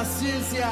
la ciencia.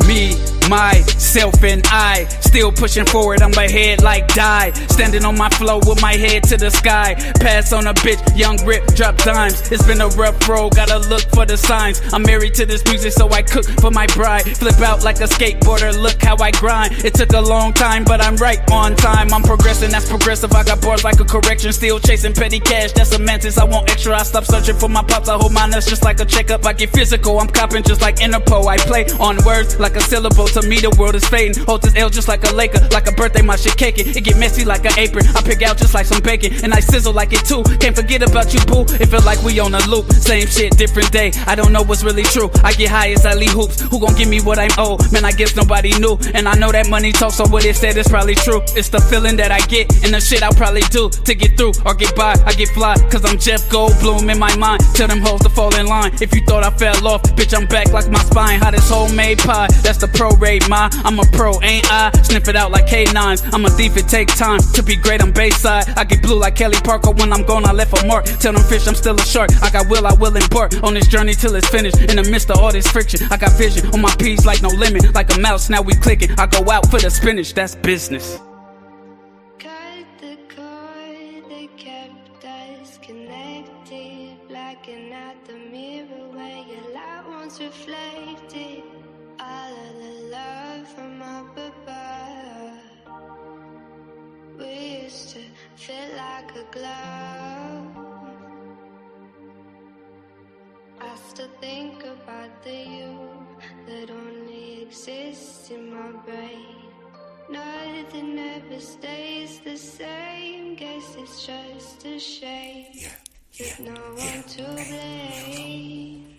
Me, myself, and I still pushing forward, I'm ahead like die. Standing on my flow with my head to the sky. Pass on a bitch, young rip, drop dimes. It's been a rough road, gotta look for the signs. I'm married to this music, so I cook for my bride. Flip out like a skateboarder, look how I grind. It took a long time, but I'm right on time. I'm progressing, that's progressive, I got bars like a correction. Still chasing petty cash, that's a mantis. I want extra, I stop searching for my pops. I hold my nuts just like a checkup. I get physical, I'm copping just like Interpol. I play on words like a syllable, to me the world is fading. Hold this L just like a Laker, like a birthday, my shit caking. It get messy like an apron, I pick out just like some bacon, and I sizzle like it too. Can't forget about you, boo, it feel like we on a loop. Same shit, different day, I don't know what's really true. I get high as I leave hoops, who gon' give me what I'm owed? Man, I guess nobody knew, and I know that money talks, so what it said is probably true. It's the feeling that I get, and the shit I'll probably do to get through or get by. I get fly, cause I'm Jeff Goldblum in my mind. Tell them hoes to fall in line. If you thought I fell off, bitch, I'm back like my spine. Hot as homemade pie, that's the pro rate, ma. I'm a pro, ain't I? Sniff it out like K9s. I'm a thief, it take time to be great, I'm Bayside. I get blue like Kelly Parker, when I'm gone I left a mark. Tell them fish I'm still a shark, I got will, I will embark on this journey till it's finished. In the midst of all this friction, I got vision on my P's like no limit. Like a mouse, now we clicking, I go out for the spinach, that's business. Cut the cord that kept us connected, blacking out the mirror where your light once reflected. All of the love from up above, we used to feel like a glove. I still think about the you that only exists in my brain. Nothing ever stays the same, guess it's just a shame. There's no one to blame.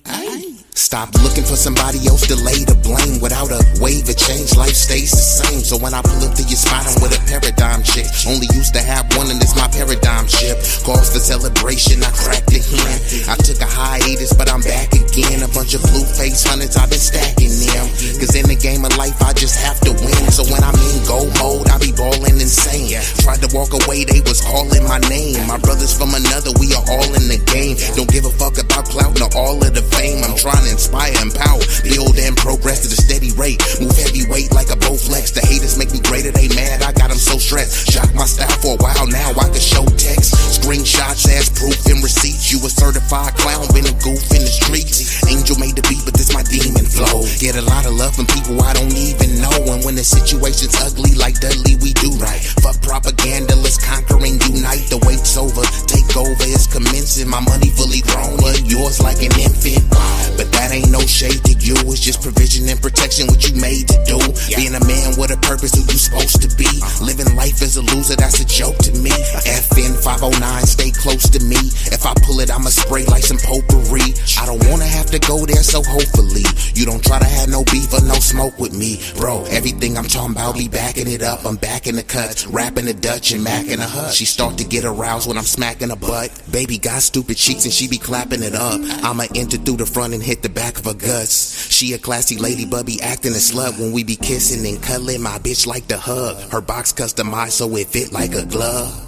Stop looking for somebody else to lay the blame. Without a wave of change, life stays the same. So when I pull up to your spot, I'm with a paradigm chick. Only used to have one and it's my paradigm ship. Calls for celebration, I cracked a hand. I took a hiatus, but I'm back again. A bunch of blue face hundreds, I've been stacking them. Cause in the game of life, I just have to win. So when I'm in go mode, I be ballin' insane. Tried to walk away, they was calling my name. My brothers from another, we are all in the game. Don't give a fuck about clout nor all of the fame. I'm trying to inspire, empower, build and progress at a steady rate. Move heavyweight like a Bowflex. The haters make me greater, they mad, I got them so stressed. Shock my style for a while now, I can show text. Screenshots as proof and receipts. You a certified clown, been a goof in the streets. Angel made the beat, but this my demon flow. Get a lot of love from people I don't even know. And when the situation's ugly like Dudley, we do right. Fuck propaganda, let's conquer and unite. The wait's over, take over, it's commencing. My money fully grown, but yours like an infant. But that ain't no shade to you, it's just provision and protection, what you made to do. Being a man with a purpose, who you supposed to be. Living life as a loser, that's a joke to me. FN 509, stay close to me. If I pull it, I'ma spray like some potpourri. I don't wanna have to go there, so hopefully you don't try to have no beef or no smoke with me. Bro, everything I'm talking about, be backing it up. I'm back in the cuts, rapping the Dutch and macking the hut. She start to get aroused when I'm smacking her butt. Baby got stupid cheeks and she be clapping it up. I'ma enter through the front and hit the back of her guts. She a classy lady but be acting a slut. When we be kissing and cuddling, my bitch like to hug. Her box customized so it fit like a glove.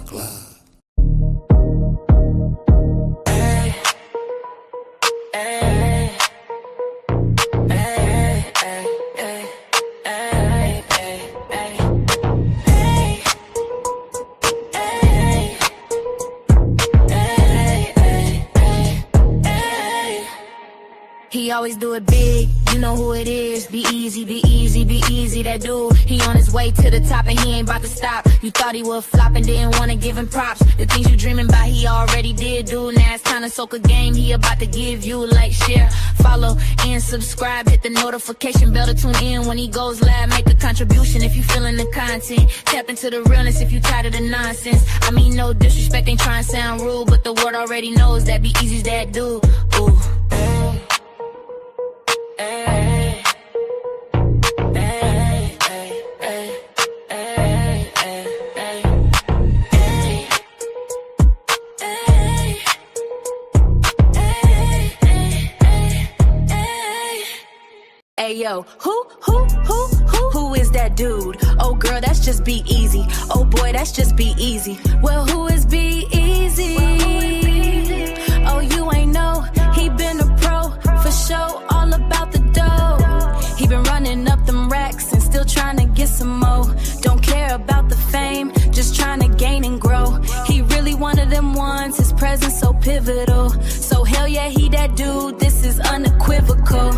He always do it big, you know who it is. B-Eazy, B-Eazy, B-Eazy that dude. He on his way to the top and he ain't about to stop. You thought he would flop and didn't wanna give him props. The things you dreaming about, he he already did, dude. Now it's time to soak a game. He about to give you like, share, follow, and subscribe. Hit the notification bell to tune in when he goes live. Make a contribution if you feeling the content. Tap into the realness if you tired of the nonsense. I mean, no disrespect, ain't trying to sound rude, but the world already knows that B-Eazy's that dude. Ooh. Hey, hey, hey, hey, hey, hey, hey. Hey yo, who is that dude? Oh girl, that's just B-Eazy. Oh boy, that's just B-Eazy. Well, who is B-Eazy? Oh, you ain't know, he been a pro for show, all about the dough. He been running up them racks and still trying to get some more. Don't care about the fame, just trying to gain and grow. He really one of them ones, his presence so pivotal. So hell yeah, he that dude, this is unequivocal.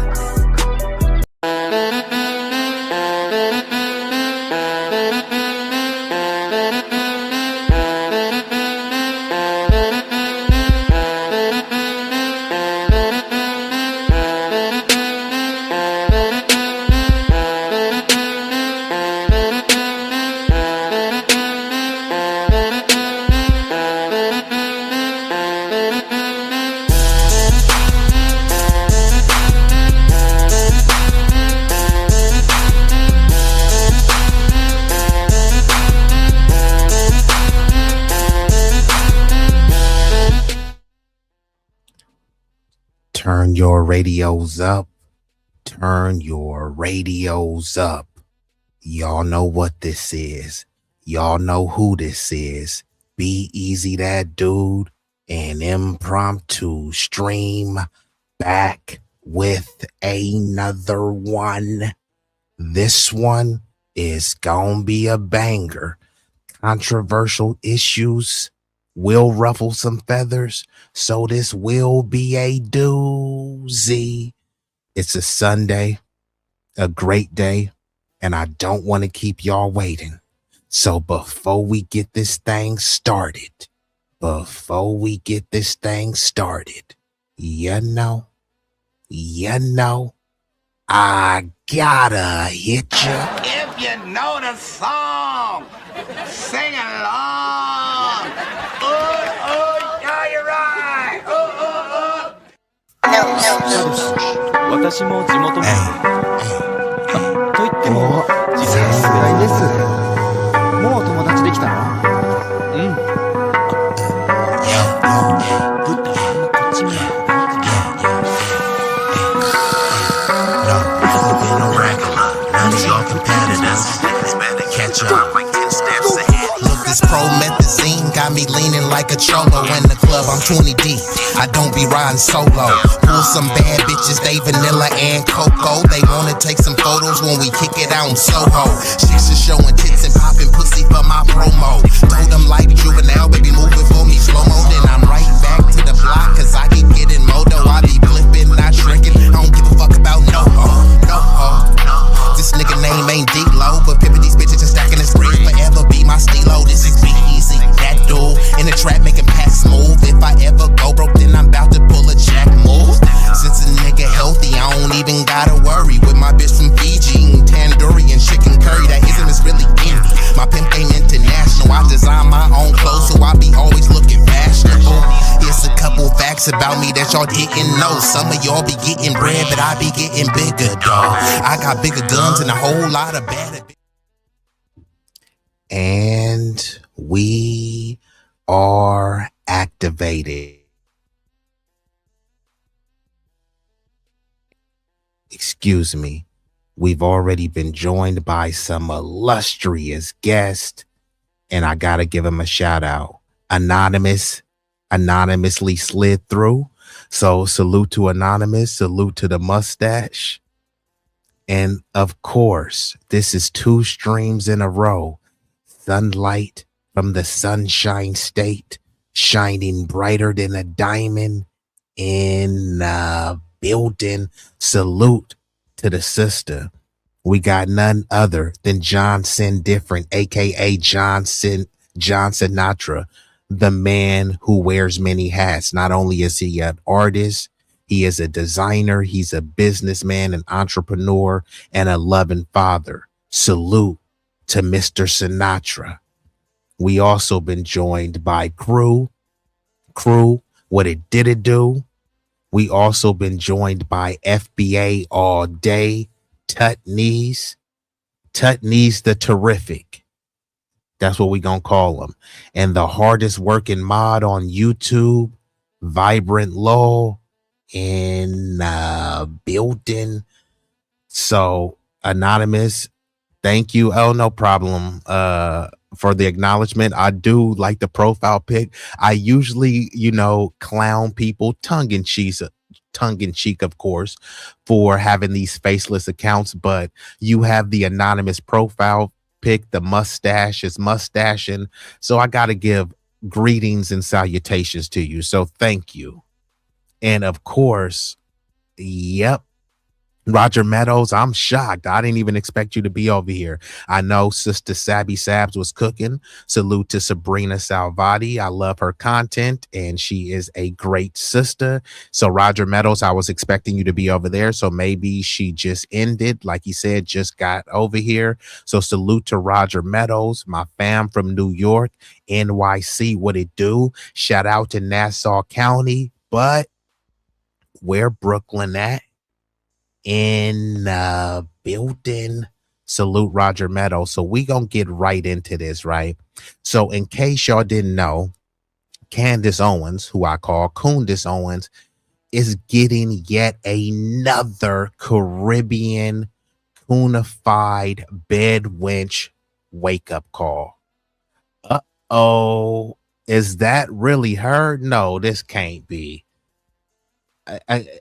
Turn your radios up. Turn your radios up. Y'all know what this is. Y'all know who this is. B-Eazy Dat Dude, an impromptu stream back with another one. This one is gonna be a banger. Controversial issues will ruffle some feathers, so this will be a doozy. It's a Sunday, a great day, and I don't want to keep y'all waiting. So before we get this thing started, you know, I gotta hit ya. If you know the song, sing along. Yeah, you're right. 私も地元民と言っても実際さすがです。もう友達できたの？うん。ぶったまんまこっち見ない。Look, this promethazine got me leaning like a cholo in the club. I'm 20 deep. I don't be riding solo. Pull some bad bitches, they vanilla and cocoa. They wanna take some photos when we kick it out in Soho. Chicks are showing tits and popping pussy for my promo. Told them like juvenile, baby, move it for me slow-mo. Then I'm right back to the block, cause I keep getting moto. I be flipping, not shrinking. I don't give a fuck about no ho. This nigga name ain't D-Lo, but pimpin' these bitches and stacking his bricks. Forever be my stilo. This is B-Eazy Dat Dude. In the trap making packs move. If I ever go broke, then I'm about to pull a jack move. Since a nigga healthy, I don't even gotta worry. With my bitch from Fiji, eating tandoori and chicken curry. That ism is really indie. My pimp ain't international. I design my own clothes, so I be always looking fashionable. Here's a couple facts about me that y'all didn't know. Some of y'all be getting bread, but I be getting bigger, dawg. I got bigger guns and a whole lot of bad. And we are activated. Excuse me. We've already been joined by some illustrious guests, and I gotta give him a shout out. Anonymously slid through. So salute to Anonymous, salute to the mustache. And of course, this is 2 streams in a row. Sunlight from the Sunshine State, shining brighter than a diamond in the building. Salute to the sister. We got none other than Johnson Different, aka John Sinatra, the man who wears many hats. Not only is he an artist, he is a designer, he's a businessman, an entrepreneur, and a loving father. Salute to Mr. Sinatra. We also been joined by Crew, what it did it do. We also been joined by FBA all day, Tutneys the Terrific. That's what we gonna call him. And the hardest working mod on YouTube, Vibrant Law, in building. So Anonymous, thank you. Oh, no problem. For the acknowledgement. I do like the profile pic. I usually, clown people tongue in cheek, of course, for having these faceless accounts, but you have the anonymous profile pic. The mustache is mustaching. So I got to give greetings and salutations to you. So thank you. And of course, yep, Roger Meadows, I'm shocked. I didn't even expect you to be over here. I know Sister Sabby Sabs was cooking. Salute to Sabrina Salvati. I love her content, and she is a great sister. So Roger Meadows, I was expecting you to be over there. So maybe she just ended, like he said, just got over here. So salute to Roger Meadows, my fam from New York, NYC, what it do? Shout out to Nassau County, but where Brooklyn at? In the building. Salute Roger Meadows. So we gonna get right into this, right? So in case y'all didn't know, Candace Owens, who I call Candace Owens, is getting yet another Caribbean coonified bed wench wake up call. Uh-oh, is that really her? No, this can't be.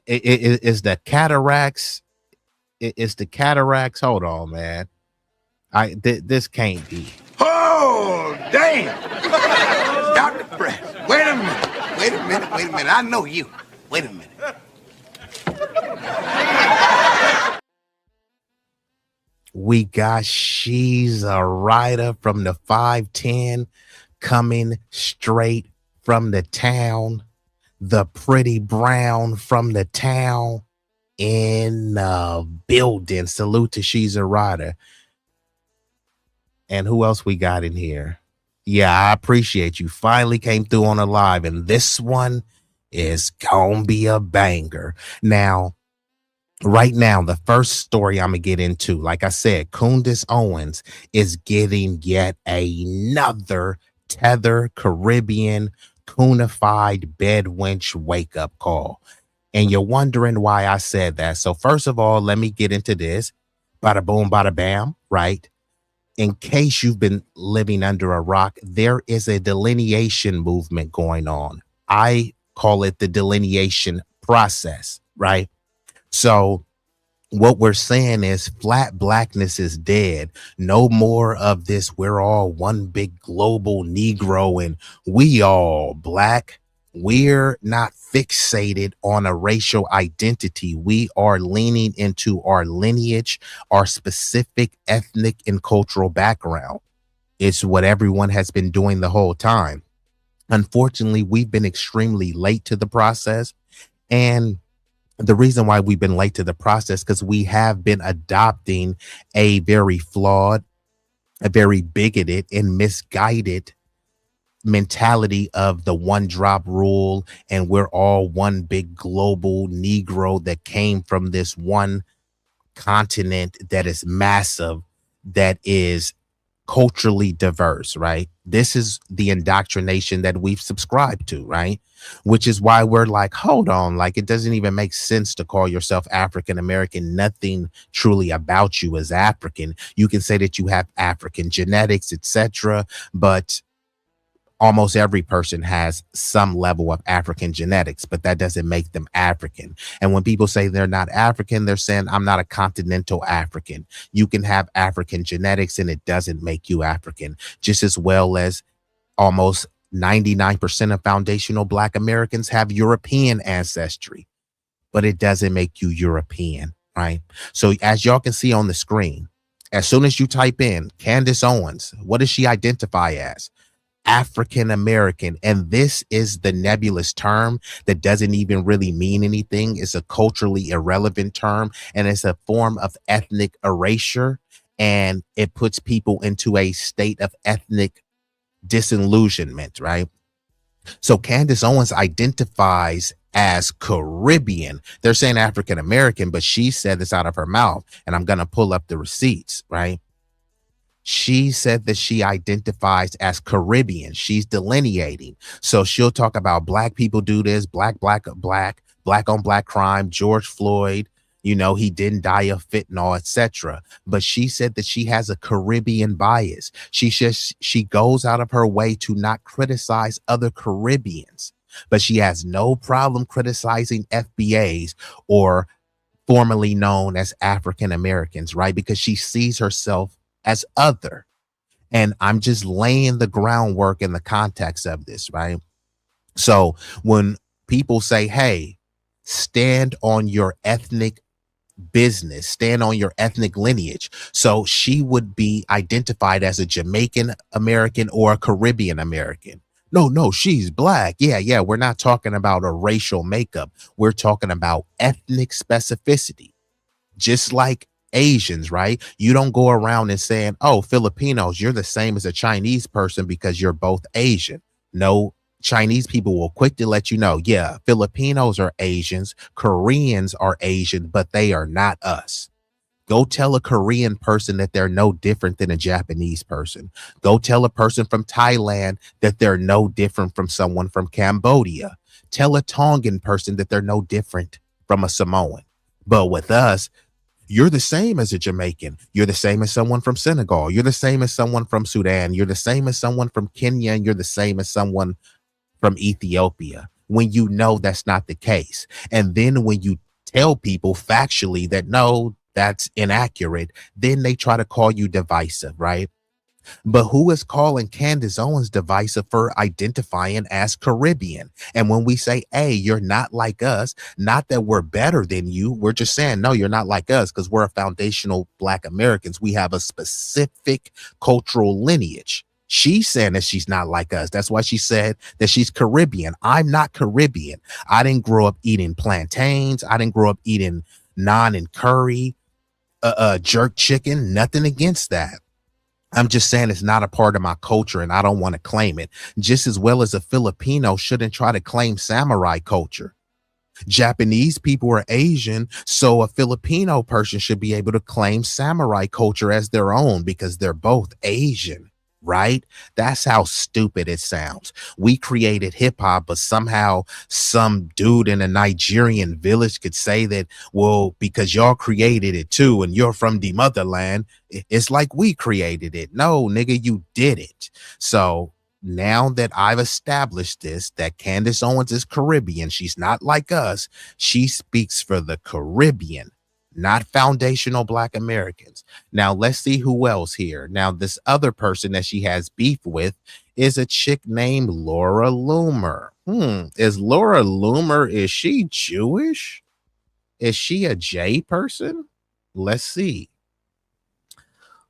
Is the cataracts? It's the cataracts. Hold on, man. This can't be. Oh, damn. Stop the press. Wait a minute. I know you. Wait a minute. We got She's a Rider from the 510 coming straight from the town. The Pretty Brown from the town in the building. Salute to She's a Rider. And who else we got in here? Yeah, I appreciate you. Finally came through on a live, and this one is gonna be a banger. Now, right now, the first story I'm gonna get into, like I said, Candace Owens is getting yet another Tether Caribbean coonified bed wench wake up call. And you're wondering why I said that. So first of all, let me get into this. Bada boom, bada bam, right? In case you've been living under a rock, there is a delineation movement going on. I call it the delineation process, right? So what we're saying is flat blackness is dead. No more of this. We're all one big global Negro and we all black. We're not fixated on a racial identity. We are leaning into our lineage, our specific ethnic and cultural background. It's what everyone has been doing the whole time. Unfortunately, we've been extremely late to the process. And the reason why we've been late to the process, because we have been adopting a very flawed, a very bigoted and misguided mentality of the one drop rule. And we're all one big global Negro that came from this one continent that is massive, that is culturally diverse, right? This is the indoctrination that we've subscribed to, right? Which is why we're like, hold on, like it doesn't even make sense to call yourself African American. Nothing truly about you is African. You can say that you have African genetics, etc., but almost every person has some level of African genetics, but that doesn't make them African. And when people say they're not African, they're saying, I'm not a continental African. You can have African genetics and it doesn't make you African, just as well as almost 99% of foundational Black Americans have European ancestry, but it doesn't make you European, right? So as y'all can see on the screen, as soon as you type in Candace Owens, what does she identify as? African American. And this is the nebulous term that doesn't even really mean anything. It's a culturally irrelevant term, and it's a form of ethnic erasure. And it puts people into a state of ethnic disillusionment, right? So Candace Owens identifies as Caribbean. They're saying African American, but she said this out of her mouth. And I'm going to pull up the receipts, right? She said that she identifies as Caribbean. She's delineating. So she'll talk about black people do this, black on black crime, George Floyd, you know, he didn't die of fentanyl, etc. But she said that she has a Caribbean bias. She says she goes out of her way to not criticize other Caribbeans, but she has no problem criticizing FBAs or formerly known as African Americans, right? Because she sees herself as other. And I'm just laying the groundwork in the context of this, right? So when people say, hey, stand on your ethnic business, stand on your ethnic lineage. So she would be identified as a Jamaican American or a Caribbean American. No, she's black. Yeah. We're not talking about a racial makeup. We're talking about ethnic specificity. Just like Asians, right? You don't go around and saying, oh, Filipinos, you're the same as a Chinese person because you're both Asian. No, Chinese people will quick to let you know, yeah, Filipinos are Asians, Koreans are Asian, but they are not us. Go tell a Korean person that they're no different than a Japanese person. Go tell a person from Thailand that they're no different from someone from Cambodia. Tell a Tongan person that they're no different from a Samoan. But with us, you're the same as a Jamaican. You're the same as someone from Senegal. You're the same as someone from Sudan. You're the same as someone from Kenya. And you're the same as someone from Ethiopia, when you know that's not the case. And then when you tell people factually that no, that's inaccurate, then they try to call you divisive, right? But who is calling Candace Owens divisive for identifying as Caribbean? And when we say, hey, you're not like us, not that we're better than you, we're just saying, no, you're not like us because we're a foundational Black Americans. We have a specific cultural lineage. She's saying that she's not like us. That's why she said that she's Caribbean. I'm not Caribbean. I didn't grow up eating plantains. I didn't grow up eating naan and curry, jerk chicken, nothing against that. I'm just saying it's not a part of my culture and I don't want to claim it. Just as well as a Filipino shouldn't try to claim samurai culture. Japanese people are Asian, so a Filipino person should be able to claim samurai culture as their own because they're both Asian, right? That's how stupid it sounds. We created hip hop, but somehow some dude in a Nigerian village could say that, well, because y'all created it too, and you're from the motherland, it's like we created it. No, nigga, you did it. So now that I've established this, that Candace Owens is Caribbean, she's not like us. She speaks for the Caribbean, not foundational Black Americans. Now, let's see who else here. Now, this other person that she has beef with is a chick named Laura Loomer. Is Laura Loomer, is she Jewish? Is she a J person? Let's see.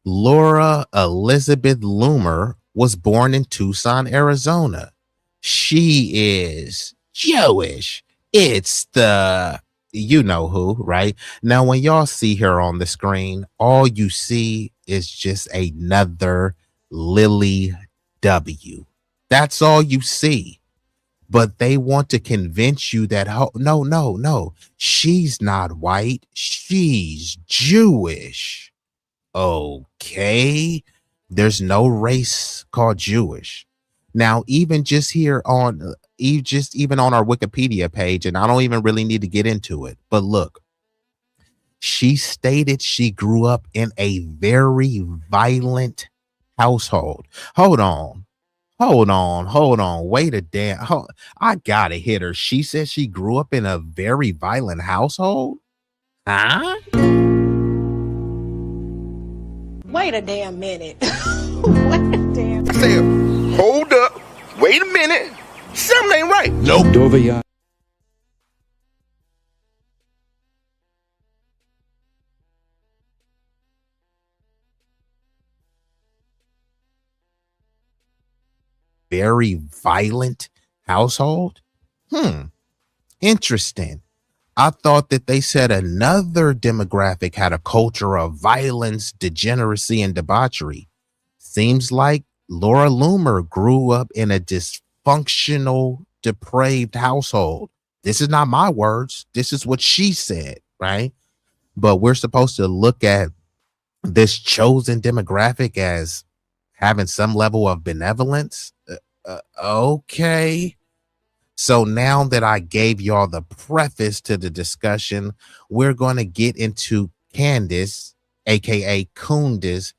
Laura Elizabeth Loomer was born in Tucson, Arizona. She is Jewish. It's the you know who, right? Now, when y'all see her on the screen, all you see is just another Lily W. That's all you see. But they want to convince you that, no, she's not white. She's Jewish. Okay. There's no race called Jewish. Now, even just here on even on our Wikipedia page, and I don't even really need to get into it, but look, she stated she grew up in a very violent household. Hold on. Wait a damn. I gotta hit her. She said she grew up in a very violent household. Huh? Wait a damn minute. Wait a damn minute. Say, hold up. Wait a minute. Something ain't right. Nope. very violent household? Interesting. I thought that they said another demographic had a culture of violence, degeneracy, and debauchery. Seems like Laura Loomer grew up in a dysfunctional, depraved household. This is not my words. This is what she said, right? But we're supposed to look at this chosen demographic as having some level of benevolence. Okay. So now that I gave y'all the preface to the discussion, we're going to get into Candace, aka Kundis,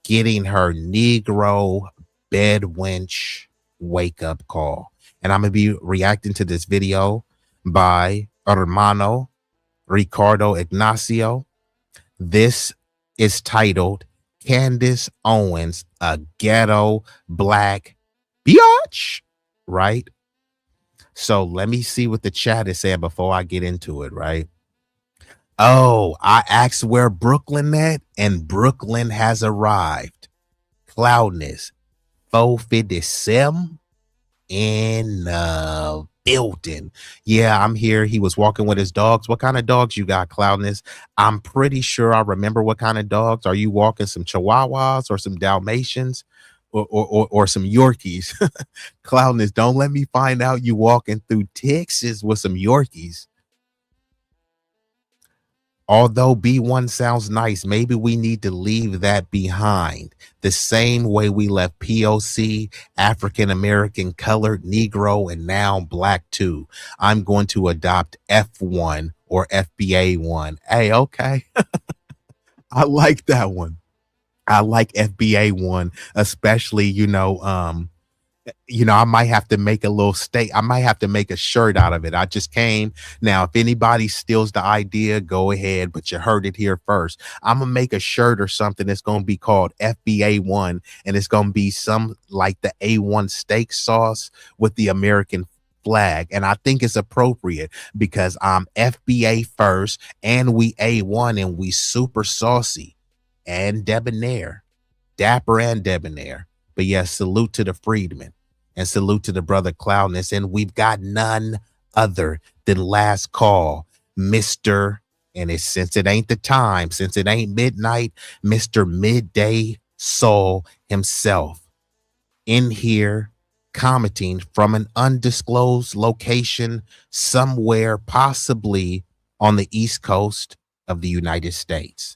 getting her Negro bed wench wake up call. And I'm going to be reacting to this video by Hermano Ricardo Ignacio. This is titled Candace Owens, a ghetto black biatch, right? So let me see what the chat is saying before I get into it, right? Oh, I asked where Brooklyn at, and Brooklyn has arrived. Cloudness, 457 in the building. Yeah, I'm here. He was walking with his dogs. What kind of dogs you got, Cloudness? I'm pretty sure I remember what kind of dogs. Are you walking some Chihuahuas or some Dalmatians or some Yorkies? Cloudness, don't let me find out you walking through Texas with some Yorkies. Although B1 sounds nice, maybe we need to leave that behind. The same way we left POC, African American, colored, Negro, and now black too. I'm going to adopt F1 or FBA1. Hey, okay. I like that one. I like FBA1, especially, I might have to make a little I might have to make a shirt out of it. I just came. Now, if anybody steals the idea, go ahead, but you heard it here first. I'm going to make a shirt or something that's going to be called FBA1, and it's going to be some like the A1 steak sauce with the American flag. And I think it's appropriate because I'm FBA first and we A1 and we super saucy and debonair, dapper and debonair. But yes, salute to the freedmen and salute to the brother Cloudness. And we've got none other than last call, Mr. And it's since it ain't the time, since it ain't midnight, Mr. Midday Soul himself in here commenting from an undisclosed location somewhere, possibly on the East Coast of the United States.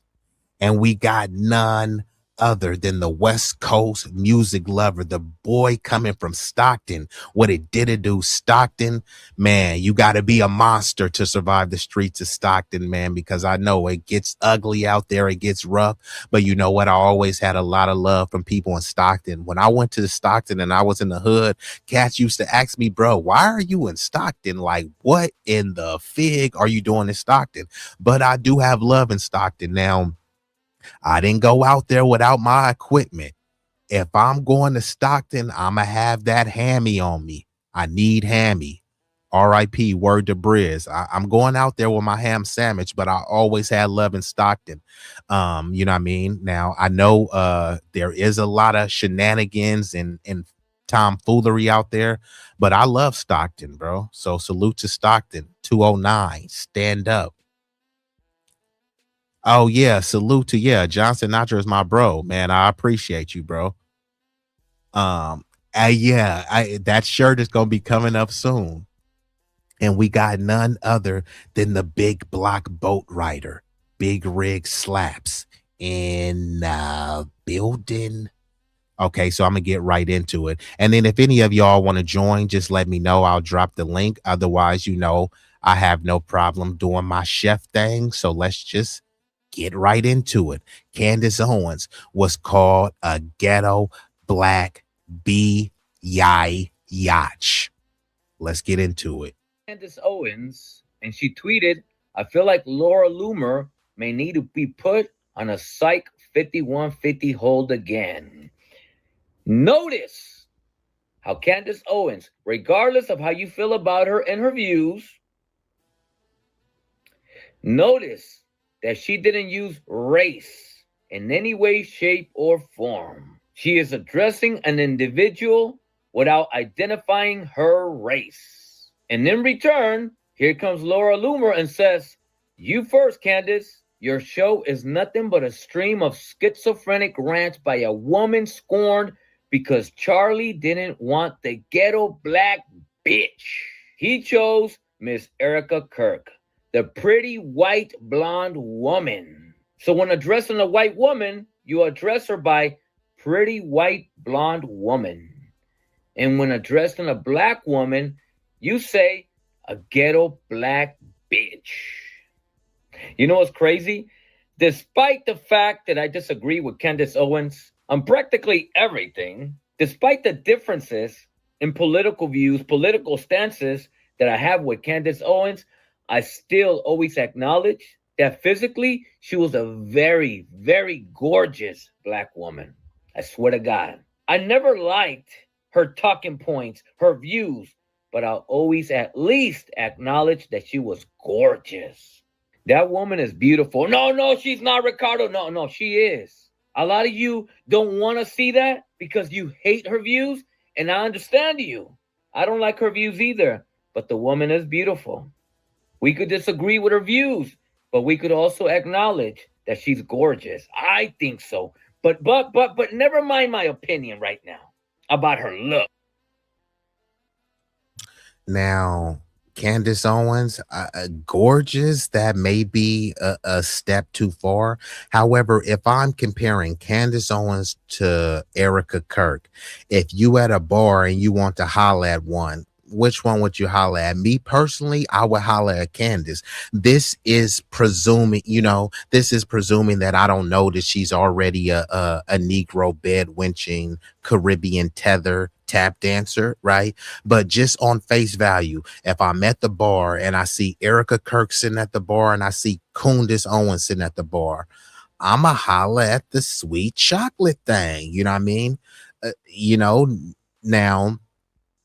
And we got none other than the West Coast music lover, the boy coming from Stockton. What it did do, Stockton, man, you got to be a monster to survive the streets of Stockton, man, because I know it gets ugly out there. It gets rough. But you know what? I always had a lot of love from people in Stockton. When I went to Stockton and I was in the hood, cats used to ask me, bro, why are you in Stockton? Like, what in the fig are you doing in Stockton? But I do have love in Stockton. Now, I didn't go out there without my equipment. If I'm going to Stockton, I'm going to have that hammy on me. I need hammy. R.I.P. Word to Briz. I'm going out there with my ham sandwich, but I always had love in Stockton. You know what I mean? Now, I know there is a lot of shenanigans and tomfoolery out there, but I love Stockton, bro. So salute to Stockton. 209. Stand up. Oh yeah, salute to John Sinatra is my bro, man. I appreciate you, bro. That shirt is gonna be coming up soon, and we got none other than the big block boat rider, Big Rig Slaps in building. Okay, so I'm gonna get right into it, and then if any of y'all want to join, just let me know. I'll drop the link. Otherwise, I have no problem doing my chef thing. So let's just get right into it. Candace Owens was called a ghetto black biatch. Let's get into it. Candace Owens, and she tweeted, I feel like Laura Loomer may need to be put on a Psych 5150 hold again. Notice how Candace Owens, regardless of how you feel about her and her views, notice that she didn't use race in any way, shape, or form. She is addressing an individual without identifying her race. And in return, here comes Laura Loomer and says, "You first, Candace. Your show is nothing but a stream of schizophrenic rants by a woman scorned because Charlie didn't want the ghetto black bitch. He chose Miss Erica Kirk, the pretty white blonde woman. So when addressing a white woman, you address her by pretty white blonde woman. And when addressing a black woman, you say a ghetto black bitch." You know what's crazy? Despite the fact that I disagree with Candace Owens on practically everything, despite the differences in political views, political stances that I have with Candace Owens, I still always acknowledge that physically she was a very, very gorgeous black woman. I swear to God. I never liked her talking points, her views, but I'll always at least acknowledge that she was gorgeous. That woman is beautiful. No, she's not, Ricardo. No, she is. A lot of you don't want to see that because you hate her views, and I understand you. I don't like her views either, but the woman is beautiful. We could disagree with her views, but we could also acknowledge that she's gorgeous. I think so. But never mind my opinion right now about her look. Now, Candace Owens, gorgeous, that may be a step too far. However, if I'm comparing Candace Owens to Erica Kirk, if you at a bar and you want to holler at one, which one would you holler at? Me personally, I would holler at Candace. This is presuming that I don't know that she's already a Negro bed winching Caribbean tether tap dancer, right? But just on face value, if I'm at the bar and I see Erica Kirk sitting at the bar and I see Candace Owens sitting at the bar, I'ma holler at the sweet chocolate thing. You know what I mean? Now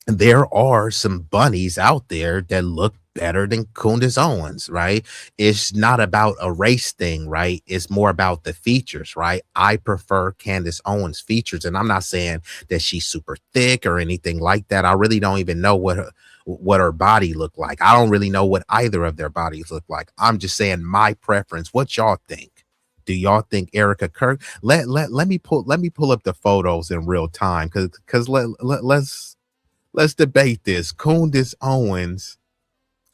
there are some bunnies out there that look better than Candace Owens, right? It's not about a race thing, right? It's more about the features, right? I prefer Candace Owens' features, and I'm not saying that she's super thick or anything like that. I really don't even know what her body looked like. I don't really know what either of their bodies look like. I'm just saying my preference. What y'all think? Do y'all think Erica Kirk? Let me pull up the photos in real time because let's debate this. Candace Owens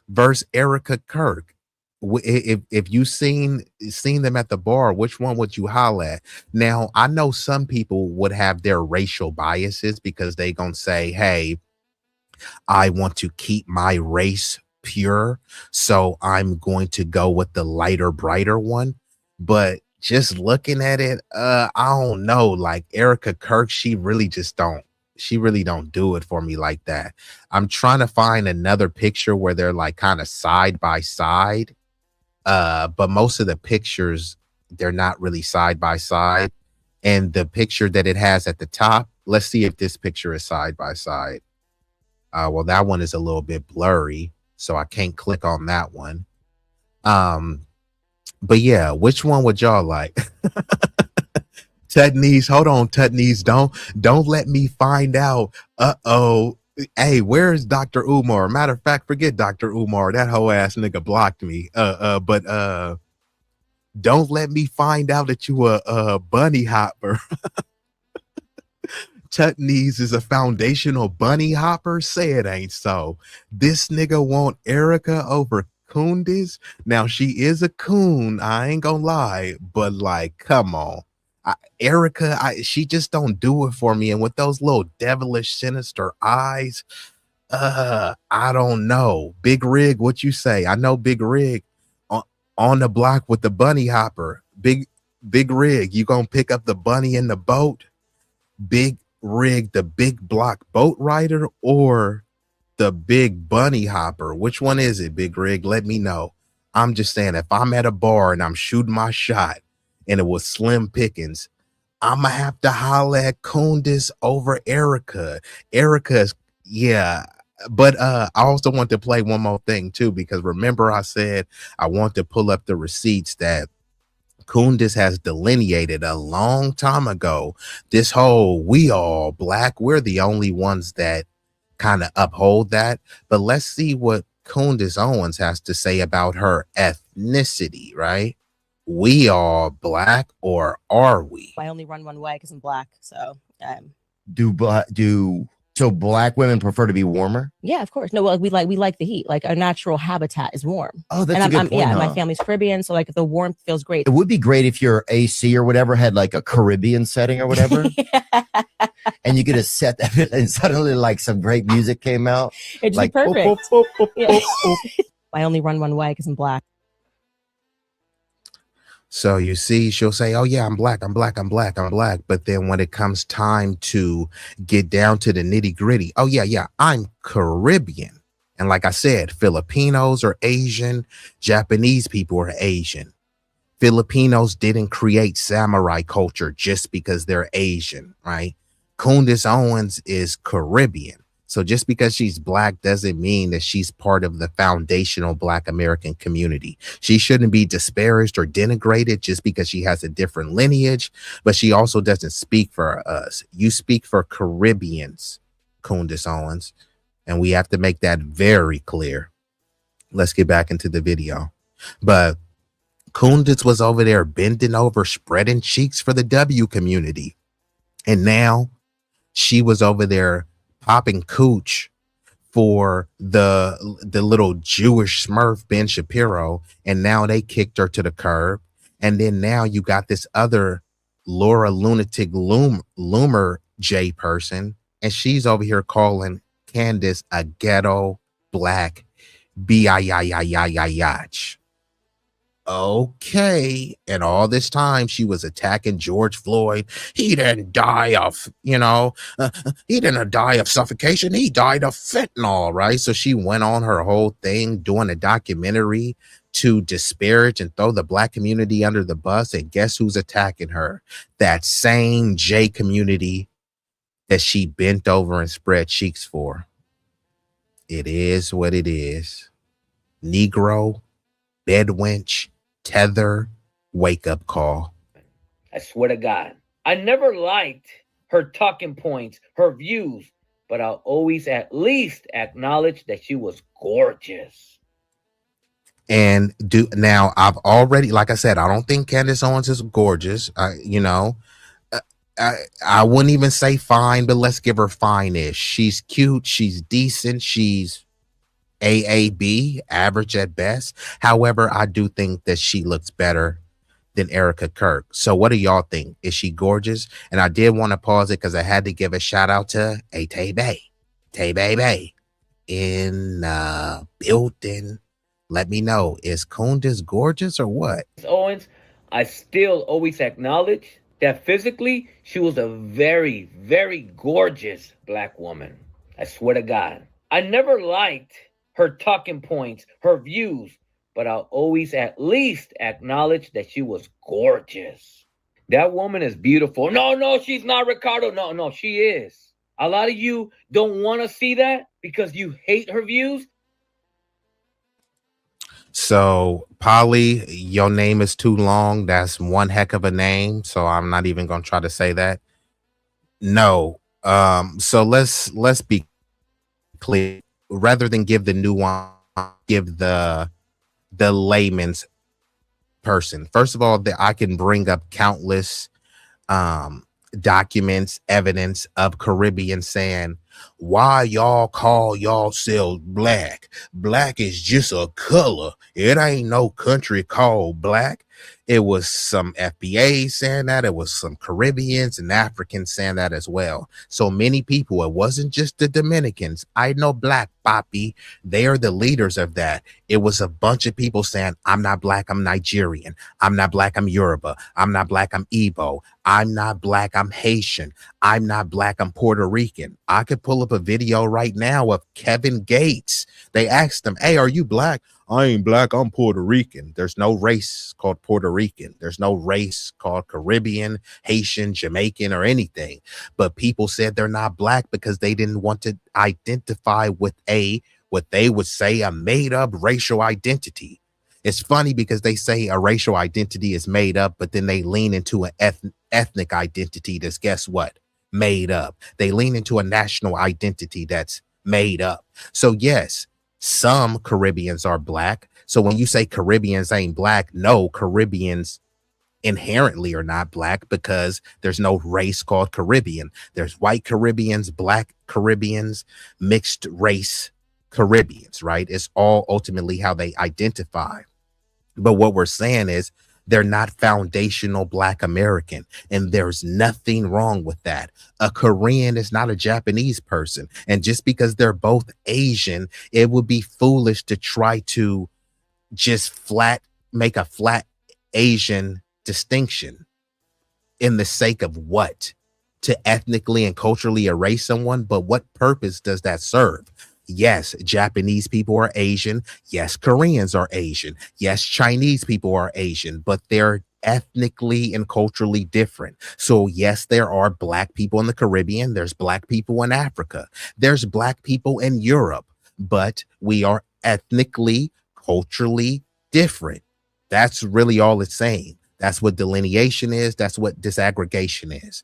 versus Erica Kirk. If you seen them at the bar, which one would you holler at? Now, I know some people would have their racial biases because they gonna say, hey, I want to keep my race pure, so I'm going to go with the lighter, brighter one. But just looking at it, I don't know. Like Erica Kirk, she really don't do it for me like that. I'm trying to find another picture where they're like kind of side by side. But most of the pictures, they're not really side by side. And the picture that it has at the top, let's see if this picture is side by side. Well, that one is a little bit blurry, so I can't click on that one. But yeah, which one would y'all like? Tutney's, hold on, Tutney's, don't let me find out. Hey, where's Dr. Umar? Matter of fact, forget Dr. Umar. That whole ass nigga blocked me. But don't let me find out that you a bunny hopper. Tutney's is a foundational bunny hopper. Say it ain't so. This nigga want Erica over Candace. Now she is a coon, I ain't gonna lie, but like, come on. Erica, she just don't do it for me. And with those little devilish, sinister eyes, I don't know. Big Rig, what you say? I know Big Rig on the block with the bunny hopper. Big Rig, you gonna pick up the bunny in the boat? Big Rig, the big block boat rider, or the big bunny hopper? Which one is it, Big Rig? Let me know. I'm just saying, if I'm at a bar and I'm shooting my shot and it was slim pickings, I'ma have to holler at Candace over Erica. Erica's, yeah. But I also want to play one more thing too, because remember I said I want to pull up the receipts that Kundis has delineated a long time ago this whole we all black, we're the only ones that kind of uphold that. But let's see what Candace Owens has to say about her ethnicity, right? We all black, or are we? I only run one way because I'm black. So so black women prefer to be warmer? yeah, of course. No, well, we like the heat. Like our natural habitat is warm. Oh, that's and a good point. Yeah, huh? my family's Caribbean, so like the warmth feels great. It would be great if your AC or whatever had like a Caribbean setting or whatever, and you could have set that, and suddenly like some great music came out. It'd like, be perfect. oh, oh, oh, Yeah. oh, oh. I only run one way because I'm black. So you see, she'll say, oh yeah, I'm black. But then when it comes time to get down to the nitty gritty, oh yeah, I'm Caribbean. And like I said, Filipinos are Asian, Japanese people are Asian. Filipinos didn't create samurai culture just because they're Asian, right? Candace Owens is Caribbean. So just because she's black doesn't mean that she's part of the foundational Black American community. She shouldn't be disparaged or denigrated just because she has a different lineage, but she also doesn't speak for us. You speak for Caribbeans, Candace Owens, and we have to make that very clear. Let's get back into the video. But Candace was over there bending over, spreading cheeks for the W community. And now she was over there popping cooch for the little Jewish Smurf Ben Shapiro, and now they kicked her to the curb. And then now you got this other Laura Lunatic Loomer J person, and she's over here calling Candace a ghetto black bitch. Okay. And all this time she was attacking George Floyd. He didn't die of, he didn't die of suffocation. He died of fentanyl, right? So she went on her whole thing doing a documentary to disparage and throw the black community under the bus. And guess who's attacking her? That same J community that she bent over and spread cheeks for. It is what it is. Negro, bedwench, tether, wake up call. I swear to God, I never liked her talking points, her views, but I'll always at least acknowledge that she was gorgeous. And now I've already, like I said, I don't think Candace Owens is gorgeous. I wouldn't even say fine, but let's give her fine-ish. She's cute. She's decent. She's AAB, average at best. However, I do think that she looks better than Erica Kirk. So what do y'all think? Is she gorgeous? And I did want to pause it because I had to give a shout out to Tay Bay in building. Let me know, is Candace gorgeous or what? Owens, I still always acknowledge that physically she was a very, very gorgeous black woman. I swear to God. I never liked her talking points, her views, but I'll always at least acknowledge that she was gorgeous. That woman is beautiful. No, she's not, Ricardo. No, she is. A lot of you don't want to see that because you hate her views. So, Polly, your name is too long. That's one heck of a name. So I'm not even going to try to say that. No. So let's be clear. Rather than give the nuance, give the layman's person. First of all, I can bring up countless documents, evidence of Caribbean saying, why y'all call yourselves black? Black is just a color. It ain't no country called black. It was some FBA saying that. It was some Caribbeans and Africans saying that as well. So many people, it wasn't just the Dominicans. I know black, papi. They are the leaders of that. It was a bunch of people saying, I'm not black, I'm Nigerian. I'm not black, I'm Yoruba. I'm not black, I'm Igbo. I'm not black, I'm Haitian. I'm not black, I'm Puerto Rican. I could pull up a video right now of Kevin Gates. They asked him, hey, are you black? I ain't black, I'm Puerto Rican. There's no race called Puerto Rican. There's no race called Caribbean, Haitian, Jamaican, or anything. But people said they're not black because they didn't want to identify with what they would say a made up racial identity. It's funny because they say a racial identity is made up, but then they lean into an ethnic identity that's, guess what? Made up. They lean into a national identity that's made up. So yes, some Caribbeans are black. So when you say Caribbeans ain't black, no, Caribbeans inherently are not black because there's no race called Caribbean. There's white Caribbeans, black Caribbeans, mixed race Caribbeans, right? It's all ultimately how they identify. But what we're saying is they're not foundational Black American, and there's nothing wrong with that. A Korean is not a Japanese person. And just because they're both Asian, it would be foolish to try to just make a flat Asian distinction in the sake of what? To ethnically and culturally erase someone? But what purpose does that serve? Yes, Japanese people are Asian. Yes, Koreans are Asian. Yes, Chinese people are Asian, but they're ethnically and culturally different. So yes, there are black people in the Caribbean. There's black people in Africa. There's black people in Europe, but we are ethnically, culturally different. That's really all it's saying. That's what delineation is. That's what disaggregation is.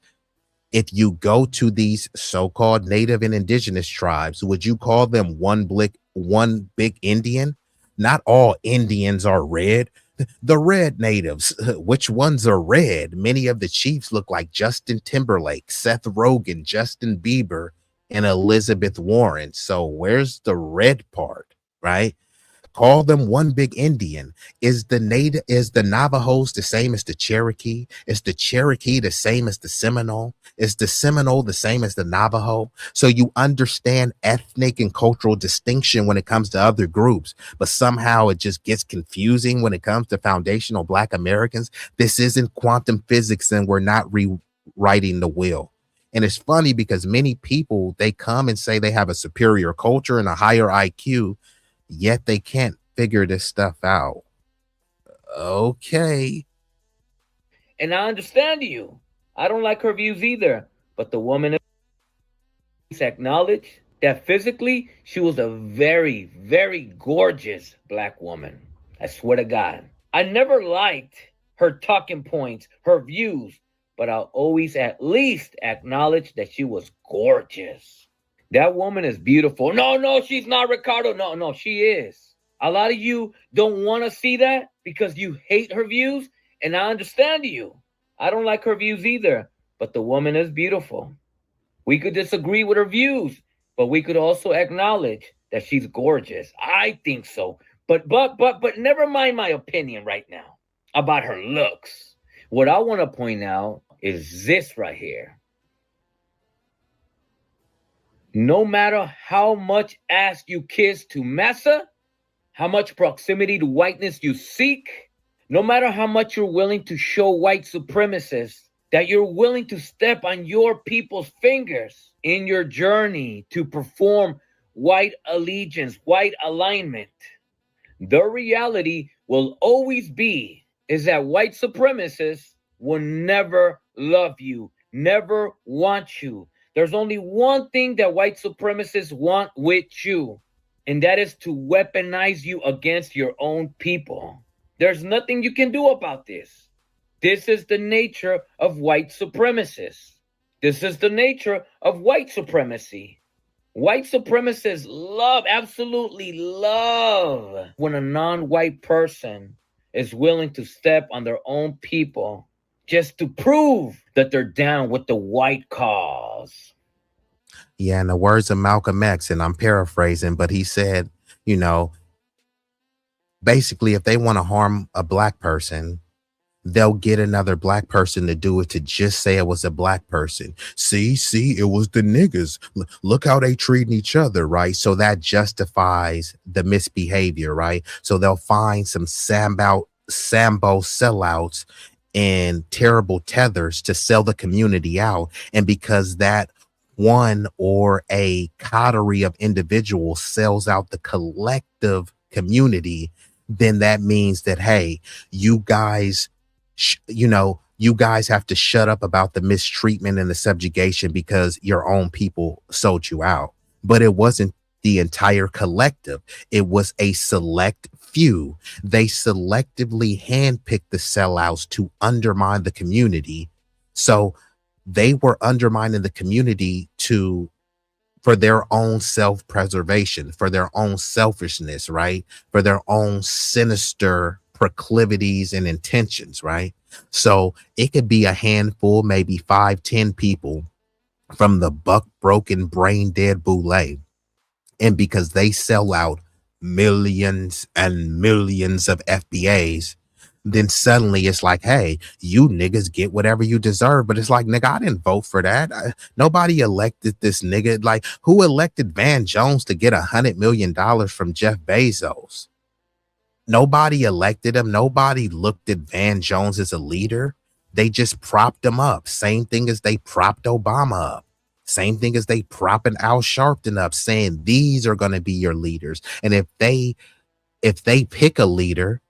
If you go to these so-called native and indigenous tribes, would you call them one big Indian? Not all Indians are red. The red natives, which ones are red? Many of the chiefs look like Justin Timberlake, Seth Rogen, Justin Bieber, and Elizabeth Warren. So where's the red part, right? Call them one big Indian. Is the Navajos the same as the Cherokee? Is the Cherokee the same as the Seminole? Is the Seminole the same as the Navajo? So you understand ethnic and cultural distinction when it comes to other groups, but somehow it just gets confusing when it comes to foundational Black Americans. This isn't quantum physics, and we're not rewriting the wheel. And it's funny because many people, they come and say they have a superior culture and a higher IQ, yet they can't figure this stuff out. Okay. And I understand you. I don't like her views either. But the woman acknowledged that physically she was a very, very gorgeous Black woman. I swear to God. I never liked her talking points, her views, but I'll always at least acknowledge that she was gorgeous. That woman is beautiful. No, she's not, Ricardo. No, she is. A lot of you don't want to see that because you hate her views, and I understand you. I don't like her views either, but the woman is beautiful. We could disagree with her views, but we could also acknowledge that she's gorgeous. I think so. But never mind my opinion right now about her looks. What I want to point out is this right here. No matter how much ass you kiss to massa, how much proximity to whiteness you seek, no matter how much you're willing to show white supremacists that you're willing to step on your people's fingers in your journey to perform white allegiance, white alignment, the reality will always be is that white supremacists will never love you, never want you. There's only one thing that white supremacists want with you, and that is to weaponize you against your own people. There's nothing you can do about this. This is the nature of white supremacists. This is the nature of white supremacy. White supremacists absolutely love when a non-white person is willing to step on their own people just to prove that they're down with the white cause. Yeah, in the words of Malcolm X, and I'm paraphrasing, but he said, basically, if they want to harm a Black person, they'll get another Black person to do it to just say it was a Black person. See, it was the niggas. Look how they treating each other, right? So that justifies the misbehavior, right? So they'll find some Sambo sellouts and terrible tethers to sell the community out. And because that one or a coterie of individuals sells out the collective community, then that means that, hey, you guys have to shut up about the mistreatment and the subjugation because your own people sold you out. But it wasn't the entire collective. It was a select few. They selectively handpicked the sellouts to undermine the community. So they were undermining the community for their own self-preservation, for their own selfishness, right? For their own sinister proclivities and intentions, right? So it could be a handful, maybe 5-10 people from the buck broken brain dead boule. And because they sell out millions and millions of FBAs, then suddenly it's like, hey, you niggas get whatever you deserve. But it's like, nigga, I didn't vote for that. Nobody elected this nigga. Like, who elected Van Jones to get $100 million from Jeff Bezos? Nobody elected him. Nobody looked at Van Jones as a leader. They just propped him up. Same thing as they propped Obama up. Same thing as they propping Al Sharpton up, saying these are going to be your leaders. And if they pick a leader,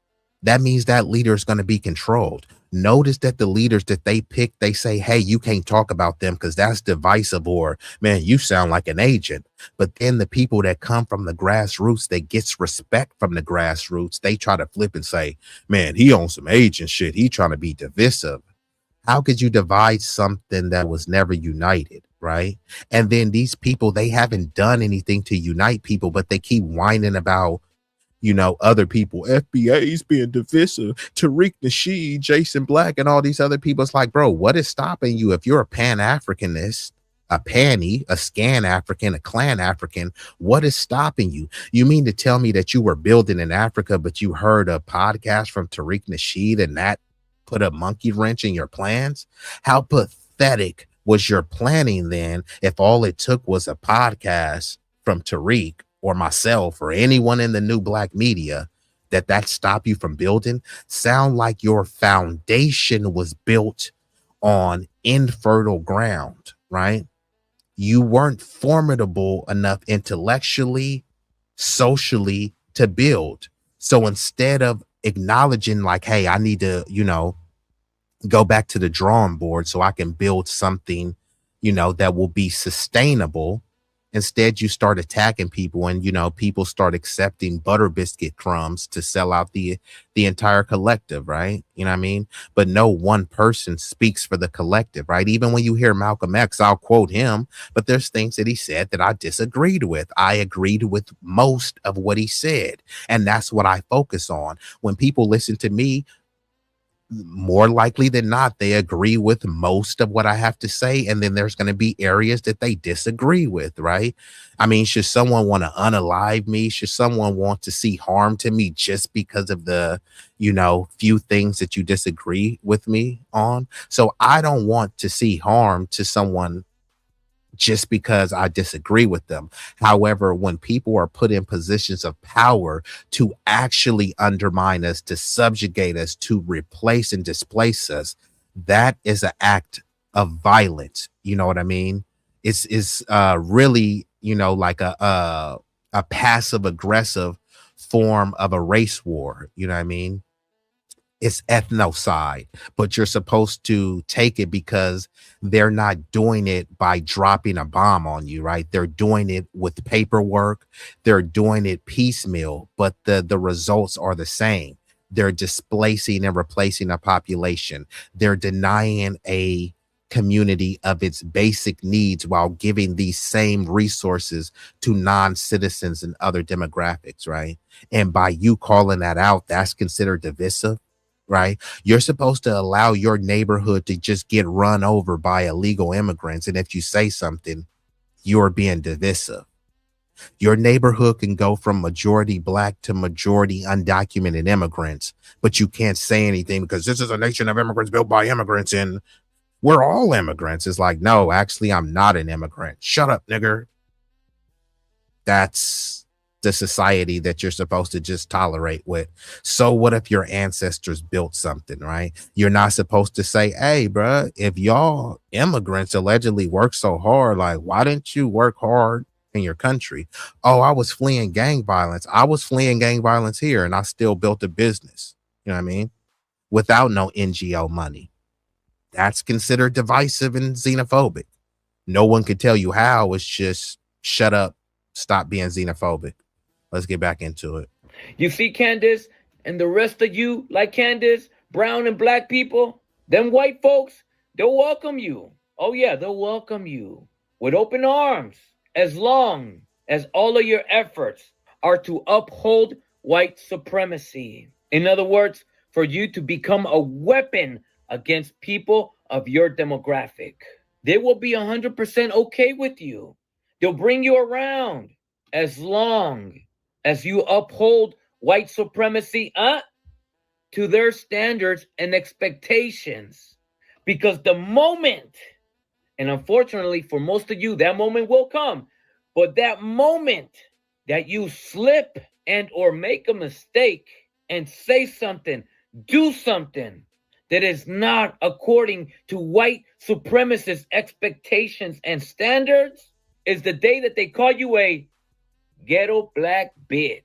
that means that leader is going to be controlled. Notice that the leaders that they pick, they say, hey, you can't talk about them because that's divisive, or man, you sound like an agent. But then the people that come from the grassroots, that gets respect from the grassroots, they try to flip and say, man, he on some agent shit. He trying to be divisive. How could you divide something that was never united, right? And then these people, they haven't done anything to unite people, but they keep whining about, you know, other people, FBA's being divisive, Tariq Nasheed, Jason Black, and all these other people. It's like, bro, what is stopping you? If you're a Pan-Africanist, a panny, a scan African, a clan African, what is stopping you? You mean to tell me that you were building in Africa, but you heard a podcast from Tariq Nasheed and that put a monkey wrench in your plans? How pathetic was your planning then if all it took was a podcast from Tariq or myself or anyone in the new black media that stopped you from building? Sound like your foundation was built on infertile ground, right? You weren't formidable enough intellectually, socially to build. So instead of acknowledging like, hey, I need to, you know, go back to the drawing board so I can build something, you know, that will be sustainable, instead you start attacking people, and, you know, people start accepting butter biscuit crumbs to sell out the entire collective, right? You know what I mean? But no one person speaks for the collective, right? Even when you hear Malcolm X, I'll quote him, but there's things that he said that I disagreed with. I agreed with most of what he said, and that's what I focus on. When people listen to me, more likely than not, they agree with most of what I have to say. And then there's going to be areas that they disagree with, right? I mean, should someone want to unalive me? Should someone want to see harm to me just because of the, you know, few things that you disagree with me on? So I don't want to see harm to someone just because I disagree with them. However, when people are put in positions of power to actually undermine us, to subjugate us, to replace and displace us, that is an act of violence. You know what I mean? It's really, you know, like a passive aggressive form of a race war. You know what I mean? It's ethnocide, but you're supposed to take it because they're not doing it by dropping a bomb on you, right? They're doing it with paperwork. They're doing it piecemeal, but the results are the same. They're displacing and replacing a population. They're denying a community of its basic needs while giving these same resources to non-citizens and other demographics, right? And by you calling that out, that's considered divisive. Right? You're supposed to allow your neighborhood to just get run over by illegal immigrants. And if you say something, you're being divisive. Your neighborhood can go from majority black to majority undocumented immigrants, but you can't say anything because this is a nation of immigrants built by immigrants and we're all immigrants. It's like, no, actually, I'm not an immigrant. Shut up, nigger. That's the society that you're supposed to just tolerate with. So what if your ancestors built something, right? You're not supposed to say, hey, bruh, if y'all immigrants allegedly work so hard, like, why didn't you work hard in your country? Oh, I was fleeing gang violence. I was fleeing gang violence here and I still built a business. You know what I mean? Without no NGO money. That's considered divisive and xenophobic. No one could tell you how. It's just shut up stop being xenophobic. Let's get back into it. You see, Candace, and the rest of you, like Candace, brown and black people, them white folks, they'll welcome you. Oh yeah, they'll welcome you with open arms, as long as all of your efforts are to uphold white supremacy. In other words, for you to become a weapon against people of your demographic. They will be 100% okay with you. They'll bring you around as long as you uphold white supremacy to their standards and expectations. Because the moment, and unfortunately for most of you, that moment will come, but that moment that you slip and or make a mistake and say something, do something that is not according to white supremacist expectations and standards is the day that they call you a ghetto black bitch.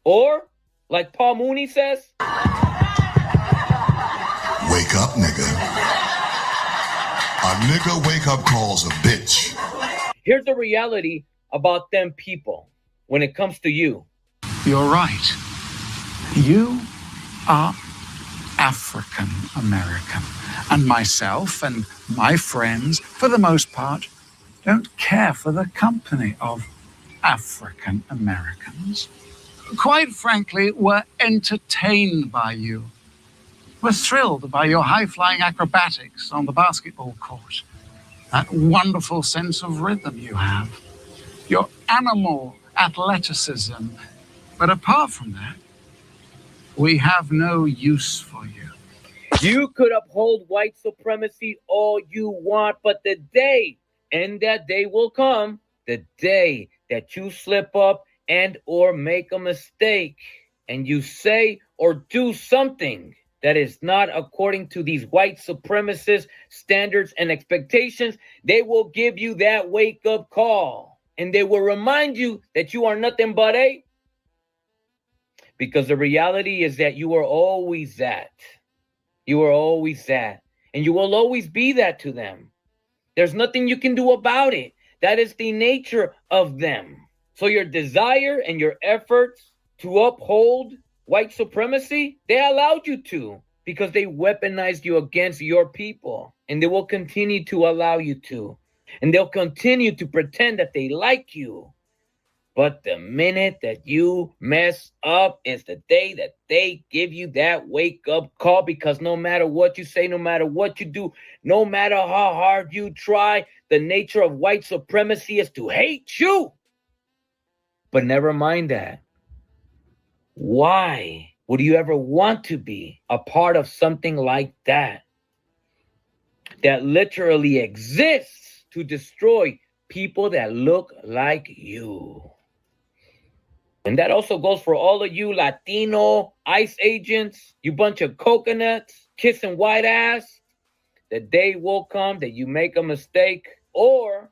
Or, like Paul Mooney says, wake up, nigga. A nigga wake up calls a bitch. Here's the reality about them people when it comes to you. You're right. You are African American. And myself and my friends, for the most part, don't care for the company of African Americans. Quite frankly, we're entertained by you. We're thrilled by your high-flying acrobatics on the basketball court. That wonderful sense of rhythm you have. Your animal athleticism. But apart from that, we have no use for you. You could uphold white supremacy all you want, but the day, and that day will come, the day that you slip up and or make a mistake, and you say or do something that is not according to these white supremacist standards and expectations, they will give you that wake-up call. And they will remind you that you are nothing but a... Because the reality is that you are always that. You are always that. And you will always be that to them. There's nothing you can do about it. That is the nature of them. So your desire and your efforts to uphold white supremacy, they allowed you to, because they weaponized you against your people. And they will continue to allow you to. And they'll continue to pretend that they like you. But the minute that you mess up is the day that they give you that wake-up call, because no matter what you say, no matter what you do, no matter how hard you try, the nature of white supremacy is to hate you. But never mind that. Why would you ever want to be a part of something like that? That literally exists to destroy people that look like you. And that also goes for all of you Latino ICE agents, you bunch of coconuts, kissing white ass. The day will come that you make a mistake, or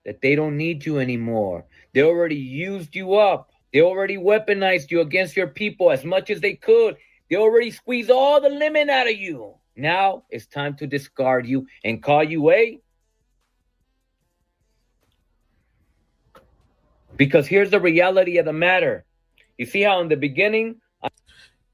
that they don't need you anymore. They already used you up. They already weaponized you against your people as much as they could. They already squeezed all the lemon out of you. Now it's time to discard you and call you a... Because here's the reality of the matter. You see how in the beginning...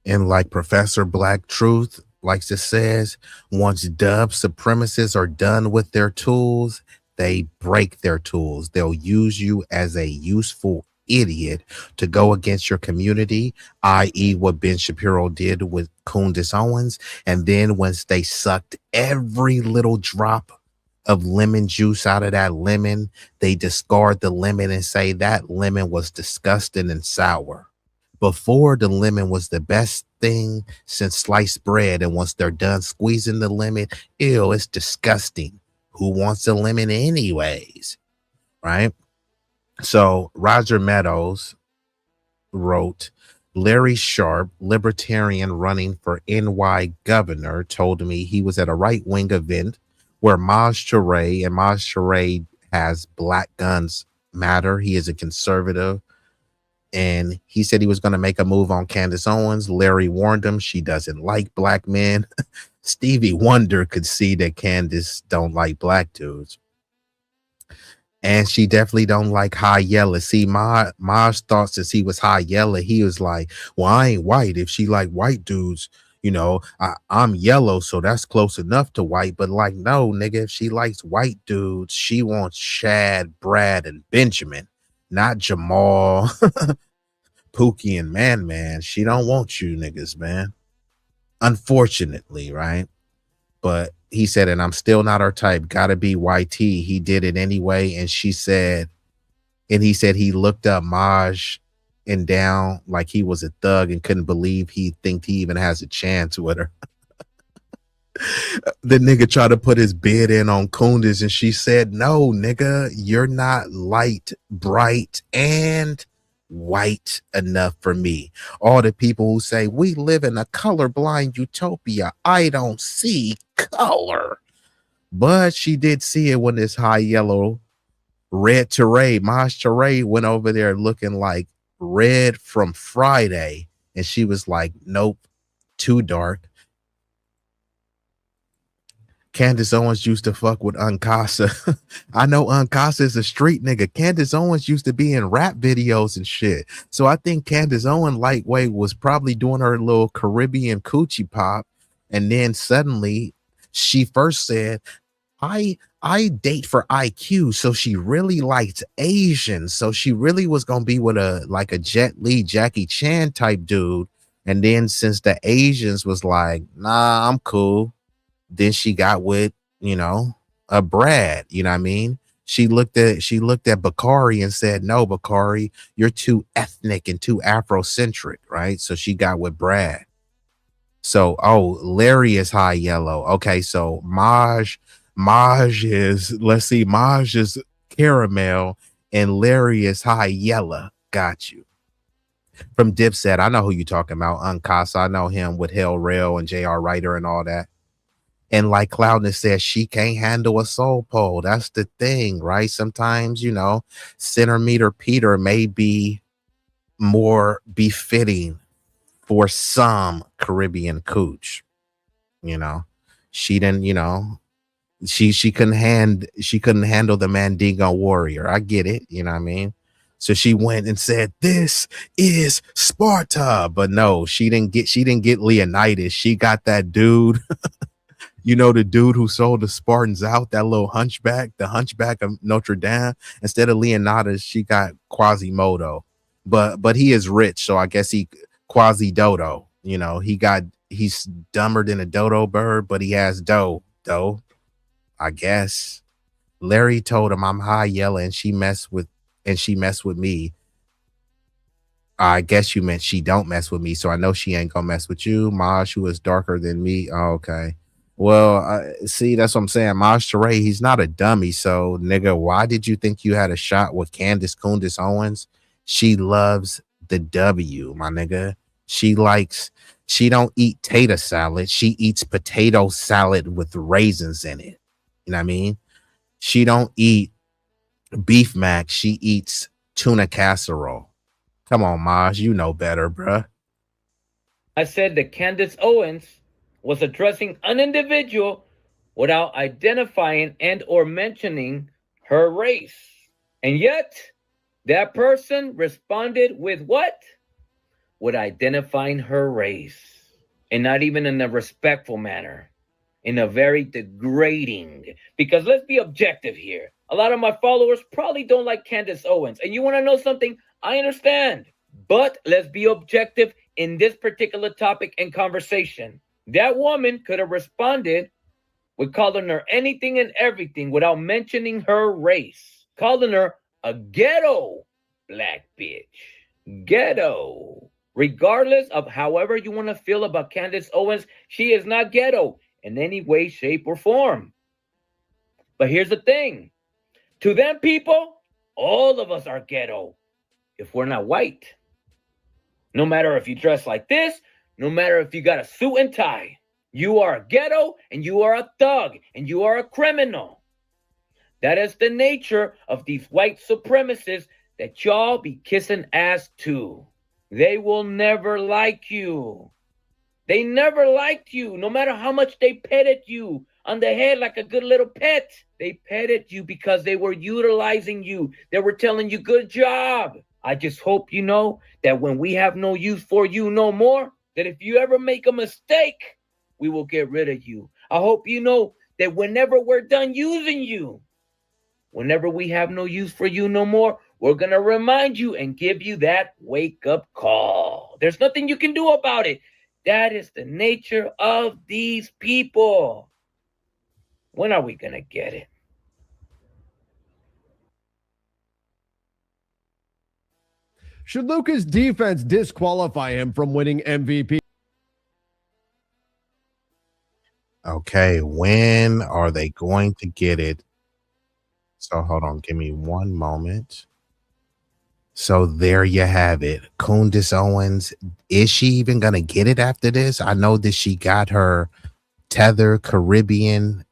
And like Professor Black Truth likes to says, once dub supremacists are done with their tools, they break their tools. They'll use you as a useful idiot to go against your community, i.e. what Ben Shapiro did with Candace Owens. And then once they sucked every little drop of lemon juice out of that lemon, they discard the lemon and say that lemon was disgusting and sour. Before, the lemon was the best thing since sliced bread, and once they're done squeezing the lemon, ew, it's disgusting. Who wants a lemon anyways? Right? So Roger Meadows wrote, Larry Sharp, libertarian running for NY governor, told me he was at a right-wing event where Maj Touré, and Maj Touré has Black Guns Matter. He is a conservative. And he said he was going to make a move on Candace Owens. Larry warned him she doesn't like black men. Stevie Wonder could see that Candace don't like black dudes. And she definitely don't like high yellow. See, Maj thought since he was high yellow, he was like, well, I ain't white. If she like white dudes, you know, I'm yellow, so that's close enough to white. But like, no, nigga, if she likes white dudes, she wants Shad, Brad, and Benjamin, not Jamal, Pookie, and Man. She don't want you niggas, man. Unfortunately, right? But he said, and I'm still not her type. Gotta be YT. He did it anyway. And she said, and he said he looked up Maj and down like he was a thug and couldn't believe he even has a chance with her. The nigga tried to put his bid in on Candace, and she said, no, nigga, you're not light, bright, and white enough for me. All the people who say we live in a colorblind utopia, I don't see color. But she did see it when this high yellow Red Teray, Maj Teray went over there looking like Red from Friday, and she was like, nope, too dark. Candace Owens used to fuck with Uncasa. I know Uncasa is a street nigga. Candace Owens used to be in rap videos and shit. So I think Candace Owens lightweight was probably doing her little Caribbean coochie pop. And then suddenly she first said, I date for IQ. So she really liked Asians. So she really was going to be with a Jet Li, Jackie Chan type dude. And then since the Asians was like, nah, I'm cool. Then she got with, you know, a Brad, you know what I mean? She looked at Bakari and said, no, Bakari, you're too ethnic and too Afrocentric, right? So she got with Brad. So, Larry is high yellow. Okay, so Maj is, let's see, Maj is caramel and Larry is high yellow. Got you. From Dipset, I know who you talking about. Uncasa, I know him with Hell Rail and J.R. Ryder and all that. And like Cloudness says, she can't handle a soul pole. That's the thing, right? Sometimes, you know, Centimeter Peter may be more befitting for some Caribbean cooch. You know, she didn't, you know, she couldn't handle the Mandingo warrior. I get it, you know what I mean? So she went and said, this is Sparta. But no, she didn't get Leonidas. She got that dude. You know, the dude who sold the Spartans out, that little hunchback, the hunchback of Notre Dame. Instead of Leonidas, she got Quasimodo. But he is rich, so I guess he Quasi-Dodo. You know, he's dumber than a dodo bird, but he has dough, I guess. Larry told him I'm high yellow and she messed with me. I guess you meant she don't mess with me, so I know she ain't gonna mess with you. Maj, who is darker than me. Oh, okay. Well, see, that's what I'm saying. Maj Teray, he's not a dummy. So, nigga, why did you think you had a shot with Candace Owens? She loves the W, my nigga. She don't eat tater salad. She eats potato salad with raisins in it. You know what I mean? She don't eat beef mac. She eats tuna casserole. Come on, Maj, you know better, bruh. I said that Candace Owens was addressing an individual without identifying and or mentioning her race. And yet, that person responded with what? With identifying her race. And not even in a respectful manner. In a very degrading. Because let's be objective here. A lot of my followers probably don't like Candace Owens. And you want to know something? I understand. But let's be objective in this particular topic and conversation. That woman could have responded with calling her anything and everything without mentioning her race. Calling her a ghetto black bitch. Ghetto. Regardless of however you want to feel about Candace Owens, she is not ghetto in any way, shape, or form. But here's the thing. To them people, all of us are ghetto if we're not white. No matter if you dress like this, no matter if you got a suit and tie, you are a ghetto and you are a thug and you are a criminal. That is the nature of these white supremacists that y'all be kissing ass to. They will never like you. They never liked you, no matter how much they petted you on the head like a good little pet. They petted you because they were utilizing you. They were telling you, good job. I just hope you know that when we have no use for you no more, that if you ever make a mistake, we will get rid of you. I hope you know that whenever we're done using you, whenever we have no use for you no more, we're going to remind you and give you that wake-up call. There's nothing you can do about it. That is the nature of these people. When are we going to get it? Should Luka's defense disqualify him from winning MVP? Okay, when are they going to get it? So hold on, give me one moment. So there you have it. Candace Owens. Is she even going to get it after this? I know that she got her Tether Caribbean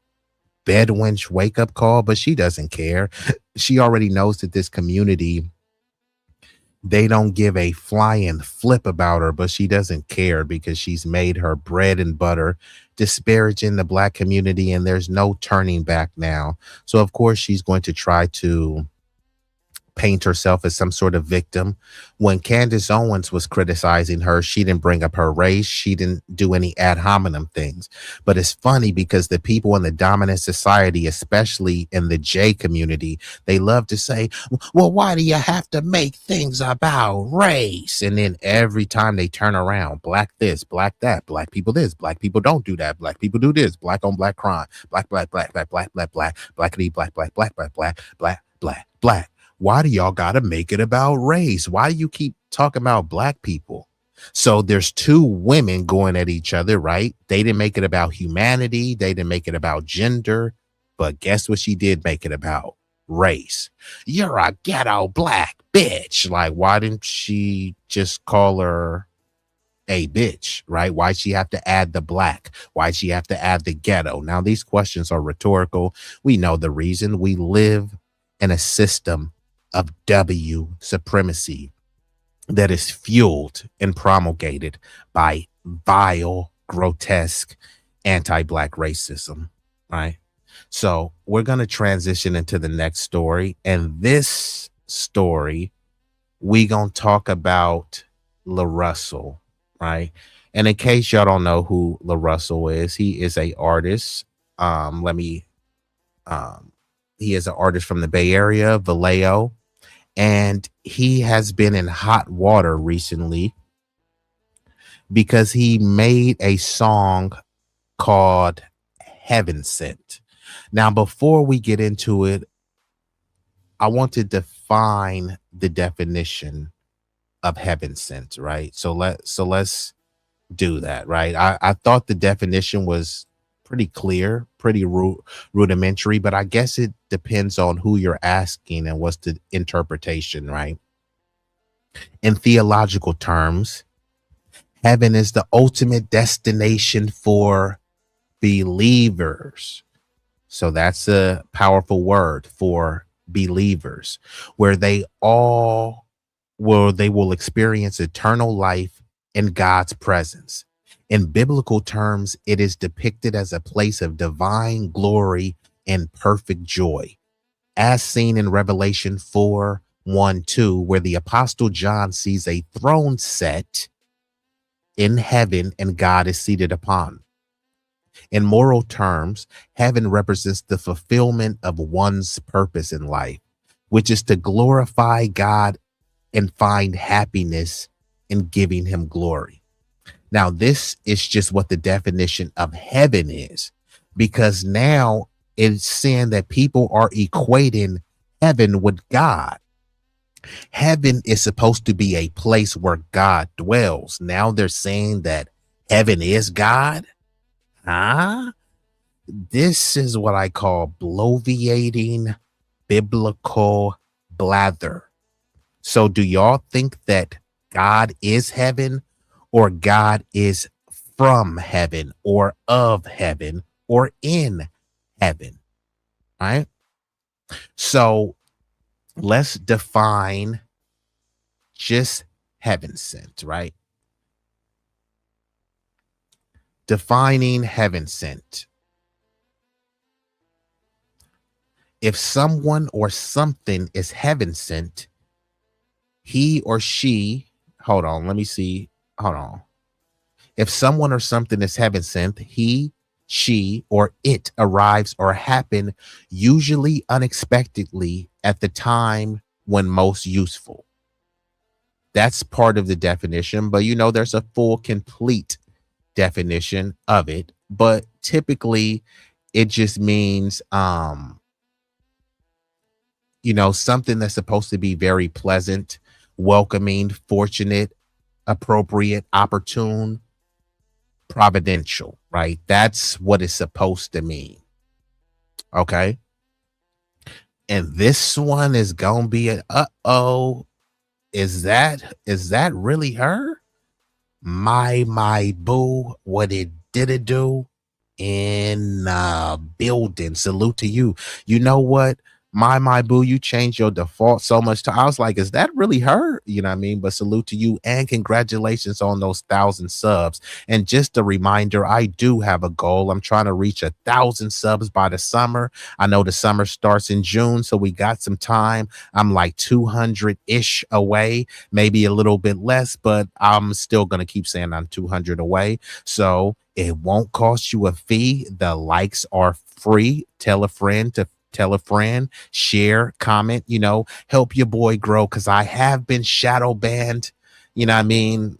Bedwench wake-up call, but she doesn't care. She already knows that this community, they don't give a flying flip about her, but she doesn't care because she's made her bread and butter disparaging the Black community, and there's no turning back now. So of course she's going to try to paint herself as some sort of victim. When Candace Owens was criticizing her, she didn't bring up her race. She didn't do any ad hominem things. But it's funny because the people in the dominant society, especially in the J community, they love to say, well, why do you have to make things about race? And then every time they turn around, Black this, Black that, Black people this, Black people don't do that, Black people do this, Black on Black crime, Black, Black, Black, Black, Black, Black, Black, Blackity, Black, Black, Black, Black, Black, Black, Black, Black. Why do y'all got to make it about race? Why do you keep talking about Black people? So there's two women going at each other, right? They didn't make it about humanity. They didn't make it about gender. But guess what she did make it about? Race. You're a ghetto Black bitch. Like, why didn't she just call her a bitch, right? Why'd she have to add the Black? Why'd she have to add the ghetto? Now, these questions are rhetorical. We know the reason. We live in a system of W supremacy that is fueled and promulgated by vile, grotesque, anti-Black racism, right? So we're going to transition into the next story. And this story, we going to talk about LaRussell, right? And in case y'all don't know who LaRussell is, he is a artist. He is an artist from the Bay Area, Vallejo. And he has been in hot water recently because he made a song called Heaven Sent. Now, before we get into it, I want to define the definition of heaven sent, right? So let's do that, right? I thought the definition was pretty clear, pretty rudimentary, but I guess it depends on who you're asking and what's the interpretation, right? In theological terms, heaven is the ultimate destination for believers. So that's a powerful word, for believers, where they will experience eternal life in God's presence. In biblical terms, it is depicted as a place of divine glory and perfect joy, as seen in Revelation 4:1-2, where the Apostle John sees a throne set in heaven and God is seated upon. In moral terms, heaven represents the fulfillment of one's purpose in life, which is to glorify God and find happiness in giving him glory. Now, this is just what the definition of heaven is, because now it's saying that people are equating heaven with God. Heaven is supposed to be a place where God dwells. Now they're saying that heaven is God. Huh? This is what I call bloviating biblical blather. So do y'all think that God is heaven, or God is from heaven, or of heaven, or in heaven? All right. So let's define just heaven sent, right? Defining heaven sent. If someone or something is heaven sent, he or she, hold on, let me see. Hold on. If someone or something is heaven sent, he, she, or it arrives or happen usually unexpectedly at the time when most useful. That's part of the definition, but you know, there's a full, complete definition of it. But typically it just means, you know, something that's supposed to be very pleasant, welcoming, fortunate, appropriate, opportune, providential, right? That's what it's supposed to mean. Okay. And this one is gonna be an uh-oh. Is that really her? My boo, what it did it do in building. Salute to you. You know what? My boo, you changed your default so much I was like, is that really her? You know what I mean? But salute to you and congratulations on those 1,000 subs. And just a reminder, I do have a goal. I'm trying to reach 1,000 subs by the summer. I know the summer starts in June, so we got some time. I'm like 200-ish away, maybe a little bit less, but I'm still gonna keep saying I'm 200 away. So it won't cost you a fee. The likes are free. Tell a friend to tell a friend, share, comment, you know, help your boy grow, because I have been shadow banned, you know what I mean?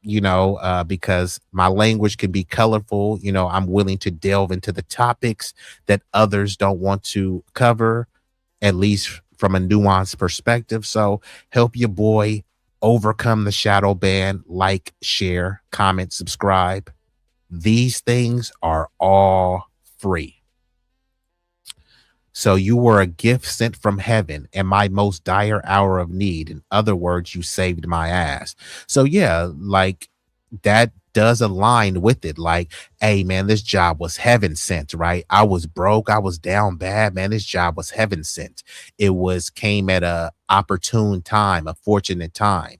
You know, because my language can be colorful. You know, I'm willing to delve into the topics that others don't want to cover, at least from a nuanced perspective. So help your boy overcome the shadow ban. Like, share, comment, subscribe. These things are all free. So you were a gift sent from heaven in my most dire hour of need. In other words, you saved my ass. So yeah, like that does align with it. Like, hey man, this job was heaven sent, right? I was broke. I was down bad, man. This job was heaven sent. It came at a opportune time, a fortunate time.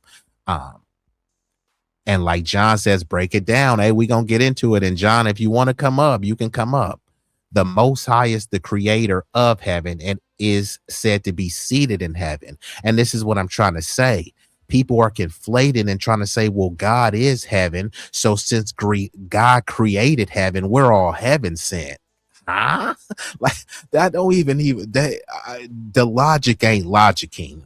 And like John says, break it down. Hey, we gonna get into it. And John, if you want to come up, you can come up. The Most High is the creator of heaven and is said to be seated in heaven. And this is what I'm trying to say. People are conflating and trying to say, well, God is heaven. So since God created heaven, we're all heaven sent. Huh? Like that don't even the logic ain't logicking.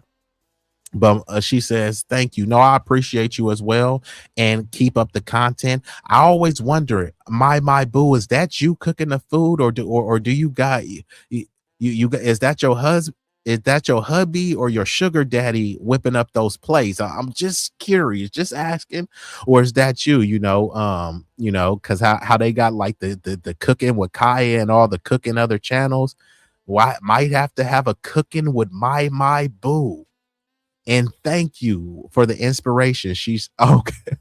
But she says, thank you. No, I appreciate you as well. And keep up the content. I always wonder, my boo, is that you cooking the food or do you got you is that your husband? Is that your hubby or your sugar daddy whipping up those plates? I'm just curious, just asking. Or is that you, you know, because how they got like the cooking with Kaya and all the cooking other channels. Why might have to have a cooking with my boo. And thank you for the inspiration. She's okay.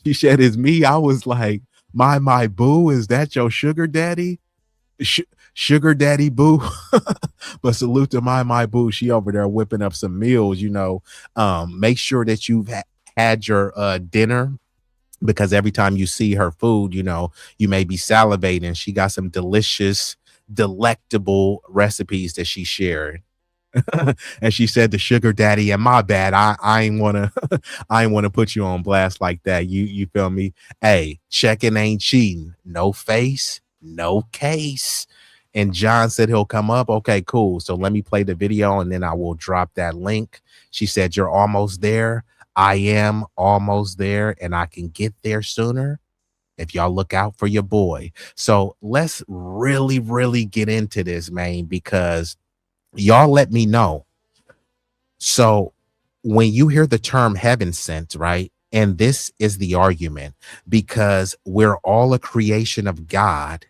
She said, "It's me." I was like, "My boo, is that your sugar daddy? Sugar daddy boo." But salute to my boo. She over there whipping up some meals. You know, make sure that you've had your dinner, because every time you see her food, you know, you may be salivating. She got some delicious, delectable recipes that she shared. And she said the sugar daddy, and my bad, I ain't wanna I ain't wanna put you on blast like that. You feel me? Hey, checking ain't cheating. No face, no case. And John said he'll come up. Okay, cool. So let me play the video and then I will drop that link. She said, you're almost there. I am almost there, and I can get there sooner if y'all look out for your boy. So let's really get into this, man, because y'all let me know. So when you hear the term heaven sent, right? And this is the argument, because we're all a creation of God.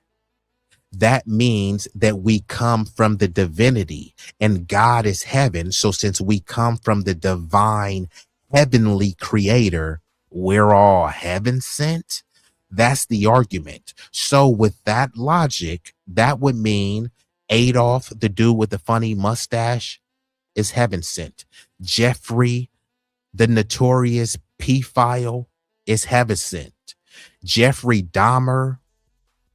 That means that we come from the divinity, and God is heaven. So since we come from the divine heavenly creator, we're all heaven sent. That's the argument. So with that logic, that would mean Adolf, the dude with the funny mustache, is heaven sent. Jeffrey, the notorious pedophile, is heaven sent. Jeffrey Dahmer,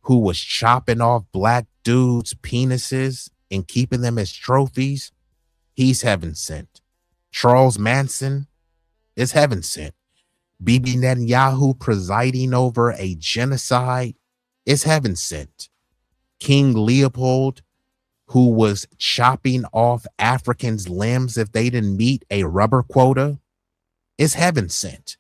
who was chopping off black dudes' penises and keeping them as trophies, he's heaven sent. Charles Manson is heaven sent. Bibi Netanyahu presiding over a genocide is heaven sent. King Leopold, who was chopping off Africans' limbs if they didn't meet a rubber quota, is heaven sent.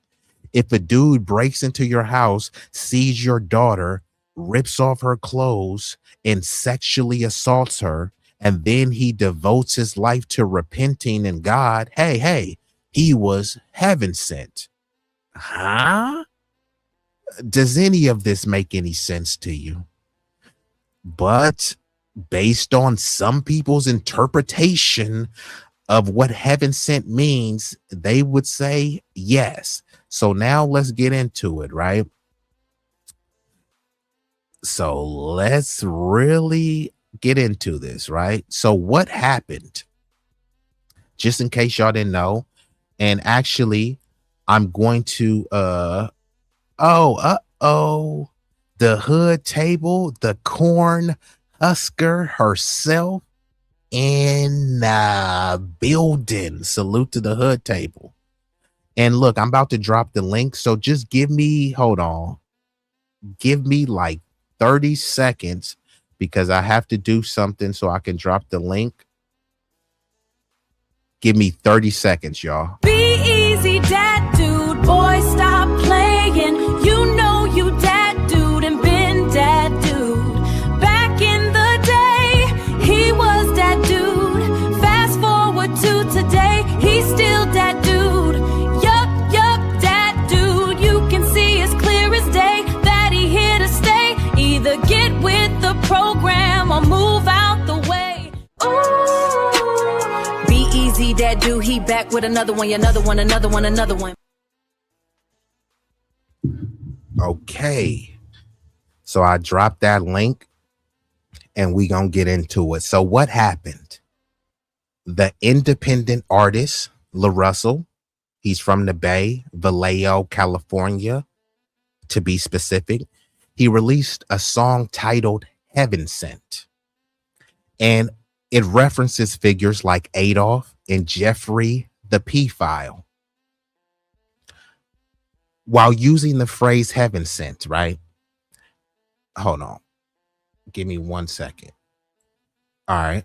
If a dude breaks into your house, sees your daughter, rips off her clothes, and sexually assaults her, and then he devotes his life to repenting in God, hey, he was heaven sent. Huh? Does any of this make any sense to you? But based on some people's interpretation of what heaven sent means, they would say yes. So now let's get into it, right? So let's really get into this, right? So what happened? Just in case y'all didn't know, and actually I'm going to the hood table, the corn husker herself in the building. Salute to the hood table. And look, I'm about to drop the link, so just give me like 30 seconds because I have to do something so I can drop the link. Give me 30 seconds, y'all. B-Eazy Dat Dude, boy, stop playing. You know you dat dude and been dat dude. Back in the day, he was that dude. Fast forward to today, he's still that dude. Yup, dat dude. You can see as clear as day that he here to stay. Either get with the program or move out the way. Ooh. B-Eazy Dat Dude, he back with another one. Okay, so I dropped that link and we gonna get into it. So what happened? The independent artist LaRussell, he's from the Bay, Vallejo, California, to be specific. He released a song titled Heaven Sent, and it references figures like Adolf and Jeffrey the P-File. While using the phrase heaven sent, right? Hold on. Give me 1 second. All right.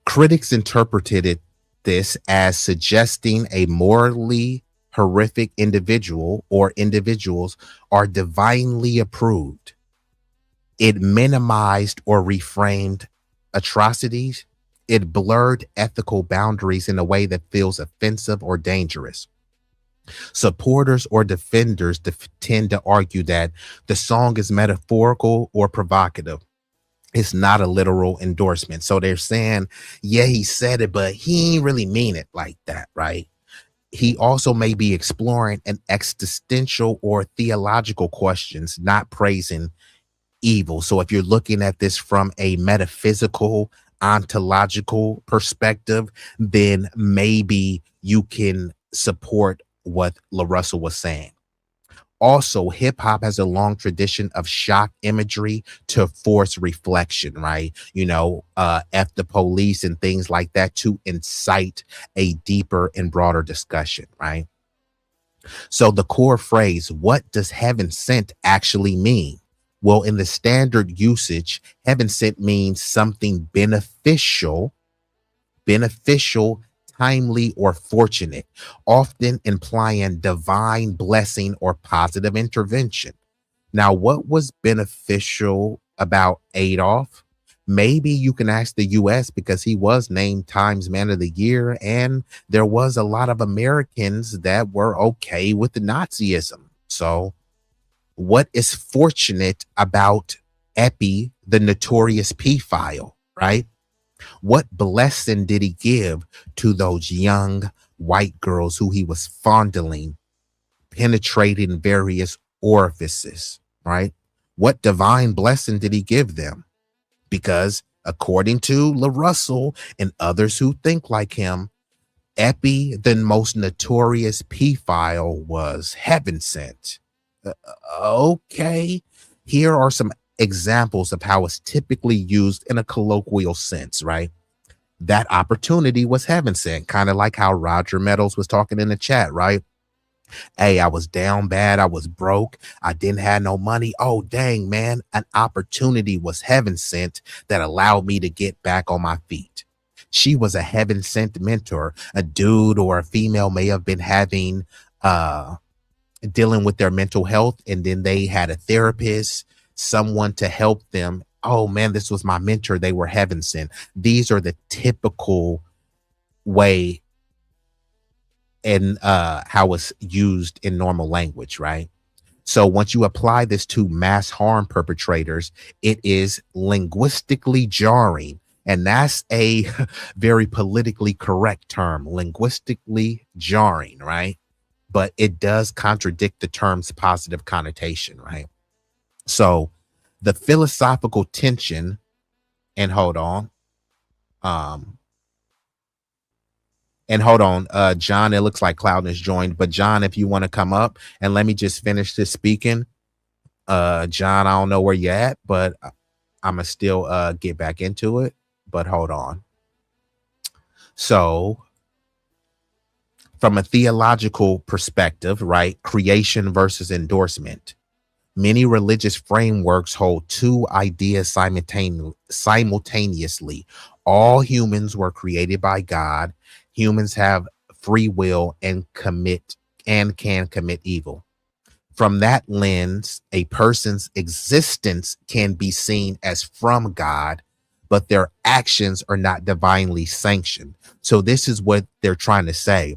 Critics interpreted this as suggesting a morally horrific individual or individuals are divinely approved. It minimized or reframed atrocities. It blurred ethical boundaries in a way that feels offensive or dangerous. Supporters or defenders tend to argue that the song is metaphorical or provocative. It's not a literal endorsement. So they're saying, yeah, he said it, but he ain't really mean it like that, right? He also may be exploring an existential or theological questions, not praising evil. So if you're looking at this from a metaphysical, ontological perspective, then maybe you can support what LaRussell was saying. Also, hip hop has a long tradition of shock imagery to force reflection, right? You know, F the police and things like that to incite a deeper and broader discussion, right? So the core phrase, what does heaven sent actually mean? Well, in the standard usage, heaven sent means something beneficial, timely, or fortunate, often implying divine blessing or positive intervention. Now, what was beneficial about Adolf? Maybe you can ask the US because he was named Times Man of the Year, and there was a lot of Americans that were okay with the Nazism. So what is fortunate about Epi, the notorious P-File, right? What blessing did he give to those young white girls who he was fondling, penetrating various orifices, right? What divine blessing did he give them? Because according to LaRussell and others who think like him, Epi, the most notorious P-File, was heaven sent. Okay, here are some examples of how it's typically used in a colloquial sense, right? That opportunity was heaven sent, kind of like how Roger Meadows was talking in the chat, right? Hey, I was down bad. I was broke. I didn't have no money. Oh, dang, man. An opportunity was heaven sent that allowed me to get back on my feet. She was a heaven sent mentor. A dude or a female may have been having, dealing with their mental health, and then they had a therapist, someone to help them. Oh man, this was my mentor. They were heaven sent. These are the typical way and how it's used in normal language, right? So once you apply this to mass harm perpetrators, it is linguistically jarring. And that's a very politically correct term, linguistically jarring, right? But it does contradict the term's positive connotation, right? So the philosophical tension, and hold on, John, it looks like Cloud has joined, but John, if you want to come up and let me just finish this speaking. John, I don't know where you're at, but I'm gonna still get back into it, but hold on. So from a theological perspective, right? Creation versus endorsement. Many religious frameworks hold two ideas simultaneously. All humans were created by God. Humans have free will and can commit evil. From that lens, a person's existence can be seen as from God, but their actions are not divinely sanctioned. So this is what they're trying to say.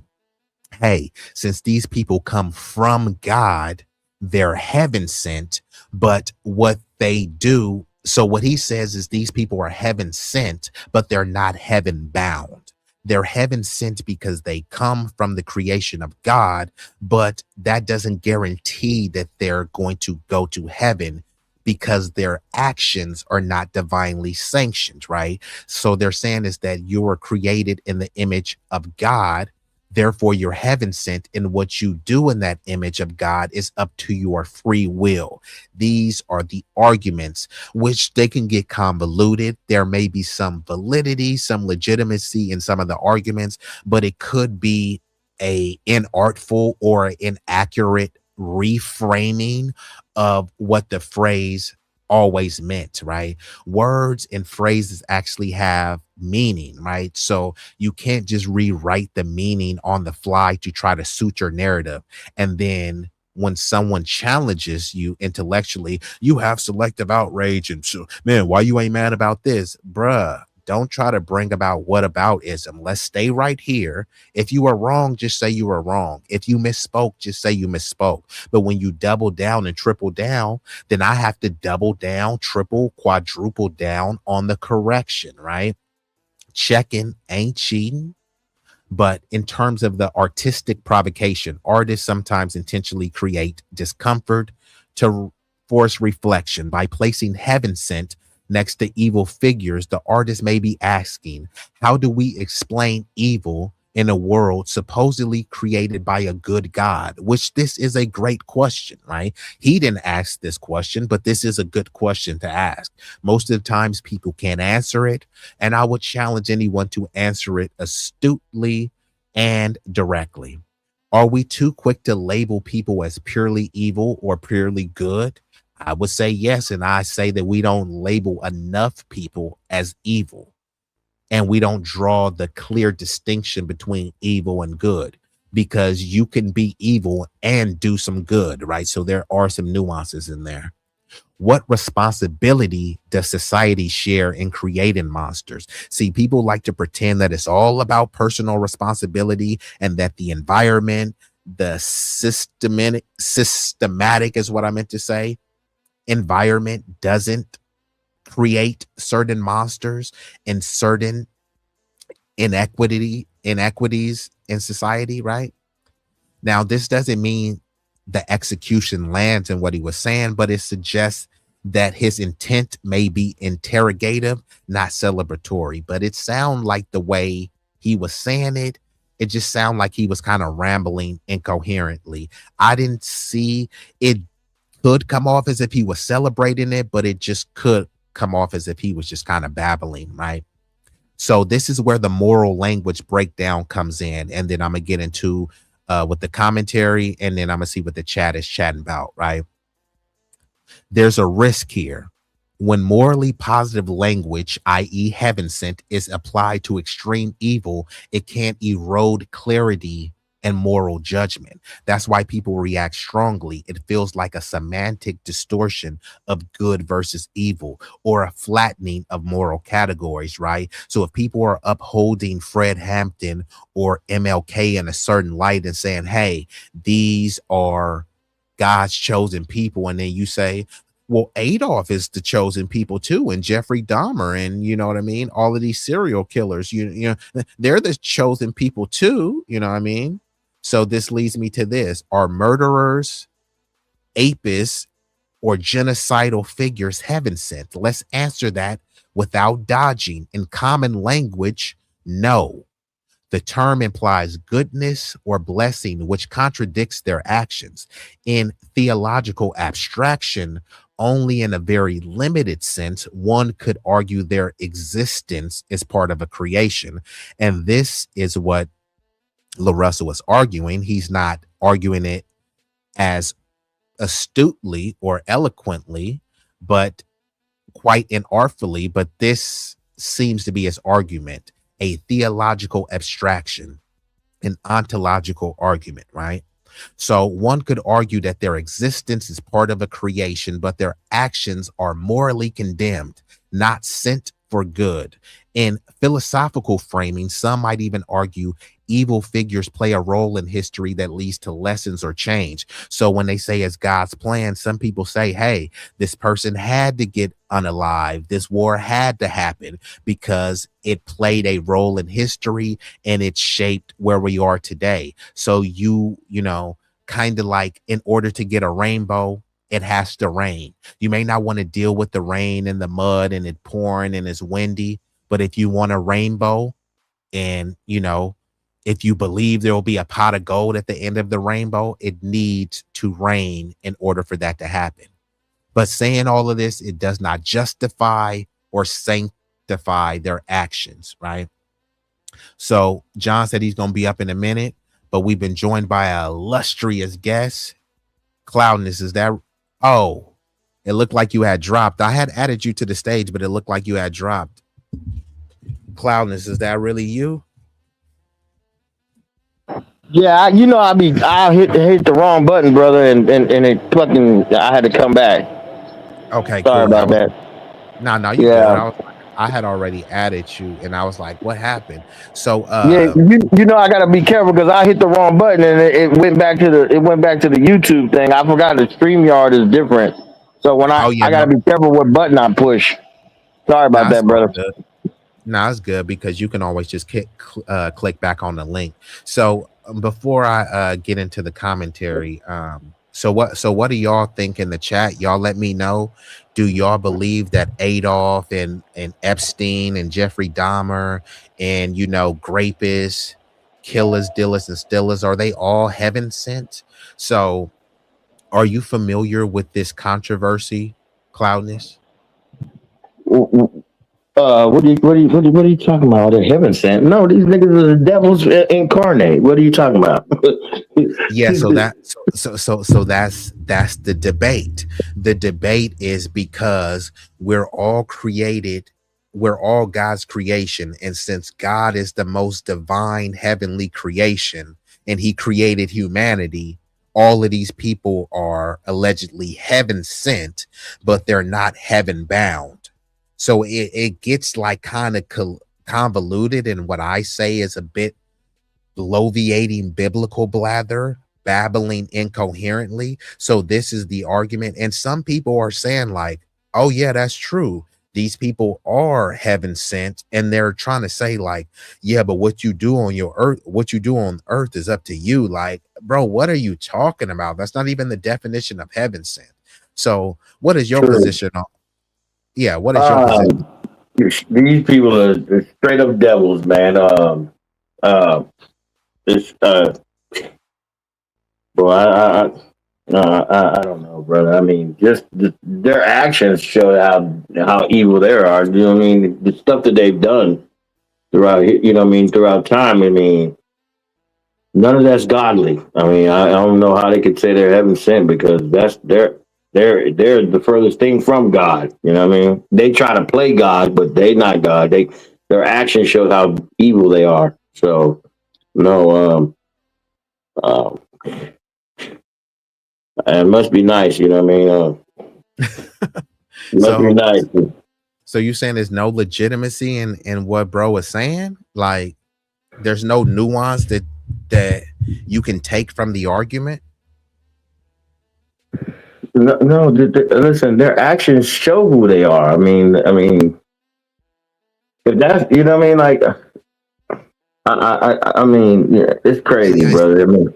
Hey, since these people come from God, they're heaven sent, but what they do, so what he says is these people are heaven sent, but they're not heaven bound. They're heaven sent because they come from the creation of God, but that doesn't guarantee that they're going to go to heaven because their actions are not divinely sanctioned, right? So they're saying is that you were created in the image of God. Therefore, you're heaven sent, and what you do in that image of God is up to your free will. These are the arguments, which they can get convoluted. There may be some validity, some legitimacy in some of the arguments, but it could be a inartful or inaccurate reframing of what the phrase always meant, right? Words and phrases actually have meaning, right? So you can't just rewrite the meaning on the fly to try to suit your narrative. And then when someone challenges you intellectually, you have selective outrage and so, man, why you ain't mad about this? Bruh, don't try to bring about whataboutism. Let's stay right here. If you are wrong, just say you were wrong. If you misspoke, just say you misspoke. But when you double down and triple down, then I have to double down, triple, quadruple down on the correction, right? Checking ain't cheating. But in terms of the artistic provocation, artists sometimes intentionally create discomfort to force reflection by placing heaven sent next to evil figures. The artist may be asking, how do we explain evil in a world supposedly created by a good God? Which this is a great question, right? He didn't ask this question, but this is a good question to ask. Most of the times people can't answer it, and I would challenge anyone to answer it astutely and directly. Are we too quick to label people as purely evil or purely good? I would say yes, and I say that we don't label enough people as evil, and we don't draw the clear distinction between evil and good, because you can be evil and do some good, right? So there are some nuances in there. What responsibility does society share in creating monsters? See, people like to pretend that it's all about personal responsibility and that the environment, the systematic is what I meant to say, environment doesn't create certain monsters and certain inequities in society, right? Now, this doesn't mean the execution lands in what he was saying, but it suggests that his intent may be interrogative, not celebratory. But it sounded like the way he was saying it, it just sounded like he was kind of rambling incoherently. I didn't see it could come off as if he was celebrating it, but it just could come off as if he was just kind of babbling, right? So this is where the moral language breakdown comes in, and then I'm gonna get into with the commentary, and then I'm gonna see what the chat is chatting about, right? There's a risk here. When morally positive language, i.e. heaven sent, is applied to extreme evil, it can erode clarity and moral judgment. That's why people react strongly. It feels like a semantic distortion of good versus evil, or a flattening of moral categories, right? So if people are upholding Fred Hampton or MLK in a certain light and saying, hey, these are God's chosen people, and then you say, well, Adolf is the chosen people too, and Jeffrey Dahmer, and you know what I mean, all of these serial killers, you know, they're the chosen people too, you know what I mean? So this leads me to this: are murderers, apists, or genocidal figures heaven sent? Let's answer that without dodging. In common language, no. The term implies goodness or blessing, which contradicts their actions. In theological abstraction, only in a very limited sense, one could argue their existence is part of a creation. And this is what LaRussell is arguing. He's not arguing it as astutely or eloquently, but quite inartfully. But this seems to be his argument: a theological abstraction, an ontological argument, right? So one could argue that their existence is part of a creation, but their actions are morally condemned, not sent for good. In philosophical framing, some might even argue evil figures play a role in history that leads to lessons or change. So when they say it's God's plan, some people say, hey, this person had to get unalive. This war had to happen because it played a role in history and it shaped where we are today. So you know, kind of like, in order to get a rainbow, it has to rain. You may not want to deal with the rain and the mud and it pouring and it's windy, but if you want a rainbow, and you know, if you believe there will be a pot of gold at the end of the rainbow, it needs to rain in order for that to happen. But saying all of this, it does not justify or sanctify their actions, right? So John said he's going to be up in a minute, but we've been joined by an illustrious guest. Cloudness, is that? Oh, it looked like you had dropped. I had added you to the stage, but it looked like you had dropped. Cloudness, is that really you? Yeah, you know, I hit the wrong button, brother, and it fucking, I had to come back. Okay, sorry cool. about that. No, you good. I had already added you, and I was like, what happened? So yeah, you know, I gotta be careful because I hit the wrong button and it went back to the YouTube thing. I forgot the StreamYard is different, so when I gotta be careful what button I push. Sorry about that, brother. No, it's good because you can always just click back on the link. So before I get into the commentary, so what do y'all think in the chat? Y'all let me know. Do y'all believe that Adolf and Epstein and Jeffrey Dahmer and, you know, Grapists, Killers, Dillers, and Stillers, are they all heaven sent? So are you familiar with this controversy, Cloudness? What are you talking about? They're heaven sent? No, these niggas are the devils incarnate. What are you talking about? Yeah, so that's the debate. The debate is because we're all created, we're all God's creation, and since God is the most divine heavenly creation and he created humanity, all of these people are allegedly heaven sent, but they're not heaven bound. So it gets like kind of convoluted, and what I say is a bit bloviating biblical blather, babbling incoherently. So this is the argument. And some people are saying like, oh yeah, that's true. These people are heaven sent. And they're trying to say like, yeah, but what you do on your earth, what you do on earth is up to you. Like, bro, what are you talking about? That's not even the definition of heaven sent. So what is your position on? Yeah, what is your position? These people are straight up devils, man. Boy, I don't know, brother. I mean, just their actions show how evil they are. You know what I mean? The stuff that they've done throughout, you know what I mean, throughout time. I mean, none of that's godly. I mean, I don't know how they could say they're heaven sent because they're the furthest thing from God. You know what I mean? They try to play God, but they not God. Their actions show how evil they are. So no, um, it must be nice. You know what I mean? It must be nice. So you saying there's no legitimacy in what bro is saying? Like there's no nuance that you can take from the argument? No, listen, their actions show who they are. I mean, if that's you know what I mean, like, I mean, yeah, it's crazy, brother. I mean,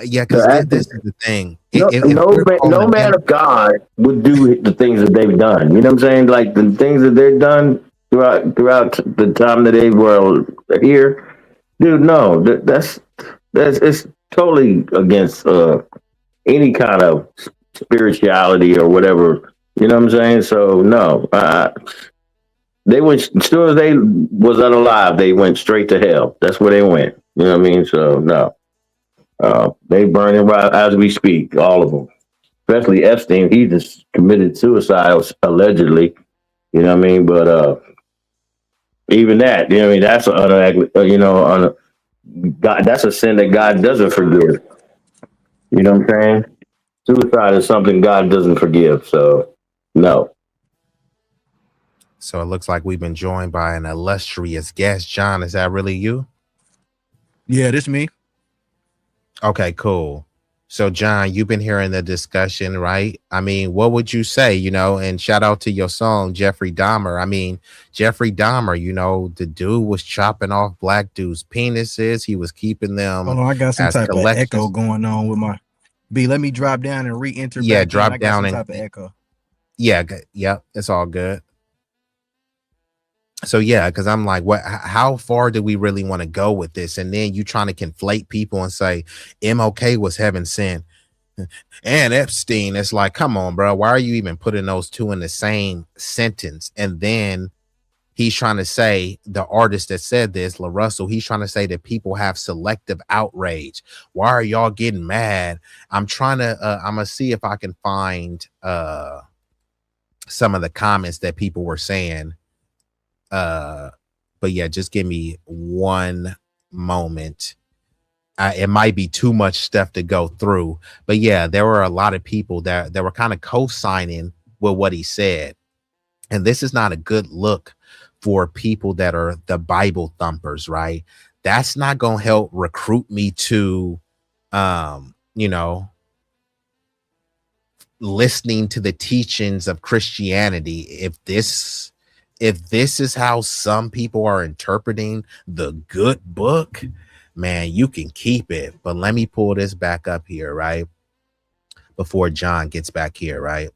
yeah, because this is the thing. No man of God would do the things that they've done. You know what I'm saying? Like the things that they've done throughout the time that they were here, dude. No, that's it's totally against any kind of spirituality or whatever. You know what I'm saying? So no, they went as soon as they was unalive, they went straight to hell. That's where they went. You know what I mean? So no, they burning right as we speak, all of them. Especially Epstein, he just committed suicide allegedly. You know what I mean? But even that, you know what I mean? That's God, that's a sin that God doesn't forgive. You know what I'm saying? Suicide is something God doesn't forgive. So no. So it looks like we've been joined by an illustrious guest. John, is that really you? Yeah, this me. Okay, cool. So John, you've been hearing the discussion, right? I mean, what would you say, you know, and shout out to your song, Jeffrey Dahmer. I mean, Jeffrey Dahmer, you know, the dude was chopping off black dudes' penises. He was keeping them. Hold on, I got some type of echo going on with my B. Let me drop down and re-enter. Yeah, back drop in. down some and type of echo. Yeah, yep, it's all good. So yeah, because I'm like, how far do we really want to go with this? And then you trying to conflate people and say MLK was heaven sent and Epstein. It's like, come on, bro. Why are you even putting those two in the same sentence? And then he's trying to say, the artist that said this, LaRussell, he's trying to say that people have selective outrage. Why are y'all getting mad? I'm trying to I'm gonna see if I can find some of the comments that people were saying. But yeah, just give me one moment. It might be too much stuff to go through, but yeah, there were a lot of people that were kind of co-signing with what he said. And this is not a good look for people that are the Bible thumpers, right? That's not going to help recruit me to, you know, listening to the teachings of Christianity. If this is how some people are interpreting the good book, man, you can keep it. But let me pull this back up here, right? Before John gets back here, right?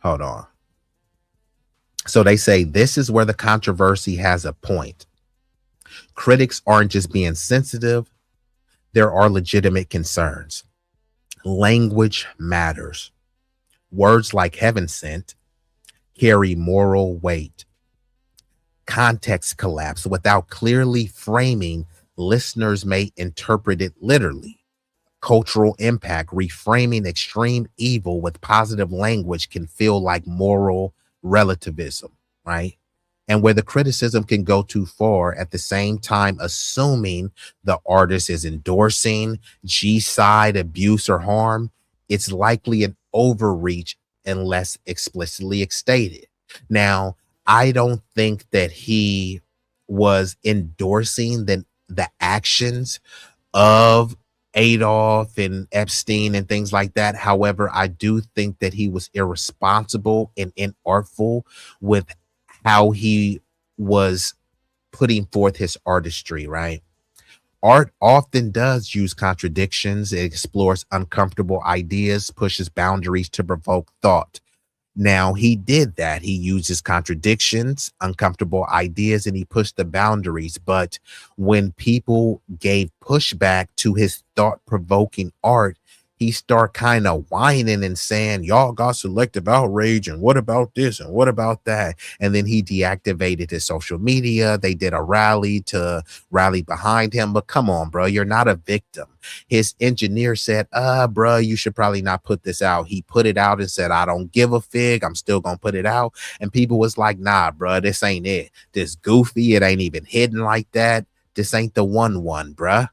Hold on. So they say this is where the controversy has a point. Critics aren't just being sensitive. There are legitimate concerns. Language matters. Words like heaven sent carry moral weight. Context collapse without clearly framing, listeners may interpret it literally. Cultural impact, reframing extreme evil with positive language can feel like moral relativism, right? And where the criticism can go too far, at the same time assuming the artist is endorsing G-side abuse or harm, it's likely an overreach unless explicitly stated. Now, I don't think that he was endorsing the actions of Adolf and Epstein and things like that. However, I do think that he was irresponsible and inartful with how he was putting forth his artistry, right? Art often does use contradictions. It explores uncomfortable ideas, pushes boundaries to provoke thought. Now, he did that. He used his contradictions, uncomfortable ideas, and he pushed the boundaries. But when people gave pushback to his thought-provoking art, he started kind of whining and saying, y'all got selective outrage, and what about this, and what about that? And then he deactivated his social media. They did a rally to rally behind him. But come on, bro, you're not a victim. His engineer said, bro, you should probably not put this out. He put it out and said, I don't give a fig. I'm still gonna put it out. And people was like, nah, bro, this ain't it. This goofy. It ain't even hidden like that. This ain't the one, bruh.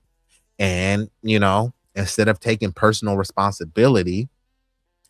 And, you know, instead of taking personal responsibility,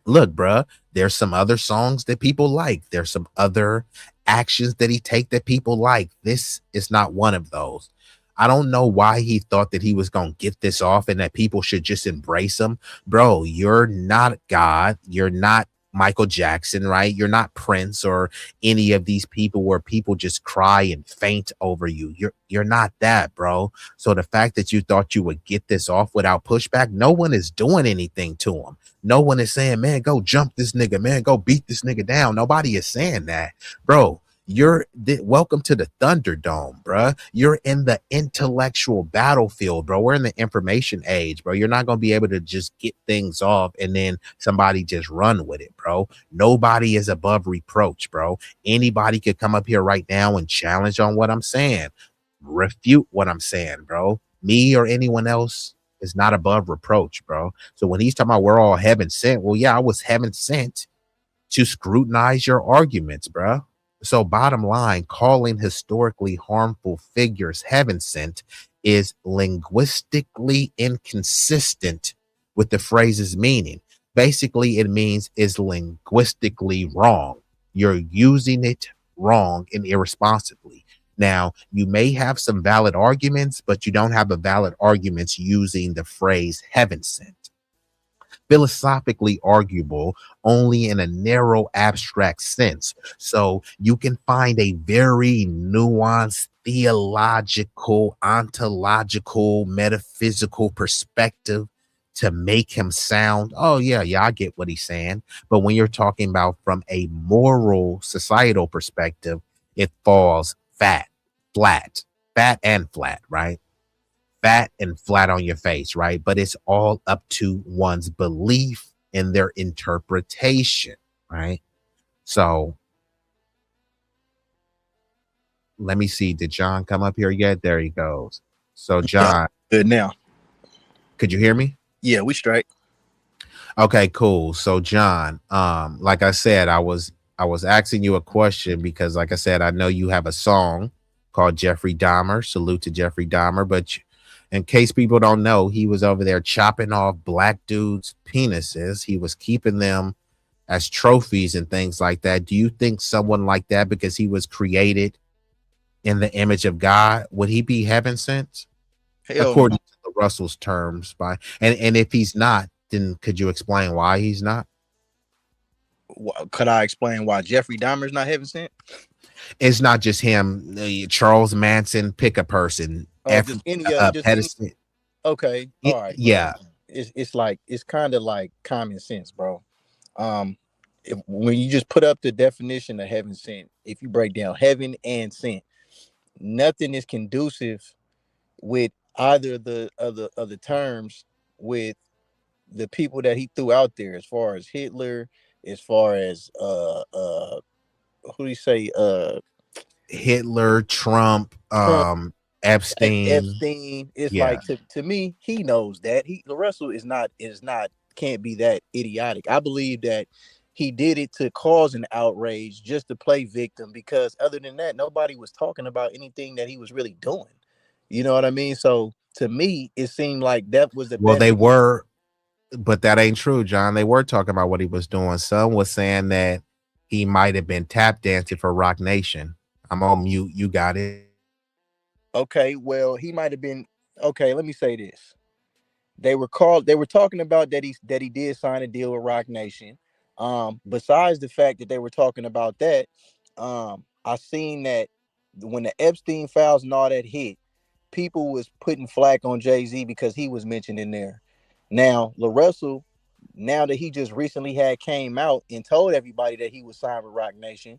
look, bruh, there's some other songs that people like. There's some other actions that he take that people like. This is not one of those. I don't know why he thought that he was going to get this off and that people should just embrace him. Bro, you're not God. You're not Michael Jackson, right? You're not Prince or any of these people where people just cry and faint over you. You're not that, bro. So the fact that you thought you would get this off without pushback, no one is doing anything to him. No one is saying, man, go jump this nigga, man, go beat this nigga down. Nobody is saying that, bro. Welcome to the Thunderdome, bro. You're in the intellectual battlefield, bro. We're in the information age, bro. You're not going to be able to just get things off and then somebody just run with it, bro. Nobody is above reproach, bro. Anybody could come up here right now and challenge on what I'm saying, refute what I'm saying, bro. Me or anyone else is not above reproach, bro. So when he's talking about we're all heaven sent, well, yeah, I was heaven sent to scrutinize your arguments, bro. So bottom line, calling historically harmful figures heaven sent is linguistically inconsistent with the phrase's meaning. Basically, it means is linguistically wrong. You're using it wrong and irresponsibly. Now, you may have some valid arguments, but you don't have a valid arguments using the phrase heaven sent. Philosophically arguable only in a narrow abstract sense. So you can find a very nuanced theological, ontological, metaphysical perspective to make him sound, oh yeah, I get what he's saying. But when you're talking about from a moral societal perspective, it falls fat and flat, right? Fat and flat on your face, right? But it's all up to one's belief and their interpretation, right? So let me see. Did John come up here yet? There he goes. So John, good now. Could you hear me? Yeah, we straight. Okay, cool. So John, like I said, I was asking you a question because, like I said, I know you have a song called Jeffrey Dahmer. Salute to Jeffrey Dahmer, but in case people don't know, he was over there chopping off black dudes' penises. He was keeping them as trophies and things like that. Do you think someone like that, because he was created in the image of God, would he be heaven sent? Hell according to the Russell's terms? And if he's not, then could you explain why he's not? Could I explain why Jeffrey Dahmer's not heaven sent? It's not just him. Charles Manson, pick a person. Okay, all right. Yeah, it's kind of like common sense, bro. When you just put up the definition of heaven sent, if you break down heaven and sent, nothing is conducive with either the other terms with the people that he threw out there, as far as Hitler, as far as who do you say, Hitler, Trump, Epstein. It's like to me, he knows that LaRussell is not can't be that idiotic. I believe that he did it to cause an outrage, just to play victim, because other than that, nobody was talking about anything that he was really doing. You know what I mean? So to me, it seemed like that was the best. They were, but that ain't true, John. They were talking about what he was doing. Some was saying that he might have been tap dancing for Rock Nation. I'm on mute. You got it. Okay, well, he might have been. Okay, let me say this. They were talking about that he did sign a deal with Rock Nation. Besides the fact that they were talking about that, I seen that when the Epstein files and all that hit, people was putting flack on Jay-Z because he was mentioned in there. Now, LaRussell now that he just recently had came out and told everybody that he was signed with Rock Nation,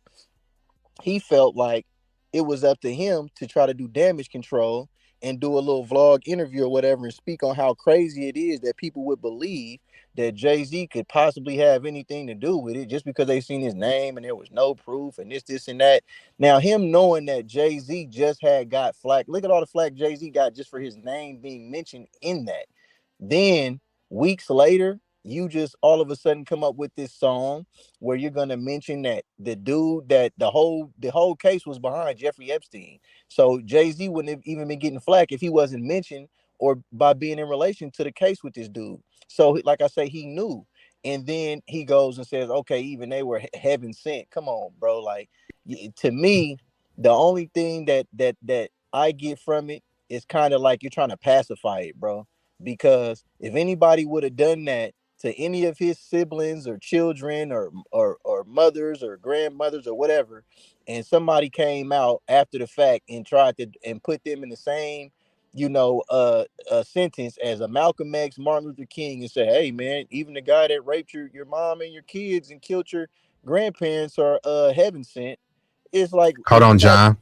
he felt like it was up to him to try to do damage control and do a little vlog interview or whatever and speak on how crazy it is that people would believe that Jay-Z could possibly have anything to do with it just because they seen his name and there was no proof and this and that. Now, him knowing that Jay-Z just had got flack, look at all the flack Jay-Z got just for his name being mentioned in that. Then weeks later, you just all of a sudden come up with this song where you're gonna mention that the dude that the whole case was behind Jeffrey Epstein. So Jay-Z wouldn't have even been getting flack if he wasn't mentioned or by being in relation to the case with this dude. So like I say, he knew. And then he goes and says, okay, even they were heaven sent. Come on, bro. Like, to me, the only thing that I get from it is kind of like you're trying to pacify it, bro. Because if anybody would have done that to any of his siblings or children or mothers or grandmothers or whatever, and somebody came out after the fact and tried to and put them in the same, sentence as a Malcolm X, Martin Luther King, and say, hey man, even the guy that raped your mom and your kids and killed your grandparents are heaven sent. It's like, hold on, John.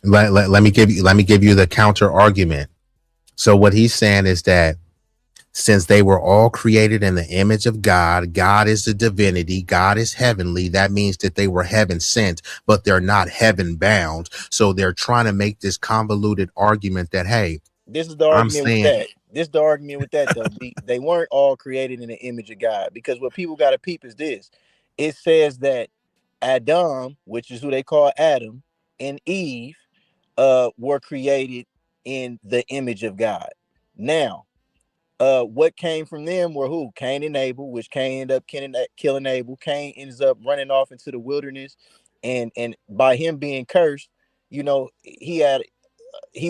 Let me give you the counter argument. So what he's saying is that since they were all created in the image of God, God is the divinity, God is heavenly. That means that they were heaven sent, but they're not heaven bound. So they're trying to make this convoluted argument that, hey, this is the argument with that. This is the argument with that, though. They weren't all created in the image of God, because what people got to peep is this. It says that Adam, which is who they call Adam, and Eve were created in the image of God. Now, what came from them were who? Cain and Abel, which Cain ended up killing Abel. Cain ends up running off into the wilderness, and by him being cursed, he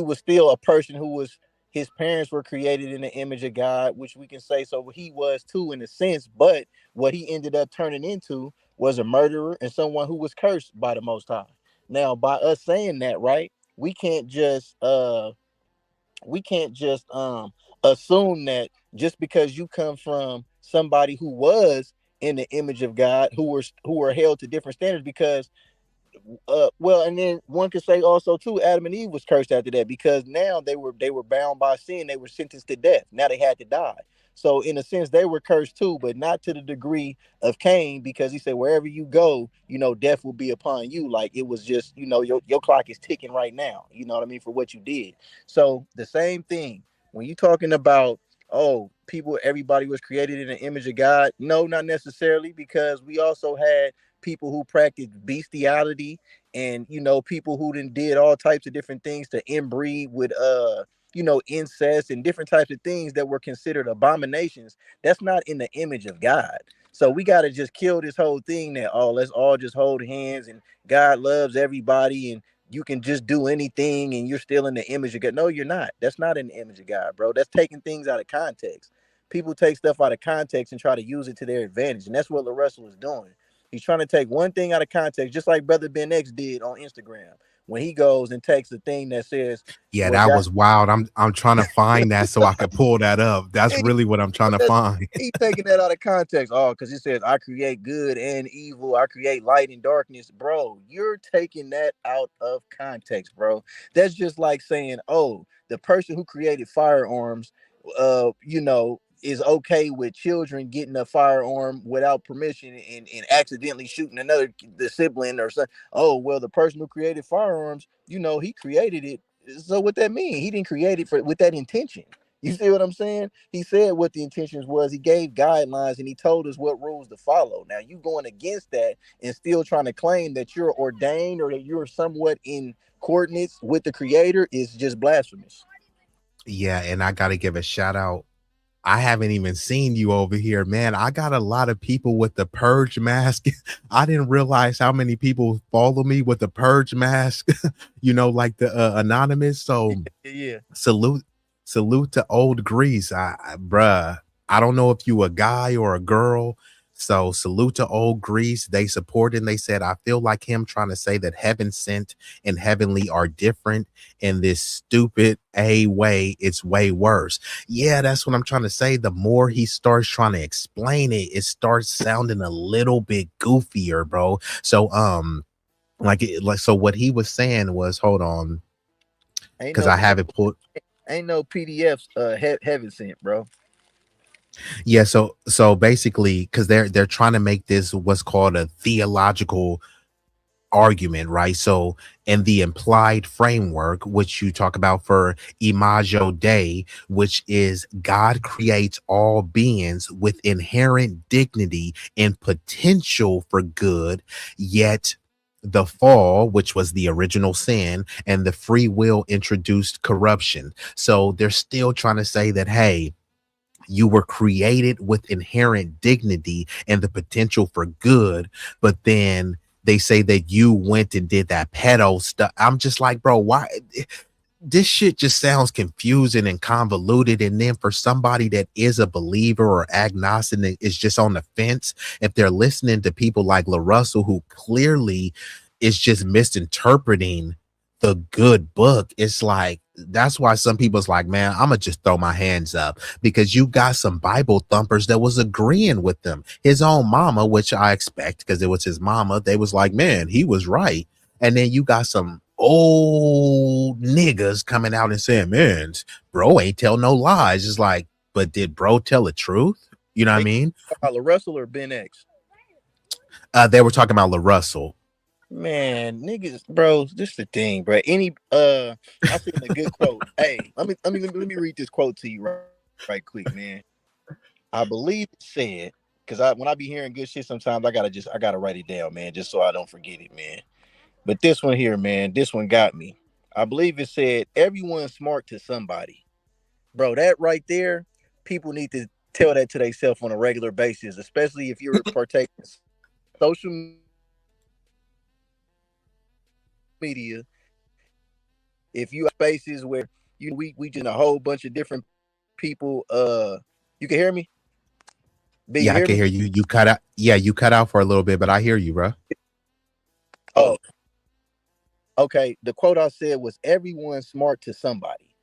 was still a person who was, his parents were created in the image of God, which we can say so he was too in a sense, but what he ended up turning into was a murderer and someone who was cursed by the Most High. Now, by us saying that, right, we can't just assume that just because you come from somebody who was in the image of God, who were held to different standards, because and then one could say also too, Adam and Eve was cursed after that, because now they were bound by sin. They were sentenced to death. Now they had to die. So in a sense, they were cursed too, but not to the degree of Cain, because he said, wherever you go, death will be upon you. Like, it was just, your clock is ticking right now. You know what I mean? For what you did. So the same thing, when you're talking about, everybody was created in the image of God. No, not necessarily, because we also had people who practiced bestiality, and people who did all types of different things to inbreed with incest and different types of things that were considered abominations. That's not in the image of God. So we got to just kill this whole thing that, let's all just hold hands and God loves everybody and you can just do anything and you're still in the image of God. No, you're not. That's not in the image of God, bro. That's taking things out of context. People take stuff out of context and try to use it to their advantage, and that's what LaRussell is doing. He's trying to take one thing out of context, just like Brother Ben X did on Instagram when he goes and takes the thing that says, yeah, that was wild. I'm trying to find that so I could pull that up. That's really what I'm trying to find. He's taking that out of context. Because it says, I create good and evil. I create light and darkness. Bro, you're taking that out of context, bro. That's just like saying, the person who created firearms, is okay with children getting a firearm without permission and accidentally shooting the sibling or something. The person who created firearms, he created it. So what that mean? He didn't create it with that intention. You see what I'm saying? He said what the intentions was. He gave guidelines and he told us what rules to follow. Now you going against that and still trying to claim that you're ordained or that you're somewhat in coordinates with the creator is just blasphemous. Yeah, and I got to give a shout out. I haven't even seen you over here, man. I got a lot of people with the purge mask. I didn't realize how many people follow me with the purge mask, like the anonymous. So yeah. Salute to old Grease. Bruh, I don't know if you a guy or a girl. So salute to old Greece. They supported and they said, I feel like him trying to say that heaven sent and heavenly are different in this stupid a way. It's way worse. Yeah, that's what I'm trying to say. The more he starts trying to explain it, it starts sounding a little bit goofier, bro. So so what he was saying was, hold on, because I have it pulled. Ain't no PDFs heaven sent, bro. Yeah, so basically, because they're trying to make this what's called a theological argument, right? So in the implied framework, which you talk about for Imago Dei, which is God creates all beings with inherent dignity and potential for good, yet the fall, which was the original sin, and the free will introduced corruption. So they're still trying to say that, hey, you were created with inherent dignity and the potential for good, but then they say that you went and did that pedo stuff. I'm just like, bro, why? This shit just sounds confusing and convoluted. And then for somebody that is a believer or agnostic and is just on the fence, if they're listening to people like LaRussell, who clearly is just misinterpreting the good book, it's like, that's why some people's like, man, I'm gonna just throw my hands up, because you got some Bible thumpers that was agreeing with them. His own mama, which I expect because it was his mama, they was like, man, he was right. And then you got some old niggas coming out and saying, man, bro ain't tell no lies. It's like, but did bro tell the truth? You know what I mean? LaRussell or Ben X? They were talking about LaRussell. Man, niggas, bro, this is the thing, bro. I seen a good quote. Hey, let me read this quote to you right quick, man. I believe it said, because when I be hearing good shit, sometimes I gotta write it down, man, just so I don't forget it, man. But this one here, man, this one got me. I believe it said, everyone's smart to somebody. Bro, that right there, people need to tell that to themselves on a regular basis, especially if you're partaking in social media. If you have spaces where we just a whole bunch of different people, you can hear me? B, yeah, I can hear you. You cut out. Yeah, you cut out for a little bit, but I hear you, bro. Oh, okay. The quote I said was, everyone's smart to somebody.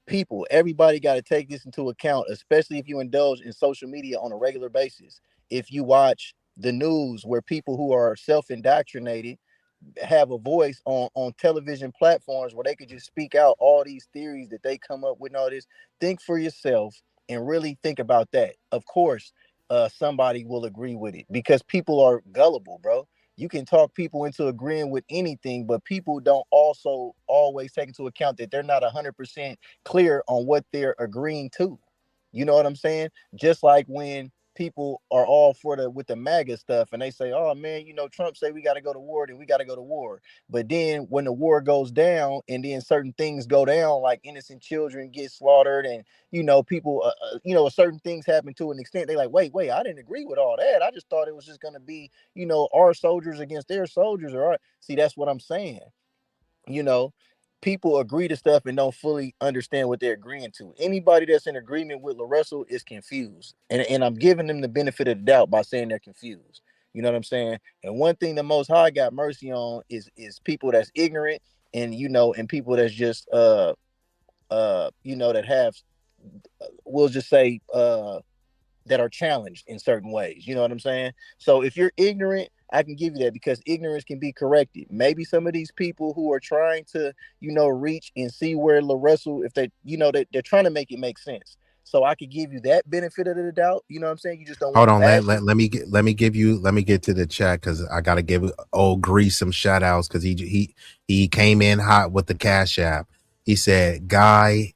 People, everybody got to take this into account, especially if you indulge in social media on a regular basis. If you watch the news where people who are self-indoctrinated have a voice on television platforms where they could just speak out all these theories that they come up with and all this, think for yourself and really think about that. Of course, somebody will agree with it because people are gullible, bro. You can talk people into agreeing with anything, but people don't also always take into account that they're not 100% clear on what they're agreeing to. You know what I'm saying? Just like when people are all with the MAGA stuff and they say, oh man, Trump say we got to go to war, then we got to go to war. But then when the war goes down and then certain things go down, like innocent children get slaughtered and, people, certain things happen to an extent. They like, wait, I didn't agree with all that. I just thought it was just going to be, our soldiers against their soldiers. See, that's what I'm saying. People agree to stuff and don't fully understand what they're agreeing to. Anybody that's in agreement with LaRussell is confused. And I'm giving them the benefit of the doubt by saying they're confused. You know what I'm saying? And one thing the Most High got mercy on is people that's ignorant and, and people that's just, that have, we'll just say, that are challenged in certain ways. You know what I'm saying? So if you're ignorant, I can give you that because ignorance can be corrected. Maybe some of these people who are trying to, reach and see where LaRussell, if they, they're trying to make it make sense. So I could give you that benefit of the doubt. You know what I'm saying? You just don't hold want on. Let me get to the chat because I gotta give old Grease some shout outs because he came in hot with the Cash App. He said, "Guy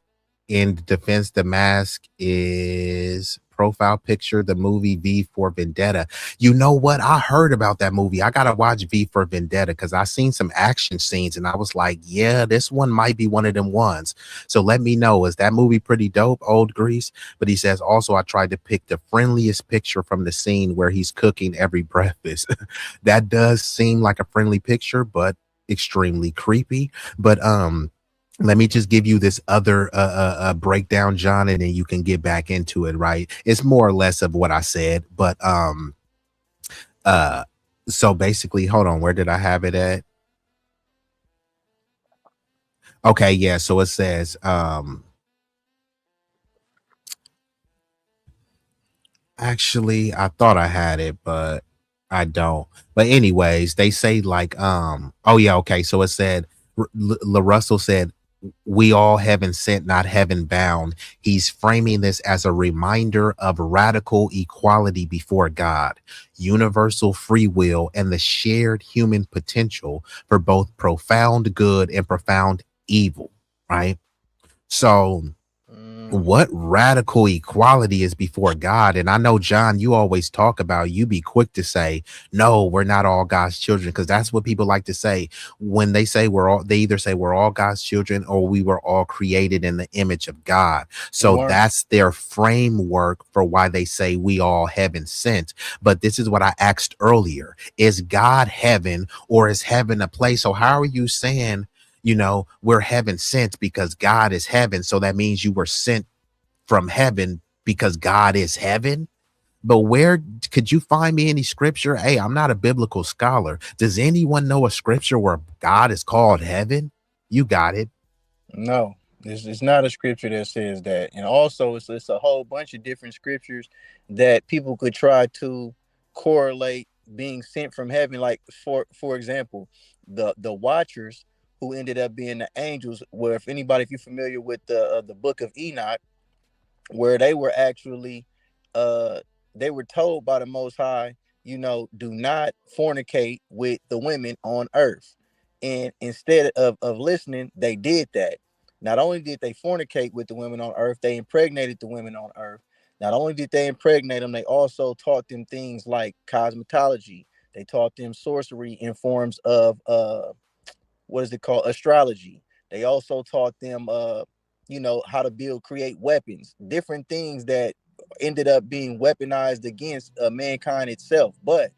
in Defense the Mask is profile picture the movie V for Vendetta." You know what? I heard about that movie. I gotta watch V for Vendetta because I seen some action scenes and I was like, yeah, this one might be one of them ones. So let me know, is that movie pretty dope, old Grease? But he says also, I tried to pick the friendliest picture from the scene where he's cooking every breakfast. That does seem like a friendly picture, but extremely creepy. But let me just give you this other breakdown, John, and then you can get back into it, right? It's more or less of what I said, but So basically, hold on, where did I have it at? Okay, yeah, so it says actually I thought I had it, but I don't. But anyways, they say like oh yeah, okay, so it said LaRussell said we all heaven sent, not heaven bound. He's framing this as a reminder of radical equality before God, universal free will, and the shared human potential for both profound good and profound evil, right? So what radical equality is before God? And I know, John, you always talk about, you be quick to say, no, we're not all God's children, because that's what people like to say when they say they either say we're all God's children or we were all created in the image of God. So that's their framework for why they say we all heaven sent. But this is what I asked earlier. Is God heaven, or is heaven a place? So how are you saying, we're heaven sent because God is heaven? So that means you were sent from heaven because God is heaven. But where could you find me any scripture? Hey, I'm not a biblical scholar. Does anyone know a scripture where God is called heaven? You got it. No, it's not a scripture that says that. And also it's a whole bunch of different scriptures that people could try to correlate being sent from heaven. Like for example, the watchers who ended up being the angels, where if you're familiar with the book of Enoch, where they were actually they were told by the Most High, do not fornicate with the women on earth. And instead of listening, they did that. Not only did they fornicate with the women on earth, they impregnated the women on earth. Not only did they impregnate them, they also taught them things like cosmetology. They taught them sorcery in forms of what is it called? Astrology. They also taught them how to create weapons, different things that ended up being weaponized against mankind itself. But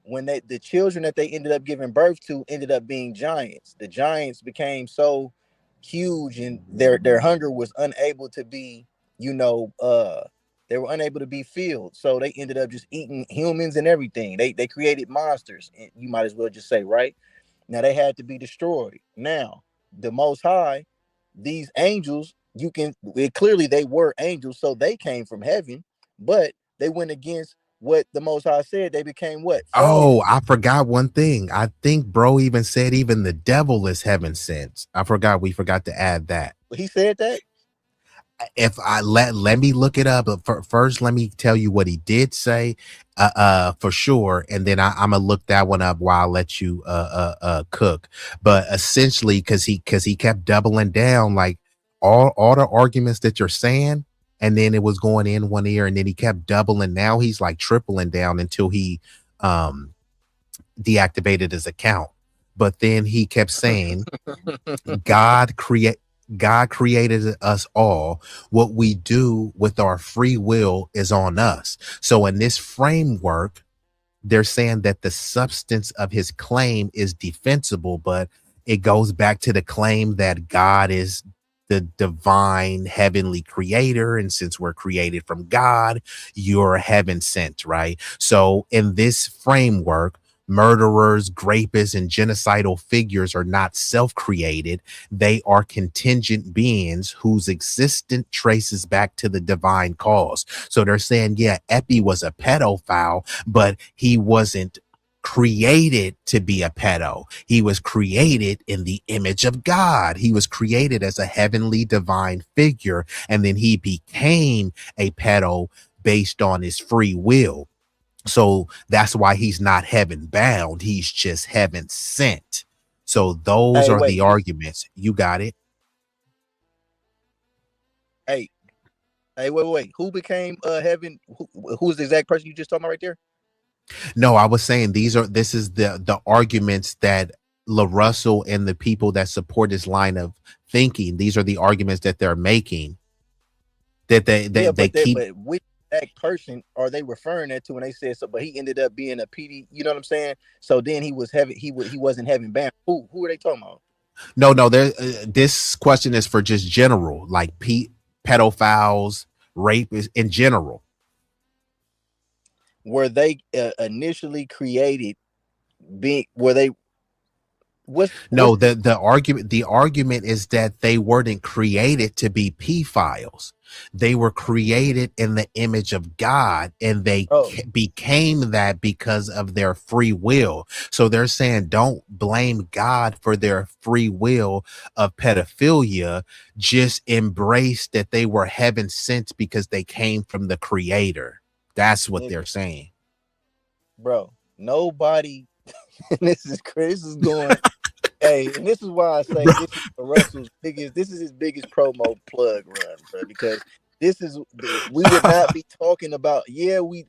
when the children that they ended up giving birth to ended up being giants, the giants became so huge and their hunger was unable to be, they were unable to be filled. So they ended up just eating humans and everything. They created monsters, you might as well just say, right? Now they had to be destroyed. Now, the Most High, these angels, clearly they were angels, so they came from heaven, but they went against what the Most High said. They became what? Fallen. Oh, I forgot one thing. I think bro even said even the devil is heaven sent. We forgot to add that. He said that? If I let me look it up, but first let me tell you what he did say for sure, and then I'm gonna look that one up while I let you cook. But essentially, because he kept doubling down, like all the arguments that you're saying, and then it was going in one ear, and then he kept doubling. Now he's like tripling down until he deactivated his account. But then he kept saying God created us all. What we do with our free will is on us. So in this framework, they're saying that the substance of his claim is defensible, but it goes back to the claim that God is the divine heavenly creator. And since we're created from God, you're heaven sent, right? So in this framework, murderers, rapists, and genocidal figures are not self-created. They are contingent beings whose existence traces back to the divine cause. So they're saying, yeah, Epi was a pedophile, but he wasn't created to be a pedo. He was created in the image of God. He was created as a heavenly divine figure, and then he became a pedo based on his free will. So that's why he's not heaven bound. He's just heaven sent. So those are the arguments. You got it. Hey, wait. Who became heaven? Who's the exact person you just talking about right there? No, I was saying this is the arguments that LaRussell and the people that support his line of thinking. These are the arguments that they're making. That they keep. But which exact person are they referring that to when they said so? But he ended up being a PD. You know what I'm saying? So then he was heaven. He wasn't heaven bound. Who are they talking about? No. This question is for just general, like pedophiles, rapists in general. were they initially created? Being were they? No, the argument is that they weren't created to be P files. They were created in the image of God, and they became that because of their free will. So they're saying don't blame God for their free will of pedophilia. Just embrace that they were heaven sent because they came from the creator. That's what they're saying. Bro, nobody, and this is crazy. This is going. Hey, and this is why I say this is Russell's biggest. This is his biggest promo plug run, bro. Because we would not be talking about. Yeah, we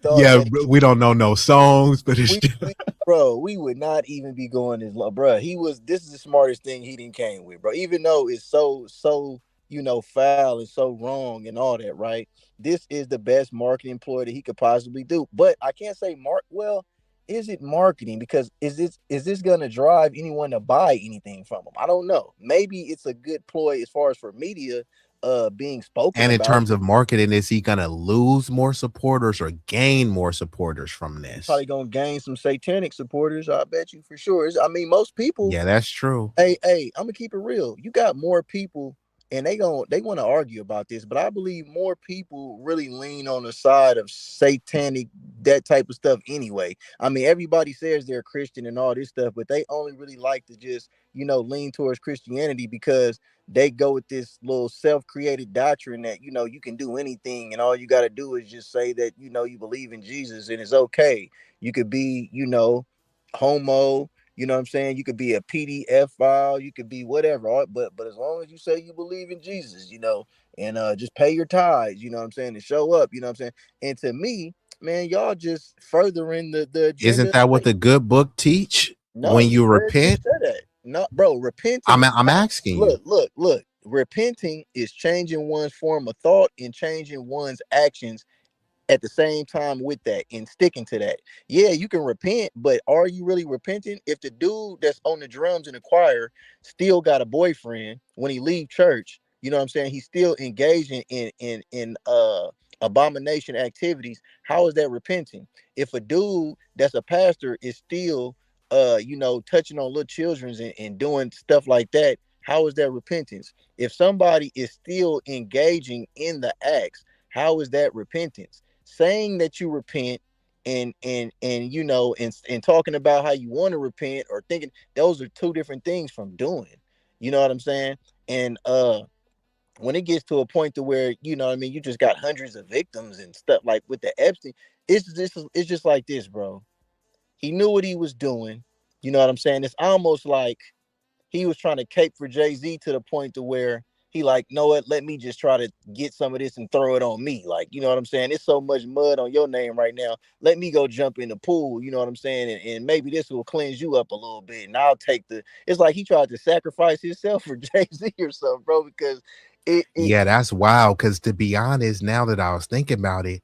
thought. Yeah, Hey, we don't know no songs, but it's bro, we would not even be going as low, bro. This is the smartest thing he didn't came with, bro. Even though it's so foul and so wrong and all that, right? This is the best marketing ploy that he could possibly do. But I can't say well, is it marketing? Because is this gonna drive anyone to buy anything from him? I don't know. Maybe it's a good ploy as far as for media being spoken and in about. terms of marketing, is he gonna lose more supporters or gain more supporters from this? Probably gonna gain some satanic supporters, I bet you for sure. I mean, most people. Yeah, that's true. Hey, I'm gonna keep it real. You got more people, and they want to argue about this, but I believe more people really lean on the side of satanic, that type of stuff anyway. I mean, everybody says they're Christian and all this stuff, but they only really like to just lean towards Christianity because they go with this little self-created doctrine that you can do anything, and all you got to do is just say that you believe in Jesus, and it's okay. You could be homo. You know what I'm saying? You could be a PDF file, you could be whatever, but as long as you say you believe in Jesus, and just pay your tithes, you know what I'm saying, and show up, you know what I'm saying. And to me, man, y'all just furthering the agenda. Isn't that what the good book teach? No, when you repent? That. No, bro, repenting. I'm asking you. Look. Repenting is changing one's form of thought and changing one's actions at the same time with that and sticking to that. Yeah, you can repent, but are you really repenting? If the dude that's on the drums in the choir still got a boyfriend when he leave church, you know what I'm saying? He's still engaging in abomination activities. How is that repenting? If a dude that's a pastor is still touching on little children and doing stuff like that, how is that repentance? If somebody is still engaging in the acts, how is that repentance? Saying that you repent and talking about how you want to repent or thinking, those are two different things from doing. You know what I'm saying? And when it gets to a point to where you just got hundreds of victims and stuff like with the Epstein, it's just like this, bro. He knew what he was doing. You know what I'm saying? It's almost like he was trying to cape for Jay-Z to the point to where he like, know what, let me just try to get some of this and throw it on me. Like, you know what I'm saying? It's so much mud on your name right now. Let me go jump in the pool, you know what I'm saying? And maybe this will cleanse you up a little bit. And I'll take it's like he tried to sacrifice himself for Jay-Z or something, bro, because yeah, that's wild. Because to be honest, now that I was thinking about it,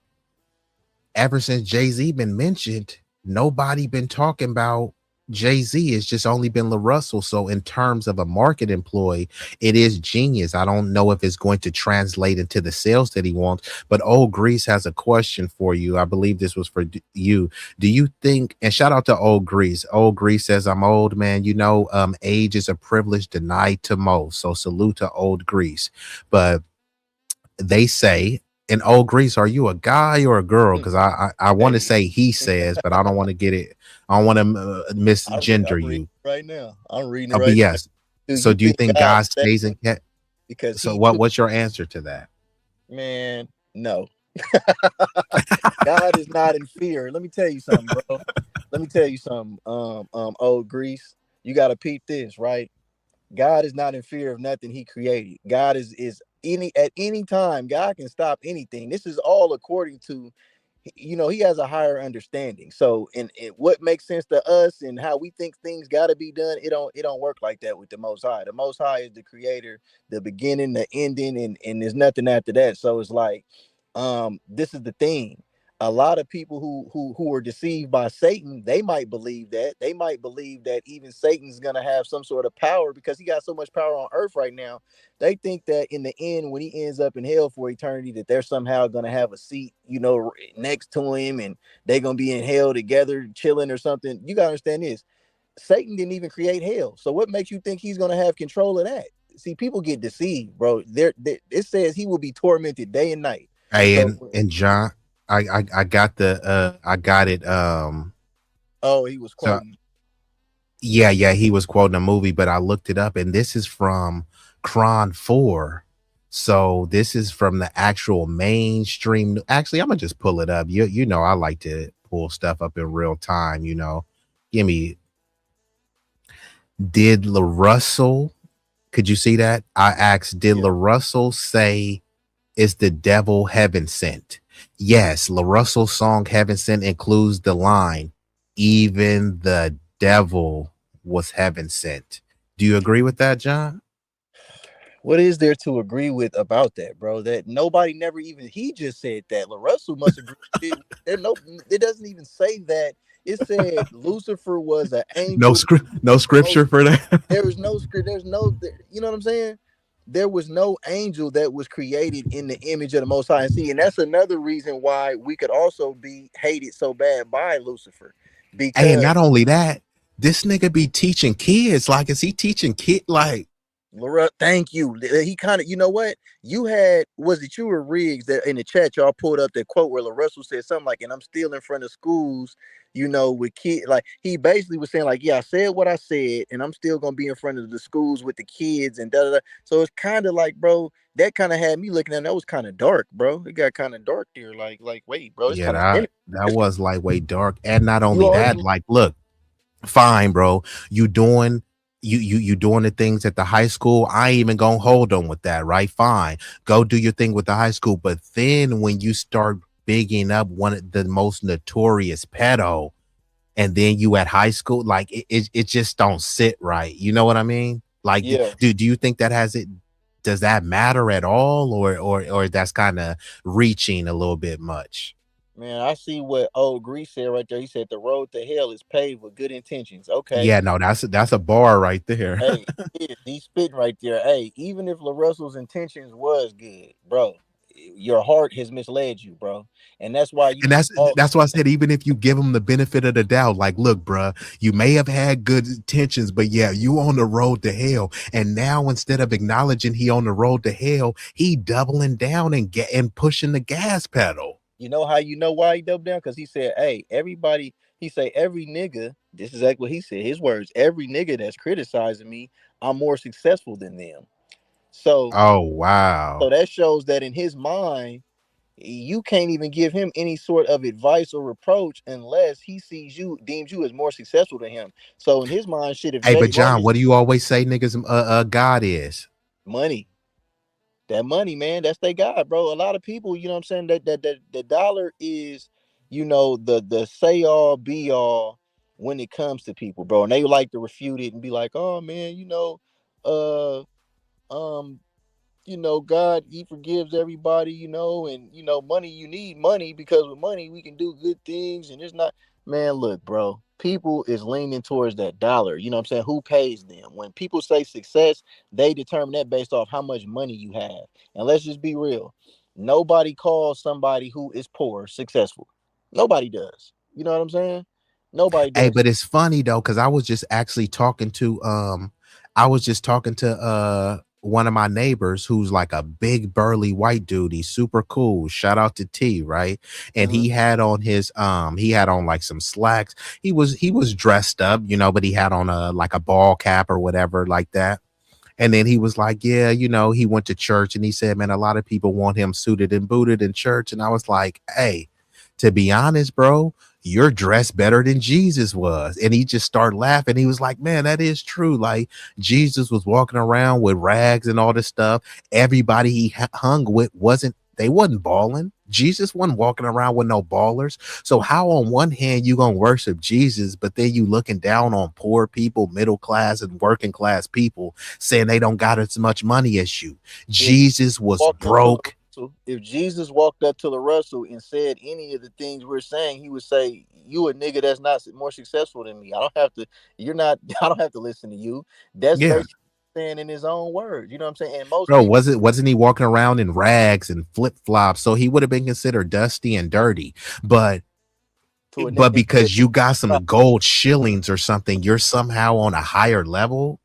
ever since Jay-Z been mentioned, nobody been talking about Jay-Z. It's just only been LaRussell. So in terms of a market employee, it is genius. I don't know if it's going to translate into the sales that he wants, but Old Grease has a question for you. I believe this was for you. Do you think, and shout out to Old Grease. Old Grease says, I'm old, man. Age is a privilege denied to most. So salute to Old Grease. But they say, in Old Grease, are you a guy or a girl? Because I want to say he says, but I don't want to get it. I don't want to misgender you. Right now, I'm reading it right yes. now. So do you think God stays in cat? Because so what's your answer to that? Man, no. God is not in fear. Let me tell you something, bro. Let me tell you something. Old Grease, you gotta peep this, right? God is not in fear of nothing he created. God is at any time, God can stop anything. This is all according to, he has a higher understanding. So in what makes sense to us and how we think things got to be done, it don't work like that with the Most High. The Most High is the creator, the beginning, the ending, and there's nothing after that. So it's like, this is the thing. a lot of people who were deceived by Satan, they might believe that. They might believe that even Satan's gonna have some sort of power because he got so much power on earth right now. They think that in the end, when he ends up in hell for eternity, that they're somehow gonna have a seat, next to him, and they're gonna be in hell together, chilling or something. You gotta understand this. Satan didn't even create hell. So what makes you think he's gonna have control of that? See, people get deceived, bro. It says he will be tormented day and night. Hey, So, and John, I got it. Oh, he was quoting. So, yeah, he was quoting a movie, but I looked it up, and this is from Cron 4. So this is from the actual mainstream. Actually, I'm gonna just pull it up. You know, I like to pull stuff up in real time. Give me. Did LaRussell? Could you see that? I asked, did LaRussell say, is the devil heaven sent? Yes, LaRussell's song Heaven Sent includes the line, even the devil was heaven sent. Do you agree with that, John? What is there to agree with about that, bro? That nobody never even, he just said that. LaRussell must agree with it. It doesn't even say that. It said Lucifer was an angel. No scripture for that. There was no script. You know what I'm saying? There was no angel that was created in the image of the Most High. And see, and that's another reason why we could also be hated so bad by Lucifer. Because, hey, and not only that, this nigga be teaching kids. Like, is he teaching kid? Like, Laura, thank you. He kind of, you know what? You had, was it you or Riggs that in the chat, y'all pulled up that quote where LaRussell said something like, and I'm still in front of schools, with kids. Like, he basically was saying, like, yeah, I said what I said, and I'm still going to be in front of the schools with the kids and da-da-da. So it's kind of like, bro, that kind of had me looking at it. That was kind of dark, bro. It got kind of dark there. Like, wait, bro. It's yeah, that was like way dark. And not only that, like, look, fine, bro. You doing the things at the high school. I ain't even gonna hold on with that, right? Fine, go do your thing with the high school. But then when you start bigging up one of the most notorious pedo, and then you at high school, like it just don't sit right. You know what I mean? Like, yeah. Do you think that does that matter at all, or that's kind of reaching a little bit much? Man, I see what old Grease said right there. He said the road to hell is paved with good intentions. Okay. Yeah, no, that's a bar right there. Hey, he's spitting right there. Hey, even if LaRussell's intentions was good, bro, your heart has misled you, bro. And that's why and that's why I said, even if you give him the benefit of the doubt, like, look, bro, you may have had good intentions, but yeah, you on the road to hell. And now instead of acknowledging he on the road to hell, he doubling down and pushing the gas pedal. You know how you know why he doubled down? Because he said, hey, everybody, he said, every nigga, this is exactly what he said, his words, every nigga that's criticizing me, I'm more successful than them. So, oh, wow. So that shows that in his mind, you can't even give him any sort of advice or reproach unless he deems you as more successful than him. So in his mind, shit, if hey, but John, what do you always say niggas God is? Money. That money, man, that's their God, bro. A lot of people, you know what I'm saying, that the dollar is, the say all be all when it comes to people, bro. And they like to refute it and be like, oh man, God, he forgives everybody, and money, you need money because with money we can do good things. And it's not, man, look, bro, people is leaning towards that dollar. You know what I'm saying? Who pays them? When people say success, they determine that based off how much money you have. And let's just be real. Nobody calls somebody who is poor successful. Nobody does. You know what I'm saying? Nobody does. Hey, but it's funny though, because I was just actually talking to one of my neighbors who's like a big burly white dude. He's super cool. Shout out to T, right? And he had on like some slacks. He was dressed up, but he had on a ball cap or whatever like that. And then he was like, yeah, he went to church, and he said, man, a lot of people want him suited and booted in church. And I was like, hey, to be honest, bro, you're dressed better than Jesus was. And he just started laughing. He was like, man, that is true. Like, Jesus was walking around with rags and all this stuff. Everybody he hung with wasn't balling. Jesus wasn't walking around with no ballers. So how on one hand you gonna worship Jesus, but then you looking down on poor people, middle class and working class people, saying they don't got as much money as you? Jesus was broke. LaRussell, if Jesus walked up to LaRussell and said any of the things we're saying, he would say, "You a nigga that's not more successful than me. I don't have to. You're not. I don't have to listen to you." That's Yeah. basically saying in his own words. You know what I'm saying? And most Bro, people, wasn't he walking around in rags and flip-flops? So he would have been considered dusty and dirty. But to a but nigga, because you got some gold shillings or something, you're somehow on a higher level.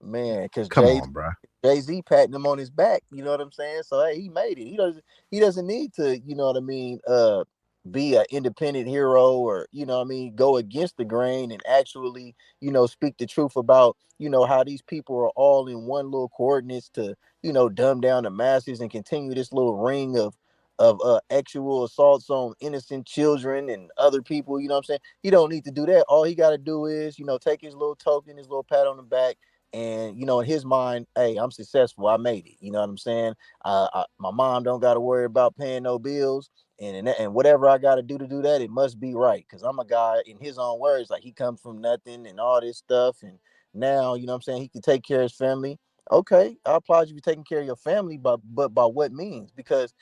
man, because Come on, bro. Jay-Z patting him on his back, you know what I'm saying? So hey, he made it. He doesn't need to, you know what I mean, be an independent hero, or you know what I mean, go against the grain and actually, you know, speak the truth about, you know, how these people are all in one little coordinates to, you know, dumb down the masses and continue this little ring of actual assaults on innocent children and other people. You know what I'm saying? He don't need to do that. All he got to do is, you know, take his little token, his little pat on the back. And, you know, in his mind, hey, I'm successful. I made it. You know what I'm saying? My mom don't got to worry about paying no bills. And whatever I got to do that, it must be right. Because I'm a guy, in his own words, like he comes from nothing and all this stuff. And now, you know what I'm saying, he can take care of his family. Okay, I applaud you for taking care of your family, but by what means? Because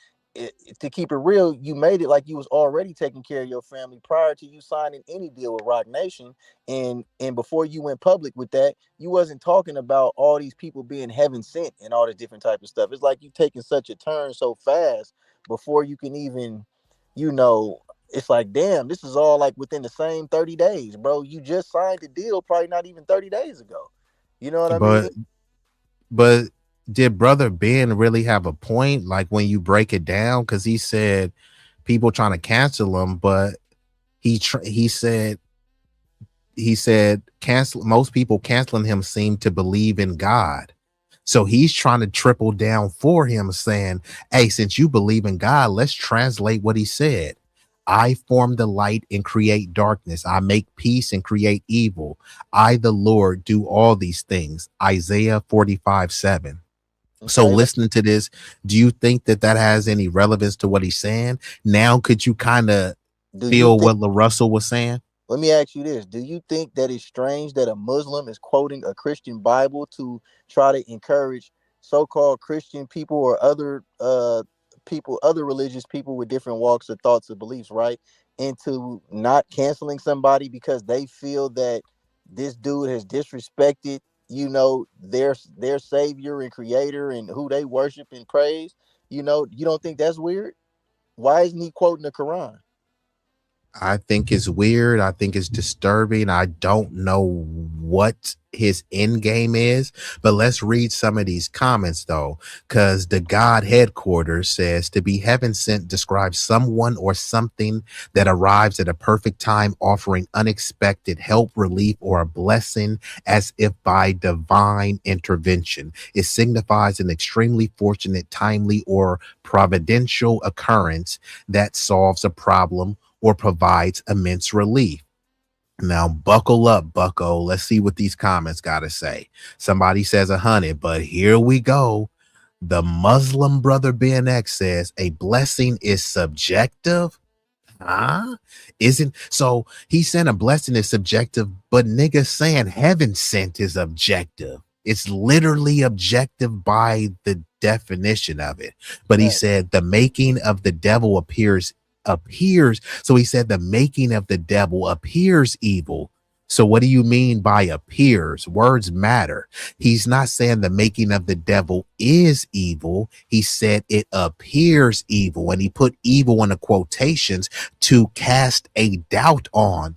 to keep it real, you made it like you was already taking care of your family prior to you signing any deal with Rock Nation. And before you went public with that, you wasn't talking about all these people being heaven sent and all this different type of stuff. It's like you taking such a turn so fast before you can even, you know, it's like, damn, this is all like within the same 30 days, bro. You just signed the deal probably not even 30 days ago. You know what I mean? But did Brother Ben really have a point? Like when you break it down, because he said people trying to cancel him, but he said cancel, most people canceling him seem to believe in God. So he's trying to triple down for him, saying, hey, since you believe in God, let's translate what he said. I form the light and create darkness. I make peace and create evil. I, the Lord, do all these things. Isaiah 45:7. So listening to this, do you think that has any relevance to what he's saying? Now, could you kind of feel what LaRussell was saying? Let me ask you this. Do you think that it's strange that a Muslim is quoting a Christian Bible to try to encourage so-called Christian people or other people, other religious people with different walks of thoughts or beliefs, right? Into not canceling somebody because they feel that this dude has disrespected, you know, their savior and creator and who they worship and praise? You know, you don't think that's weird? Why isn't he quoting the Quran? I think it's weird. I think it's disturbing. I don't know what his end game is, but let's read some of these comments though, because the God headquarters says to be heaven sent describes someone or something that arrives at a perfect time, offering unexpected help, relief, or a blessing as if by divine intervention. It signifies an extremely fortunate, timely, or providential occurrence that solves a problem or provides immense relief. Now, buckle up, bucko. Let's see what these comments got to say. Somebody says 100, but here we go. The Muslim brother Ben X says a blessing is subjective. Huh? Isn't so? He's saying a blessing is subjective, but niggas saying heaven sent is objective. It's literally objective by the definition of it. But he said the making of the devil appears. So he said the making of the devil appears evil. So what do you mean by appears? Words matter. He's not saying the making of the devil is evil. He said it appears evil, and he put evil in the quotations to cast a doubt on,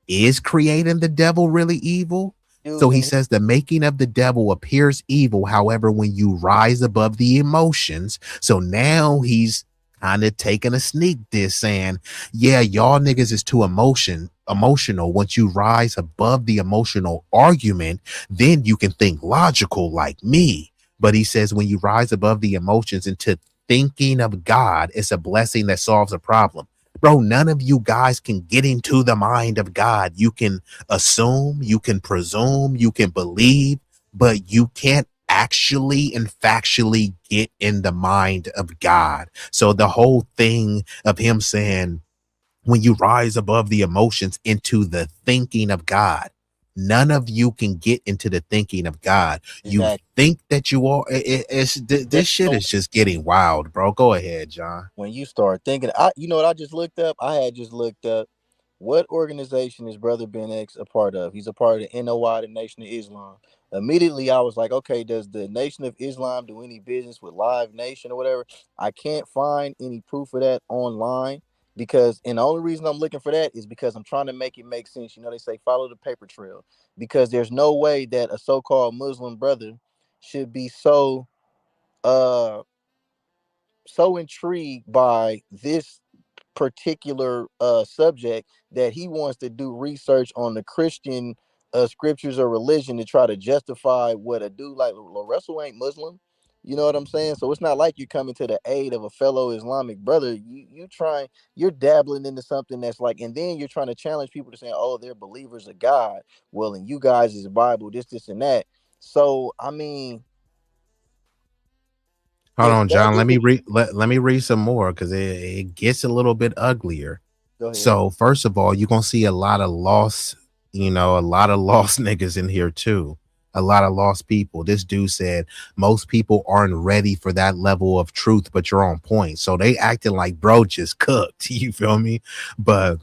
is creating the devil really evil? So he says the making of the devil appears evil. However, when you rise above the emotions, so now he's kind of taking a sneak diss saying, yeah, y'all niggas is too emotional. Once you rise above the emotional argument, then you can think logical like me. But he says when you rise above the emotions into thinking of God, it's a blessing that solves a problem. Bro, none of you guys can get into the mind of God. You can assume, you can presume, you can believe, but you can't actually and factually get in the mind of God. So the whole thing of him saying when you rise above the emotions into the thinking of God, None of you can get into the thinking of God. You Exactly. think that you are. This shit is just getting wild, bro. Go ahead, John. When you start thinking, you know what I just looked up? I had just looked up what organization is Brother Ben X a part of. He's a part of the NOI, the Nation of Islam. Immediately, I was like, okay, does the Nation of Islam do any business with Live Nation or whatever? I can't find any proof of that online and the only reason I'm looking for that is because I'm trying to make it make sense. You know, they say follow the paper trail, because there's no way that a so-called Muslim brother should be so intrigued by this particular subject that he wants to do research on the Christian scriptures or religion to try to justify what a dude like LaRussell ain't Muslim. You know what I'm saying? So it's not like you're coming to the aid of a fellow Islamic brother. You're dabbling into something that's like, and then you're trying to challenge people to say, oh, they're believers of God. Well, and you guys is Bible, this, and that. So I mean, Hold on, John. Let me read some more because it gets a little bit uglier. Go ahead. So first of all, you're gonna see a lot of lost, a lot of lost niggas in here too. A lot of lost people. This dude said most people aren't ready for that level of truth, but you're on point. So they acting like bro just cooked. You feel me? But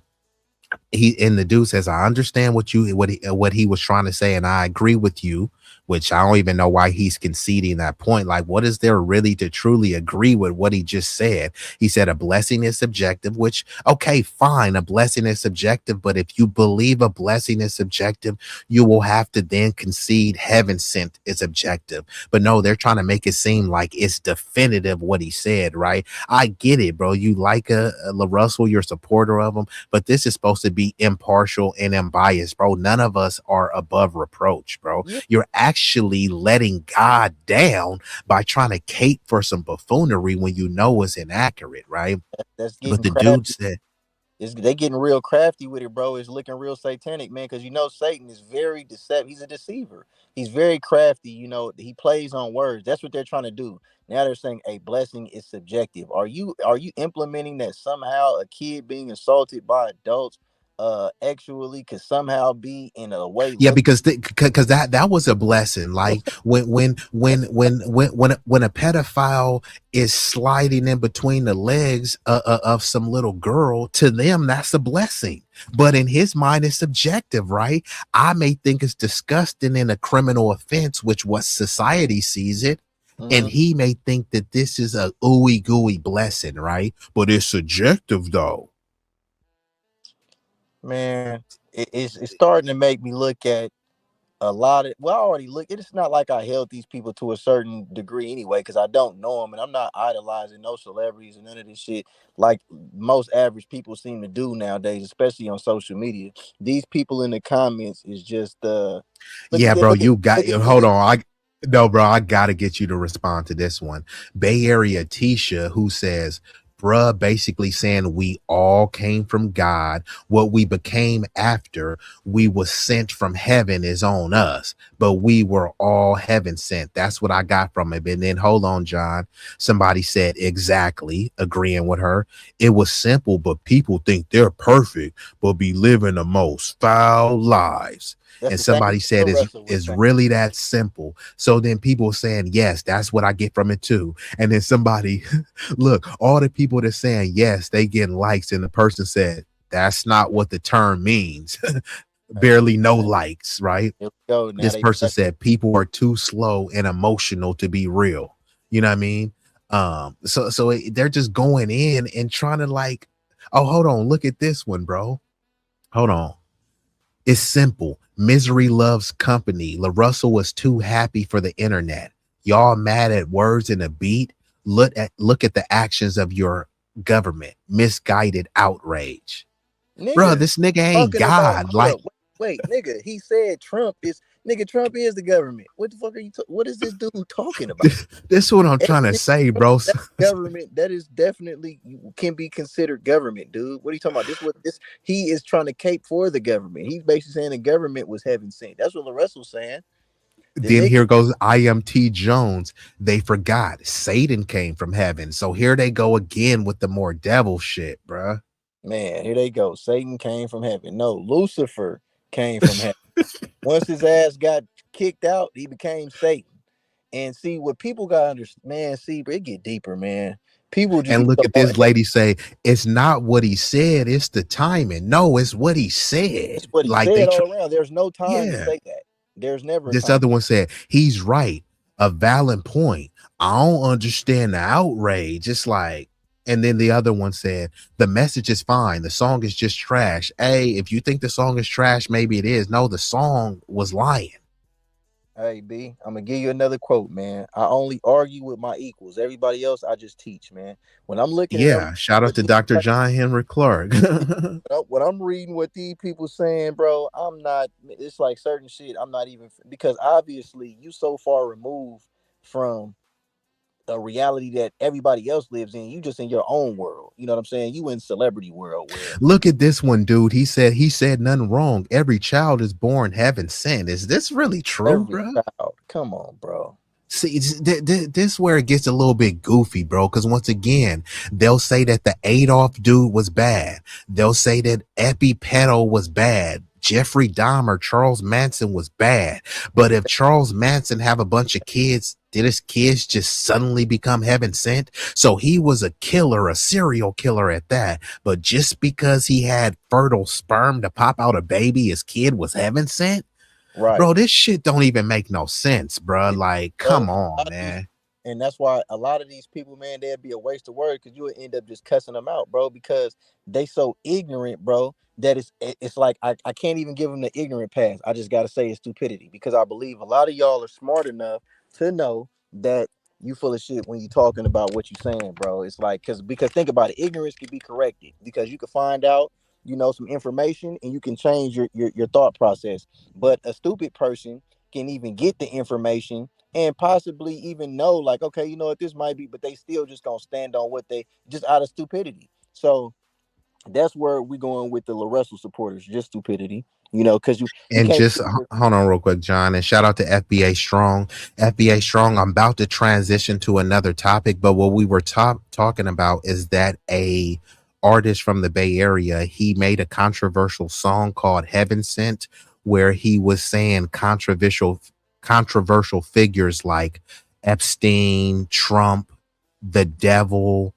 the dude says, I understand what he was trying to say, and I agree with you, which I don't even know why he's conceding that point. Like, what is there really to truly agree with what he just said? He said a blessing is subjective, which, okay, fine, a blessing is subjective, but if you believe a blessing is subjective, you will have to then concede heaven sent is objective. But no, they're trying to make it seem like it's definitive what he said, right? I get it, bro. You like a LaRussell, you're a supporter of him, but this is supposed to be impartial and unbiased, bro. None of us are above reproach, bro. You're actually letting God down by trying to cape for some buffoonery when you know it's inaccurate, right? That's but the crafty. dude said, they getting real crafty with it, bro. It's looking real satanic, man, because Satan is very deceptive. He's a deceiver. He's very crafty. He plays on words. That's what they're trying to do. Now they're saying a blessing is subjective. Are you implementing that somehow a kid being assaulted by adults actually could somehow be in a way? Yeah, because that was a blessing. Like when a pedophile is sliding in between the legs of some little girl, to them that's a blessing. But in his mind, it's subjective, right? I may think it's disgusting in a criminal offense, which what society sees it. And he may think that this is a ooey gooey blessing, right? But it's subjective though. Man, it's starting to make me look at a lot of, I already look, it's not like I held these people to a certain degree anyway, because I don't know them and I'm not idolizing no celebrities and none of this shit like most average people seem to do nowadays, especially on social media. These people in the comments is just yeah, bro, hold on. No, bro, I gotta get you to respond to this one. Bay Area Tisha, who says, bruh, basically saying we all came from God. What we became after we was sent from heaven is on us, but we were all heaven sent. That's what I got from it. And then hold on, John. Somebody said exactly, agreeing with her. It was simple, but people think they're perfect, but be living the most foul lives. And somebody said it's really that simple. So then people saying, yes, that's what I get from it too. And then somebody, look, all the people that saying, yes, they getting likes. And the person said, that's not what the term means. Barely no likes, right? This person said people are too slow and emotional to be real. You know what I mean? So they're just going in and trying to like, oh, hold on. Look at this one, bro. Hold on. It's simple. Misery loves company. LaRussell was too happy for the internet. Y'all mad at words and a beat. Look at the actions of your government. Misguided outrage. Bro, this nigga ain't God. Wait, nigga, he said Trump is the government. What the fuck are you what is this dude talking about? This is what I'm trying to say, bro. Government, that is definitely can be considered government, dude. What are you talking about? He is trying to cape for the government. He's basically saying the government was heaven sent. That's what LaRussell's saying. Then here goes IMT Jones. They forgot Satan came from heaven. So here they go again with the more devil shit, bruh. Man, here they go. Satan came from heaven. No, Lucifer came from heaven. Once his ass got kicked out, he became Satan. And see what people got understand, man. See, it get deeper, man. People just And be look so at this hard-headed. lady say, it's not what he said, it's the timing. No, it's what he said. It's what he Like said all around. There's no time to yeah. say that. There's never a This time. other one said, he's right. A valid point. I don't understand the outrage. It's like, and then the other one said, the message is fine. The song is just trash. Hey, if you think the song is trash, maybe it is. No, the song was lying. Hey, B, I'm gonna give you another quote, man. I only argue with my equals. Everybody else, I just teach, man. When I'm looking at Yeah. Shout out to Dr. John Henry Clark. when I'm reading what these people saying, bro, I'm not. It's like certain shit. I'm not even because obviously you so far removed from a reality that everybody else lives in. You just in your own world. You know what I'm saying? You in celebrity world where Look at this one, dude. He said nothing wrong. Every child is born heaven sent. Is this really true, every bro? child. Come on, bro. See, this is where it gets a little bit goofy, bro. Because once again, they'll say that the Adolf dude was bad. They'll say that Epi-Pedo was bad. Jeffrey Dahmer, Charles Manson was bad. But if Charles Manson have a bunch of kids, did his kids just suddenly become heaven sent? So he was a killer, a serial killer at that. But just because he had fertile sperm to pop out a baby, his kid was heaven sent? Right. Bro, this shit don't even make no sense, bro. Like, come on, man. And that's why a lot of these people, man, they'd be a waste of words because you would end up just cussing them out, bro, because they so ignorant, bro, that it's like I can't even give them the ignorant pass. I just gotta say it's stupidity because I believe a lot of y'all are smart enough to know that you full of shit when you talking about what you saying, bro. It's like because think about it, ignorance can be corrected because you can find out, you know, some information and you can change your thought process. But a stupid person can even get the information and possibly even know, like, okay, you know what, this might be, but they still just gonna stand on what they just out of stupidity. So that's where we going with the LaRussell supporters, just stupidity, you know, because you And can't just hold on real quick, John, and shout out to FBA Strong. FBA Strong, I'm about to transition to another topic, but what we were talking about is that a artist from the Bay Area, he made a controversial song called Heaven Sent, where he was saying controversial figures like Epstein, Trump, the devil,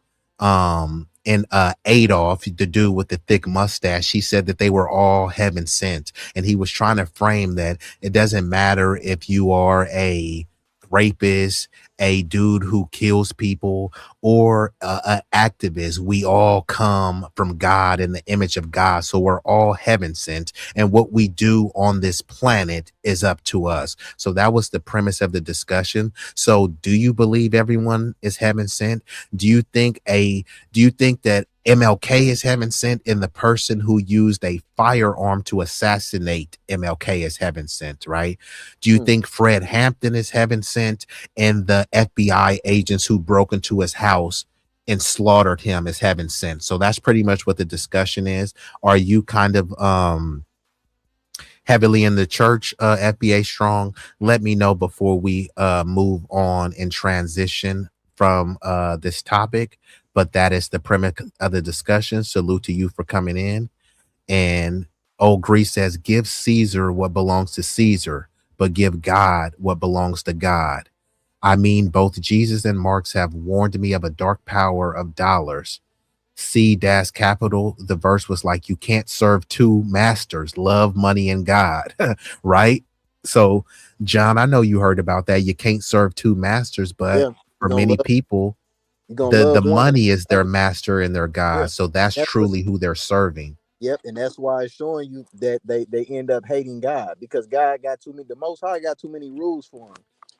and Adolf, the dude with the thick mustache. He said that they were all heaven sent, and he was trying to frame that it doesn't matter if you are a rapist, a dude who kills people, or an activist. We all come from God in the image of God, so we're all heaven sent, and what we do on this planet is up to us. So that was the premise of the discussion. So do you believe everyone is heaven sent? Do you think that MLK is heaven sent, and the person who used a firearm to assassinate MLK is heaven sent, right? Do you think Fred Hampton is heaven sent, and the FBI agents who broke into his house and slaughtered him is heaven sent? So that's pretty much what the discussion is. Are you kind of heavily in the church, FBA Strong? Let me know before we move on and transition from this topic. But that is the premise of the discussion. Salute to you for coming in. And Old Greece says, give Caesar what belongs to Caesar, but give God what belongs to God. I mean, both Jesus and Marx have warned me of a dark power of dollars. C-capital, the verse was like, you can't serve two masters, love, money, and God, right? So, John, I know you heard about that. You can't serve two masters, but for many people, the money is their master and their God. Yeah. So that's truly who they're serving. Yep, and that's why it's showing you that they end up hating God because God got too many. The Most High got too many rules for him,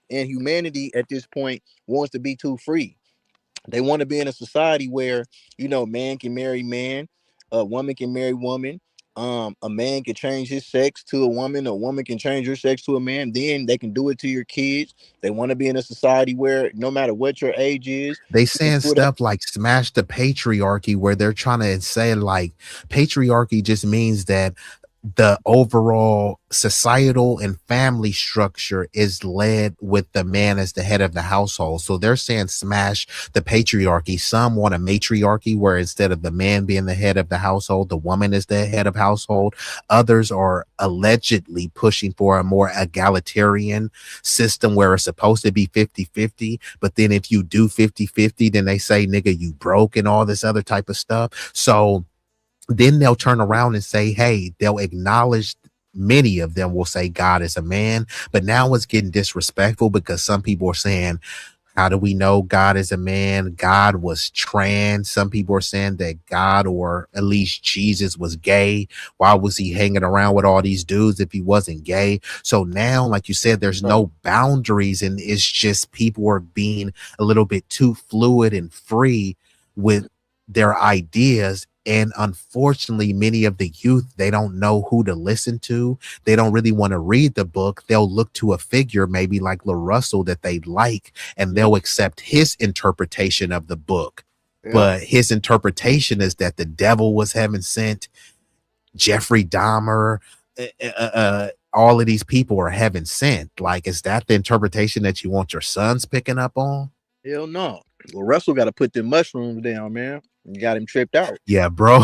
and humanity at this point wants to be too free. They want to be in a society where, you know, man can marry man, a woman can marry woman, a man can change his sex to a woman can change her sex to a man. Then they can do it to your kids. They want to be in a society where no matter what your age is, they saying stuff like smash the patriarchy, where they're trying to say like patriarchy just means that the overall societal and family structure is led with the man as the head of the household. So they're saying smash the patriarchy. Some want a matriarchy where instead of the man being the head of the household, the woman is the head of household. Others are allegedly pushing for a more egalitarian system where it's supposed to be 50-50. But then if you do 50-50, then they say, nigga, you broke and all this other type of stuff. So then they'll turn around and say, hey, they'll acknowledge, many of them will say God is a man, but now it's getting disrespectful because some people are saying, how do we know God is a man? God was trans. Some people are saying that God, or at least Jesus, was gay. Why was he hanging around with all these dudes if he wasn't gay? So now, like you said, there's no boundaries, and it's just people are being a little bit too fluid and free with their ideas. And unfortunately, many of the youth, they don't know who to listen to. They don't really want to read the book. They'll look to a figure, maybe like LaRussell, that they like, and they'll accept his interpretation of the book. Yeah. But his interpretation is that the devil was heaven sent. Jeffrey Dahmer, all of these people are heaven sent. Like, is that the interpretation that you want your sons picking up on? Hell no. LaRussell got to put them mushrooms down, man. You got him tripped out. Yeah, bro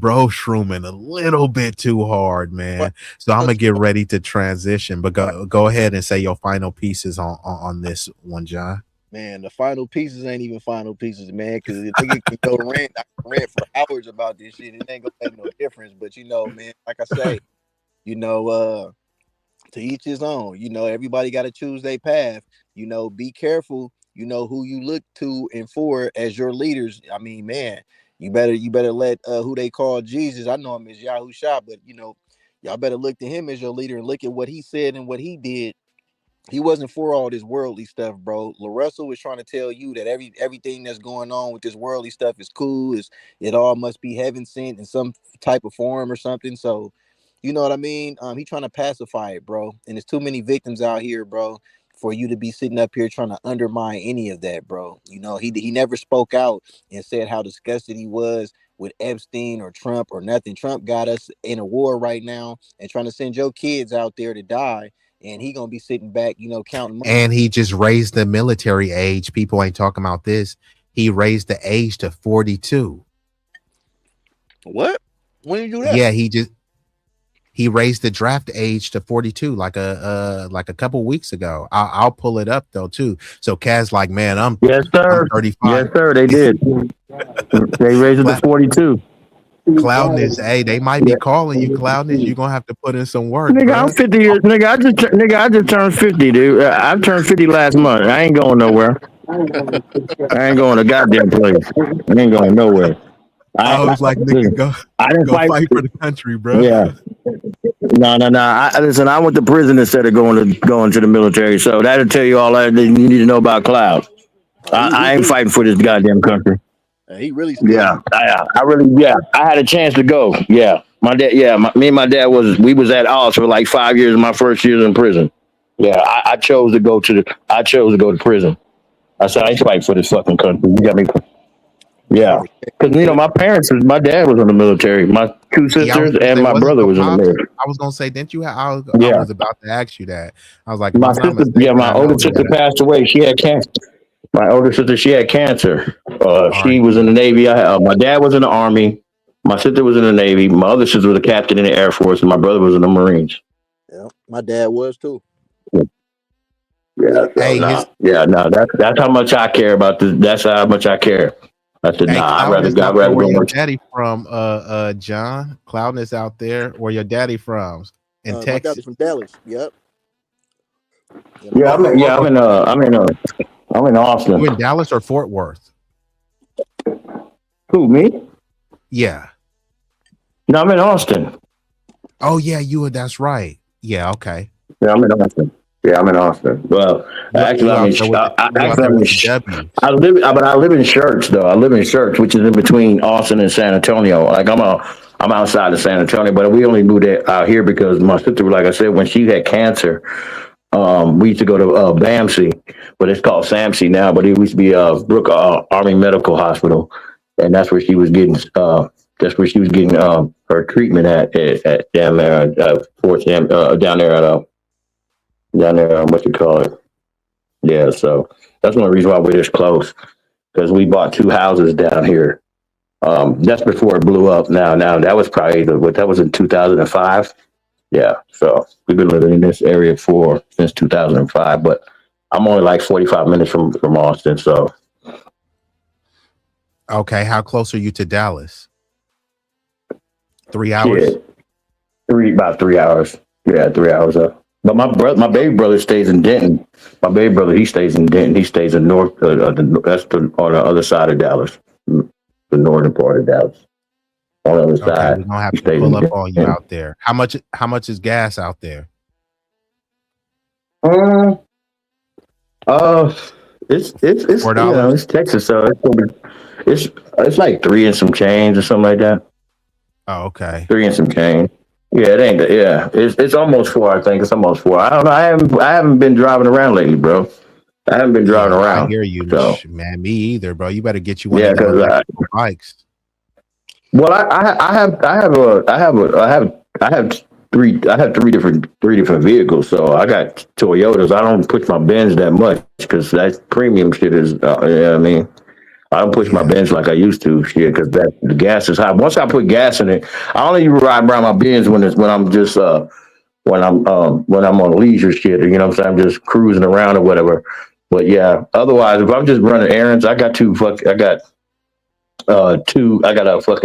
shrooming a little bit too hard, man. So I'm gonna get ready to transition, but go ahead and say your final pieces on this one, John. Man, the final pieces ain't even final pieces, man, because if nigga can go rant, I can rant for hours about this shit. It ain't gonna make no difference. But you know, man, like I say, you know, to each his own. You know, everybody got to choose their path. You know, be careful. You know who you look to and for as your leaders. I mean, man, you better let who they call Jesus. I know him as Yahusha, but you know, y'all better look to him as your leader and look at what he said and what he did. He wasn't for all this worldly stuff, bro. LaRussell was trying to tell you that everything that's going on with this worldly stuff is cool. It all must be heaven sent in some type of form or something. So, you know what I mean? He trying to pacify it, bro. And there's too many victims out here, bro, for you to be sitting up here trying to undermine any of that, bro. You know, he never spoke out and said how disgusted he was with Epstein or Trump or nothing. Trump got us in a war right now and trying to send your kids out there to die. And he gonna be sitting back, you know, counting money. And he just raised the military age. People ain't talking about this. He raised the age to 42. What? When did you do that? Yeah, he raised the draft age to 42 like a couple weeks ago. I'll pull it up though too. So Kaz, like, man, I'm 35. Yes, sir. They did. They raised it to 42. Cloudness, hey, they might be calling you, Cloudness. You're gonna have to put in some work. Nigga, I'm 50 years. Nigga, I just turned 50, dude. I turned 50 last month. I ain't going nowhere. I ain't going to goddamn place. I ain't going nowhere. I was like, nigga, go fight for the country, bro. Yeah. No. Listen, I went to prison instead of going to the military. So that'll tell you all that you need to know about Cloud. I ain't fighting for this goddamn country. He really I had a chance to go. Yeah. My dad, me and my dad we was at odds for like 5 years of my first years in prison. Yeah, I chose to go to prison. I said I ain't fighting for this fucking country. You got me. Yeah. Because you know my dad was in the military. My two sisters and my brother was in the military. I was gonna say, didn't you have I was about to ask you that. I was like, my older sister passed away. She had cancer. My older sister, she had cancer. She was in the Navy. My dad was in the Army. My sister was in the Navy. My other sister was a captain in the Air Force, and my brother was in the Marines. Yeah, my dad was too. Yeah, that's how much I care about this. That's how much I care. I said, I'd rather go. Where your daddy from, John? Cloudness out there. Where your daddy from? In Texas? My daddy's from Dallas. Yep. I'm in Austin. You in Dallas or Fort Worth? Who, me? Yeah. No, I'm in Austin. Oh yeah, that's right. Yeah, okay. Yeah, I'm in Austin. Well, I live in Church though. I live in Church, which is in between Austin and San Antonio. Like I'm outside of San Antonio, but we only moved out here because my sister, like I said, when she had cancer, we used to go to BAMC, but it's called SAMC now, but it used to be Brooke Army Medical Hospital, and that's where she was getting That's where she was getting her treatment at down there down there what you call it. Yeah, so that's one of the reasons why we're this close, because we bought 2 houses down here. That's before it blew up. Now that was probably that was in 2005. Yeah, so we've been living in this area since 2005, but I'm only like 45 minutes from Austin. So okay, how close are you to Dallas? 3 hours? About 3 hours. Yeah, 3 hours up. But my baby brother stays in Denton. My baby brother, he stays in Denton. He stays in north. That's on the other side of Dallas, the northern part of Dallas. On the other side. We're gonna have to pull up on you out there. How much is gas out there? It's it's Texas, so it's like 3 and some change or something like that. Oh, okay. 3 and some change. Yeah, it ain't. Yeah, it's almost 4. I think it's almost 4. I don't know. I haven't been driving around lately, bro. I haven't been driving around. I hear you, so. Man. Me either, bro. You better get you one of those electrical bikes. Well, I have 3 different vehicles. So I got Toyotas. I don't push my Benz that much because that premium shit is. You know what I mean? I don't push my Benz like I used to, shit, because the gas is high. Once I put gas in it, I only ride around my Benz when I'm on leisure shit. You know what I'm saying? I'm just cruising around or whatever. But yeah, otherwise, if I'm just running errands, I got a fucking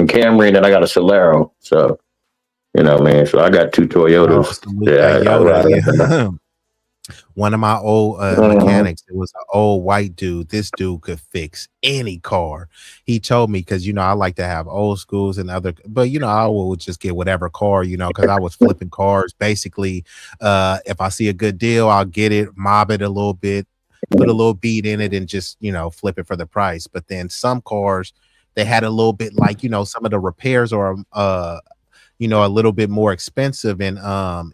Camry and then I got a Solero. So, you know, man. So I got 2 Toyotas. Yeah. One of my old mechanics, it was an old white dude. This dude could fix any car. He told me, because, you know, I like to have old schools and but, you know, I will just get whatever car, you know, because I was flipping cars. Basically, if I see a good deal, I'll get it, mob it a little bit, put a little beat in it and just, you know, flip it for the price. But then some cars, they had a little bit like, you know, some of the repairs are you know, a little bit more expensive and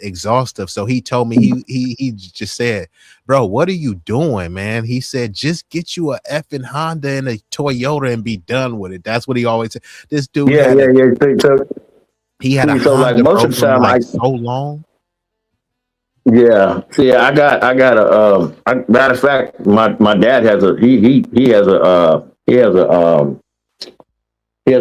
exhaustive. So he told me, he just said, bro, what are you doing, man? He said, just get you a effing Honda and a Toyota and be done with it. That's what he always said. This dude he had a so Honda, like most of the time, like so long. Yeah, see, I got a matter of fact, my dad has a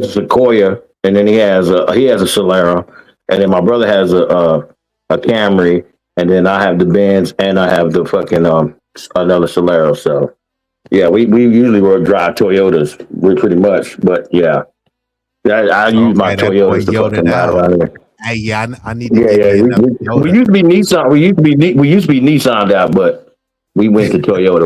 Sequoia, and then he has a Solera, and then my brother has a Camry, and then I have the Benz, and I have the fucking another Solero. So yeah, we usually will drive Toyotas, pretty much, but yeah, I use my Toyotas to fucking ride around here. Hey, yeah, I need to get we used to be Nissan. We used to be Nissan out, but we went to Toyota.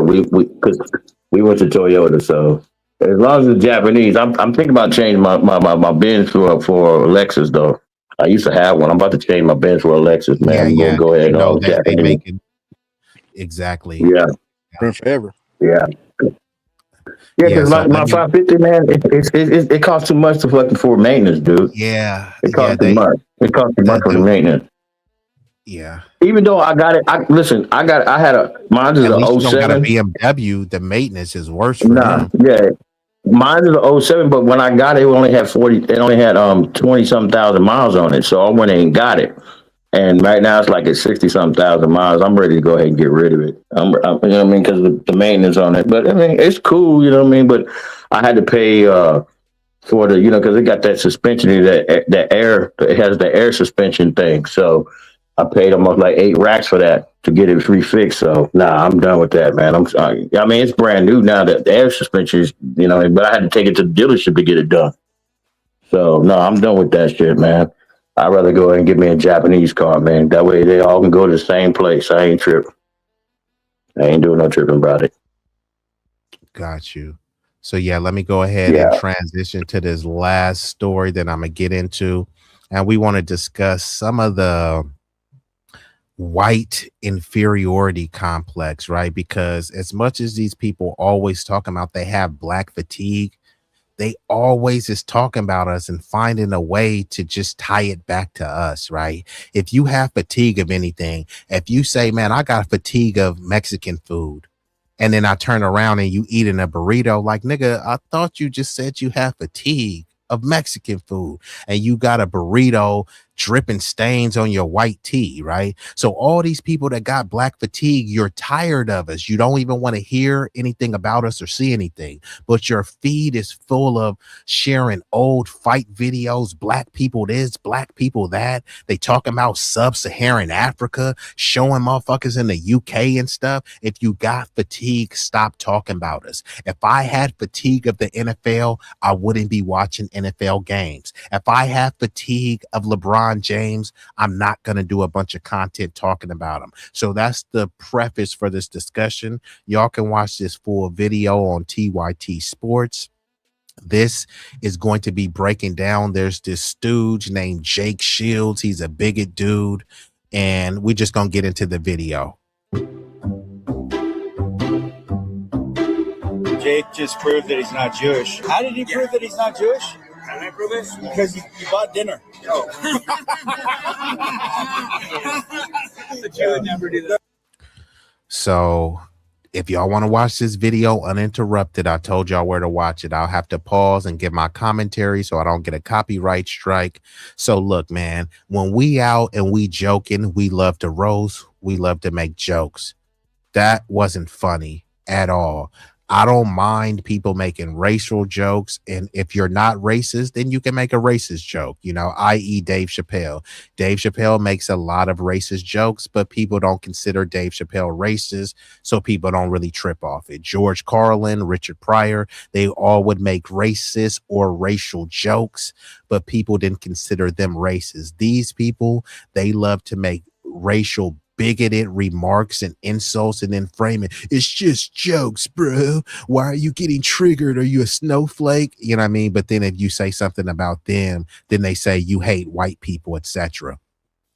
We went to Toyota. So as long as it's Japanese, I'm thinking about changing my Benz for a Lexus though. I used to have one. I'm about to change my Benz for a Lexus, man. Yeah, go ahead and all they make it exactly. Yeah, forever. Yeah. Yeah, because my 550, man, it costs too much to fucking for maintenance, dude. Yeah, it costs too much. It costs too much for the maintenance. Yeah. Even though I got it, mine is an 07. Got a BMW. The maintenance is worse. For yeah, mine is an 07. But when I got it, it only had 20 something thousand miles on it. So I went and got it. And right now it's like at 60 something thousand miles. I'm ready to go ahead and get rid of it. You know what I mean? Because the maintenance on it. But I mean, it's cool. You know what I mean? But I had to pay for the, you know, because it got that suspension, that air. It has the air suspension thing. So I paid almost like 8 racks for that to get it refixed. So I'm done with that, man. I'm sorry. I mean, it's brand new now. That the air suspension is, you know, but I had to take it to the dealership to get it done. So I'm done with that shit, man. I'd rather go ahead and get me a Japanese car, man. That way they all can go to the same place. I ain't tripping. I ain't doing no tripping about it. Got you. So yeah, let me go ahead and transition to this last story that I'm gonna get into, and we want to discuss some of the white inferiority complex, right? Because as much as these people always talking about they have black fatigue, they always is talking about us and finding a way to just tie it back to us, right? If you have fatigue of anything, if you say, man, I got fatigue of Mexican food, and then I turn around and you eating a burrito, like, nigga, I thought you just said you have fatigue. of Mexican food, and you got a burrito dripping stains on your white tee, right? So all these people that got black fatigue, you're tired of us. You don't even want to hear anything about us or see anything, but your feed is full of sharing old fight videos, black people this, black people that. They talking about sub-Saharan Africa, showing motherfuckers in the UK and stuff. If you got fatigue, stop talking about us. If I had fatigue of the NFL, I wouldn't be watching NFL games. If I have fatigue of LeBron James, I'm not going to do a bunch of content talking about him. So that's the preface for this discussion. Y'all can watch this full video on TYT Sports. This is going to be breaking down. There's this stooge named Jake Shields. He's a bigot dude, and we're just going to get into the video. Jake just proved that he's not Jewish. How did he prove that he's not Jewish? How did I prove this? Because you bought dinner. Oh. The Jew would never do that. So if y'all want to watch this video uninterrupted, I told y'all where to watch it. I'll have to pause and give my commentary so I don't get a copyright strike. So look, man, when we out and we joking, we love to roast. We love to make jokes. That wasn't funny at all. I don't mind people making racial jokes. And if you're not racist, then you can make a racist joke, you know, i.e. Dave Chappelle. Dave Chappelle makes a lot of racist jokes, but people don't consider Dave Chappelle racist, so people don't really trip off it. George Carlin, Richard Pryor, they all would make racist or racial jokes, but people didn't consider them racist. These people, they love to make racial bigoted remarks and insults and then frame it. It's just jokes, bro. Why are you getting triggered? Are you a snowflake? You know what I mean? But then if you say something about them, then they say you hate white people, etc.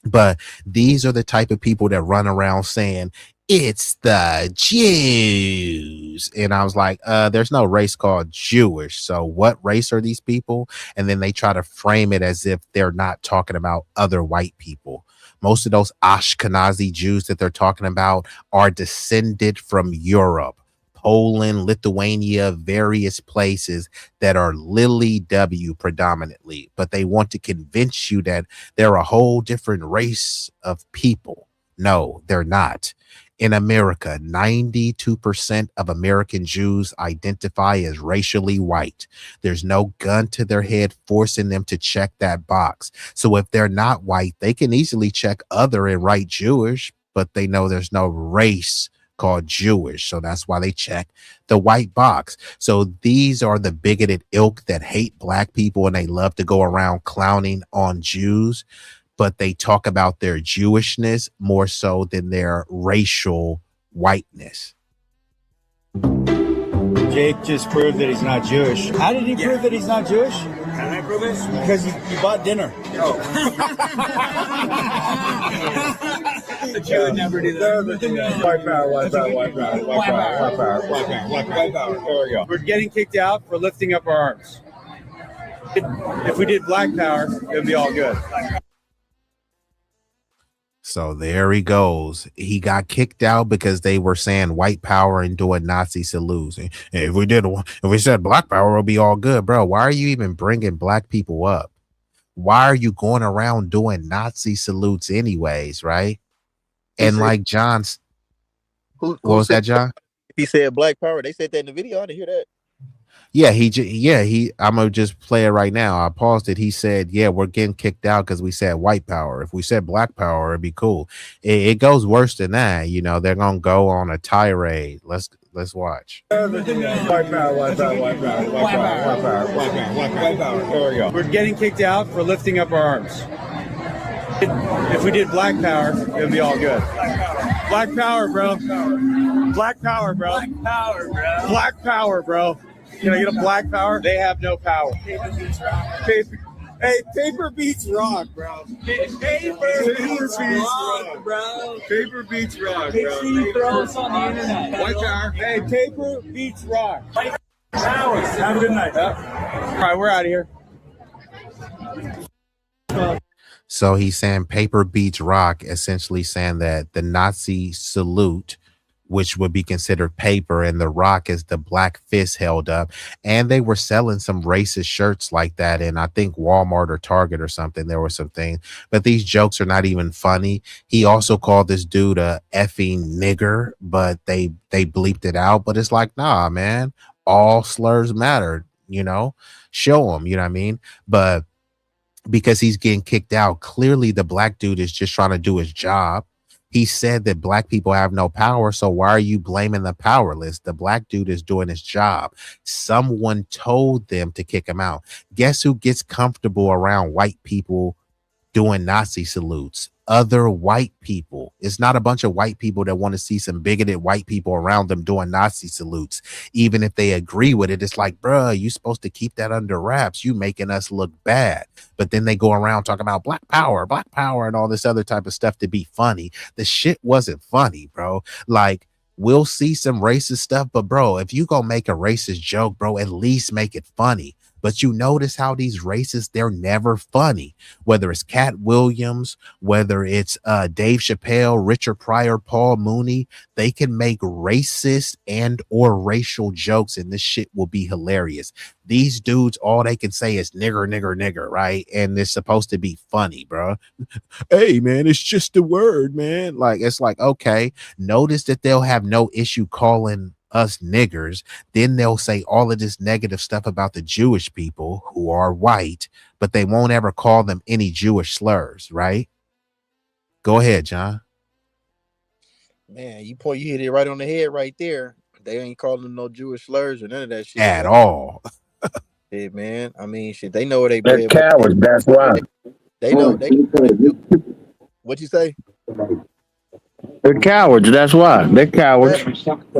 But these are the type of people that run around saying it's the Jews. And I was like, there's no race called Jewish. So what race are these people? And then they try to frame it as if they're not talking about other white people. Most of those Ashkenazi Jews that they're talking about are descended from Europe, Poland, Lithuania, various places that are Lily W predominantly. But they want to convince you that they're a whole different race of people. No, they're not. In America, 92% of American Jews identify as racially white. There's no gun to their head forcing them to check that box. So if they're not white, they can easily check other and write Jewish, but they know there's no race called Jewish. So that's why they check the white box. So these are the bigoted ilk that hate black people, and they love to go around clowning on Jews, but they talk about their Jewishness more so than their racial whiteness. Jake just proved that he's not Jewish. How did he prove that he's not Jewish? How did I prove this? Because you bought dinner. Oh. The Jew would never do that. White power, white power, white power, white power, white power, white power, white power. There we go. We're getting kicked out for lifting up our arms. If we did black power, it would be all good. So there he goes. He got kicked out because they were saying white power and doing Nazi salutes. And if we said black power, it'll be all good, bro. Why are you even bringing black people up? Why are you going around doing Nazi salutes anyways, right? And like John's, what was that, John? He said black power. They said that in the video. I didn't hear that. Yeah, I'm gonna just play it right now. I paused it. He said, yeah, we're getting kicked out because we said white power. If we said black power, it'd be cool. It goes worse than that. You know, they're gonna go on a tirade. Let's watch. White power, white power, white power, white power, white power, white power, white power. There we go. We're getting kicked out for lifting up our arms. If we did black power, it would be all good. Black power, bro. Black power, bro. Black power, bro. Black power, bro. Can I get a black power? They have no power. Paper beats rock. Paper beats rock, bro. Paper beats rock, bro. Paper beats rock, bro. Throw us on the internet. White power. Hey, paper beats rock. White power. Have a good night. All right, we're out of here. So he's saying paper beats rock, essentially saying that the Nazi salute which would be considered paper, and the rock is the black fist held up. And they were selling some racist shirts like that in, I think, Walmart or Target or something. There were some things, but these jokes are not even funny. He also called this dude a effing nigger, but they bleeped it out. But it's like, nah, man, all slurs matter, you know, show them, you know what I mean? But because he's getting kicked out, clearly the black dude is just trying to do his job. He said that black people have no power, so why are you blaming the powerless? The black dude is doing his job. Someone told them to kick him out. Guess who gets comfortable around white people doing Nazi salutes? Other white people. It's not a bunch of white people that want to see some bigoted white people around them doing Nazi salutes. Even if they agree with it, it's like, bruh, you supposed to keep that under wraps. You making us look bad. But then they go around talking about black power, and all this other type of stuff to be funny. The shit wasn't funny, bro. Like, we'll see some racist stuff, but bro, if you gonna make a racist joke, bro, at least make it funny. But you notice how these racists, they're never funny. Whether it's Cat Williams, whether it's Dave Chappelle, Richard Pryor, Paul Mooney, they can make racist and or racial jokes, and this shit will be hilarious. These dudes, all they can say is nigger, nigger, nigger, right? And it's supposed to be funny, bro. Hey, man, it's just a word, man. Like, it's like, okay, notice that they'll have no issue calling us niggers. Then they'll say all of this negative stuff about the Jewish people who are white, but they won't ever call them any Jewish slurs, right? Go ahead, John. Man, you hit it right on the head right there. They ain't calling them no Jewish slurs or none of that shit at all. Yeah, man. I mean, shit, they know where they They're cowards. That's why. They know. What you say? They're cowards. That's why. They're cowards.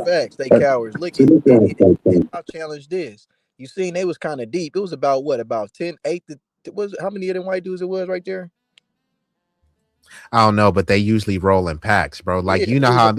Facts. They cowards. Look, I'll challenge this. You seen they was kind of deep. It was about what? About 10, 8 to, how many of them white dudes it was right there? I don't know, but they usually roll in packs, bro. Like, you know how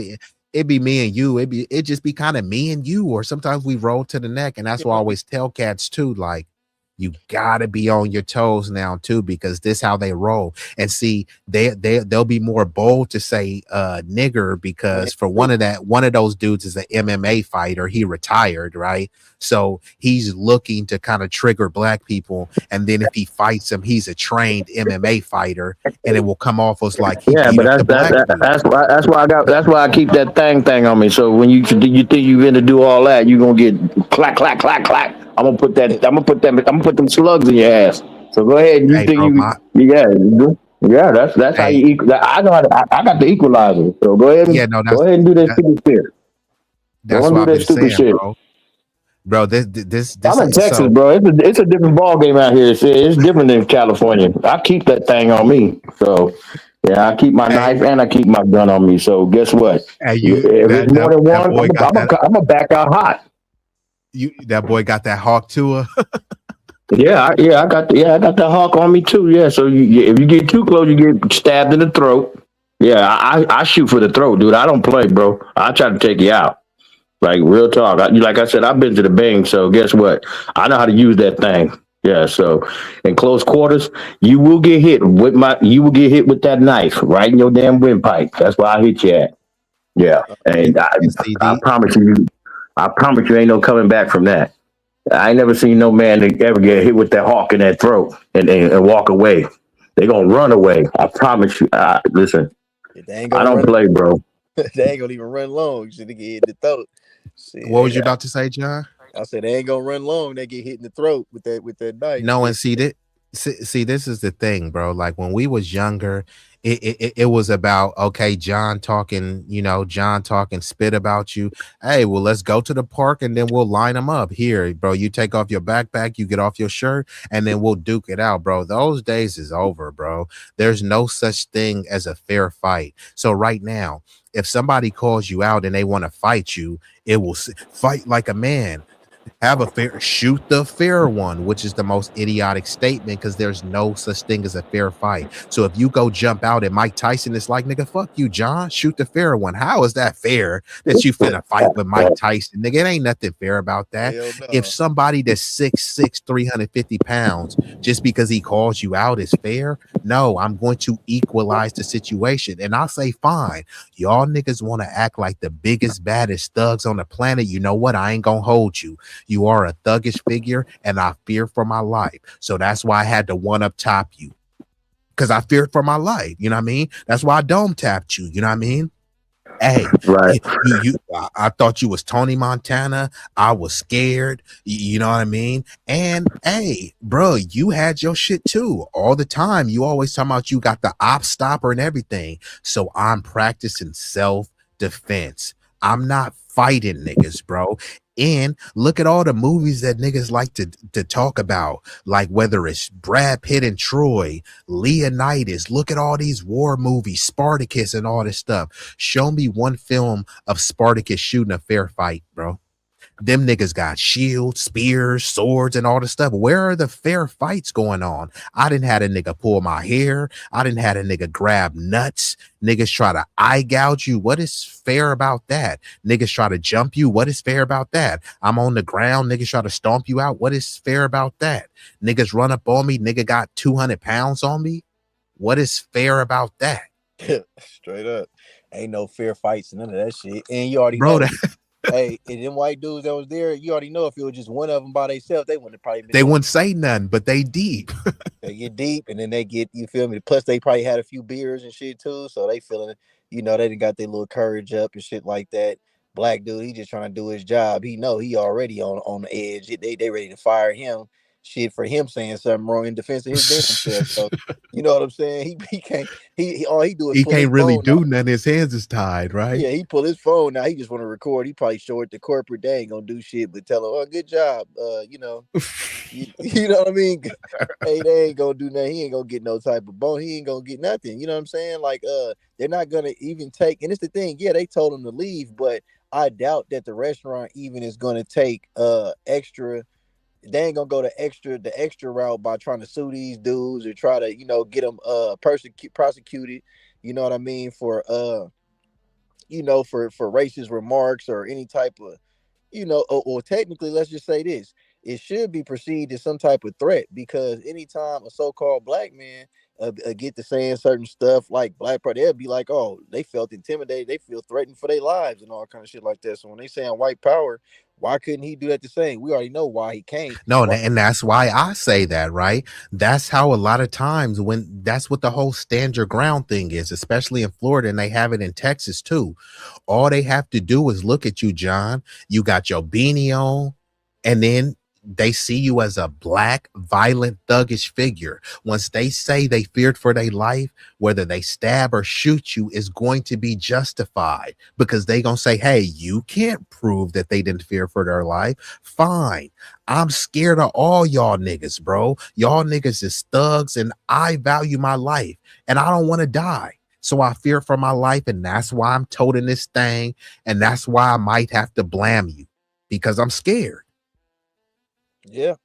it be me and you. It just be kind of me and you, or sometimes we roll to the neck. And that's why I always tell cats too, like, you gotta be on your toes now too, because this how they roll. And see, they'll be more bold to say nigger, because for one of those dudes is an MMA fighter. He retired, right? So he's looking to kind of trigger black people. And then if he fights them, he's a trained MMA fighter, and it will come off as like but that's why I keep that thing on me. So when you think you're gonna do all that, you're gonna get clack clack clack clack. I'm gonna put them slugs in your ass. So go ahead. That's how you equal. I got the equalizer. So go ahead. Go ahead and do that stupid shit. That's what I'm saying, bro. This I'm in Texas, bro. It's a different ball game out here. It's different than California. I keep that thing on me. So yeah, I keep my knife and I keep my gun on me. So guess what? If it's more than one, I'm gonna back out hot. That boy got that hawk too. I got the hawk on me too. Yeah, so if you get too close, you get stabbed in the throat. Yeah, I shoot for the throat, dude. I don't play, bro. I try to take you out. Like, real talk. Like I said, I've been to the Bing, so guess what? I know how to use that thing. Yeah, so in close quarters, you will get hit with that knife right in your damn windpipe. That's where I hit you at. Yeah, and I promise you. I promise you ain't no coming back from that. I ain't never seen no man that ever get hit with that hawk in that throat and walk away. They gonna run away. I promise you. Listen, I don't play, bro. They ain't gonna even run long. Should they get hit in the throat? Shit, what was you about to say, John? I said they ain't gonna run long. They get hit in the throat with that knife. No, and see, this is the thing, bro. Like, when we was younger, it was about, okay, John talking spit about you. Hey, well, let's go to the park and then we'll line them up here, bro. You take off your backpack, you get off your shirt, and then we'll duke it out, bro. Those days is over, bro. There's no such thing as a fair fight. So right now, if somebody calls you out and they want to fight you, it will fight like a man. Have a fair, shoot the fair one, which is the most idiotic statement because there's no such thing as a fair fight. So if you go jump out and Mike Tyson is like, nigga, fuck you, John, shoot the fair one. How is that fair that you finna fight with Mike Tyson? Nigga, it ain't nothing fair about that. If somebody that's 6'6", 350 pounds, just because he calls you out is fair, no, I'm going to equalize the situation. And I'll say, fine, y'all niggas want to act like the biggest, baddest thugs on the planet. You know what? I ain't gonna hold you. You are a thuggish figure, and I fear for my life. So that's why I had to one up top you, because I feared for my life. You know what I mean? That's why I dome tapped you. You know what I mean? Hey, right. I thought you was Tony Montana. I was scared. You know what I mean? And hey, bro, you had your shit too all the time. You always talking about you got the op stopper and everything. So I'm practicing self-defense. I'm not fighting niggas, bro. And look at all the movies that niggas like to talk about, like whether it's Brad Pitt and Troy, Leonidas. Look at all these war movies, Spartacus and all this stuff. Show me one film of Spartacus shooting a fair fight, bro. Them niggas got shields, spears, swords, and all the stuff. Where are the fair fights going on? I didn't have a nigga pull my hair. I didn't have a nigga grab nuts. Niggas try to eye gouge you. What is fair about that? Niggas try to jump you. What is fair about that? I'm on the ground. Niggas try to stomp you out. What is fair about that? Niggas run up on me. Nigga got 200 pounds on me. What is fair about that? Straight up. Ain't no fair fights, none of that shit. And you already Bro, know. Hey, and them white dudes that was there, you already know if it was just one of them by themselves, they wouldn't have probably been. They wouldn't say nothing, but they deep. They get deep, and then they get, you feel me? Plus, they probably had a few beers and shit too, so they feeling, they done got their little courage up and shit like that. Black dude, he just trying to do his job. He know he already on the edge. They ready to fire him. Shit for him saying something wrong in defense of his damn self. So you know what I'm saying? He can't. He all he do is he pull can't his really phone do out. nothing. His hands is tied, right? Yeah, he pull his phone now. He just want to record. He probably show it to corporate. They ain't gonna do shit, but tell him, "Oh, good job." You know what I mean? Hey, they ain't gonna do nothing. He ain't gonna get no type of bone. He ain't gonna get nothing. You know what I'm saying? Like, they're not gonna even take. And it's the thing. Yeah, they told him to leave, but I doubt that the restaurant even is gonna take extra. They ain't gonna go the extra route by trying to sue these dudes or try to get them prosecuted. You know what I mean for for racist remarks or any type of or technically, let's just say this, it should be perceived as some type of threat, because anytime a so-called black man get to saying certain stuff like black part, they'll be like, oh, they felt intimidated, they feel threatened for their lives and all kind of shit like that. So when they saying white power, why couldn't he do that the same? We already know why he can't. No, and that's why I say that, right? That's how a lot of times that's what the whole stand your ground thing is, especially in Florida, and they have it in Texas too. All they have to do is look at you, John. You got your beanie on, and then they see you as a black, violent, thuggish figure. Once they say they feared for their life, whether they stab or shoot you is going to be justified, because they gonna say, hey, you can't prove that they didn't fear for their life. Fine. I'm scared of all y'all niggas, bro. Y'all niggas is thugs, and I value my life, and I don't want to die. So I fear for my life, and that's why I'm toting this thing, and that's why I might have to blam you, because I'm scared. Yeah,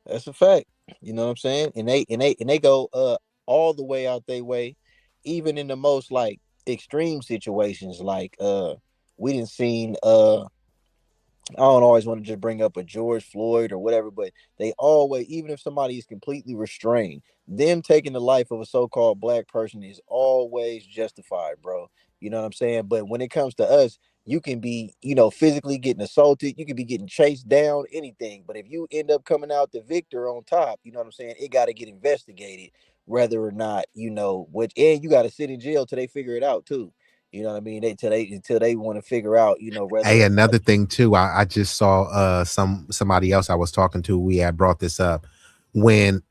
that's a fact. You know what I'm saying? And they go all the way out their way, even in the most like extreme situations. Like we didn't seen I don't always want to just bring up a George Floyd or whatever, but they always, even if somebody is completely restrained, them taking the life of a so-called black person is always justified, bro. You know what I'm saying? But when it comes to us, you can be, physically getting assaulted, you can be getting chased down, anything. But if you end up coming out the victor on top, you know what I'm saying? It got to get investigated, whether or not, and you got to sit in jail till they figure it out too. You know what I mean? Until they want to figure out, whether. Hey, another thing too, I just saw somebody else I was talking to, we had brought this up. When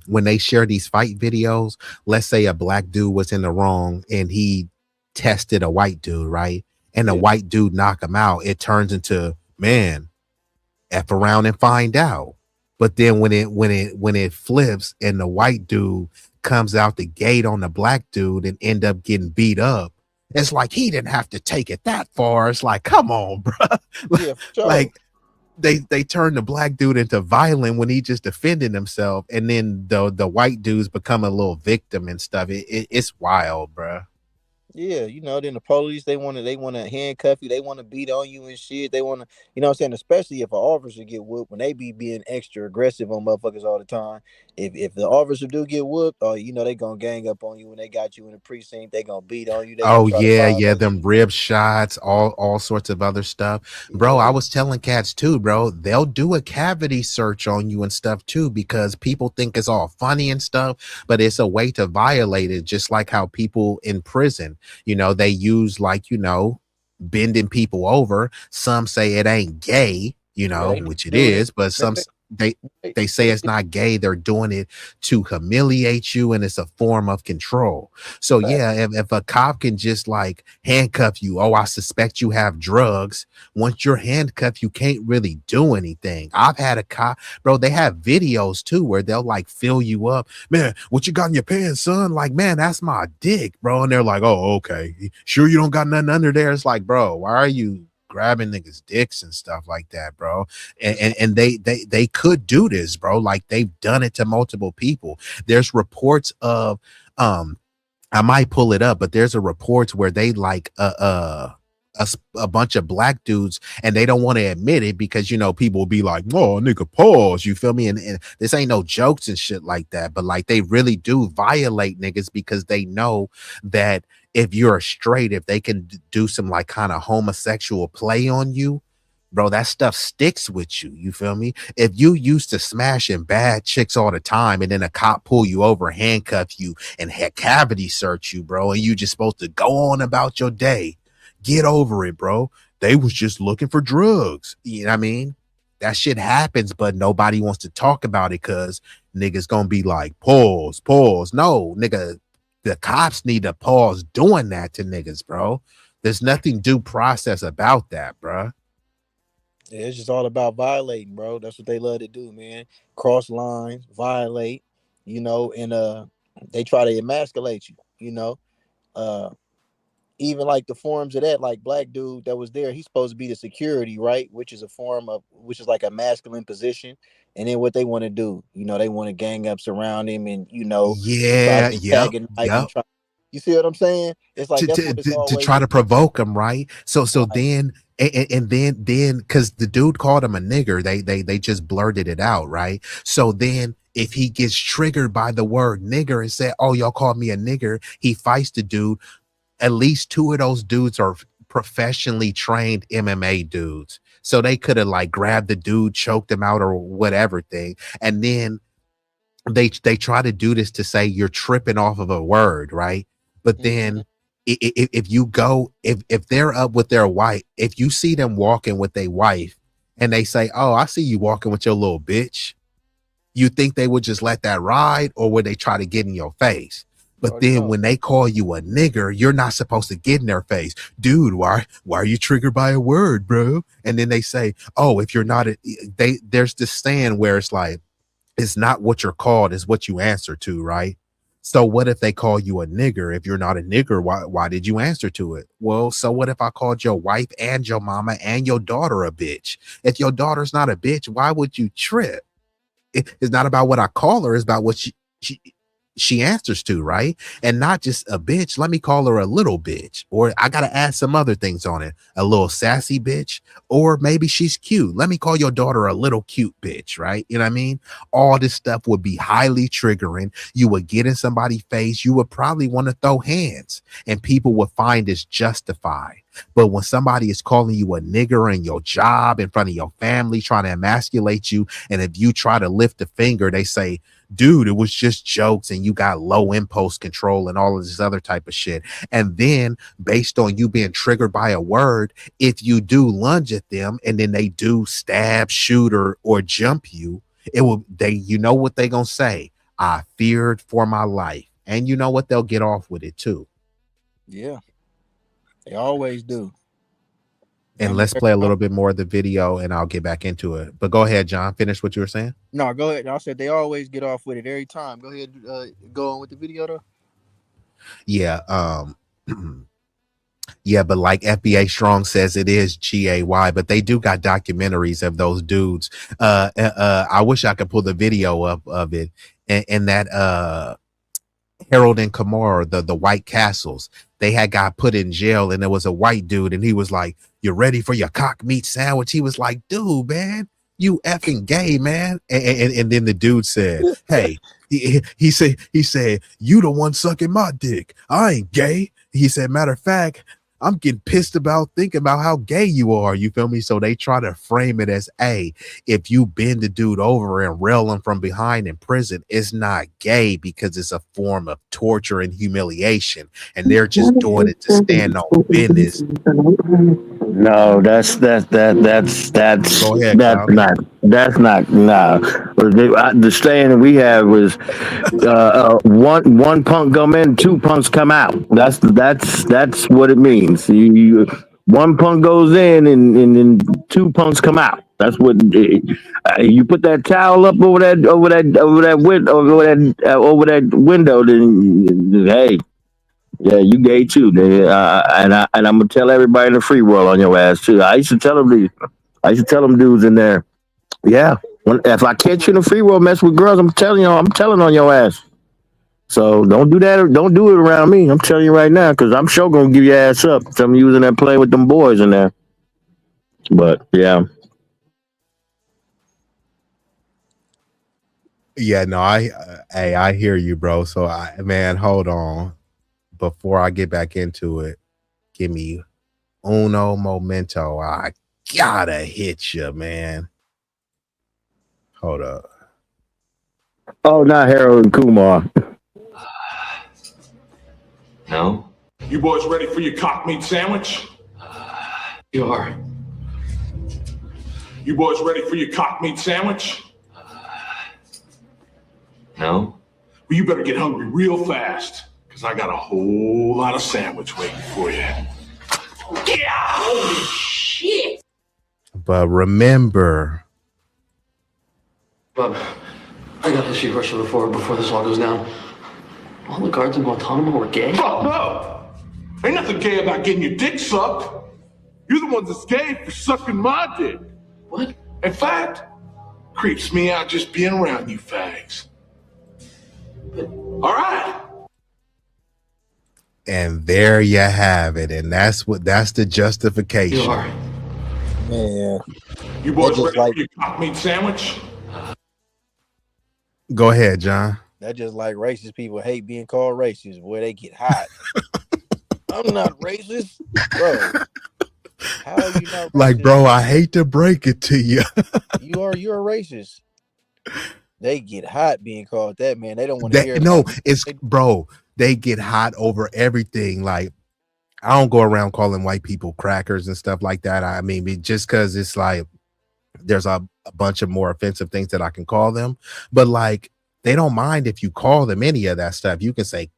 when they share these fight videos, let's say a black dude was in the wrong and he tested a white dude, right? And the white dude knock him out, it turns into, man, F around and find out. But then when it flips and the white dude comes out the gate on the black dude and end up getting beat up, it's like he didn't have to take it that far. It's like, come on, bro. Yeah, sure. Like, they turn the black dude into violent when he just defending himself, and then the white dudes become a little victim and stuff. It's wild, bro. Yeah, then the police they want to handcuff you, they want to beat on you and shit. They want to, what I'm saying, especially if an officer get whooped when they be being extra aggressive on motherfuckers all the time. If the officer do get whooped, or they gonna gang up on you when they got you in the precinct. They gonna beat on you. They gonna Oh try to yeah, violate. them rib shots, all sorts of other stuff, bro. I was telling cats too, bro. They'll do a cavity search on you and stuff too, because people think it's all funny and stuff, but it's a way to violate it. Just like how people in prison, they use bending people over. Some say it ain't gay, which it is, but some they say it's not gay. They're doing it to humiliate you, and it's a form of control. So yeah, if a cop can just like handcuff you, oh, I suspect you have drugs. Once you're handcuffed, you can't really do anything. I've had a cop, bro, they have videos too where they'll like fill you up. Man, what you got in your pants, son? Like, man, that's my dick, bro. And they're like, oh, okay. Sure you don't got nothing under there? It's like, bro, why are you grabbing niggas' dicks and stuff like that, bro? And they could do this, bro. Like, they've done it to multiple people. There's reports of I might pull it up, but there's a reports where they like a bunch of black dudes, and they don't want to admit it because people will be like, oh nigga, pause, you feel me? And this ain't no jokes and shit like that, but like they really do violate niggas because they know that if you're straight, if they can do some like kind of homosexual play on you, bro, that stuff sticks with you. You feel me? If you used to smashing bad chicks all the time, and then a cop pull you over, handcuff you, and cavity search you, bro, and you just supposed to go on about your day, get over it, bro. They was just looking for drugs. You know what I mean? That shit happens, but nobody wants to talk about it because niggas gonna be like, pause. No, nigga, the cops need to pause doing that to niggas, bro. There's nothing due process about that, bro. Yeah, it's just all about violating, bro. That's what they love to do, man. Cross lines, violate, and they try to emasculate you, even like the forms of that, like black dude that was there, he's supposed to be the security, right? Which is like a masculine position. And then what they want to do, they want to gang up, surround him, and yeah, yep. You see what I'm saying? It's like to try to provoke him, right? So then and then because the dude called him a nigger, they just blurted it out, right? So then if he gets triggered by the word nigger and said, oh, y'all called me a nigger, he fights the dude. At least two of those dudes are professionally trained MMA dudes. So they could have like grabbed the dude, choked him out or whatever thing. And then they try to do this to say you're tripping off of a word, right? But then if you go, if they're up with their wife, if you see them walking with their wife and they say, oh, I see you walking with your little bitch, you think they would just let that ride, or would they try to get in your face? But then when they call you a nigger, you're not supposed to get in their face. Dude, why are you triggered by a word, bro? And then they say, oh, if you're not, there's this saying where it's like, it's not what you're called, it's what you answer to, right? So what if they call you a nigger? If you're not a nigger, why did you answer to it? Well, so what if I called your wife and your mama and your daughter a bitch? If your daughter's not a bitch, why would you trip? It's not about what I call her, it's about what she answers to, right? And not just a bitch. Let me call her a little bitch, or I gotta add some other things on it. A little sassy bitch, or maybe she's cute. Let me call your daughter a little cute bitch, right? You know what I mean? All this stuff would be highly triggering. You would get in somebody's face. You would probably want to throw hands, and people would find this justified. But when somebody is calling you a nigger in your job, in front of your family, trying to emasculate you, and if you try to lift a finger, they say, dude, it was just jokes and you got low impulse control and all of this other type of shit. And then based on you being triggered by a word, if you do lunge at them and then they do stab, shoot, or jump you, you know what they gonna say? I feared for my life. And you know what? They'll get off with it too. Yeah, they always do. And let's play a little bit more of the video and I'll get back into it. But go ahead, John. Finish what you were saying. No, go ahead. I said they always get off with it every time. Go ahead, go on with the video though. Yeah. Yeah, but like FBA Strong says, it is GAY, but they do got documentaries of those dudes. I wish I could pull the video up of it. And that Harold and Kumar, the White Castles, they had got put in jail, and there was a white dude, and he was like, "You ready for your cock meat sandwich?" He was like, "Dude, man, you effing gay, man." And then the dude said, "Hey," he said, "You the one sucking my dick. I ain't gay." He said, "Matter of fact, I'm getting pissed about thinking about how gay you are." You feel me? So they try to frame it as, hey, if you bend the dude over and rail him from behind in prison, it's not gay because it's a form of torture and humiliation. And they're just doing it to stand on business. No, that's Go ahead, that's not no. The saying that we have was one punk come in, two punks come out. That's what it means. You one punk goes in and then two punks come out. That's what you put that towel up over that window. Then hey. Yeah, you gay too, and I'm gonna tell everybody in the free world on your ass too. I used to tell them dudes in there. Yeah, if I catch you in the free world mess with girls, I'm telling on your ass. So don't do that. Don't do it around me. I'm telling you right now, because I'm sure gonna give your ass up. Some of you was in there playing with them boys in there. But yeah. Yeah, no, I hear you, bro. So man, hold on. Before I get back into it, give me uno momento. I gotta hit you, man. Hold up. Oh, not Harold and Kumar. No. You boys ready for your cock meat sandwich? You are. You boys ready for your cock meat sandwich? No. Well, you better get hungry real fast, because I got a whole lot of sandwich waiting for you. Yeah! Holy shit! But remember, Bob, I got history Russia before this all goes down. All the guards in Guantanamo were gay? Fuck no! Ain't nothing gay about getting your dick sucked. You're the ones that's gay for sucking my dick. What? In fact, creeps me out just being around you fags. All right. and there you have it, and that's the justification. You are. Man, you boys just ready for your cock meat sandwich? Go ahead, John. That just like racist people hate being called racist. Boy, they get hot. I'm not racist, bro. How are you not racist? Like, bro, I hate to break it to you. You're a racist. They get hot being called that, man. They don't want to hear. No, bro. They get hot over everything. Like, I don't go around calling white people crackers and stuff like that. I mean, just because it's like there's a bunch of more offensive things that I can call them, but like they don't mind if you call them any of that stuff. You can say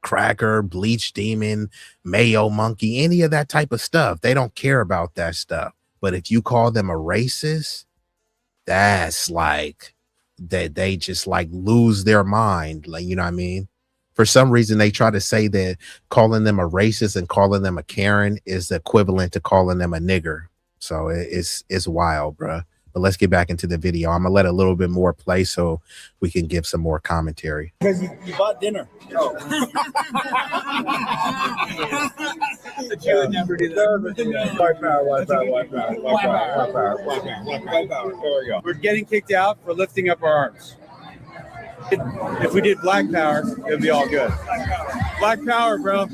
cracker, bleach demon, mayo monkey, any of that type of stuff. They don't care about that stuff. But if you call them a racist, that's like that they just like lose their mind. Like, you know what I mean? For some reason, they try to say that calling them a racist and calling them a Karen is equivalent to calling them a nigger. So it's wild, bro. But let's get back into the video. I'm gonna let a little bit more play so we can give some more commentary. Because you bought dinner. Oh. That you would never do that. White power, white power, white power, white power, white power, white power, white power. There we go. We're getting kicked out for lifting up our arms. If we did black power, it would be all good. Black power, bro.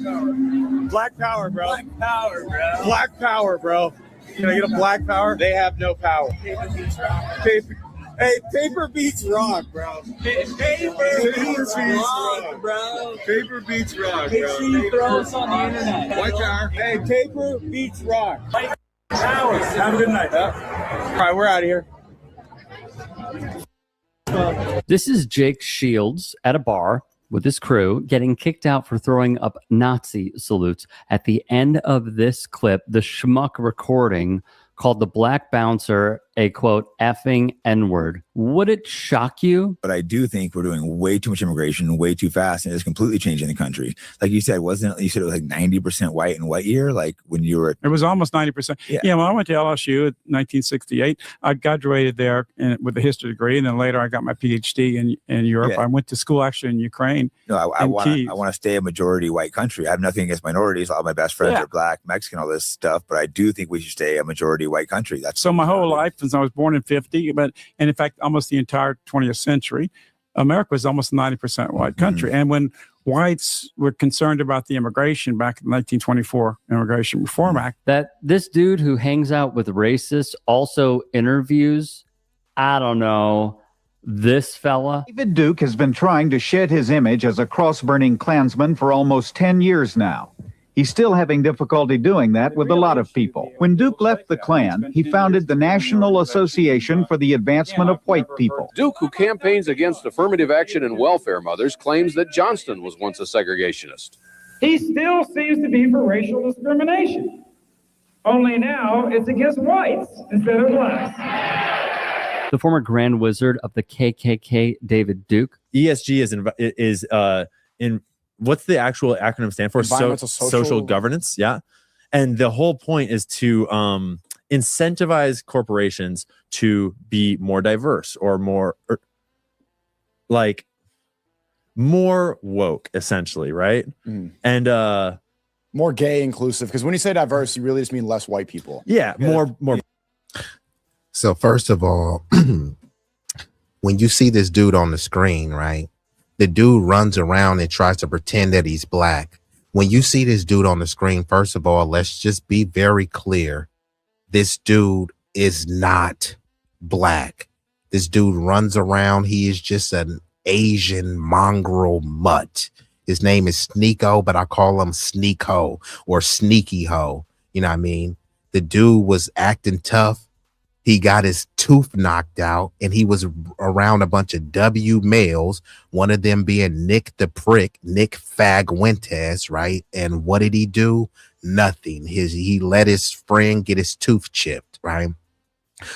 Black power, bro. Black power, bro. Black power, bro. Can I get a black power? They have no power. Paper beats rock. Paper beats rock, bro. Paper beats rock, bro. Paper beats rock, bro. Make sure you throw us on the internet. White power. Hey, paper beats rock. White power. Have a good night. All right, we're out of here. This is Jake Shields at a bar with his crew getting kicked out for throwing up Nazi salutes. At the end of this clip, the schmuck recording called the Black Bouncer a quote effing N-word. Would it shock you? But I do think we're doing way too much immigration way too fast, and it's completely changing the country. Like you said, you said it was like 90% white in what year? Like when you were... It was almost 90%. Yeah, when I went to LSU in 1968, I graduated there with a history degree, and then later I got my PhD in Europe. Yeah. I went to school actually in Ukraine. No, I want to stay a majority white country. I have nothing against minorities. All my best friends are black, Mexican, all this stuff, but I do think we should stay a majority white country. That's so my whole life, since I was born in 50, and in fact, almost the entire 20th century, America was almost 90% white country. And when whites were concerned about the immigration back in the 1924 Immigration Reform Act, that this dude who hangs out with racists also interviews, I don't know, this fella. David Duke has been trying to shed his image as a cross-burning Klansman for almost 10 years now. He's still having difficulty doing that with a lot of people. When Duke left the Klan, he founded the National Association for the Advancement of White People. Duke, who campaigns against affirmative action and welfare mothers, claims that Johnston was once a segregationist. He still seems to be for racial discrimination. Only now it's against whites instead of blacks. The former Grand Wizard of the KKK, David Duke. ESG is in what's the actual acronym stand for? Social governance. Yeah. And the whole point is to incentivize corporations to be more diverse or more woke, essentially, right? And more gay inclusive, because when you say diverse, you really just mean less white people. Yeah, more. So first of all, when you see this dude on the screen, right? The dude runs around and tries to pretend that he's black. When you see this dude on the screen, first of all, let's just be very clear. This dude is not black. This dude runs around. He is just an Asian mongrel mutt. His name is Sneeko, but I call him Sneak Ho or Sneaky Ho. You know what I mean? The dude was acting tough. He got his tooth knocked out, and he was around a bunch of W males, one of them being Nick the Prick, Nick Fagwentes, right? And what did he do? Nothing. He let his friend get his tooth chipped, right?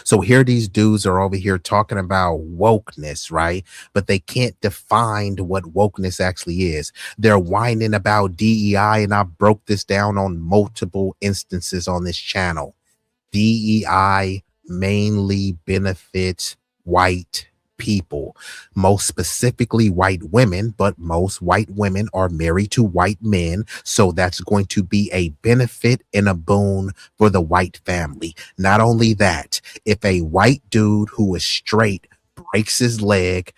So here these dudes are over here talking about wokeness, right? But they can't define what wokeness actually is. They're whining about DEI, and I broke this down on multiple instances on this channel. DEI mainly benefits white people, most specifically white women, but most white women are married to white men, so that's going to be a benefit and a boon for the white family. Not only that, if a white dude who is straight breaks his leg,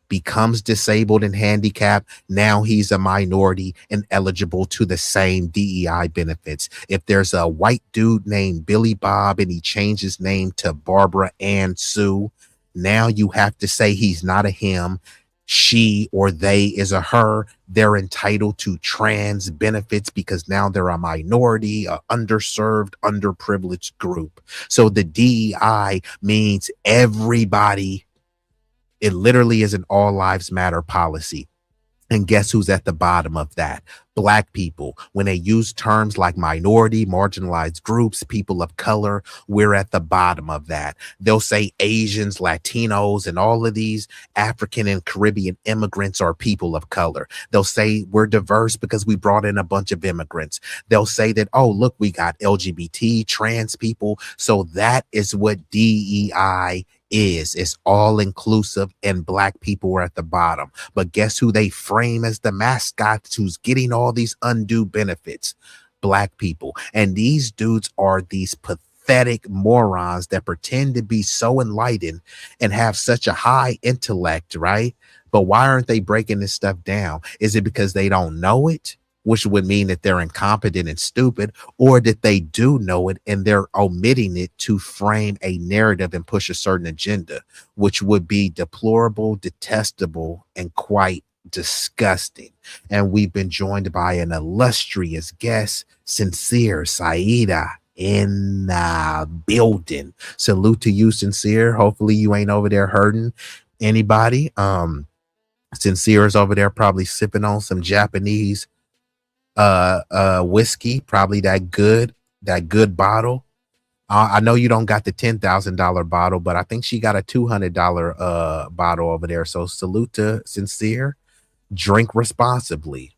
becomes disabled and handicapped, now he's a minority and eligible to the same DEI benefits. If there's a white dude named Billy Bob and he changed his name to Barbara Ann Sue, now you have to say he's not a him, she or they is a her. They're entitled to trans benefits because now they're a minority, a underserved, underprivileged group. So the DEI means everybody. It literally is an all lives matter policy. And guess who's at the bottom of that? Black people. When they use terms like minority, marginalized groups, people of color, we're at the bottom of that. They'll say Asians, Latinos, and all of these African and Caribbean immigrants are people of color. They'll say we're diverse because we brought in a bunch of immigrants. They'll say that, oh, look, we got LGBT, trans people. So that is what DEI is. It's all inclusive, and black people are at the bottom. But guess who they frame as the mascots who's getting all these undue benefits? Black people. And these dudes are these pathetic morons that pretend to be so enlightened and have such a high intellect, right? But why aren't they breaking this stuff down? Is it because they don't know it, which would mean that they're incompetent and stupid, or that they do know it and they're omitting it to frame a narrative and push a certain agenda, which would be deplorable, detestable, and quite disgusting? And we've been joined by an illustrious guest, Sincere Saida, in the building. Salute to you, Sincere. Hopefully you ain't over there hurting anybody. Sincere is over there probably sipping on some Japanese whiskey, probably that good bottle. I know you don't got the $10,000 bottle, but I think she got a $200 bottle over there. So salute to Sincere. Drink responsibly.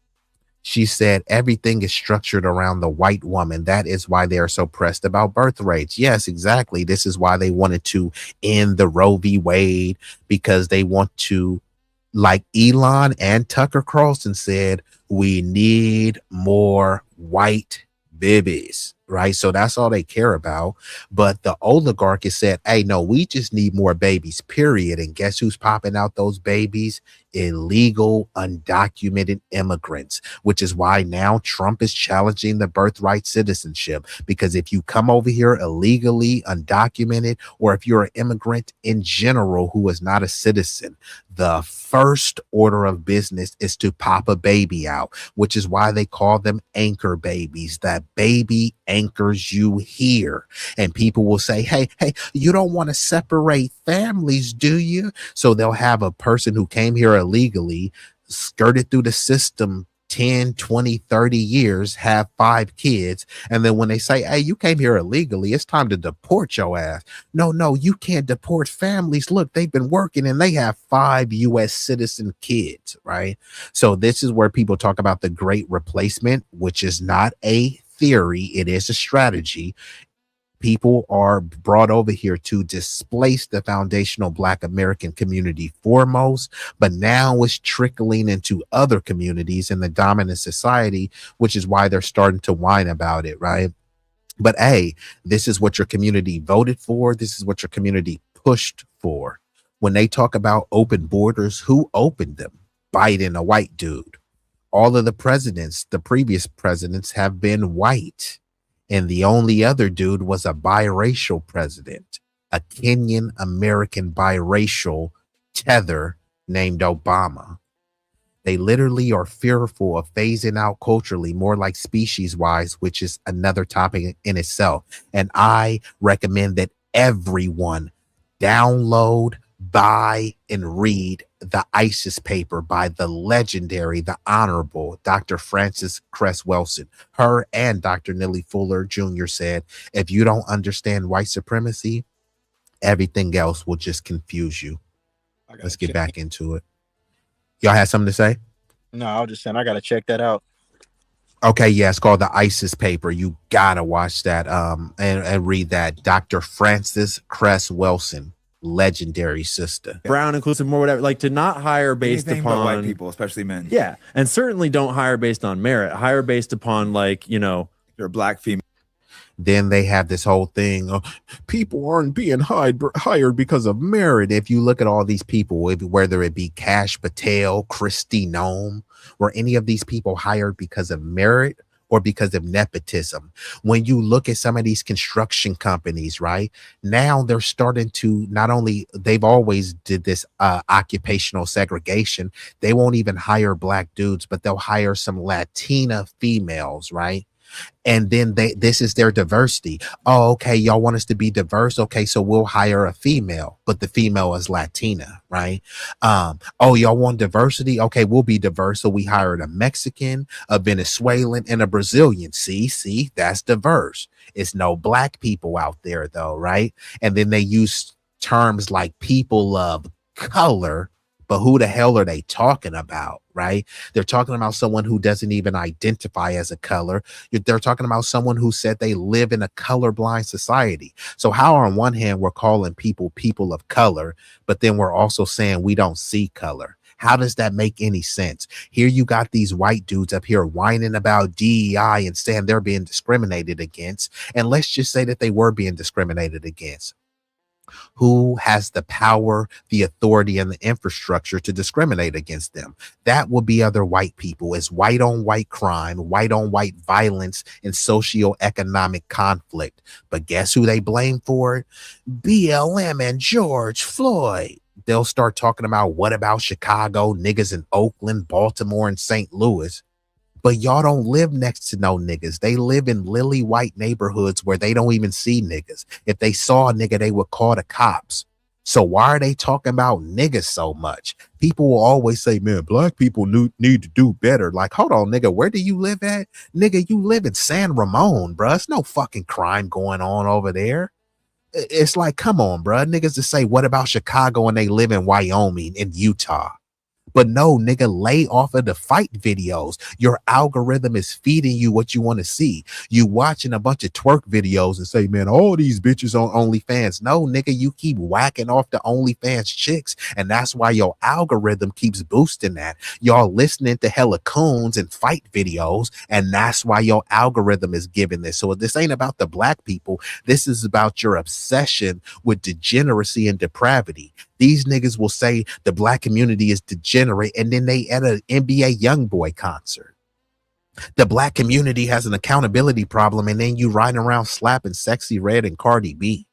She said everything is structured around the white woman. That is why they are so pressed about birth rates. Yes, exactly. This is why they wanted to end the Roe v. Wade, because they want to, like Elon and Tucker Carlson said, we need more white babies, right? So that's all they care about. But the oligarch has said, hey, no, we just need more babies, period. And guess who's popping out those babies? Illegal, undocumented immigrants, which is why now Trump is challenging the birthright citizenship. Because if you come over here illegally, undocumented, or if you're an immigrant in general who is not a citizen, the first order of business is to pop a baby out, which is why they call them anchor babies. That baby anchors you here. And people will say, hey, you don't want to separate families, do you? So they'll have a person who came here illegally, skirted through the system 10, 20, 30 years, have 5 kids. And then when they say, hey, you came here illegally, it's time to deport your ass. No, you can't deport families. Look, they've been working and they have 5 U.S. citizen kids, right? So this is where people talk about the great replacement, which is not a theory. It is a strategy. People are brought over here to displace the foundational Black American community foremost, but now it's trickling into other communities in the dominant society, which is why they're starting to whine about it, right? But hey, this is what your community voted for. This is what your community pushed for. When they talk about open borders, who opened them? Biden, a white dude. All of the presidents, the previous presidents, have been white. And the only other dude was a biracial president, a Kenyan American biracial tether named Obama. They literally are fearful of phasing out culturally, more like species wise, which is another topic in itself. And I recommend that everyone download, buy, and read the ISIS paper by the legendary, the honorable Dr. Frances Cress Welsing. Her and Dr. Nellie Fuller Jr. said, if you don't understand white supremacy, everything else will just confuse you. Let's get back into it. Y'all had something to say? No, I was just saying I gotta check that out. Okay, yeah, it's called the ISIS paper. You gotta watch that and read that. Dr. Frances Cress Welsing. Legendary sister, brown, inclusive, more whatever, like to not hire based Anything upon but white people, especially men. Yeah, and certainly don't hire based on merit. Hire based upon, like, you know, you're a Black female. Then they have this whole thing of people aren't being hired because of merit. If you look at all these people, whether it be Kash Patel, Kristi Noem, were any of these people hired because of merit or because of nepotism? When you look at some of these construction companies, right now, they're starting to not only, they've always did this occupational segregation. They won't even hire Black dudes, but they'll hire some Latina females, right? And then this is their diversity. Oh, okay, y'all want us to be diverse? Okay, so we'll hire a female, but the female is Latina, right? Oh, y'all want diversity? Okay, we'll be diverse. So we hired a Mexican, a Venezuelan, and a Brazilian. See, that's diverse. It's no Black people out there though, right? And then they use terms like people of color, but who the hell are they talking about, right? They're talking about someone who doesn't even identify as a color. They're talking about someone who said they live in a colorblind society. So how on one hand we're calling people of color, but then we're also saying we don't see color? How does that make any sense? Here you got these white dudes up here whining about DEI and saying they're being discriminated against. And let's just say that they were being discriminated against. Who has the power, the authority, and the infrastructure to discriminate against them? That will be other white people. It's white on white crime, white on white violence, and socioeconomic conflict. But guess who they blame for it? BLM and George Floyd. They'll start talking about what about Chicago, niggas in Oakland, Baltimore, and St. Louis. But y'all don't live next to no niggas. They live in lily white neighborhoods where they don't even see niggas. If they saw a nigga, they would call the cops. So why are they talking about niggas so much? People will always say, man, black people need to do better. Like, hold on, nigga, where do you live at? Nigga, you live in San Ramon, bruh. It's no fucking crime going on over there. It's like, come on, bruh. Niggas to say, what about Chicago and they live in Wyoming and Utah? But no, nigga, lay off of the fight videos. Your algorithm is feeding you what you want to see. You watching a bunch of twerk videos and say, man, all these bitches on OnlyFans. No, nigga, you keep whacking off the OnlyFans chicks. And that's why your algorithm keeps boosting that. Y'all listening to hella coons and fight videos. And that's why your algorithm is giving this. So this ain't about the black people. This is about your obsession with degeneracy and depravity. These niggas will say the black community is degenerate, and then they at an NBA YoungBoy concert. The black community has an accountability problem, and then you riding around slapping Sexy Red and Cardi B.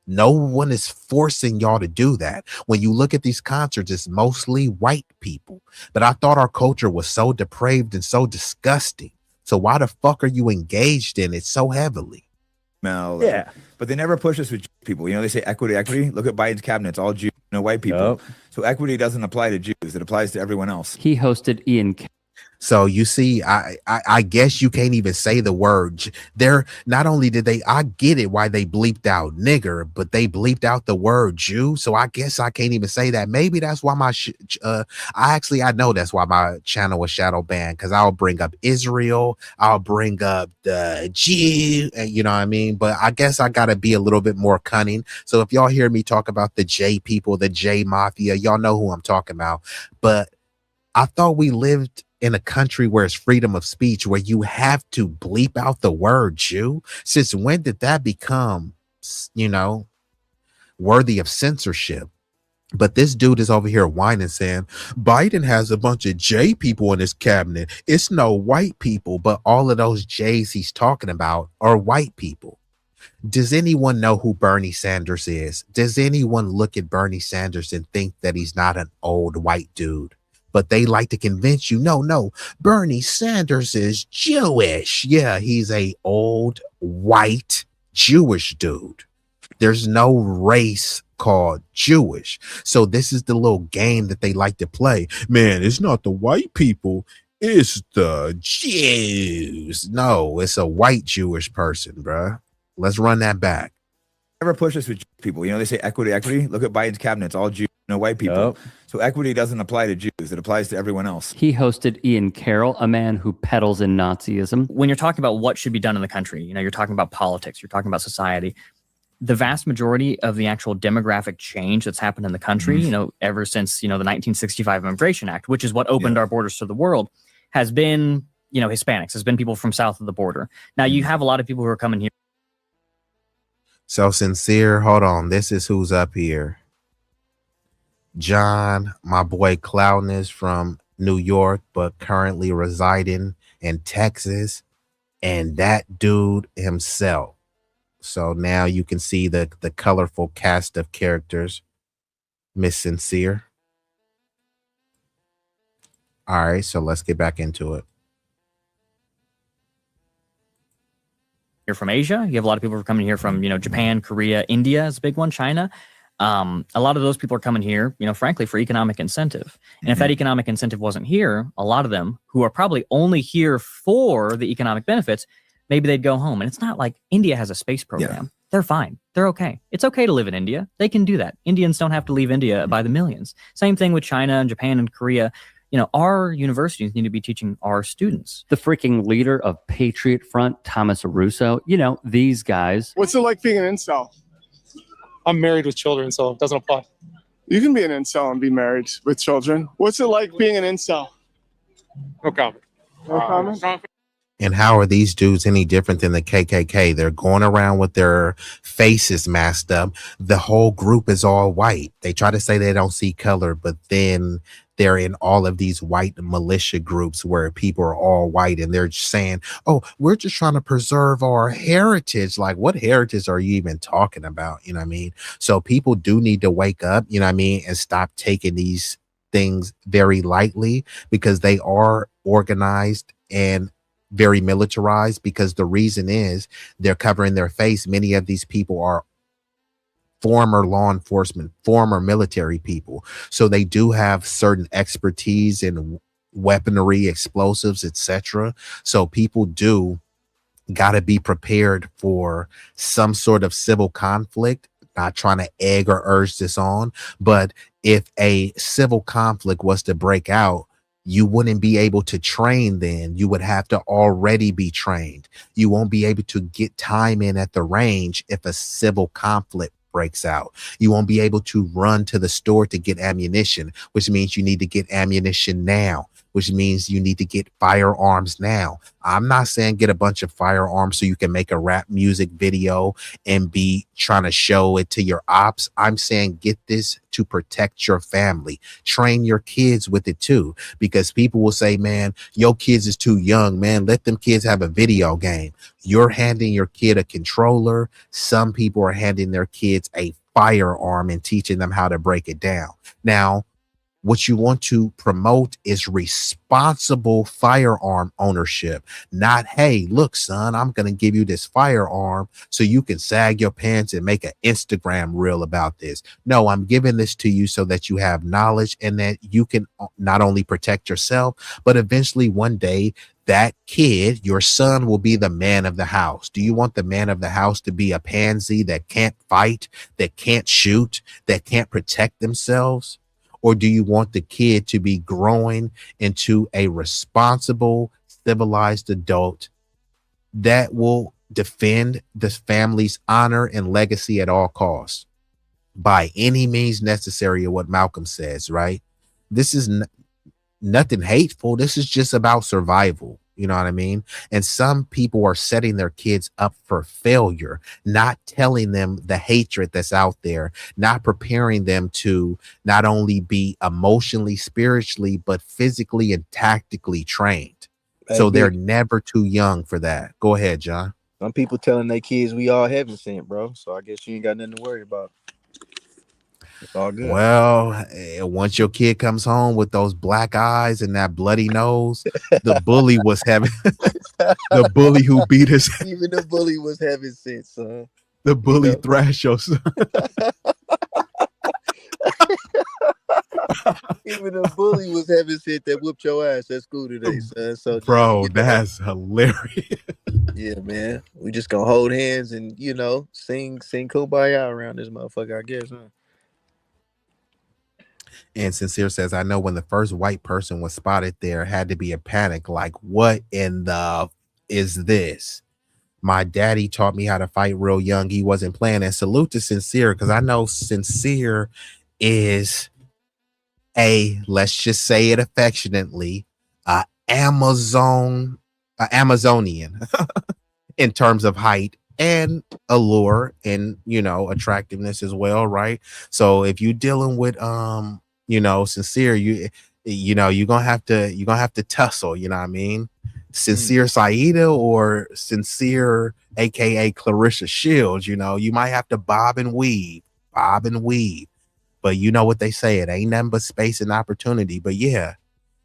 No one is forcing y'all to do that. When you look at these concerts, it's mostly white people. But I thought our culture was so depraved and so disgusting. So why the fuck are you engaged in it so heavily? Yeah, but they never push us with people. You know, they say equity. Look at Biden's cabinet; it's all Jews, no white people. So equity doesn't apply to Jews; it applies to everyone else. He hosted Ian. So you see, I guess you can't even say the word. They're not only did they, I get it why they bleeped out nigger, but they bleeped out the word Jew. So I guess I can't even say that. Maybe that's why my I know that's why my channel was shadow banned, because I'll bring up Israel, I'll bring up the Jew, and you know what I mean. But I guess I gotta be a little bit more cunning. So if y'all hear me talk about the J people, the J mafia, y'all know who I'm talking about. But I thought we lived in a country where it's freedom of speech, where you have to bleep out the word Jew. Since when did that become, you know, worthy of censorship? But this dude is over here whining, saying Biden has a bunch of J people in his cabinet. It's no white people, but all of those J's he's talking about are white people. Does anyone know who Bernie Sanders is? Does anyone look at Bernie Sanders and think that he's not an old white dude? But they like to convince you, no, Bernie Sanders is Jewish. Yeah, he's a old white Jewish dude. There's no race called Jewish. So this is the little game that they like to play. Man, it's not the white people, it's the Jews. No, it's a white Jewish person, bruh. Let's run that back. Never push us with people. You know, they say equity. Look at Biden's cabinet; it's all Jews, no white people. So equity doesn't apply to Jews; it applies to everyone else. He hosted Ian Carroll, a man who peddles in Nazism. When you're talking about what should be done in the country, you know, you're talking about politics, you're talking about society. The vast majority of the actual demographic change that's happened in the country, you know, ever since, you know, the 1965 Immigration Act, which is what opened our borders to the world, has been, you know, Hispanics, has been people from south of the border. Now, you have a lot of people who are coming here. So Sincere, hold on. This is who's up here. John, my boy Cloudness from New York, but currently residing in Texas, and that dude himself. So now you can see the colorful cast of characters. Miss Sincere. All right, so let's get back into it. Here from Asia. You have a lot of people who are coming here from, you know, Japan, Korea, India is a big one, China. A lot of those people are coming here, you know, frankly, for economic incentive. And if that economic incentive wasn't here, a lot of them who are probably only here for the economic benefits, maybe they'd go home. And it's not like India has a space program. Yeah. They're fine. They're okay. It's okay to live in India. They can do that. Indians don't have to leave India by the millions. Same thing with China and Japan and Korea. You know, our universities need to be teaching our students. The freaking leader of Patriot Front, Thomas Russo, you know, these guys. What's it like being an incel? I'm married with children, so it doesn't apply. You can be an incel and be married with children. What's it like being an incel? No comment. No comment? And how are these dudes any different than the KKK? They're going around with their faces masked up. The whole group is all white. They try to say they don't see color, but then they're in all of these white militia groups where people are all white and they're just saying, oh, we're just trying to preserve our heritage. Like, what heritage are you even talking about? You know what I mean? So people do need to wake up, you know what I mean, and stop taking these things very lightly, because they are organized and very militarized, because the reason is they're covering their face. Many of these people are former law enforcement, former military people. So they do have certain expertise in weaponry, explosives, etc. So people do got to be prepared for some sort of civil conflict. Not trying to egg or urge this on, but if a civil conflict was to break out, you wouldn't be able to train then. You would have to already be trained. You won't be able to get time in at the range if a civil conflict breaks out. You won't be able to run to the store to get ammunition, which means you need to get ammunition now, which means you need to get firearms now. I'm not saying get a bunch of firearms so you can make a rap music video and be trying to show it to your ops. I'm saying get this to protect your family. Train your kids with it too, because people will say, man, your kids is too young, man. Let them kids have a video game. You're handing your kid a controller. Some people are handing their kids a firearm and teaching them how to break it down. Now, what you want to promote is responsible firearm ownership. Not, hey, look, son, I'm going to give you this firearm so you can sag your pants and make an Instagram reel about this. No, I'm giving this to you so that you have knowledge and that you can not only protect yourself, but eventually one day that kid, your son, will be the man of the house. Do you want the man of the house to be a pansy that can't fight, that can't shoot, that can't protect themselves? Or do you want the kid to be growing into a responsible, civilized adult that will defend the family's honor and legacy at all costs by any means necessary, or what Malcolm says, right? This is nothing hateful. This is just about survival. You know what I mean? And some people are setting their kids up for failure, not telling them the hatred that's out there, not preparing them to not only be emotionally, spiritually, but physically and tactically trained. So they're never too young for that. Go ahead, John. Some people telling their kids we all heaven sent, bro. So I guess you ain't got nothing to worry about. It's all good. Well, once your kid comes home with those black eyes and that bloody nose, the bully was having the bully who beat us. Even the bully was heaven sent, son. The bully thrashed your son. Even the bully was heaven sent that whooped your ass at school today, son. So, bro, that's hilarious. Yeah, man. We just gonna hold hands and sing Kumbaya around this motherfucker, I guess, huh? And Sincere says, I know when the first white person was spotted there, had to be a panic. Like, what in the is this? My daddy taught me how to fight real young. He wasn't playing. And salute to Sincere, because I know Sincere is let's just say it affectionately, Amazonian in terms of height and allure and, attractiveness as well, right? So if you're dealing with Sincere, you're gonna have to tussle, you know what I mean? Sincere Saida or Sincere aka Clarissa Shields, you might have to bob and weave. But you know what they say, it ain't nothing but space and opportunity. But yeah,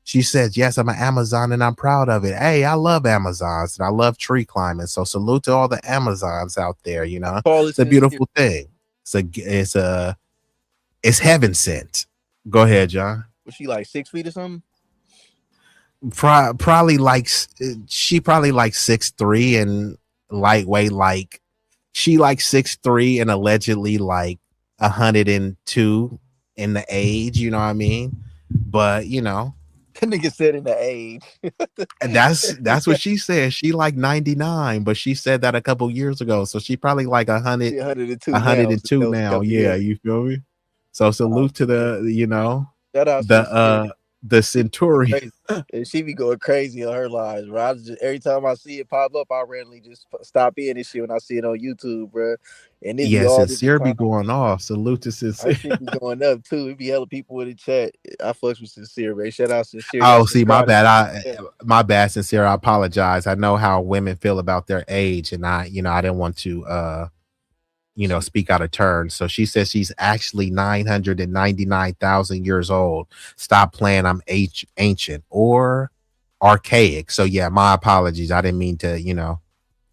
she says, yes, I'm an Amazon and I'm proud of it. Hey, I love Amazons and I love tree climbing. So salute to all the Amazons out there, It's a beautiful thing. It's heaven sent. Go ahead, John. Was she like 6 feet or something? Probably like 6'3" and lightweight. Like she like 6'3" and allegedly like 102 in the age. You know what I mean? But that nigga said in the age. And that's what she said. She like 99, but she said that a couple years ago. So she probably like 102 now. Yeah, you feel me? So salute to the, shout out the Centurion. And she be going crazy on her lives, bro. Every time I see it pop up, I randomly just stop in and shit when I see it on YouTube, bro. And Sincere be going off. Salute to Sincere. She be going up too. It be hella people in the chat. I fucks with Sincere, man. Shout out Sincere. Oh, see, my bad. My bad, Sincere. I apologize. I know how women feel about their age, and I didn't want to speak out of turn. So she says she's actually 999,000 years old. Stop playing. I'm ancient or archaic. So yeah, my apologies. I didn't mean to,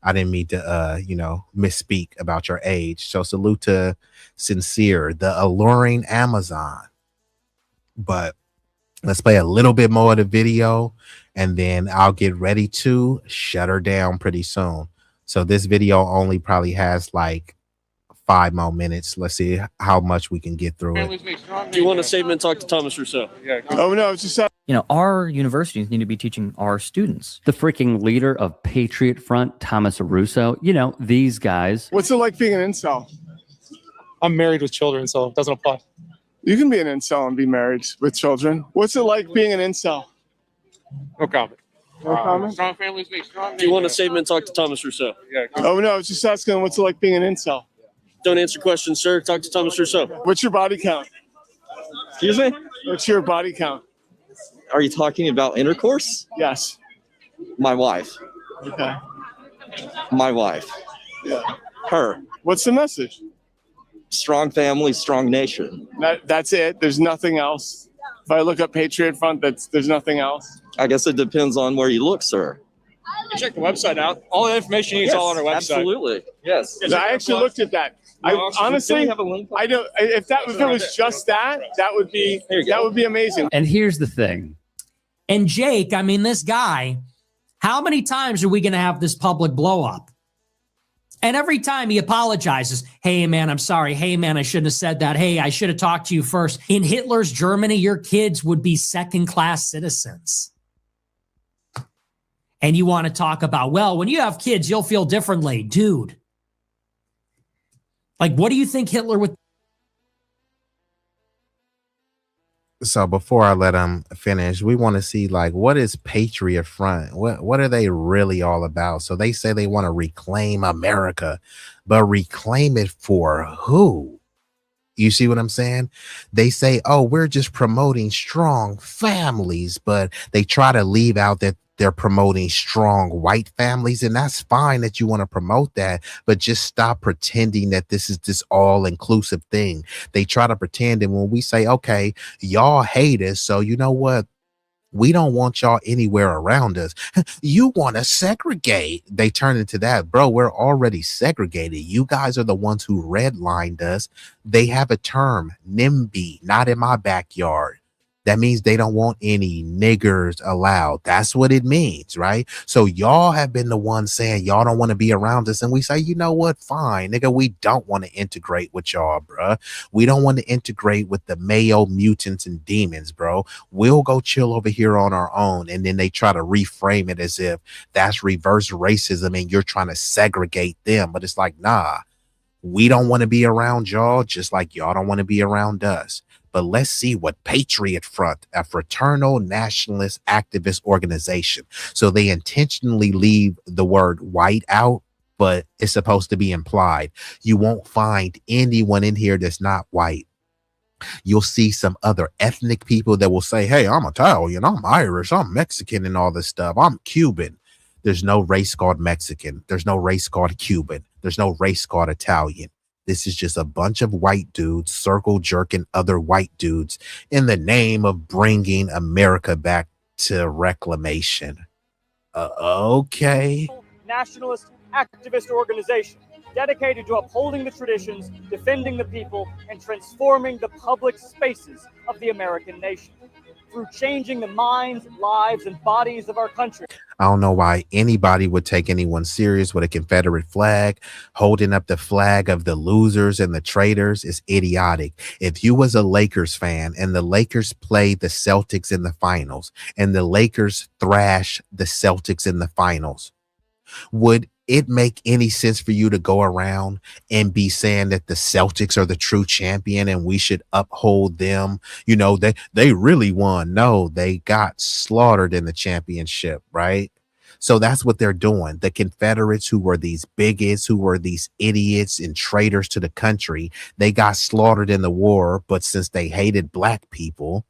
I didn't mean to, misspeak about your age. So salute to Sincere, the alluring Amazon. But let's play a little bit more of the video, and then I'll get ready to shut her down pretty soon. So this video only probably has like 5 more minutes. Let's see how much we can get through it. Do you want to save him and talk to Thomas Rousseau? Oh no, it's just our universities need to be teaching our students. The freaking leader of Patriot Front, Thomas Russo. These guys. What's it like being an incel? I'm married with children, so it doesn't apply. You can be an incel and be married with children. What's it like being an incel? No comment. No comment? Strong families make strong. Do you want to save him and talk to Thomas Rousseau? Oh no, I was just asking what's it like being an incel? Don't answer questions, sir. Talk to Thomas Rousseau. What's your body count? Excuse me? What's your body count? Are you talking about intercourse? Yes. My wife. Okay. My wife. Yeah. Her. What's the message? Strong family, strong nation. That's it. There's nothing else. If I look up Patriot Front, there's nothing else. I guess it depends on where you look, sir. Check the website out. All the information you need is all on our website. Absolutely. Yes. I actually looked at that. Honestly, I don't. If it was just that would be amazing. And here's the thing. And Jake, I mean, this guy, how many times are we going to have this public blow up? And every time he apologizes, hey, man, I'm sorry. Hey, man, I shouldn't have said that. Hey, I should have talked to you first. In Hitler's Germany, your kids would be second-class citizens. And you want to talk about, well, when you have kids, you'll feel differently. Dude. Like, what do you think Hitler would? So before I let them finish, we want to see, like, what is Patriot Front? What are they really all about? So they say they want to reclaim America, but reclaim it for who? You see what I'm saying? They say, oh, we're just promoting strong families, but they try to leave out that they're promoting strong white families, and that's fine that you want to promote that, but just stop pretending that this is this all-inclusive thing. They try to pretend, and when we say, okay, y'all hate us, so you know what? We don't want y'all anywhere around us. You want to segregate. They turn into that. Bro, we're already segregated. You guys are the ones who redlined us. They have a term, NIMBY, not in my backyard. That means they don't want any niggers allowed. That's what it means, right? So y'all have been the ones saying y'all don't want to be around us. And we say, you know what? Fine, nigga, we don't want to integrate with y'all, bruh. We don't want to integrate with the Mayo mutants and demons, bro. We'll go chill over here on our own. And then they try to reframe it as if that's reverse racism and you're trying to segregate them. But it's like, nah, we don't want to be around y'all, just like y'all don't want to be around us. But let's see what Patriot Front, a fraternal nationalist activist organization. So they intentionally leave the word white out, but it's supposed to be implied. You won't find anyone in here that's not white. You'll see some other ethnic people that will say, hey, I'm Italian, I'm Irish, I'm Mexican and all this stuff. I'm Cuban. There's no race called Mexican. There's no race called Cuban. There's no race called Italian. This is just a bunch of white dudes circle jerking other white dudes in the name of bringing America back to reclamation. Okay. Nationalist activist organization dedicated to upholding the traditions, defending the people, and transforming the public spaces of the American nation through changing the minds, lives, and bodies of our country. I don't know why anybody would take anyone serious with a Confederate flag. Holding up the flag of the losers and the traitors is idiotic. If you was a Lakers fan and the Lakers played the Celtics in the finals and the Lakers thrash the Celtics in the finals, would it make any sense for you to go around and be saying that the Celtics are the true champion and we should uphold them? You know, they really won. No, they got slaughtered in the championship, right? So that's what they're doing. The Confederates, who were these bigots, who were these idiots and traitors to the country, they got slaughtered in the war. But since they hated black people,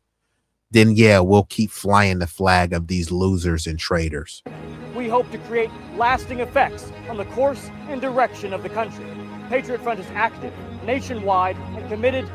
then yeah, we'll keep flying the flag of these losers and traitors. We hope to create lasting effects on the course and direction of the country. Patriot Front is active, nationwide, and committed.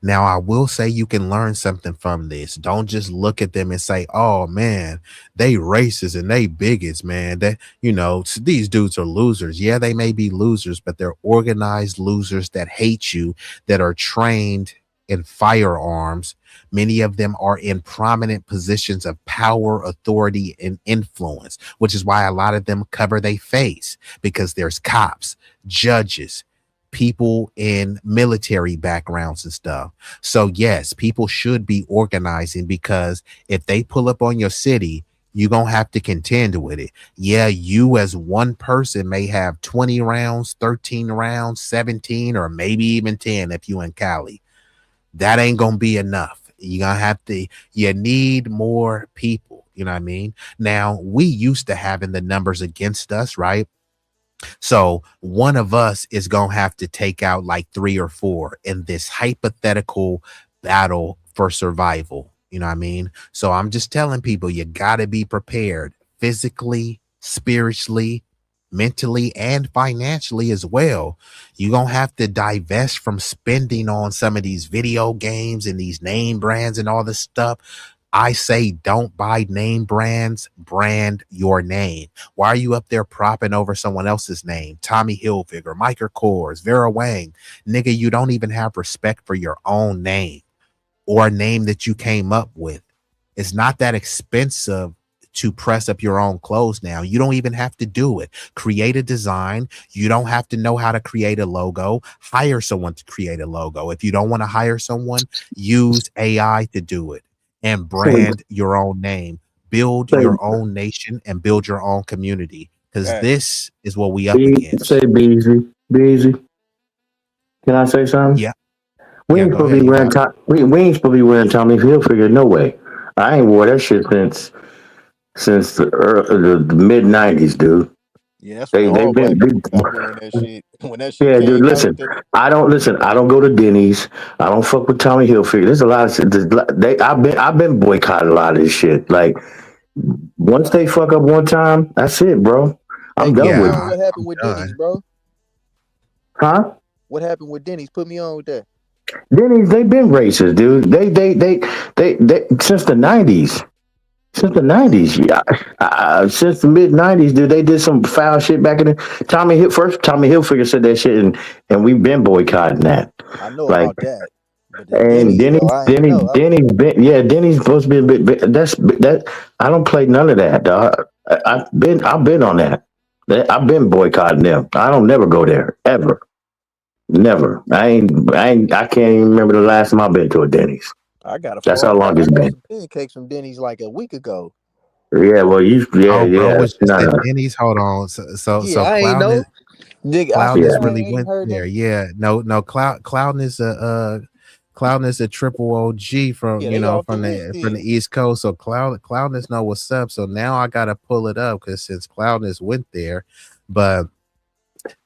Now, I will say you can learn something from this. Don't just look at them and say, oh man, they racist and they bigots, man. That, these dudes are losers. Yeah, they may be losers, but they're organized losers that hate you, that are trained in firearms. Many of them are in prominent positions of power, authority, and influence, which is why a lot of them cover their face, because there's cops, judges, people in military backgrounds and stuff. So yes, people should be organizing, because if they pull up on your city, you're going to have to contend with it. Yeah, you as one person may have 20 rounds, 13 rounds, 17, or maybe even 10 if you in Cali. That ain't going to be enough. You're going to have to, you need more people. You know what I mean? Now, we used to having the numbers against us, right? So one of us is going to have to take out like 3 or 4 in this hypothetical battle for survival. You know what I mean? So I'm just telling people, you got to be prepared physically, spiritually, mentally, and financially as well. You're going to have to divest from spending on some of these video games and these name brands and all this stuff. I say don't buy name brands, brand your name. Why are you up there propping over someone else's name? Tommy Hilfiger, Michael Kors, Vera Wang. Nigga, you don't even have respect for your own name or a name that you came up with. It's not that expensive to press up your own clothes now. You don't even have to do it. Create a design. You don't have to know how to create a logo. Hire someone to create a logo. If you don't want to hire someone, use AI to do it. And brand your own name, build your own nation, and build your own community. Because this is what we up against. Say B-Eazy. B-Eazy. Can I say something? Yeah. We ain't supposed to be wearing we ain't supposed to be wearing Tommy Hilfiger. No way. I ain't wore that shit since the mid '90s, dude. Yeah, that's They've been wearing that shit. When that shit yeah, came dude. Listen, I don't go to Denny's. I don't fuck with Tommy Hilfiger. There's a lot of shit. I've been boycotting a lot of this shit. Like once they fuck up one time, that's it, bro. I'm done with it. What happened with Denny's, bro? Huh? What happened with Denny's? Put me on with that. Denny's, they've been racist, dude. They since the '90s. Since the '90s, yeah. Since the mid '90s, dude, they did some foul shit back in the Tommy Hilfiger said that shit, and we've been boycotting that. I know about that. And Denny's supposed to be a bit. That I don't play none of that, dog. I've been on that. I've been boycotting them. I don't never go there ever. Never. I can't even remember the last time I've been to a Denny's. That's how long it's been. Pancakes from Denny's like a week ago. Yeah, well, It's just at Denny's. Hold on. So I ain't know. Cloudness really went there. Yeah, no. Cloudness a triple OG from from the East Coast. So Cloudness know what's up. So now I gotta pull it up because since Cloudness went there, but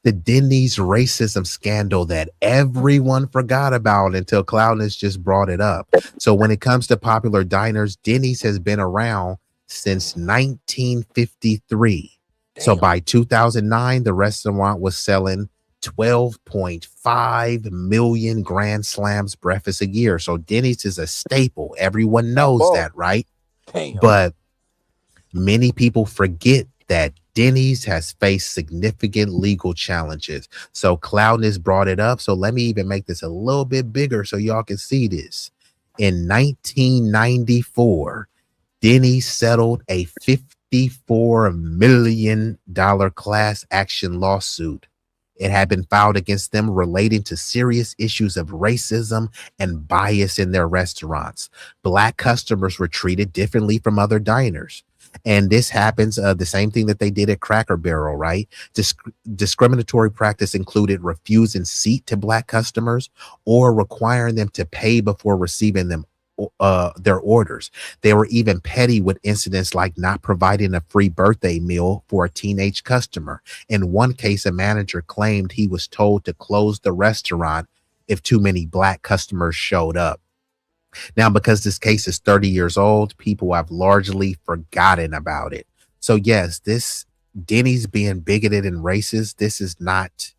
the Denny's racism scandal that everyone forgot about until Cloudness just brought it up. So when it comes to popular diners, Denny's has been around since 1953. Damn. So by 2009, the restaurant was selling 12.5 million Grand Slams breakfast a year. So Denny's is a staple. Everyone knows that, right? Damn. But many people forget that Denny's has faced significant legal challenges. So Cloudness brought it up. So let me even make this a little bit bigger so y'all can see this. In 1994, Denny's settled a $54 million class action lawsuit. It had been filed against them relating to serious issues of racism and bias in their restaurants. Black customers were treated differently from other diners. And this happens, the same thing that they did at Cracker Barrel, right? Discriminatory practice included refusing seat to Black customers or requiring them to pay before receiving them their orders. They were even petty with incidents like not providing a free birthday meal for a teenage customer. In one case, a manager claimed he was told to close the restaurant if too many Black customers showed up. Now, because this case is 30 years old, people have largely forgotten about it. So yes, this Denny's being bigoted and racist, this is not,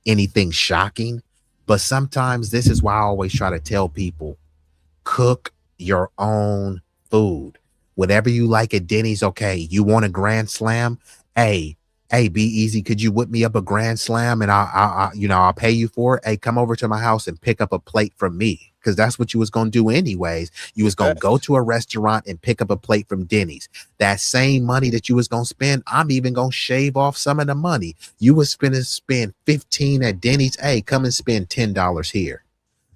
anything shocking. But sometimes this is why I always try to tell people, cook your own food. Whatever you like at Denny's, okay. You want a Grand Slam? Hey, B-Eazy, could you whip me up a Grand Slam and I'll pay you for it? Hey, come over to my house and pick up a plate from me. Because that's what you was going to do anyways. You was going to go to a restaurant and pick up a plate from Denny's. That same money that you was going to spend, I'm even going to shave off some of the money. You was going to spend 15 at Denny's. Hey, come and spend $10 here.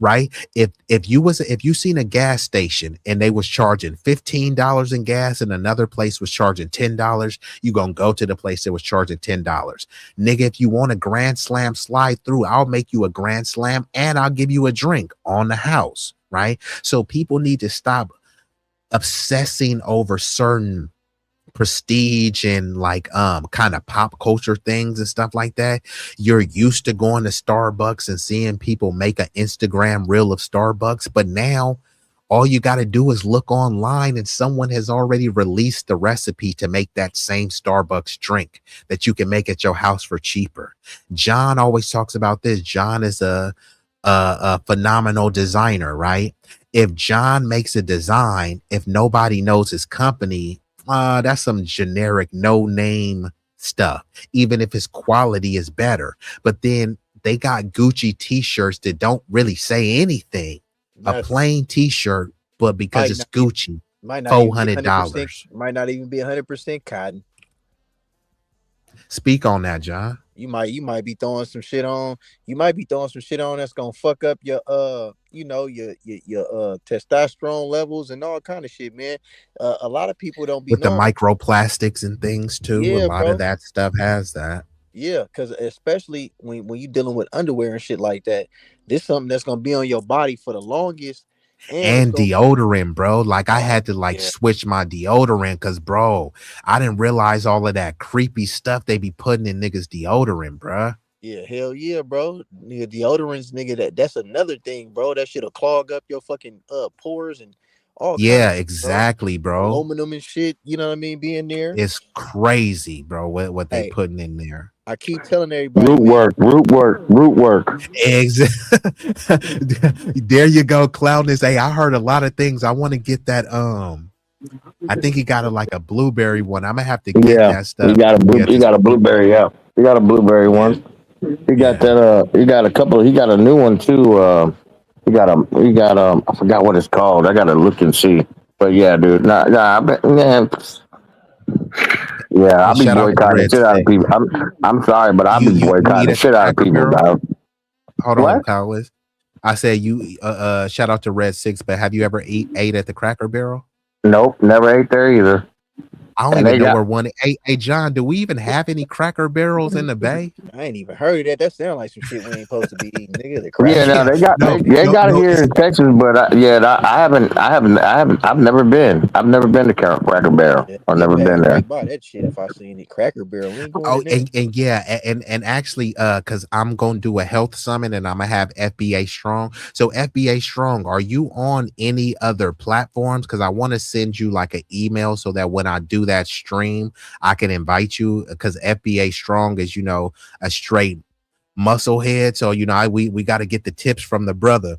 Right? If you seen a gas station and they was charging $15 in gas and another place was charging $10, you gonna go to the place that was charging $10. Nigga, if you want a Grand Slam slide through, I'll make you a Grand Slam and I'll give you a drink on the house, right? So people need to stop obsessing over certain prestige and like kind of pop culture things and stuff like that. You're used to going to Starbucks and seeing people make an Instagram reel of Starbucks, but now all you got to do is look online and someone has already released the recipe to make that same Starbucks drink that you can make at your house for cheaper. John always talks about this. John is a phenomenal designer, right? If John makes a design, if nobody knows his company, that's some generic no name stuff, even if his quality is better. But then they got Gucci t-shirts that don't really say anything. A plain t-shirt, but because it's Gucci, $400. Might not even be 100% cotton. Speak on that, John. You might be throwing some shit on. You might be throwing some shit on that's gonna fuck up your your testosterone levels and all kind of shit, man. A lot of people don't be with knowing. The microplastics and things too. Yeah, a lot of that stuff has that. Yeah, because especially when you're dealing with underwear and shit like that, this is something that's gonna be on your body for the longest. And deodorant, bro. Like I had to switch my deodorant because, bro, I didn't realize all of that creepy stuff they be putting in niggas deodorant, bro. Yeah, hell yeah, bro. Nigga, deodorants, nigga, that's another thing, bro. That shit'll clog up your fucking pores and all Yeah, kinds of exactly, bro. aluminum and shit, you know what I mean, being there. It's crazy, bro, what they putting in there. I keep telling everybody. Root work. There you go, Cloudness. Hey, I heard a lot of things. I want to get that. I think he got a blueberry one. I'm gonna have to get that stuff. You got a blueberry, yeah. You got a blueberry one. He got that. He got a couple. He got a new one too. He got I forgot what it's called. I gotta look and see. But yeah, dude. I bet, man. Yeah, I'll be boycotting the shit out of people. I'm sorry, but I'll be boycotting the shit out of people, dog. Hold on, Cowlis. I said you shout out to Red 6, but have you ever ate at the Cracker Barrel? Nope, never ate there either. I don't even know where one. Hey, John, do we even have any Cracker Barrels in the Bay? I ain't even heard of that. That sounds like some shit we ain't supposed to be eating, nigga. Yeah, no, they got it here in Texas, but I've never been. I've never been to Cracker Barrel. I've never been there. Buy that shit if I seen it. Cracker Barrel. And actually, because I'm gonna do a health summit and I'm gonna have FBA Strong. So FBA Strong, are you on any other platforms? Because I want to send you like an email so that when I do that stream, I can invite you, because FBA Strong is, a straight muscle head. So, we got to get the tips from the brother.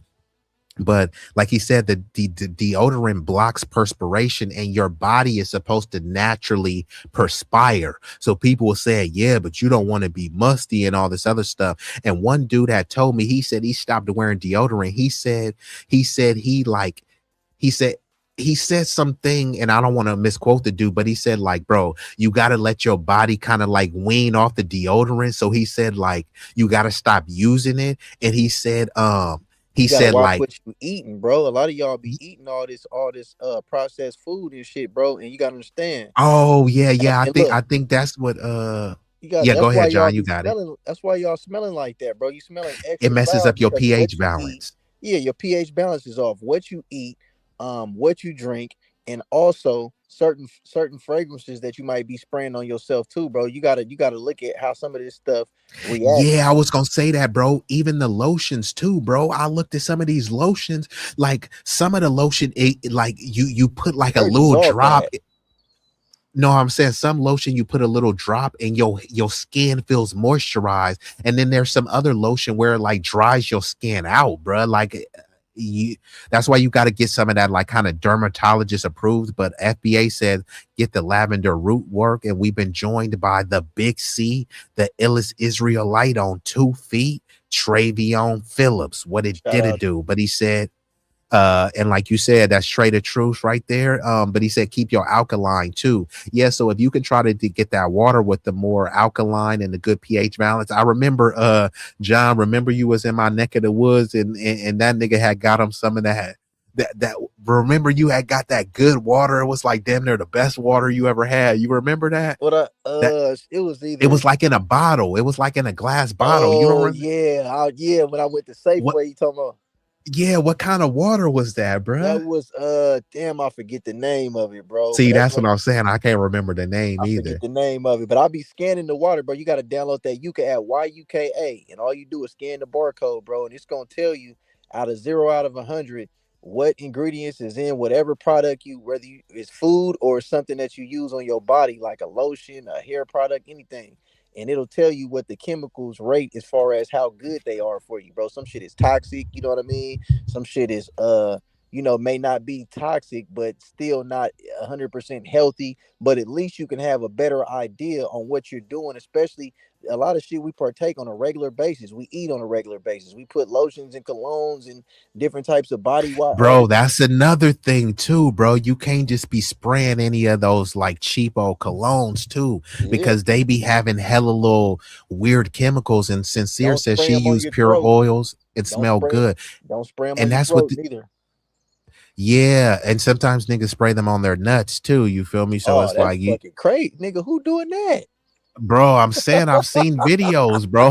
But like he said, the deodorant blocks perspiration and your body is supposed to naturally perspire. So people will say, yeah, but you don't want to be musty and all this other stuff. And one dude had told me, he said he stopped wearing deodorant. He said something, and I don't want to misquote the dude, but he said, like, bro, you got to let your body kind of like wean off the deodorant. So he said, like, you got to stop using it. And he said, watch what you eating, bro. A lot of y'all be eating all this processed food and shit, bro. And you got to understand. Oh, yeah. I think that's what, go ahead, John. You got it. That's why y'all smelling like that, bro. You smelling extra. It messes up your pH balance. Yeah, your pH balance is off. What you eat, what you drink, and also certain fragrances that you might be spraying on yourself too, bro. You gotta look at how some of this stuff reacts. Yeah, I was gonna say that, bro. Even the lotions too, bro. I looked at some of these lotions, like some of the lotion, like you put like a little drop. No, I'm saying some lotion you put a little drop and your skin feels moisturized, and then there's some other lotion where it like dries your skin out, bruh. Like that's why you got to get some of that like kind of dermatologist approved. But FBA said get the lavender root work, and we've been joined by the Big C, the illest Israelite on 2 feet, Travion Phillips. What it Shout did out. it do? But he said, and like you said, that's straight of truth right there. But he said keep your alkaline too. Yeah, so if you can try to get that water with the more alkaline and the good pH balance. I remember John, remember you was in my neck of the woods, and that nigga had got him some of that remember you had got that good water. It was like damn near the best water you ever had. You remember that? What It was either. it was like in a bottle. It was like in a glass bottle. You don't remember? Yeah. When I went to Safeway, you talking about? Yeah, what kind of water was that, bruh? That was damn, I forget the name of it, bro. See, But that's what I'm saying. I can't remember the name either. forget the name of it, but I'll be scanning the water, bro. You got to download that Yuka app, YUKA, and all you do is scan the barcode, bro, and it's gonna tell you out of 100 what ingredients is in whatever product whether it's food or something that you use on your body, like a lotion, a hair product, anything. And it'll tell you what the chemicals rate as far as how good they are for you, bro. Some shit is toxic, you know what I mean? Some shit is may not be toxic, but still not 100% healthy. But at least you can have a better idea on what you're doing, especially a lot of shit we partake on a regular basis. We eat on a regular basis. We put lotions and colognes and different types of body wash. Bro, that's another thing too, bro. You can't just be spraying any of those like cheapo colognes too, because they be having hella little weird chemicals. And Sincere says she used pure oils and smell good. Don't spray them and on that's your what throat either. Yeah, and sometimes niggas spray them on their nuts too. You feel me? So it's that's like you, fucking crazy, nigga. Who doing that? bro. I'm saying I've seen videos, bro.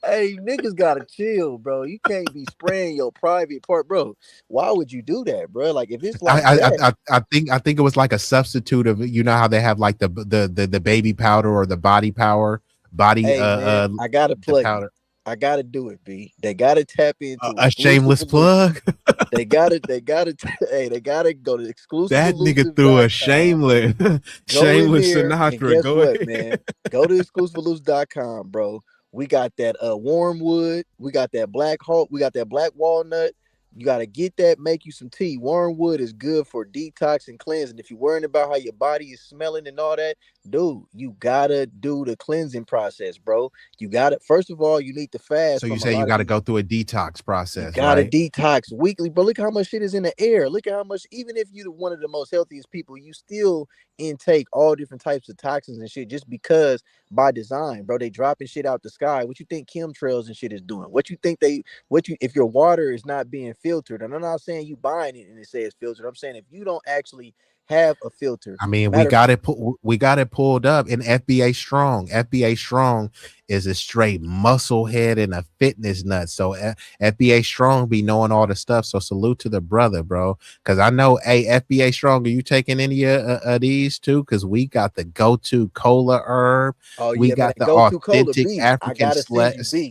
niggas gotta chill, bro. You can't be spraying your private part, bro. Why would you do that, bro? Like if it's like I think it was like a substitute of, you know how they have like the baby powder or the body power man, I gotta plug powder. I gotta do it, B. They gotta tap into a shameless plug. They gotta go to exclusive. That nigga threw a shameless Sinatra. Go ahead, man. Go to exclusiveloose.com, bro. We got that wormwood, we got that black hawk, we got that black walnut. You got to get that, make you some tea. Wormwood is good for detox and cleansing. If you're worrying about how your body is smelling and all that, dude, you got to do the cleansing process, bro. You got to, first of all, you need to fast. So you say you got to go through a detox process, got to right? detox weekly, bro. Look how much shit is in the air. Look at how much, even if you're one of the most healthiest people, you still intake all different types of toxins and shit just because by design, bro. They dropping shit out the sky. What you think chemtrails and shit is doing? What you think if your water is not being filtered, and I'm not saying you buying it and it says filtered. I'm saying if you don't actually have a filter. I mean, we got it pulled up in FBA Strong. FBA Strong is a straight muscle head and a fitness nut. So FBA Strong be knowing all the stuff. So salute to the brother, bro. Because I know, hey, FBA Strong, are you taking any of these too? Because we got the go-to cola herb. We got the authentic African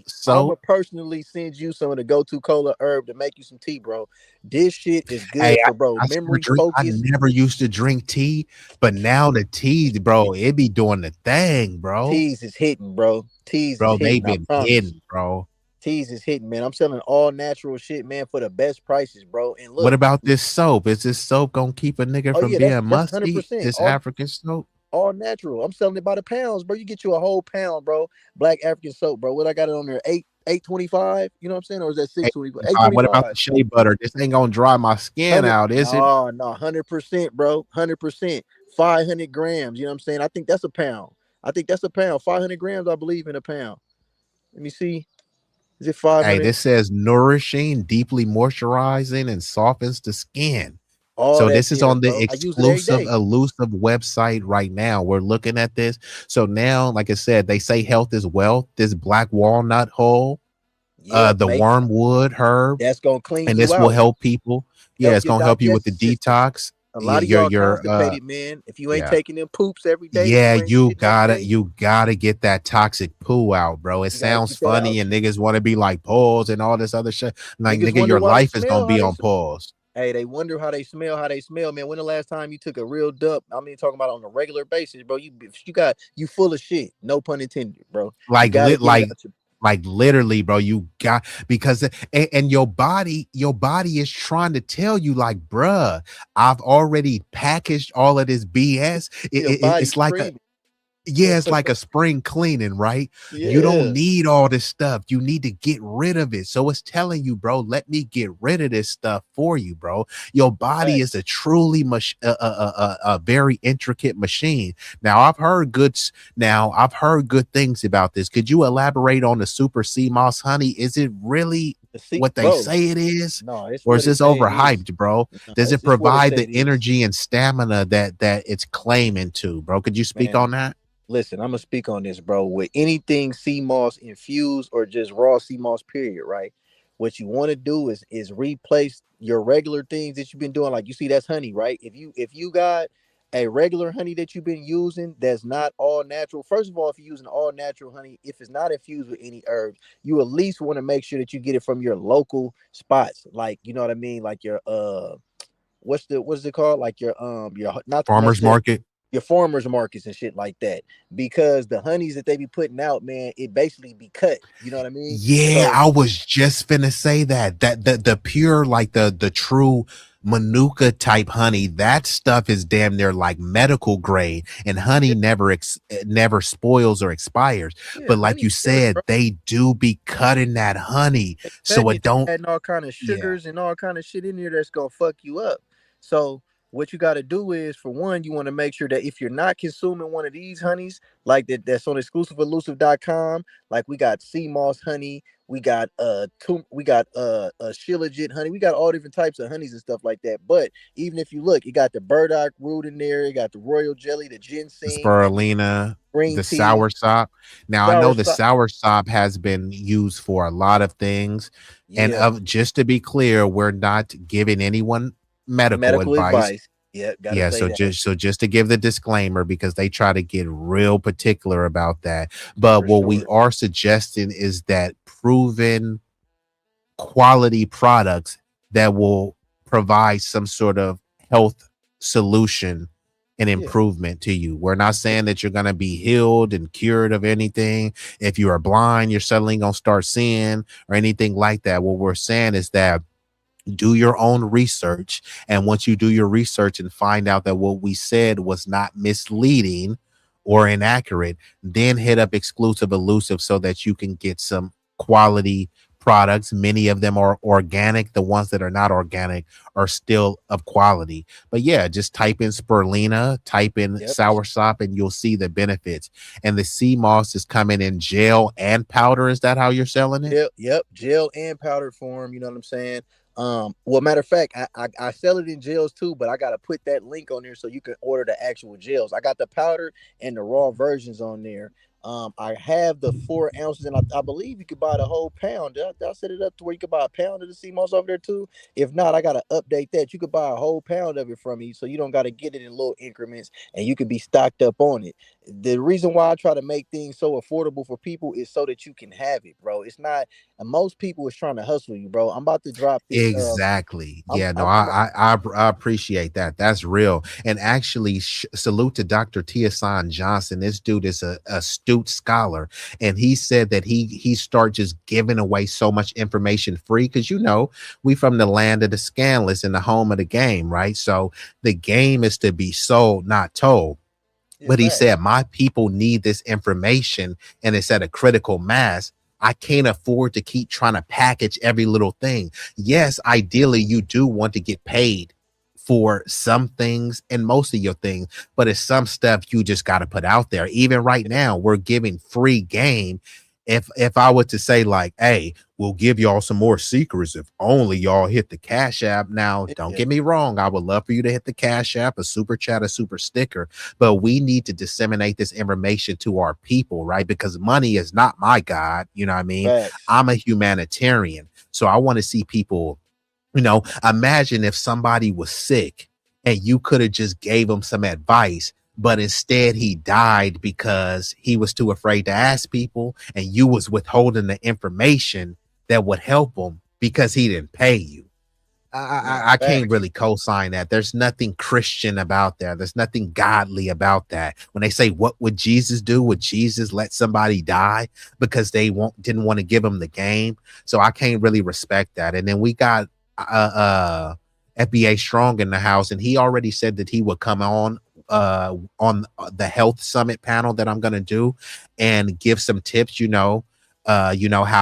soap. I'm gonna personally send you some of the go-to cola herb to make you some tea, bro. This shit is good for memory, focus. I never used to drink tea, but now the tea, bro, it be doing the thing, bro. Teas is hitting, bro. Teas, bro, is they hitting, been hitting, bro. Teas is hitting, man. I'm selling all natural shit, man, for the best prices, bro. And look, what about this soap? Is this soap gonna keep a nigga from being musty? 100%. This African soap, all natural. I'm selling it by the pounds, bro. You get you a whole pound, bro. Black African soap, bro. What I got it on there? $8.25. You know what I'm saying? Or is that $6.25? $8.25. What about the shea butter? This ain't gonna dry my skin out, is it? Oh no, 100%, bro. 100%. 500 grams. You know what I'm saying? I think that's a pound. 500 grams, I believe, in a pound. Let me see. Is it 500? Hey, this says nourishing, deeply moisturizing, and softens the skin. So this is on the exclusive elusive website right now. We're looking at this. So now, like I said, they say health is wealth. This black walnut hull, the wormwood herb, that's gonna clean, and this will help people. Yeah, it's gonna help you with the detox. A lot of y'all constipated, man. If you ain't taking them poops every day, you gotta get that toxic poo out, bro. It sounds funny, and niggas want to be like pause and all this other shit. Like, nigga, your life is gonna be on pause. Hey, they wonder how they smell, man. When the last time you took a real dump? I mean, talking about on a regular basis, bro. You full of shit. No pun intended, bro. You Like gotta lit, get it out your like literally, bro. You got because and your body is trying to tell you, like, bruh, I've already packaged all of this BS. your body It's like a screaming. yeah, it's like a spring cleaning, right? You Yeah. don't need all this stuff. You need to get rid of it. So it's telling you, bro, let me get rid of this stuff for you, bro. Your body is a truly a very intricate machine. Now I've heard good things about this. Could you elaborate on the super sea moss honey? Is it really what they say it is? No, it's or what is it this say it is. overhyped, bro? No, Does it's it what it provide say the it is. energy and stamina that it's claiming to, bro? Could you speak Man, on that? listen, I'm gonna speak on this, bro. With anything sea moss infused or just raw sea moss, period, right? What you want to do is replace your regular things that you've been doing. Like you see, that's honey, right? If you got a regular honey that you've been using that's not all natural. First of all, if you're using all natural honey, if it's not infused with any herbs, you at least want to make sure that you get it from your local spots. Like, you know what I mean? Like your what's it called? Like your not Farmers necessarily market. your farmers markets and shit like that, because the honeys that they be putting out, man, it basically be cut. You know what I mean? Yeah, So I was just finna say that the pure, like the true manuka type honey, that stuff is damn near like medical grade, and honey never spoils or expires. But like you said, they do be cutting that honey, so it don't. adding all kind of sugars and all kind of shit in there that's gonna fuck you up. So what you got to do is, for one, you want to make sure that if you're not consuming one of these honeys, like that's on exclusiveelusive.com, like we got sea moss honey, we got shilajit honey, we got all different types of honeys and stuff like that. But even if you look, you got the burdock root in there, you got the royal jelly, the The ginseng, spirulina, green the tea, sour sop. Now I know the soursop. sour sop has been used for a lot of things, and Yeah. just to be clear, we're not giving anyone medical advice. Yeah, gotta Yeah, say so that. just to give the disclaimer, because they try to get real particular about that. But For what we sure. are suggesting is that proven quality products that will provide some sort of health solution and improvement to you. We're not saying that you're going to be healed and cured of anything. If you are blind, you're suddenly going to start seeing or anything like that. What we're saying is that do your own research, and once you do your research and find out that what we said was not misleading or inaccurate, then hit up Exclusive Elusive so that you can get some quality products. Many of them are organic. The ones that are not organic are still of quality. But yeah, just type in spirulina, type in soursop, and you'll see the benefits. And the sea moss is coming in gel and powder. Is that how you're selling it? Yep, gel and powdered form. You know what I'm saying? Well, matter of fact, I sell it in gels too, but I gotta put that link on there so you can order the actual gels. I got the powder and the raw versions on there. I have the 4 ounces, and I believe you could buy the whole pound. Did I set it up to where you could buy a pound of the sea moss over there too? If not, I gotta update that. You could buy a whole pound of it from me, so you don't gotta get it in little increments, and you can be stocked up on it. The reason why I try to make things so affordable for people is so that you can have it, bro. It's not, and most people is trying to hustle you, bro. I'm about to drop this. Exactly. Yeah, no, I appreciate that. That's real. And actually, salute to Dr. Tiasan Johnson. This dude is a astute scholar, and he said that he start just giving away so much information free, because we from the land of the scandalous and the home of the game, right? So the game is to be sold, not told. But he said, my people need this information, and it's at a critical mass. I can't afford to keep trying to package every little thing. Yes, ideally, you do want to get paid for some things and most of your things, but it's some stuff you just got to put out there. Even right now, we're giving free game. If I were to say, like, hey, we'll give y'all some more secrets if only y'all hit the Cash App. Now, don't get me wrong. I would love for you to hit the Cash App, a super chat, a super sticker, but we need to disseminate this information to our people, right? Because money is not my God. You know what I mean? I'm a humanitarian. So I want to see people, imagine if somebody was sick and you could have just gave them some advice, but instead he died because he was too afraid to ask people, and you was withholding the information that would help him because he didn't pay you. I can't really co-sign that. There's nothing Christian about that. There's nothing godly about that. When they say, what would Jesus do? Would Jesus let somebody die because they didn't want to give him the game? So I can't really respect that. And then we got FBA Strong in the house, and he already said that he would come on the health summit panel that I'm gonna do and give some tips, how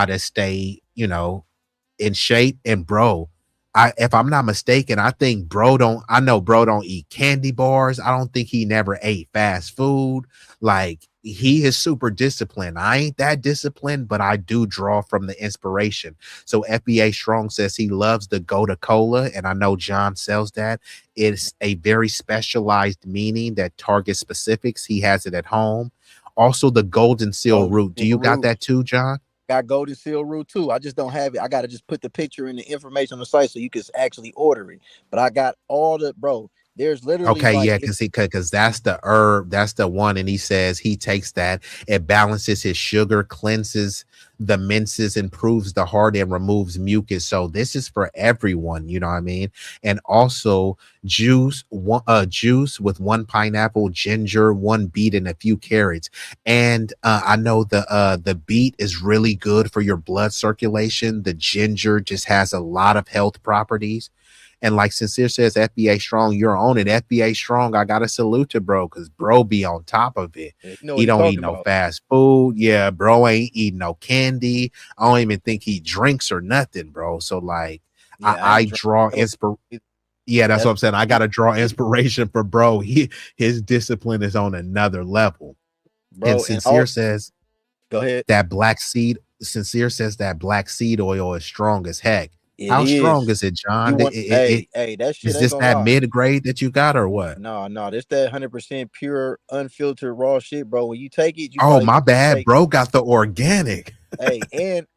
to stay, in shape. And bro, if I'm not mistaken, I think bro don't eat candy bars. I don't think he never ate fast food. Like, he is super disciplined. I ain't that disciplined, but I do draw from the inspiration. So FBA Strong says he loves the Coca-Cola, and I know John sells that. It's a very specialized meaning that targets specifics. He has it at home. Also, the golden seal root. Do you got that too, John? Got golden seal root too. I just don't have it. I got to just put the picture and the information on the site so you can actually order it. But I got all the, bro, there's literally Okay, yeah, because that's the herb, that's the one, and he says he takes that, it balances his sugar, cleanses the menses, improves the heart, and removes mucus. So this is for everyone, you know what I mean? And also juice with 1 pineapple, ginger, 1 beet, and a few carrots. And I know the beet is really good for your blood circulation. The ginger just has a lot of health properties. And like Sincere says, FBA Strong, you're on it. FBA Strong, I gotta salute to bro, because bro be on top of it. He don't eat no fast food. Yeah, bro ain't eating no candy. I don't even think he drinks or nothing, bro. So like, I draw inspiration. Yeah, that's what I'm saying. I gotta draw inspiration for bro. His discipline is on another level. Bro, and Sincere says, go ahead. Sincere says that black seed oil is strong as heck. How strong is it, John? Hey, that shit is this that mid grade that you got or what? No, this that 100% pure, unfiltered raw shit, bro. When you take it, my bad, bro. Got the organic. Hey,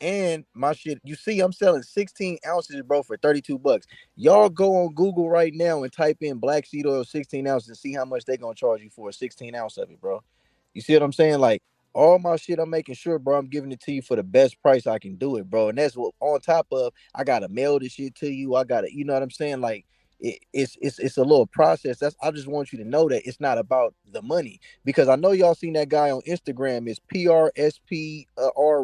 and my shit. You see, I'm selling 16 ounces, bro, for $32. Y'all go on Google right now and type in black seed oil 16 ounces and see how much they gonna charge you for a 16 ounce of it, bro. You see what I'm saying? Like, all my shit, I'm making sure, bro, I'm giving it to you for the best price I can do it, bro. And that's what, on top of, I gotta mail this shit to you. I gotta, you know what I'm saying? Like, it's a little process. I just want you to know that it's not about the money, because I know y'all seen that guy on Instagram. It's PRSPR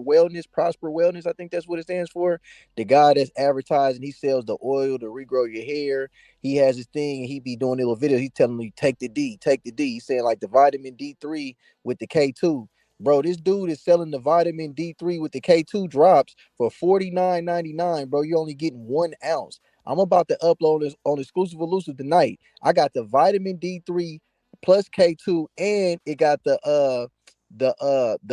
Wellness, Prosper Wellness. I think that's what it stands for. The guy that's advertising, he sells the oil to regrow your hair. He has his thing, and he be doing little videos. He telling you take the D. He's saying like the vitamin D3 with the K2. Bro, this dude is selling the vitamin D3 with the K2 drops for $49.99, bro. You're only getting 1 ounce. I'm about to upload this on Exclusive Elusive tonight. I got the vitamin D3 plus K2, and it got the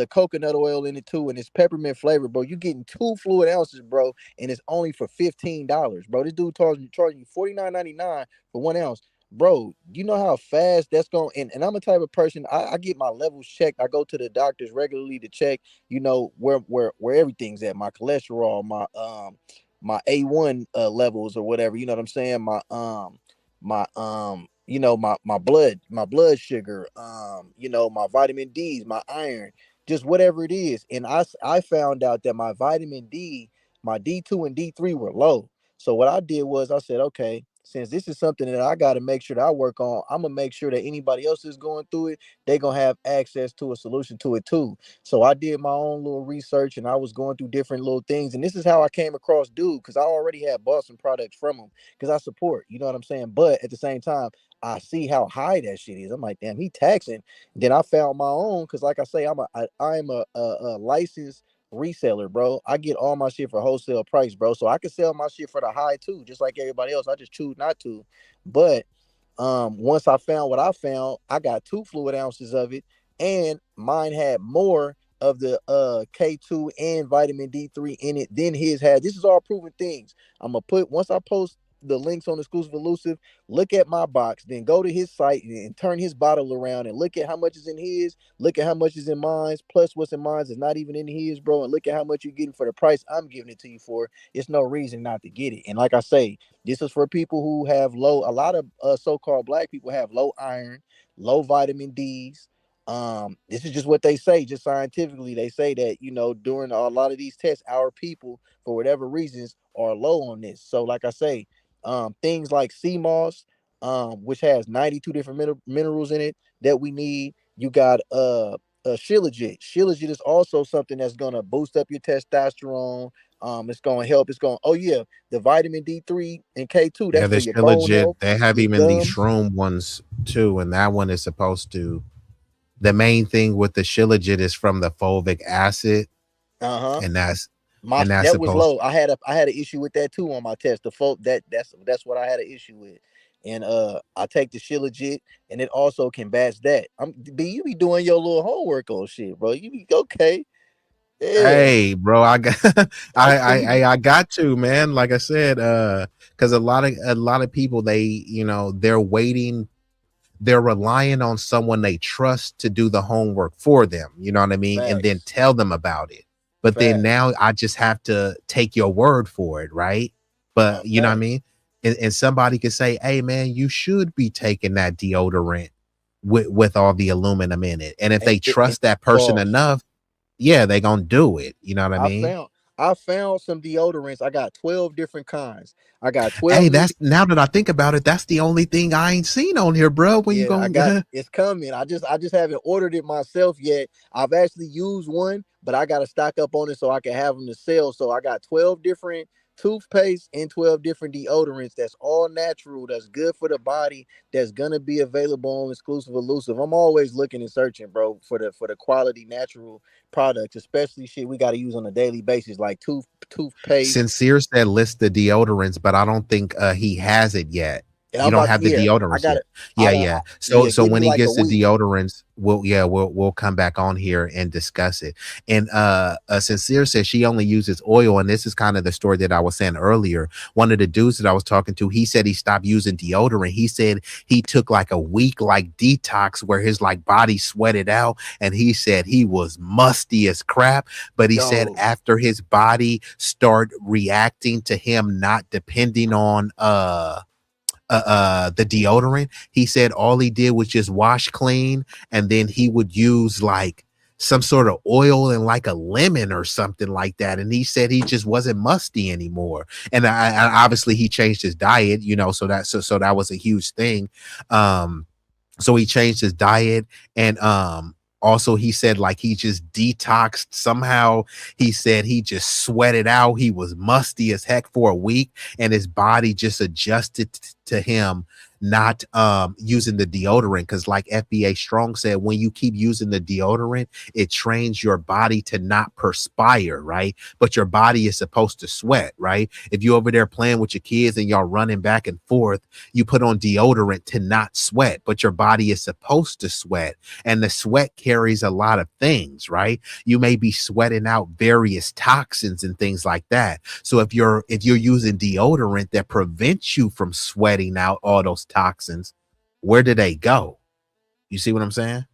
coconut oil in it too, and it's peppermint flavor, bro. You getting 2 fluid ounces, bro, and it's only for $15, bro. This dude charging you $49.99 for 1 ounce. Bro, you know how fast that's going, and I'm a type of person, I get my levels checked. I go to the doctors regularly to check, where everything's at, my cholesterol, my A1 levels or whatever, you know what I'm saying? My blood sugar, my vitamin D's, my iron, just whatever it is. And I found out that my vitamin D, my D2 and D3 were low. So what I did was I said, okay, since this is something that I got to make sure that I work on, I'm gonna make sure that anybody else is going through it, they're gonna have access to a solution to it too. So I did my own little research, and I was going through different little things. And this is how I came across dude, because I already had bought some products from him because I support, you know what I'm saying? But at the same time, I see how high that shit is. I'm like, damn, he taxing. Then I found my own, because like I say, I'm a licensed reseller, bro. I get all my shit for wholesale price, bro. So I can sell my shit for the high too, just like everybody else. I just choose not to. But once I found what I found, I got 2 fluid ounces of it, and mine had more of the K2 and vitamin D3 in it than his had. This is all proven things. I'm gonna put, once I post the links on Exclusive Elusive, look at my box, then go to his site and turn his bottle around and look at how much is in his, look at how much is in mine, plus what's in mine is not even in his, bro, and look at how much you're getting for the price I'm giving it to you for. It's no reason not to get it. And like I say, this is for people who have low, a lot of so-called black people have low iron, low vitamin D's. This is just what they say, just scientifically. They say that, during a lot of these tests, our people, for whatever reasons, are low on this. So like I say, things like sea moss, which has 92 different minerals in it that we need. You got shilajit. Shilajit is also something that's gonna boost up your testosterone. It's gonna help. It's gonna the vitamin D3 and K2. Yeah, That's for the your bone shilajit. health, They have your even these gums. shroom ones too, and that one is supposed to. The main thing with the shilajit is from the fulvic acid, and that's That was supposed. low. I had an issue with that too on my test. That's what I had an issue with. And I take the shilajit, and it also combats that. You be doing your little homework on shit, bro. You be okay. Yeah. Hey, bro, I got I got to, man. Like I said, because a lot of people, they're waiting. They're relying on someone they trust to do the homework for them. You know what I mean? And then tell them about it. But then now I just have to take your word for it, right? But you know what I mean? And somebody could say, hey man, you should be taking that deodorant with all the aluminum in it. And if they trust that person enough, yeah, they gonna do it. You know what I mean? I found some deodorants. I got 12 different kinds. I got 12. Hey, that's now that I think about it, that's the only thing I ain't seen on here, bro. When you gonna it's coming. I just haven't ordered it myself yet. I've actually used one, but I gotta stock up on it so I can have them to sell. So I got 12 different toothpaste and 12 different deodorants that's all natural, that's good for the body, that's gonna be available on exclusive elusive. I'm always looking and searching, bro, for the quality natural products, especially shit we got to use on a daily basis, like toothpaste. Sincere said list the deodorants, but I don't think he has it yet. You don't have the deodorants yet. Yeah. So when he gets the deodorants, we'll come back on here and discuss it. And Sincere says she only uses oil, and this is kind of the story that I was saying earlier. One of the dudes that I was talking to, he said he stopped using deodorant. He said he took like a week like detox where his like body sweated out, and he said he was musty as crap. But he said after his body started reacting to him not depending on the deodorant, he said all he did was just wash clean, and then he would use like some sort of oil and like a lemon or something like that, and he said he just wasn't musty anymore. And I obviously he changed his diet, so that was a huge thing. So he changed his diet, and also he said like he just detoxed somehow. He said he just sweated out. He was musty as heck for a week, and his body just adjusted to him not using the deodorant, because like FBA Strong said, when you keep using the deodorant, it trains your body to not perspire, right? But your body is supposed to sweat, right? If you're over there playing with your kids and y'all running back and forth, you put on deodorant to not sweat, but your body is supposed to sweat, and the sweat carries a lot of things, right? You may be sweating out various toxins and things like that. So if you're using deodorant that prevents you from sweating out all those toxins, where do they go? You see what I'm saying?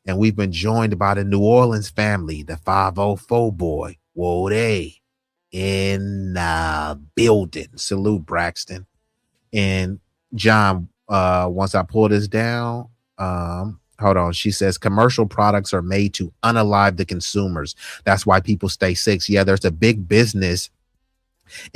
And we've been joined by the New Orleans family, the 504 boy. Whoa, they in the building. Salute, Braxton. And John, once I pull this down, hold on. She says commercial products are made to unalive the consumers. That's why people stay sick. Yeah, there's a big business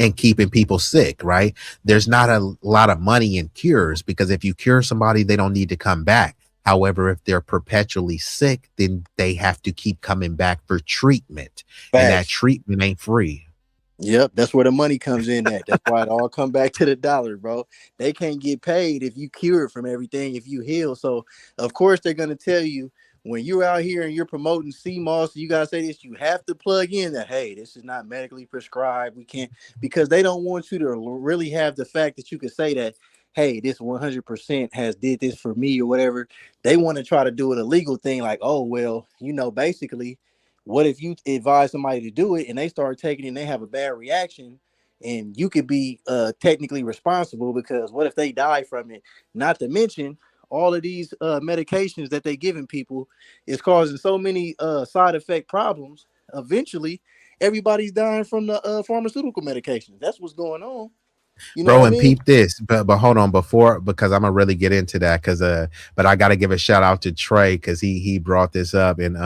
and keeping people sick, right? There's not a lot of money in cures, because if you cure somebody, they don't need to come back. However, if they're perpetually sick, then they have to keep coming back for treatment. And that treatment ain't free. Yep, that's where the money comes in at. That's why it all come back to the dollar, bro. They can't get paid if you cured from everything, if you heal. So of course they're gonna tell you, when you're out here and you're promoting CMOS, you gotta say this, you have to plug in that, hey, this is not medically prescribed. We can't, because they don't want you to really have the fact that you can say that, hey, this 100% has did this for me or whatever. They want to try to do it a legal thing, like, oh, well, basically, what if you advise somebody to do it and they start taking it and they have a bad reaction, and you could be technically responsible, because what if they die from it? Not to mention, all of these medications that they giving people is causing so many side effect problems. Eventually, everybody's dying from the pharmaceutical medications. That's what's going on. Bro, and peep this, but hold on because I'm gonna really get into that, but I gotta give a shout out to Trey, because he brought this up, and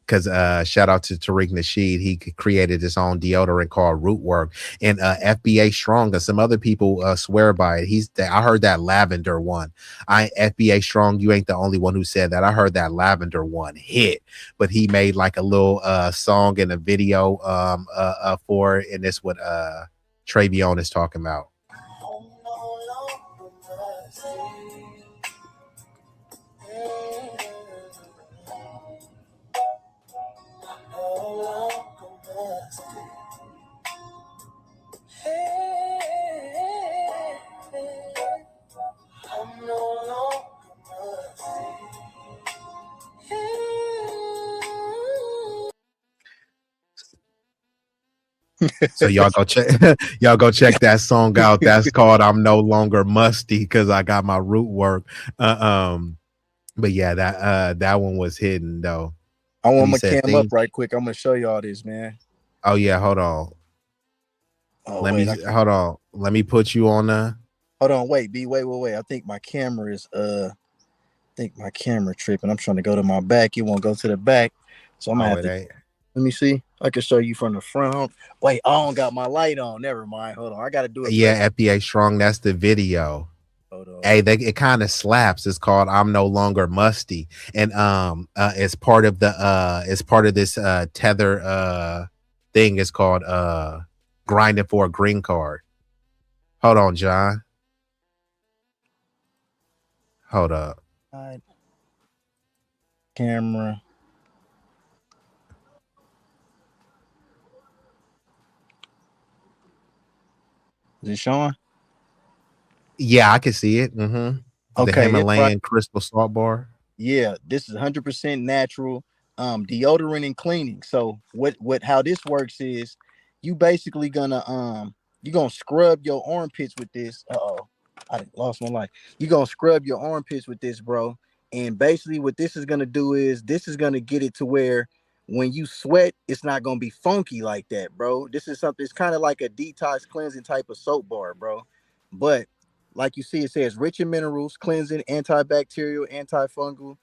because shout out to Tariq Nasheed. He created his own deodorant called Root Work, and FBA Strong and some other people swear by it. I heard that lavender one. FBA Strong, you ain't the only one who said that. I heard that lavender one hit, but he made like a little song and a video for it, and that's what Travion is talking about. So y'all go check that song out. That's called I'm No Longer Musty because I got my root work. But yeah, that one was hidden though. I want my cam up right quick. I'm gonna show y'all this, man. Oh yeah, hold on. Hold on. Let me put you on hold on, wait. I think my camera is tripping. I'm trying to go to my back. It won't go to the back. So I'm gonna have to let me see. I can show you from the front. Wait, I don't got my light on. Never mind. Hold on. I gotta do it. Yeah, FBA Strong. That's the video. Hold on. Hey, it kind of slaps. It's called I'm No Longer Musty. And it's part of this tether thing. It's called grinding for a green card. Hold on, John. Hold up. Camera. Is it showing? Yeah, I can see it. Mm-hmm. Okay, the Himalayan crystal salt bar. Yeah, this is 100% natural. Deodorant and cleaning. So how this works is you basically gonna scrub your armpits with this. I lost my life. You're gonna scrub your armpits with this, bro. And basically what this is gonna do is this is gonna get it to where when you sweat, it's not gonna be funky like that, bro. This is something, it's kind of like a detox cleansing type of soap bar, bro. But like you see, it says rich in minerals, cleansing, antibacterial, antifungal,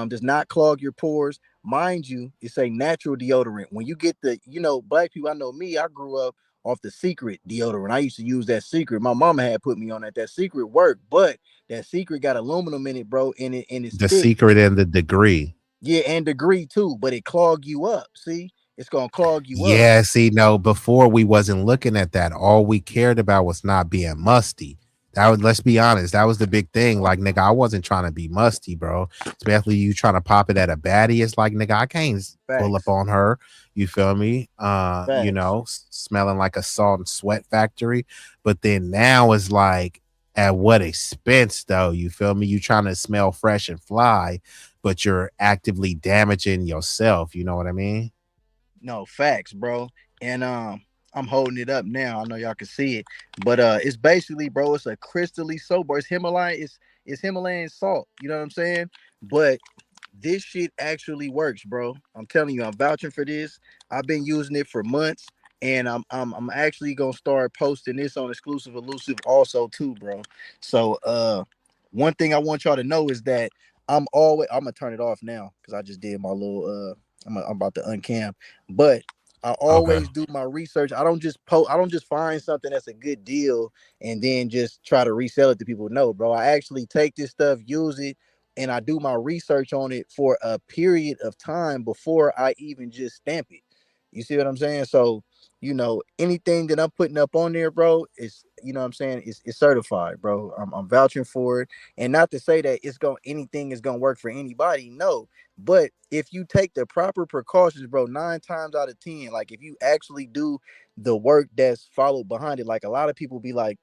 does not clog your pores. Mind you, it's a natural deodorant. When you get black people, I know me, I grew up off the Secret deodorant. I used to use that Secret. My mama had put me on that. That Secret worked, but that Secret got aluminum in it, bro, and it's the thick. Secret and the Degree. Yeah, and Degree too, but it clog you up. See, it's gonna clog you up. Yeah, see, no, before we wasn't looking at that. All we cared about was not being musty. Let's be honest, that was the big thing. Like, nigga, I wasn't trying to be musty, bro. Especially you trying to pop it at a baddie. It's like, nigga, I can't pull up on her. You feel me? Smelling like a salt and sweat factory. But then now it's like, at what expense though? You feel me? You trying to smell fresh and fly, but you're actively damaging yourself. You know what I mean? No, facts, bro. And I'm holding it up now. I know y'all can see it, but it's basically, bro, it's a crystally soap bar. It's Himalayan salt. You know what I'm saying? But this shit actually works, bro. I'm telling you, I'm vouching for this. I've been using it for months, and I'm actually gonna start posting this on Exclusive Elusive also too, bro. So one thing I want y'all to know is that I'm gonna turn it off now because I just did my little I'm about to uncam, but I always do my research. I don't just find something that's a good deal and then just try to resell it to people. No, bro. I actually take this stuff, use it, and I do my research on it for a period of time before I even just stamp it. You see what I'm saying? So, anything that I'm putting up on there, bro, is, what I'm saying, it's certified, bro. I'm vouching for it. And not to say that anything is gonna work for anybody, no. But if you take the proper precautions, bro, 9 times out of 10, like if you actually do the work that's followed behind it, like a lot of people be like,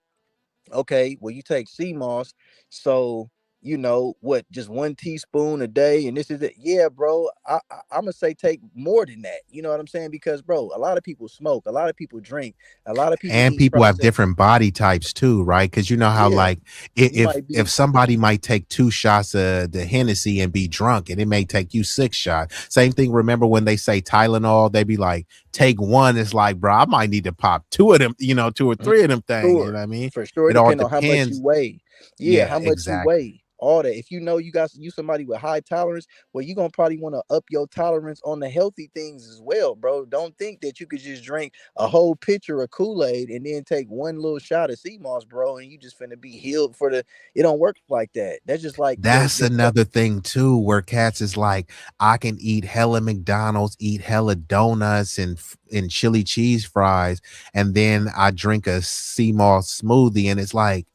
okay, well, you take sea moss, so just 1 teaspoon a day, and this is it. Yeah, bro, I'm gonna say take more than that. You know what I'm saying? Because, bro, a lot of people smoke, a lot of people drink, a lot of people, and people have different body types too, right? Because you know how like if somebody might take 2 shots of the Hennessy and be drunk, and it may take you 6 shots. Same thing. Remember when they say Tylenol, they be like, take 1. It's like, bro, I might need to pop 2 of them, 2 or 3 of them things. You know what I mean? For sure, it all depends on how much you weigh. Yeah, how much you weigh. all that. If you know you somebody with high tolerance, well, you're gonna probably want to up your tolerance on the healthy things as well, bro. Don't think that you could just drink a whole pitcher of Kool-Aid and then take one little shot of sea moss, bro, and you just finna be healed for the. It don't work like that. That's just like That's another thing too, where cats is like, I can eat hella McDonald's, eat hella donuts and chili cheese fries, and then I drink a sea moss smoothie, and it's like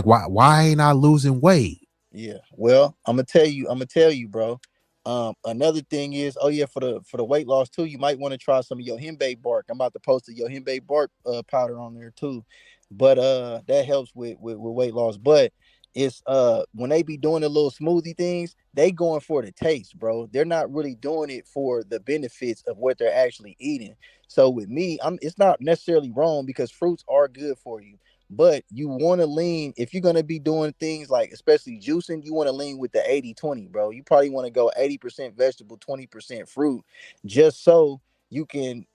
why ain't I losing weight? Yeah, well, I'm gonna tell you, bro. Another thing is, oh yeah, for the weight loss too, you might want to try some of your henbei bark. I'm about to post your henbei bark powder on there too, but that helps with weight loss. But it's when they be doing the little smoothie things, they going for the taste, bro. They're not really doing it for the benefits of what they're actually eating. So with me, it's not necessarily wrong because fruits are good for you. But you want to lean, if you're going to be doing things like especially juicing, you want to lean with the 80-20, bro. You probably want to go 80% vegetable, 20% fruit, just so you can,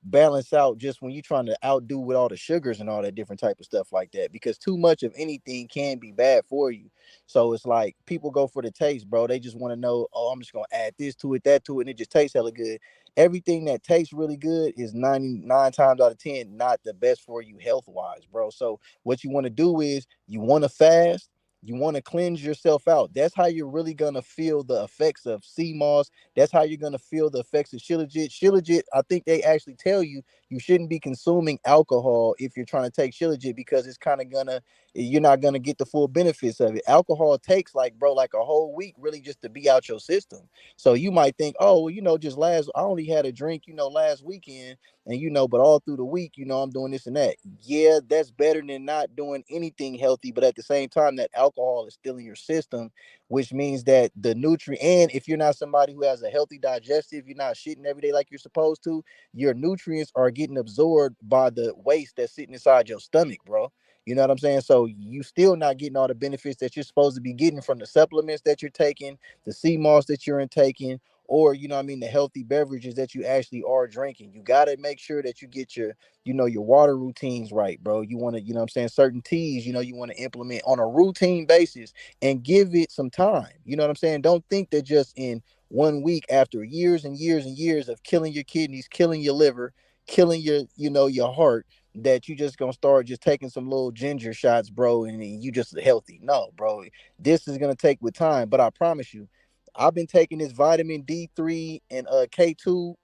balance out just when you're trying to outdo with all the sugars and all that different type of stuff like that, because too much of anything can be bad for you. So it's like people go for the taste, bro. They just want to know, oh, I'm just going to add this to it, that to it, and it just tastes hella good. Everything that tastes really good is 99 times out of 10 not the best for you health wise, bro. So what you want to do is you want to fast, you want to cleanse yourself out. That's how you're really gonna feel the effects of sea moss. That's how you're gonna feel the effects of shilajit. Shilajit, I think they actually tell you shouldn't be consuming alcohol if you're trying to take shilajit, because it's kind of you're not gonna get the full benefits of it. Alcohol takes like a whole week really just to be out your system. So you might think, oh, well, just I only had a drink, last weekend, and but all through the week, I'm doing this and that. Yeah, that's better than not doing anything healthy, but at the same time, that alcohol is still in your system, which means that the nutrient, and if you're not somebody who has a healthy digestive, you're not shitting every day like you're supposed to, your nutrients are getting absorbed by the waste that's sitting inside your stomach, bro. You know what I'm saying? So you still not getting all the benefits that you're supposed to be getting from the supplements that you're taking, the sea moss that you're taking, or the healthy beverages that you actually are drinking. You got to make sure that you get your your water routines right, bro. You want to certain teas, you want to implement on a routine basis and give it some time. You know what I'm saying? Don't think that just in 1 week, after years and years and years of killing your kidneys, killing your liver, killing your your heart, that you just gonna start just taking some little ginger shots, bro, and you just healthy. No, bro, this is gonna take with time, but I promise you, I've been taking this vitamin D3 and K2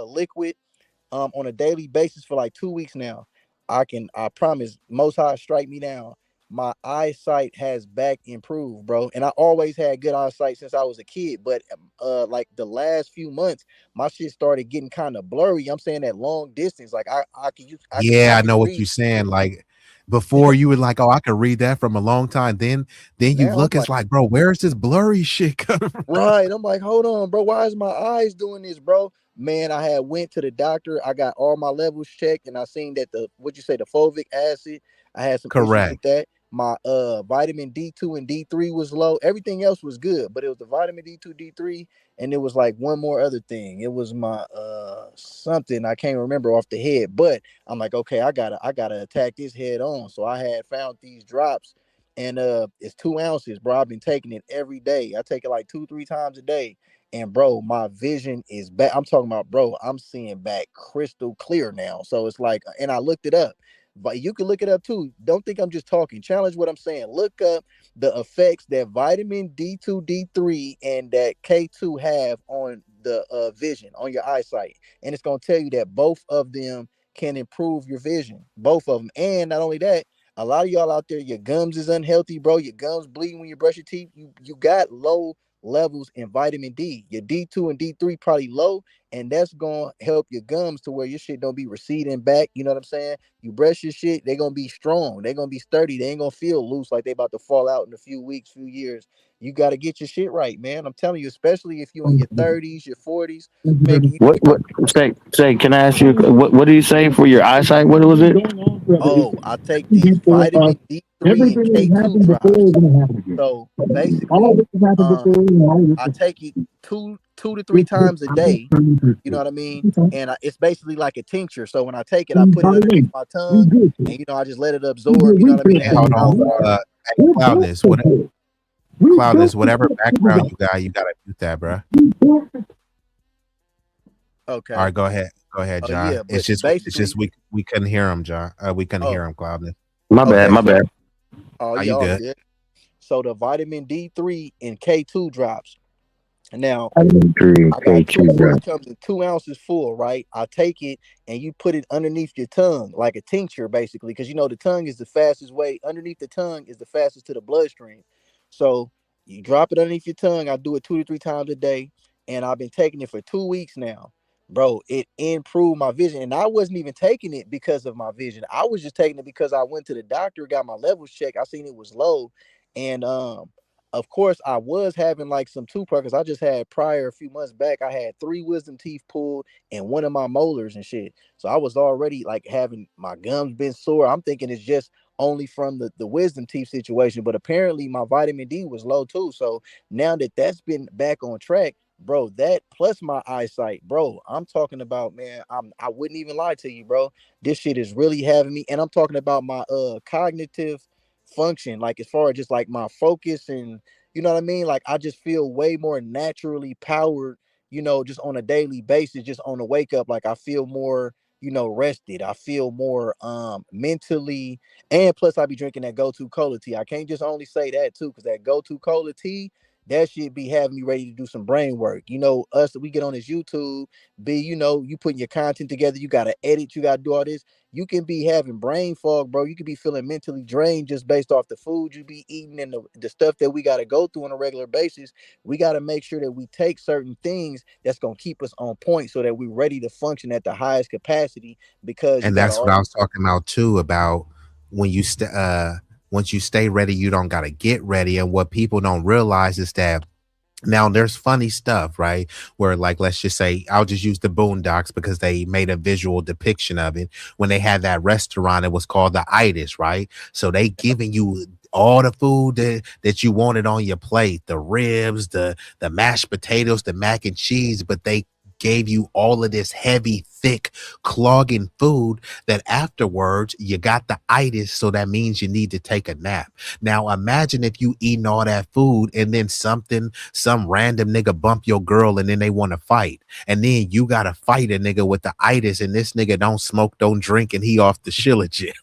liquid on a daily basis for like 2 weeks now. I promise, Most High strike me down, my eyesight has back improved, bro. And I always had good eyesight since I was a kid, but like the last few months, my shit started getting kind of blurry. I'm saying that long distance, like I I can know what read. you're saying. Like before, you were like, "Oh, I could read that from a long time." Then you Now I'm look, it's like, "Bro, where's this blurry shit coming from?" right. I'm like, hold on, bro. Why is my eyes doing this, bro? Man, I had went to the doctor. I got all my levels checked, and I seen that the fulvic acid, I had some issues with Correct. that. My vitamin D2 and D3 was low. Everything else was good, but it was the vitamin D2, D3, and it was like one more other thing. It was my something I can't remember off the head, but I'm like, okay, I gotta attack this head on. So I had found these drops, and it's 2 ounces, bro. I've been taking it every day. I take it like 2-3 times a day, and bro, my vision is back. I'm talking about, bro, I'm seeing back crystal clear now. So it's like, and I looked it up, but you can look it up too. Don't think I'm just talking. Challenge what I'm saying. Look up the effects that vitamin D2, D3, and that K2 have on the vision, on your eyesight, and it's gonna tell you that both of them can improve your vision, both of them. And not only that, a lot of y'all out there, your gums is unhealthy, bro. Your gums bleeding when you brush your teeth. You got low levels in vitamin D. Your D2 and D3 probably low, and that's gonna help your gums to where your shit don't be receding back. You know what I'm saying? You brush your shit, they're gonna be strong, they're gonna be sturdy, they ain't gonna feel loose like they about to fall out in a few weeks, few years. You got to get your shit right, man. I'm telling you, especially if you're in your 30s, your 40s, man. What say? Can I ask you what do you say for your eyesight? What was it? Oh, I take these vitamin D3 and K2 drops. So basically, I take it two 2 to 3 times a day. You know what I mean? And it's basically like a tincture. So when I take it, I put it underneath my tongue, and I just let it absorb. You know what I mean? Hold on, Cloudness, whatever background you gotta mute that, bro. Okay. All right, go ahead, John. Yeah, it's just we couldn't hear him, John. We couldn't hear him, Cloudness. My bad. Oh, Are yeah, you all good? good. So the vitamin D3 and K2 drops. Now, Vitamin D3, I got two. K2, It comes in 2 ounces full, right? I take it and you put it underneath your tongue, like a tincture, basically, because the tongue is the fastest way. Underneath the tongue is the fastest to the bloodstream. So you drop it underneath your tongue. I do it 2 to 3 times a day, and I've been taking it for 2 weeks now, bro. It improved my vision, and I wasn't even taking it because of my vision. I was just taking it because I went to the doctor, got my levels checked. I seen it was low, and of course, I was having like some tooth because I just had prior a few months back. I had 3 wisdom teeth pulled and one of my molars and shit. So I was already like having my gums been sore. I'm thinking it's just only from the wisdom teeth situation, but apparently my vitamin D was low too. So now that that's been back on track, bro, that plus my eyesight, bro, I'm talking about, man, I wouldn't even lie to you, bro. This shit is really having me, and I'm talking about my cognitive function, like as far as just like my focus, and you know what I mean, like I just feel way more naturally powered, just on a daily basis, just on the wake up. Like I feel more, rested. I feel more mentally, and plus I be drinking that go-to cola tea. I can't just only say that too, because that go-to cola tea, that shit be having me ready to do some brain work. Us, we get on this YouTube, you putting your content together, you gotta edit, you gotta do all this. You can be having brain fog, bro. You could be feeling mentally drained just based off the food you be eating and the stuff that we got to go through on a regular basis. We got to make sure that we take certain things that's going to keep us on point so that we're ready to function at the highest capacity, because And that's what I was talking about too, about when you once you stay ready, you don't gotta get ready. And what people don't realize is that now there's funny stuff, right? Where like, let's just say, I'll just use the Boondocks because they made a visual depiction of it. When they had that restaurant, it was called the Itis, right? So they giving you all the food that you wanted on your plate, the ribs, the mashed potatoes, the mac and cheese, but they gave you all of this heavy, thick, clogging food that afterwards you got the itis, so that means you need to take a nap. Now imagine if you eating all that food and then some random nigga bump your girl and then they want to fight, and then you gotta fight a nigga with the itis, and this nigga don't smoke, don't drink, and he off the shilajit.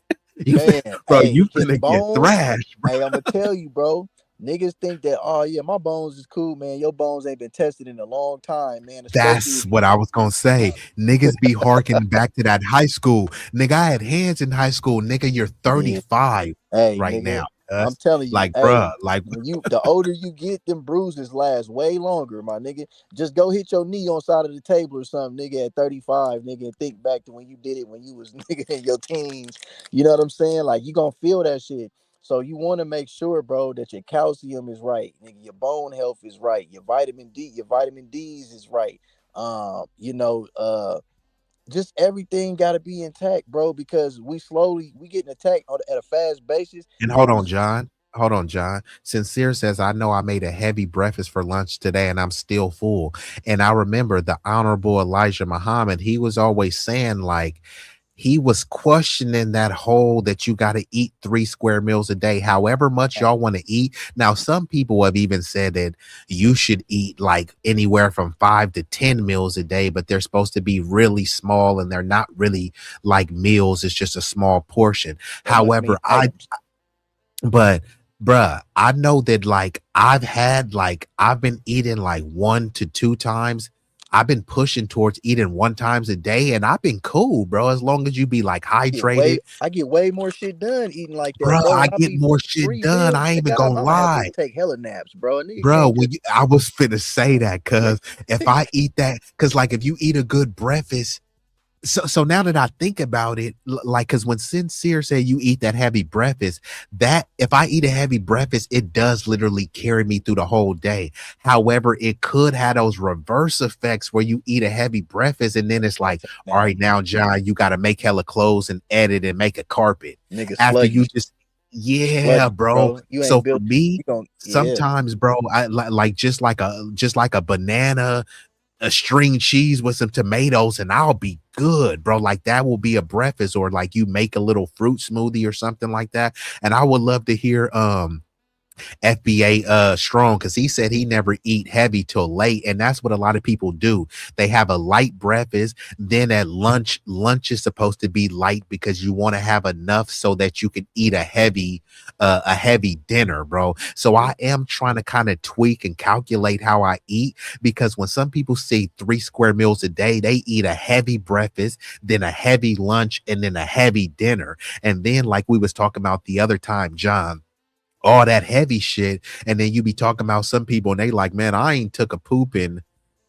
You finna get thrashed, bro. Hey, I'm gonna tell you, bro. Niggas think that, oh yeah, my bones is cool, man. Your bones ain't been tested in a long time, man. That's what I was gonna say. Niggas be harking back to that high school. Nigga, I had hands in high school. Nigga, you're 35 right nigga, now. I'm telling you, like, bruh, like the older you get, them bruises last way longer, my nigga. Just go hit your knee on side of the table or something, nigga, at 35, nigga, and think back to when you did it when you was nigga in your teens. You know what I'm saying? Like, you gonna feel that shit. So you want to make sure, bro, that your calcium is right, nigga, your bone health is right, your vitamin D's is right. Just everything got to be intact, bro, because we getting attacked at a fast basis. And hold on, John. Sincere says, I know I made a heavy breakfast for lunch today and I'm still full. And I remember the Honorable Elijah Muhammad, he was always saying, like, he was questioning that whole that you got to eat 3 square meals a day, however much y'all want to eat. Now, some people have even said that you should eat like anywhere from 5 to 10 meals a day, but they're supposed to be really small and they're not really like meals. It's just a small portion. However, but bruh, I know that like I've been eating like 1 to 2 times. I've been pushing towards eating 1 time a day, and I've been cool, bro. As long as you be like hydrated, I get way more shit done eating like that, bro. I get more shit done. I ain't even gonna lie, take hella naps, bro. Bro, I was finna say that, cause if I eat that, cause like if you eat a good breakfast. So now that I think about it, like, because when Sincere said you eat that heavy breakfast, that if I eat a heavy breakfast, it does literally carry me through the whole day. However, it could have those reverse effects where you eat a heavy breakfast and then it's like, all right, now, John, you got to make hella clothes and edit and make a carpet. Niggas after sluggish. you just, yeah, bro. So for me, yeah. sometimes, bro, I like just like a banana, a string cheese with some tomatoes and I'll be good, bro. Like that will be a breakfast, or like you make a little fruit smoothie or something like that. And I would love to hear FBA strong, because he said he never eat heavy till late, and that's what a lot of people do. They have a light breakfast, then at lunch is supposed to be light because you want to have enough so that you can eat a heavy dinner, bro. So I am trying to kind of tweak and calculate how I eat, because when some people say 3 square meals a day, they eat a heavy breakfast, then a heavy lunch, and then a heavy dinner. And then, like we was talking about the other time, John, all that heavy shit, and then you be talking about some people and they like, man, I ain't took a poop in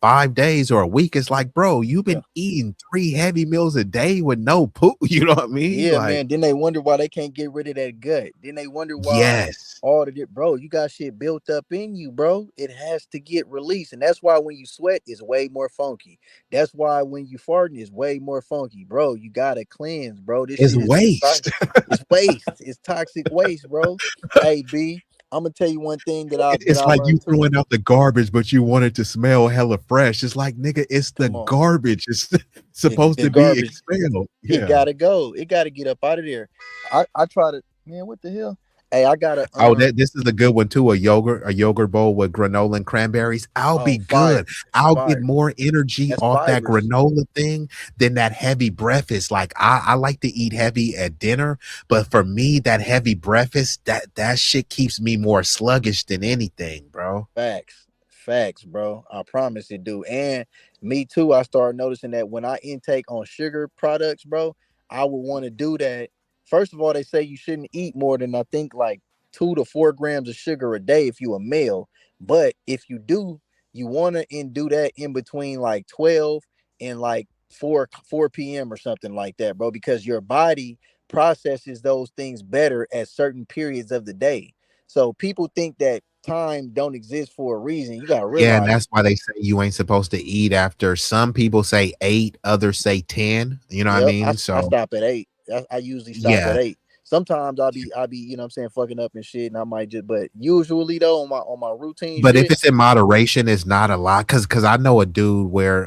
5 days or a week. It's like, bro, you've been eating 3 heavy meals a day with no poop. You know what I mean? Yeah, like, man. Then they wonder why they can't get rid of that gut. Then they wonder why yes, all the bro, you got shit built up in you, bro. It has to get released. And that's why when you sweat, it's way more funky. That's why when you farting, it's way more funky, bro. You gotta cleanse, bro. This it's shit is waste. it's waste. It's toxic waste, bro. Hey, B, I'm gonna tell you one thing that I It's like you learned too. throwing out the garbage, but you want it to smell hella fresh. It's like, nigga, it's the garbage. It's supposed to be expelled. It gotta go. It gotta get up out of there. I try to, man, what the hell? Hey, I gotta Oh, this is a good one too. A yogurt bowl with granola and cranberries. I'll be fire. good. I'll Fire. get more energy That's off that fibers. granola thing than that heavy breakfast. Like I like to eat heavy at dinner, but for me, that heavy breakfast, that shit keeps me more sluggish than anything, bro. Facts, bro. I promise it do. And me too. I started noticing that when I intake on sugar products, bro, I would want to do that. First of all, they say you shouldn't eat more than, I think, like 2 to 4 grams of sugar a day if you a male. But if you do, you want to do that in between like 12 and like 4 p.m. or something like that, bro, because your body processes those things better at certain periods of the day. So people think that time don't exist for a reason. You gotta Yeah, and realize. that's why they say you ain't supposed to eat after. Some people say 8, others say 10. You know what I Yep, mean? I So stop at 8. I usually stop at yeah. 8. Sometimes I'll be, you know what I'm saying, fucking up and shit, and I might just, but usually though, on my routine But if shit. it's in moderation, it's not a lot. Cause I know a dude where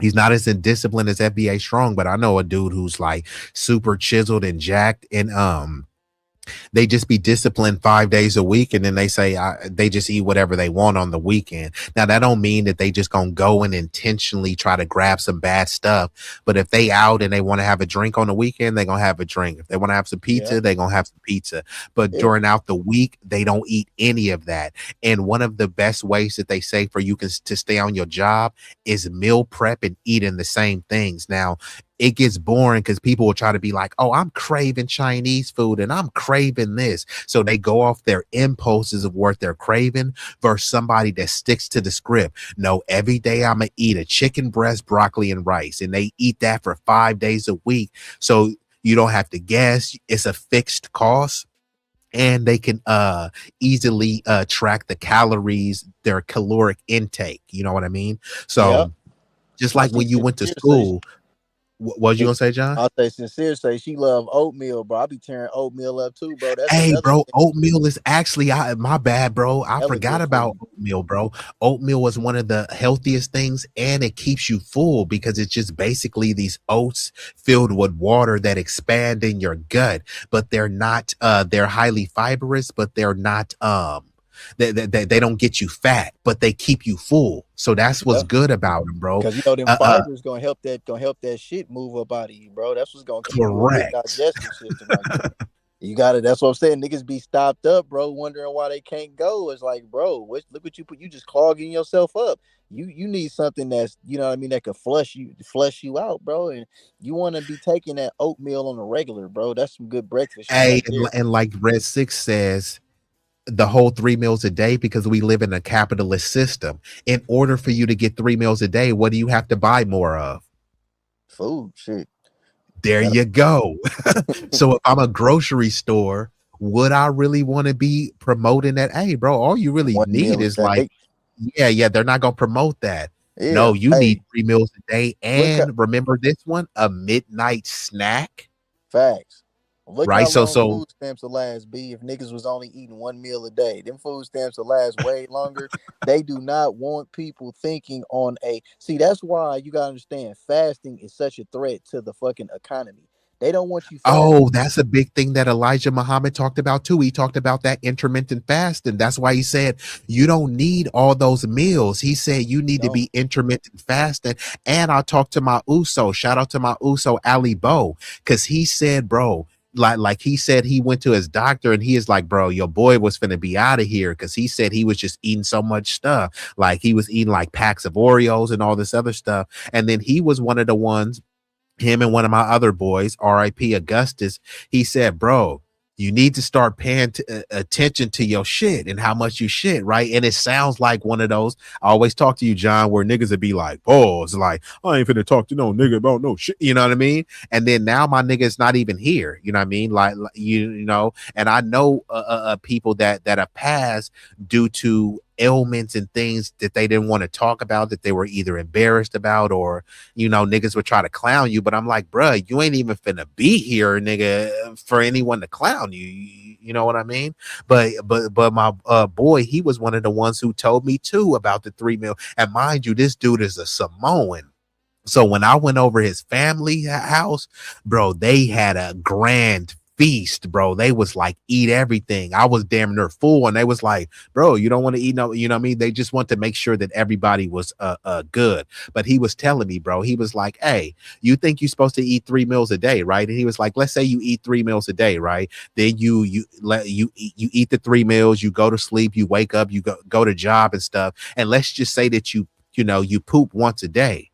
he's not as in discipline as FBA strong, but I know a dude who's like super chiseled and jacked, and they just be disciplined 5 days a week, and then they say they just eat whatever they want on the weekend. Now that don't mean that they just gonna go and intentionally try to grab some bad stuff, but if they out and they want to have a drink on the weekend, they're gonna have a drink. If they want to have some pizza, they're gonna have some pizza. But during out the week, they don't eat any of that. And one of the best ways that they say for you to stay on your job is meal prep and eating the same things. Now it gets boring because people will try to be like, oh, I'm craving Chinese food and I'm craving this. So they go off their impulses of what they're craving versus somebody that sticks to the script. No, every day I'm going to eat a chicken breast, broccoli, and rice. And they eat that for 5 days a week. So you don't have to guess. It's a fixed cost. And they can easily track the calories, their caloric intake. You know what I mean? So just like when you went to school. What was you gonna say, John? I'll say sincere say she love oatmeal, bro. I be tearing oatmeal up too, bro. That's hey, bro, thing. oatmeal is actually my bad, bro. I forgot about oatmeal, bro. Oatmeal is one of the healthiest things, and it keeps you full because it's just basically these oats filled with water that expand in your gut, but they're not they're highly fibrous, but they're not they don't get you fat, but they keep you full. So that's what's good about them, bro. Because you know them fibers gonna help that shit move up out of you, bro. That's what's gonna keep you a good digestive system. Like you got it. That's what I'm saying. Niggas be stopped up, bro, wondering why they can't go. It's like, bro, look what you put. You just clogging yourself up. You need something that's, you know what I mean, that could flush you out, bro. And you want to be taking that oatmeal on the regular, bro. That's some good breakfast. Hey, and like Red 6 says, the whole 3 meals a day, because we live in a capitalist system. In order for you to get 3 meals a day, what do you have to buy more of? Food, shit. There you go. So if I'm a grocery store, would I really want to be promoting that? Hey, bro, all you really need is like, yeah, they're not gonna promote that. Yeah, no, you need 3 meals a day, and remember this one, a midnight snack. Facts. Look right? how So long so food stamps will last, B. If niggas was only eating 1 meal a day, them food stamps will last way longer. They do not want people thinking on a. See, that's why you gotta understand fasting is such a threat to the fucking economy. They don't want you fasting. oh, that's a big thing that Elijah Muhammad talked about too. He talked about that intermittent fasting. That's why he said you don't need all those meals. He said you need to be intermittent fasting. And I talked to my Uso. Shout out to my Uso Ali Bo, because he said, bro, like he said he went to his doctor and he is like, bro, your boy was finna be out of here, because he said he was just eating so much stuff. Like he was eating like packs of Oreos and all this other stuff. And then he was one of the ones, him and one of my other boys, RIP Augustus, he said, bro, you need to start paying attention to your shit and how much you shit, right? And it sounds like one of those, I always talk to you, John, where niggas would be like, pause, like, I ain't finna talk to no nigga about no shit, you know what I mean? And then now my nigga's not even here, you know what I mean? Like you know, and I know people that have passed due to ailments and things that they didn't want to talk about, that they were either embarrassed about, or you know, niggas would try to clown you. But I'm like, bruh, you ain't even finna be here, nigga, for anyone to clown you. You know what I mean? But my boy, he was one of the ones who told me too about the 3 meal. And mind you, this dude is a Samoan. So when I went over his family house, bro, they had a grand feast, bro. They was like, eat everything. I was damn near full, and they was like, bro, you don't want to eat no, you know what I mean? They just want to make sure that everybody was good. But he was telling me, bro, he was like, hey, you think you're supposed to eat 3 meals a day, right? And he was like, let's say you eat 3 meals a day, right? Then you eat the 3 meals, you go to sleep, you wake up, you go to job and stuff, and let's just say that you poop once a day.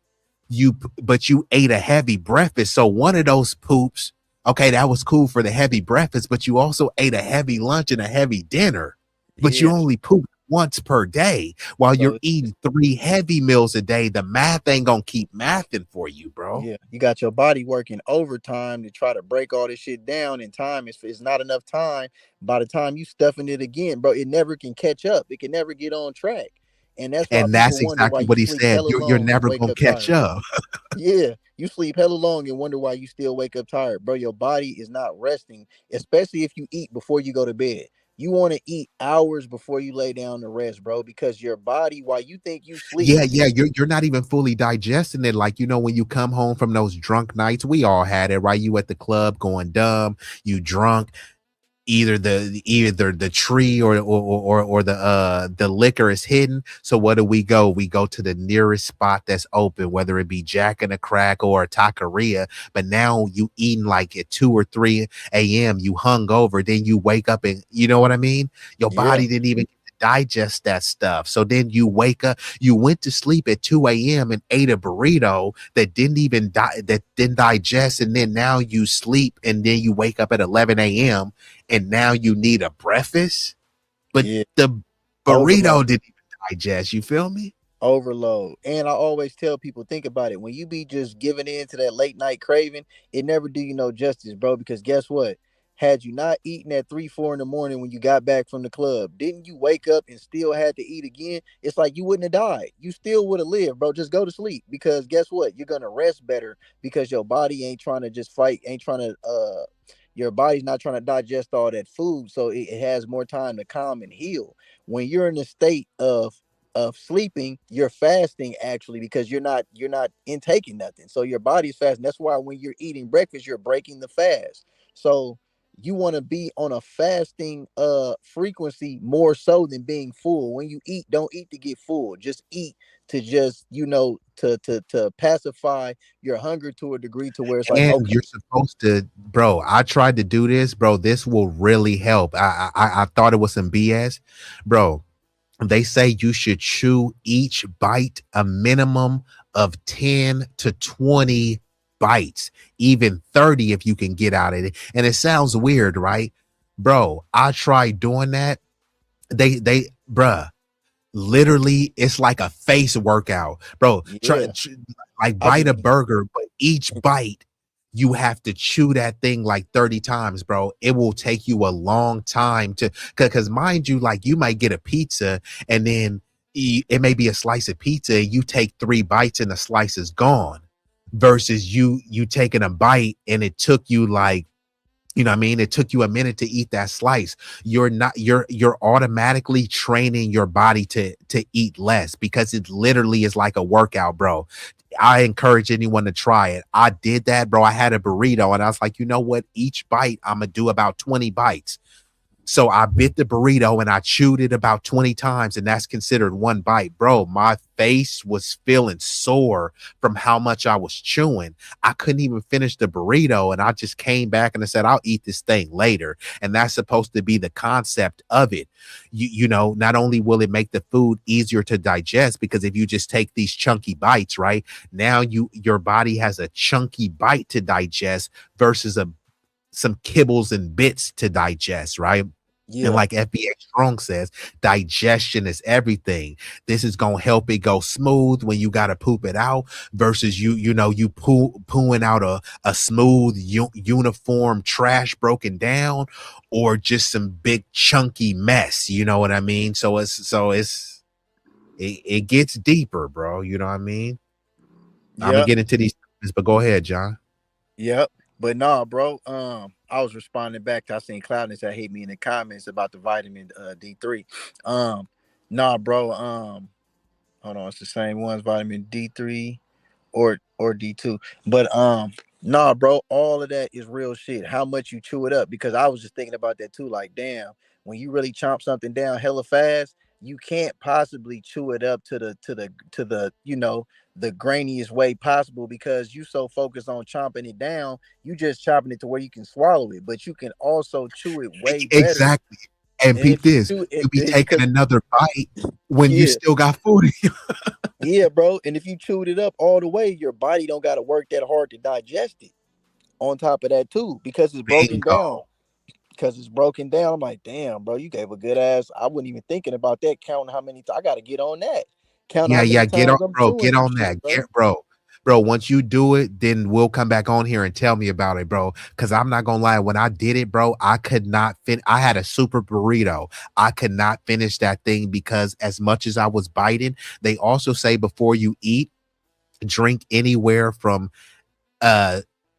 But you ate a heavy breakfast. So one of those poops, okay, that was cool for the heavy breakfast, but you also ate a heavy lunch and a heavy dinner. But you only pooped once per day while you're eating 3 heavy meals a day. The math ain't gonna keep mathing for you, bro. Yeah, you got your body working overtime to try to break all this shit down, and time is not enough time. By the time you stuffing it again, bro, it never can catch up. It can never get on track. And that's why And that's people wonder why exactly you what he sleep said. hella You're long and never wake gonna up catch tired. up. Yeah, you sleep hella long and wonder why you still wake up tired, bro. Your body is not resting, especially if you eat before you go to bed. You want to eat hours before you lay down to rest, bro, because your body, while you think you sleep, Yeah, you're not even fully digesting it. Like, you know, when you come home from those drunk nights, we all had it, right? You at the club going dumb, you drunk. Either the tree or the liquor is hidden. So what do? We go to the nearest spot that's open, whether it be Jack and a Crack or a taqueria. But now you eating like at 2 or 3 a.m. You hung over, then you wake up and you know what I mean? Your body didn't even digest that stuff. So then you wake up, you went to sleep at 2 a.m. and ate a burrito that didn't digest, and then now you sleep and then you wake up at 11 a.m. and now you need a breakfast, but the burrito didn't even digest. You feel me? Overload. And I always tell people, think about it. When you be just giving in to that late night craving, it never do you no justice, bro. Because guess what? Had you not eaten at 3-4 in the morning when you got back from the club, didn't you wake up and still had to eat again? It's like you wouldn't have died. You still would have lived, bro. Just go to sleep, because guess what? You're gonna rest better, because your body ain't trying to just fight, ain't trying to your body's not trying to digest all that food, so it has more time to calm and heal. When you're in a state of sleeping, you're fasting actually, because you're not intaking nothing, so your body's fasting. That's why when you're eating breakfast, you're breaking the fast. So you want to be on a fasting frequency more so than being full. When you eat, don't eat to get full, just eat to just to pacify your hunger to a degree to where it's like, And okay, you're supposed to, bro. I tried to do this, bro. This will really help. I thought it was some BS, bro. They say you should chew each bite a minimum of 10 to 20 bites, even 30 if you can get out of it. And it sounds weird, right? Bro, I tried doing that. Bruh, literally, it's like a face workout, bro. Like bite a burger, but each bite you have to chew that thing like 30 times, bro. It will take you a long time to, because mind you, like you might get a pizza and then it may be a slice of pizza and you take 3 bites and the slice is gone, versus you taking a bite and it took you like You know what I mean? It took you a minute to eat that slice. You're automatically training your body to eat less, because it literally is like a workout, bro. I encourage anyone to try it. I did that, bro. I had a burrito and I was like, you know what? Each bite, I'm gonna do about 20 bites. So I bit the burrito and I chewed it about 20 times, and that's considered one bite. Bro, my face was feeling sore from how much I was chewing. I couldn't even finish the burrito, and I just came back and I said, I'll eat this thing later. And that's supposed to be the concept of it. You know, not only will it make the food easier to digest, because if you just take these chunky bites, right, now your body has a chunky bite to digest versus some kibbles and bits to digest, right? Yeah. And like FBA Strong says, digestion is everything. This is gonna help it go smooth when you gotta poop it out, versus you pooing out a smooth uniform trash broken down, or just some big chunky mess. You know what I mean? So it gets deeper, bro. You know what I mean? I'm gonna get into these things, but go ahead, John. Yep. But nah, bro. I was responding back to, I seen Cloudness that hate me in the comments about the vitamin D3. Nah, bro. Hold on, it's the same ones, vitamin D3 or D2. But nah, bro, all of that is real shit. How much you chew it up, because I was just thinking about that too. Like, damn, when you really chomp something down hella fast, you can't possibly chew it up to the you know, the grainiest way possible, because you so focused on chomping it down, you just chopping it to where you can swallow it, but you can also chew it way better. Exactly. And peep this, you be taking another bite when you still got food in you. Yeah, bro. And if you chewed it up all the way, your body don't got to work that hard to digest it. On top of that too, because it's broken down. Because it's broken down. I'm like, damn, bro, you gave a good ass. I wasn't even thinking about that. Counting how many. I got to get on that. Count how many Get on, times I'm bro. chewing Get some on that. shit, bro. Bro, once you do it, then we'll come back on here and tell me about it, bro. Because I'm not gonna lie, when I did it, bro, I could not I had a super burrito. I could not finish that thing, because as much as I was biting, they also say before you eat, drink anywhere from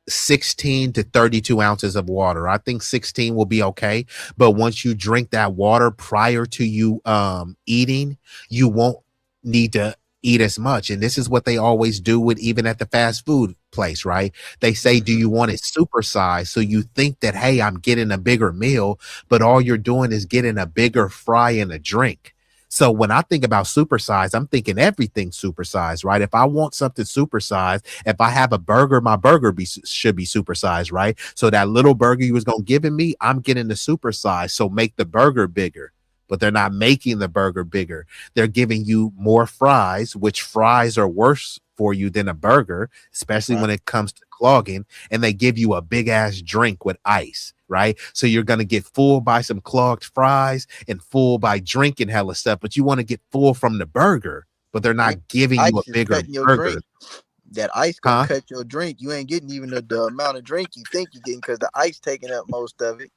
16 to 32 ounces of water. I think 16 will be okay, but once you drink that water prior to you eating, you won't need to eat as much. And this is what they always do with, even at the fast food place, right? They say, do you want it supersized? So you think that, hey, I'm getting a bigger meal, but all you're doing is getting a bigger fry and a drink. So when I think about supersized, I'm thinking everything supersized, right? If I want something supersized, if I have a burger, my burger should be supersized, right? So that little burger you was going to give me, I'm getting the supersized. So make the burger bigger. But they're not making the burger bigger. They're giving you more fries, which fries are worse for you than a burger, especially when it comes to clogging. And they give you a big ass drink with ice, right? So you're going to get full by some clogged fries and full by drinking hella stuff, but you want to get full from the burger, but they're not giving you a bigger burger. That ice gonna cut your drink. You ain't getting even the amount of drink you think you're getting, because the ice taking up most of it.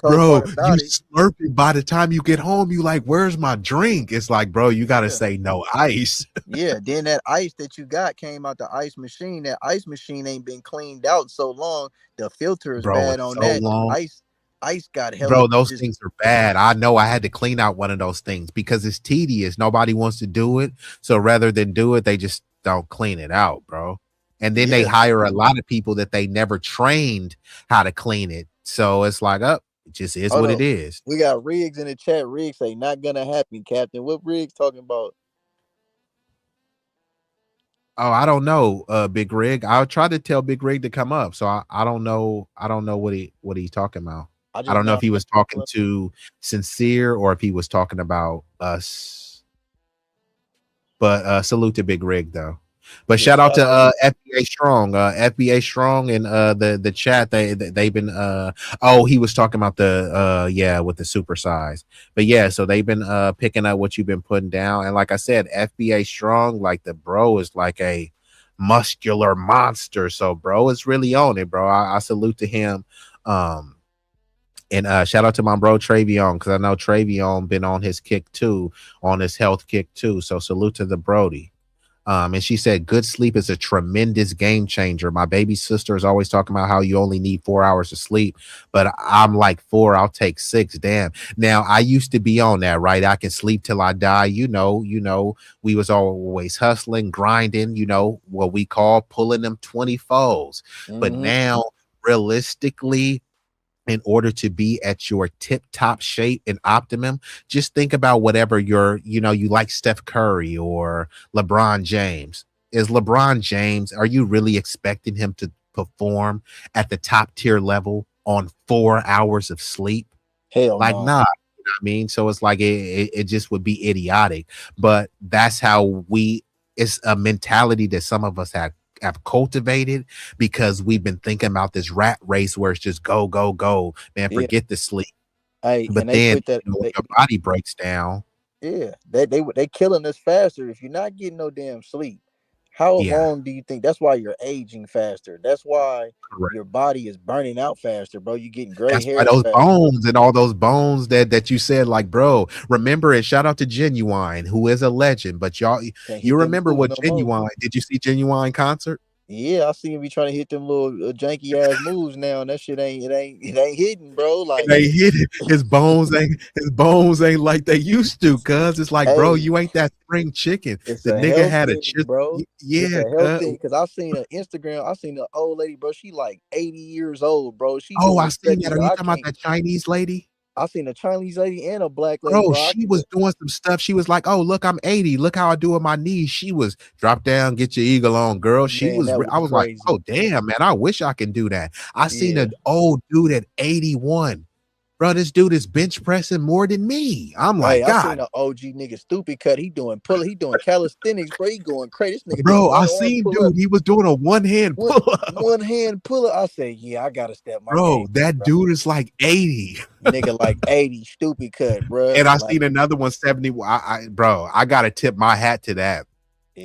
Bro, you slurping. By the time you get home, you like, where's my drink? It's like, bro, you gotta say no ice. Yeah, then that ice that you got came out the ice machine. That ice machine ain't been cleaned out so long. The filter is bad on that. Long. Ice got hella. Bro, those things are bad. I know. I had to clean out one of those things because it's tedious. Nobody wants to do it. So rather than do it, they just don't clean it out, bro. And then they hire a lot of people that they never trained how to clean it. So it's like, it just is what it is. We got Riggs in the chat. Riggs say, not gonna happen, Captain. What Riggs talking about? Oh, I don't know, Big Rig. I'll try to tell Big Rig to come up. So I don't know. I don't know what he's talking about. I don't know if he was talking to Sincere or if he was talking about us. But salute to Big Rig though. But shout out to FBA Strong, FBA Strong in the chat. They've been he was talking about the with the super size. But yeah, so they've been picking up what you've been putting down. And like I said, FBA Strong, like the bro is like a muscular monster. So bro is really on it, bro. I salute to him. And shout out to my bro Travion, because I know Travion been on his kick too, on his health kick too. So salute to the Brody. And she said, good sleep is a tremendous game changer. My baby sister is always talking about how you only need 4 hours of sleep, but I'm like 4, I'll take 6. Damn. Now I used to be on that, right? I can sleep till I die. You know, we was always hustling, grinding, what we call pulling them 20-folds. But now realistically, in order to be at your tip top shape and optimum, just think about whatever you like Steph Curry or LeBron James. Is LeBron James, are you really expecting him to perform at the top tier level on 4 hours of sleep? Hell like, no. nah. You know what I mean? So it's like it just would be idiotic. But that's how it's a mentality that some of us have cultivated because we've been thinking about this rat race where it's just go, go, go, man, forget the sleep. Hey, But and they then put that when your body breaks down. Yeah, they killing us faster if you're not getting no damn sleep. How long do you think? That's why you're aging faster. That's why your body is burning out faster, bro. You getting gray That's why hairs those faster. bones and all those bones that you said, like, bro, remember it. Shout out to Genuine, who is a legend. But y'all, you remember what Genuine? Did you see Genuine concert? Yeah, I see him be trying to hit them little janky ass moves now, and that shit ain't hitting, bro. Like They hit it. His bones ain't like they used to, cuz it's like, bro, you ain't that spring chicken. It's The a nigga health had a thing, bro. It's yeah, a health cuz. thing because I seen an Instagram. I seen an old lady, bro. She like 80 years old, bro. She Oh, doing I seen stretches. that. Are you talking about that Chinese lady? I seen a Chinese lady and a black lady, Bro, bro. she was doing some stuff. She was like, "Oh, look, I'm 80. Look how I do with my knees." She was drop down, get your eagle on, girl. She Man, was. that was I was like, crazy. "Oh, damn, man! I wish I can do that." I seen Yeah. an old dude at 81. Bro, this dude is bench pressing more than me. I'm like, Hey, I seen God, an OG nigga stupid cut. He doing calisthenics, bro. He going crazy. This nigga doing bro, I one arm seen pull up, dude. He was doing a one hand pull up. one hand pull up. I say, yeah, I gotta step my Bro, game, that bro. dude is like 80. Nigga like 80, stupid cut, bro. And I Like, seen another one 70. Bro, I gotta tip my hat to that.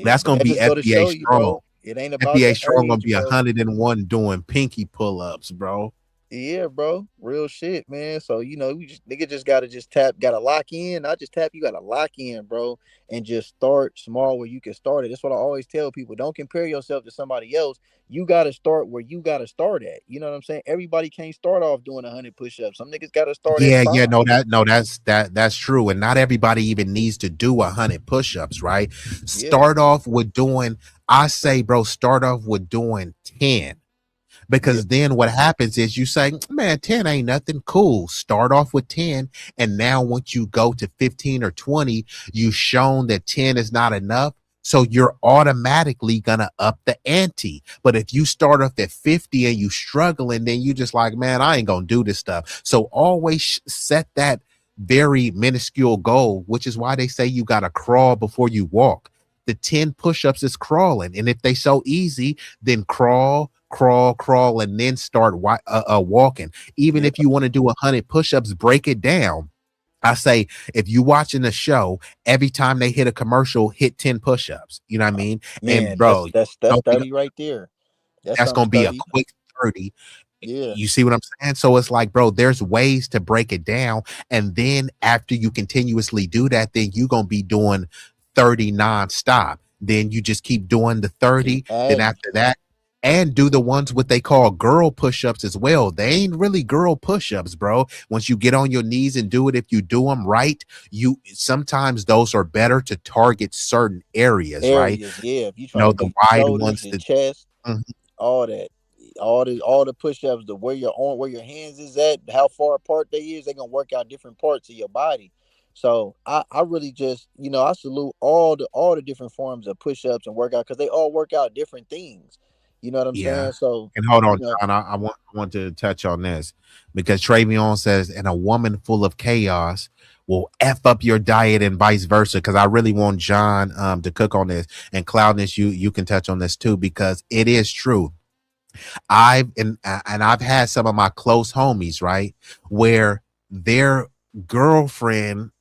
That's gonna that be just go to FBA show you, strong. bro. It ain't about FBA the strong gonna age, be bro. 101 doing pinky pull-ups, bro. Yeah, bro. Real shit, man. So, nigga just gotta lock in. Not just tap, you gotta lock in, bro. And just start small where you can start it. That's what I always tell people. Don't compare yourself to somebody else. You gotta start where you gotta start at. You know what I'm saying? Everybody can't start off doing 100 push-ups. Some niggas gotta start at 5. That's true. And not everybody even needs to do 100 push-ups, right? Start off with doing, I say, bro, start off with doing 10. Because then what happens is you say, man, 10 ain't nothing. Cool. Start off with 10. And now once you go to 15 or 20, you've shown that 10 is not enough. So you're automatically going to up the ante. But if you start off at 50 and you struggling, then you just like, man, I ain't going to do this stuff. So always set that very minuscule goal, which is why they say you got to crawl before you walk. The 10 push-ups is crawling. And if they so easy, then crawl, and then start walking. Even if you want to do 100 push-ups, break it down. I say, if you watching a show, every time they hit a commercial, hit 10 push-ups. You know what I mean? Man, and bro, that's 30 right there. That's gonna be a quick 30. Yeah. You see what I'm saying? So it's like, bro, there's ways to break it down. And then after you continuously do that, then you're gonna be doing 30 nonstop. Then you just keep doing the 30. Then after that, and do the ones what they call girl push-ups as well. They ain't really girl push-ups, bro. Once you get on your knees and do it, if you do them right, sometimes those are better to target certain areas, right? Yeah, if you trying to the get wide shoulders, ones, the chest, all that, all the push-ups, the where your arm, where your hands is at, how far apart they is, they're gonna work out different parts of your body. So I really just, I salute all the different forms of push-ups and workout because they all work out different things. You know what I'm saying? So, and hold on, John, I want to touch on this because Travion says, and a woman full of chaos will F up your diet and vice versa. Because I really want John to cook on this, and Cloudness, you can touch on this too, because it is true. I've had some of my close homies, right, where their girlfriend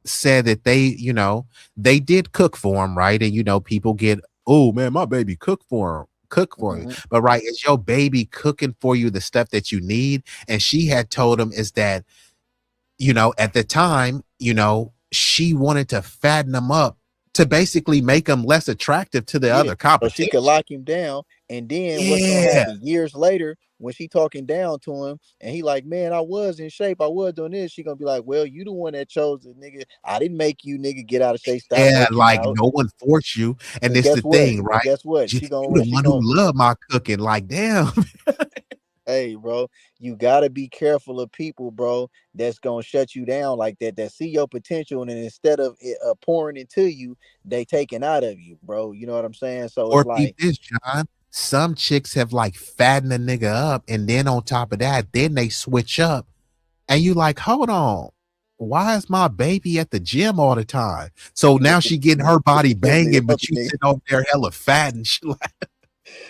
said that they did cook for him, right? And people get, oh man, my baby cook for him. Cook for you, but right, is your baby cooking for you the stuff that you need? And she had told him is that at the time she wanted to fatten him up to basically make him less attractive to the other So competition. she could lock him down, and then what's gonna happen years later when she talking down to him, and he like, man, I was in shape, I was doing this. She gonna be like, well, you the one that chose the nigga. I didn't make you, nigga, get out of shape. Stop working Like out. no one forced you, and And it's the guess what? thing, And right? guess what? You She gonna the one who love my cooking. Like, damn. Hey, bro, you gotta be careful of people, bro, that's gonna shut you down like that. That see your potential, and then instead of it, pouring into you, they taking out of you, bro. You know what I'm saying? So Or it's peep like, this, John. Some chicks have like fattened a nigga up, and then on top of that, then they switch up, and you like, hold on, why is my baby at the gym all the time? So now she getting her body banging, but you sit over there hella fat and shit. Like,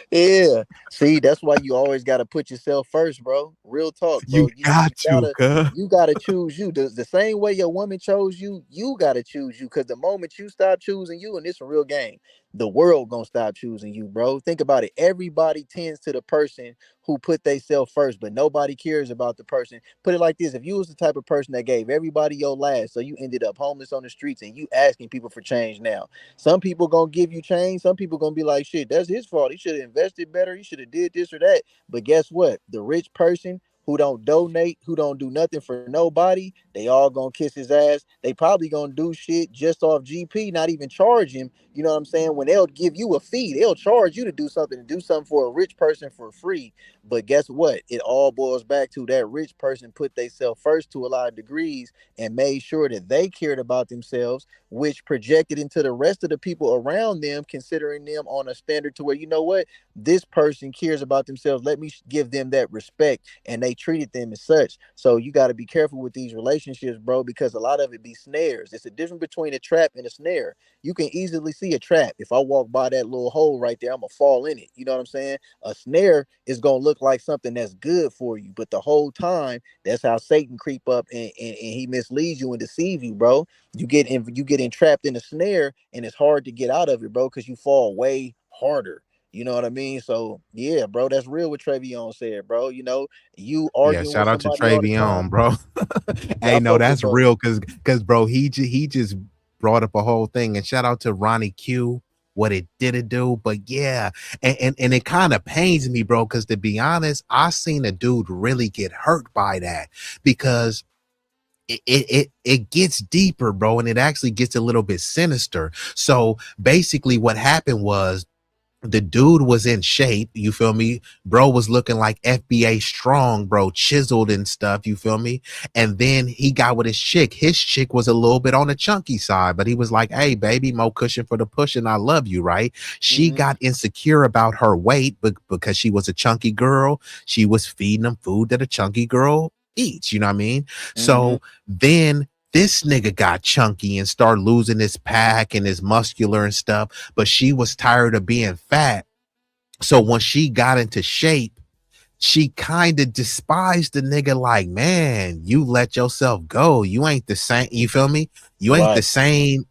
yeah. See, that's why you always gotta put yourself first, bro. Real talk, bro. you got to, cuz. You gotta choose you. The same way your woman chose you, you gotta choose you. Cause the moment you stop choosing you, and it's a real game, the world gonna stop choosing you, bro. Think about it. Everybody tends to the person who put themselves first, but nobody cares about the person. Put it like this: if you was the type of person that gave everybody your last, so you ended up homeless on the streets and you asking people for change now. Some people gonna give you change, some people gonna be like, shit, that's his fault. He should have invested better, he should have did this or that. But guess what? The rich person who don't donate, who don't do nothing for nobody, they all gonna kiss his ass. They probably gonna do shit just off GP, not even charge him. You know what I'm saying? When they'll give you a fee, they'll charge you to do something for a rich person for free. But guess what? It all boils back to that rich person put themselves first to a lot of degrees and made sure that they cared about themselves, which projected into the rest of the people around them, considering them on a standard to where, you know what, this person cares about themselves. Let me give them that respect. And they treated them as such. So you got to be careful with these relationships, bro, because a lot of it be snares. It's a difference between a trap and a snare. You can easily see a trap. If I walk by that little hole right there, I'm gonna fall in it. You know what I'm saying? A snare is gonna look like something that's good for you, but the whole time, that's how Satan creep up and he misleads you and deceive you, bro. You get entrapped in a snare, and it's hard to get out of it, bro, because you fall way harder. You know what I mean? So yeah, bro, that's real what Travion said, bro. You know, you Yeah, arguing with shout out to somebody all the time. Travion, bro. Hey, I no, fuck with that's bro. real, cause bro, he just brought up a whole thing. And shout out to Ronnie Q, what it did do. But yeah, and it kind of pains me, bro, because to be honest, I seen a dude really get hurt by that, because it gets deeper, bro, and it actually gets a little bit sinister. So basically what happened was, the dude was in shape, you feel me? Bro was looking like FBA strong, bro, chiseled and stuff, you feel me? And then he got with his chick. His chick was a little bit on the chunky side, but he was like, hey, baby, more cushion for the push, and I love you, right? She got insecure about her weight because she was a chunky girl. She was feeding him food that a chunky girl eats, you know what I mean? So then this nigga got chunky and started losing his pack and his muscular and stuff, but she was tired of being fat. So when she got into shape, she kind of despised the nigga, like, man, you let yourself go. You ain't the same. You feel me? You ain't the same.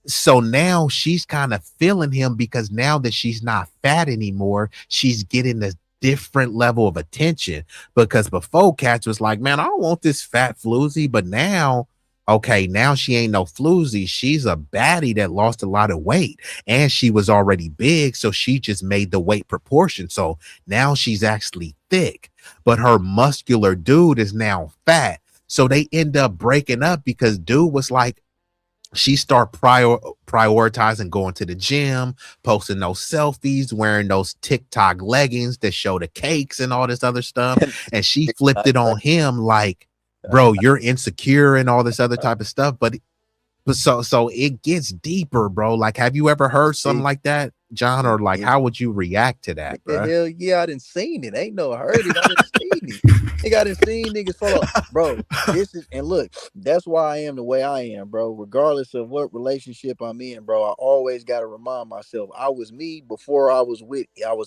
So now she's kind of feeling him, because now that she's not fat anymore, she's getting a different level of attention. Because before, cats was like, man, I don't want this fat floozy, but now, okay, now she ain't no floozy. She's a baddie that lost a lot of weight, and she was already big, so she just made the weight proportion. So now she's actually thick, but her muscular dude is now fat. So they end up breaking up because dude was like, she start prioritizing going to the gym, posting those selfies, wearing those TikTok leggings that show the cakes and all this other stuff. And she flipped it on him like, bro, you're insecure and all this other type of stuff. But so it gets deeper, bro. Like, have you ever heard something like that, John? Or like, how would you react to that, bro? Hell yeah, I didn't seen it. Ain't no heard it. I didn't seen it. Nigga, I didn't seen niggas follow. Bro, this is, and look, that's why I am the way I am, bro. Regardless of what relationship I'm in, bro, I always got to remind myself I was me before I was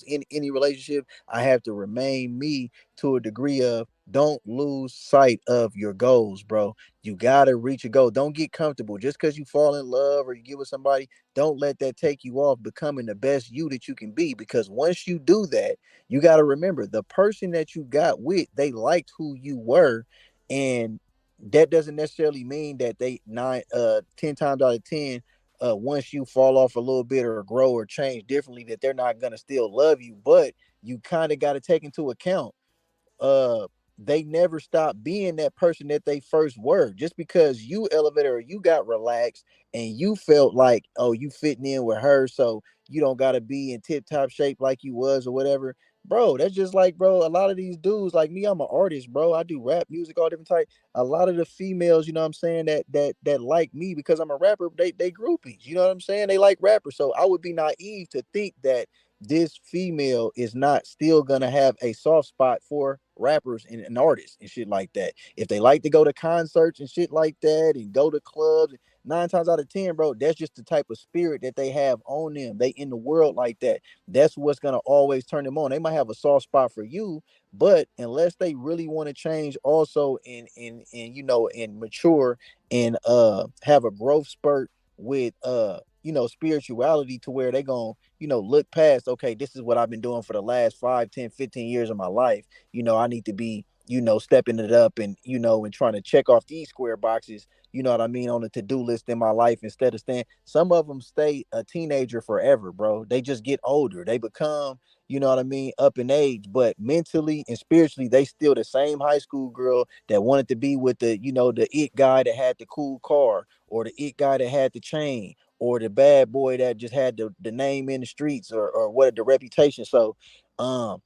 in any relationship. I have to remain me to a degree of, don't lose sight of your goals, bro. You gotta reach a goal. Don't get comfortable just because you fall in love or you get with somebody. Don't let that take you off becoming the best you that you can be. Because once you do that, you got to remember, the person that you got with, they liked who you were, and that doesn't necessarily mean that they 10 times out of 10 once you fall off a little bit or grow or change differently, that they're not gonna still love you. But you kind of got to take into account they never stop being that person that they first were. Just because you elevated or you got relaxed and you felt like, oh, you fitting in with her, so you don't got to be in tip top shape like you was or whatever. Bro, that's just like, bro, a lot of these dudes like me, I'm an artist, bro. I do rap music, all different type. A lot of the females, you know what I'm saying, that like me because I'm a rapper, they groupies, you know what I'm saying? They like rappers. So I would be naive to think that this female is not still gonna have a soft spot for rappers and artists and shit like that. If they like to go to concerts and shit like that and go to clubs, 9 times out of 10, bro, that's just the type of spirit that they have on them. They in the world like that. That's what's gonna always turn them on. They might have a soft spot for you, but unless they really want to change also and you know and mature and have a growth spurt with you know spirituality to where they gonna you know look past, okay, this is what I've been doing for the last 5, 10, 15 years of my life. You know, I need to be, you know, stepping it up and you know and trying to check off these square boxes, you know what I mean, on the to-do list in my life instead of staying. Some of them stay a teenager forever, bro. They just get older, they become, you know what I mean, up in age, but mentally and spiritually they still the same high school girl that wanted to be with the, you know, the it guy that had the cool car, or the it guy that had the chain, or the bad boy that just had the name in the streets, or what the reputation. So um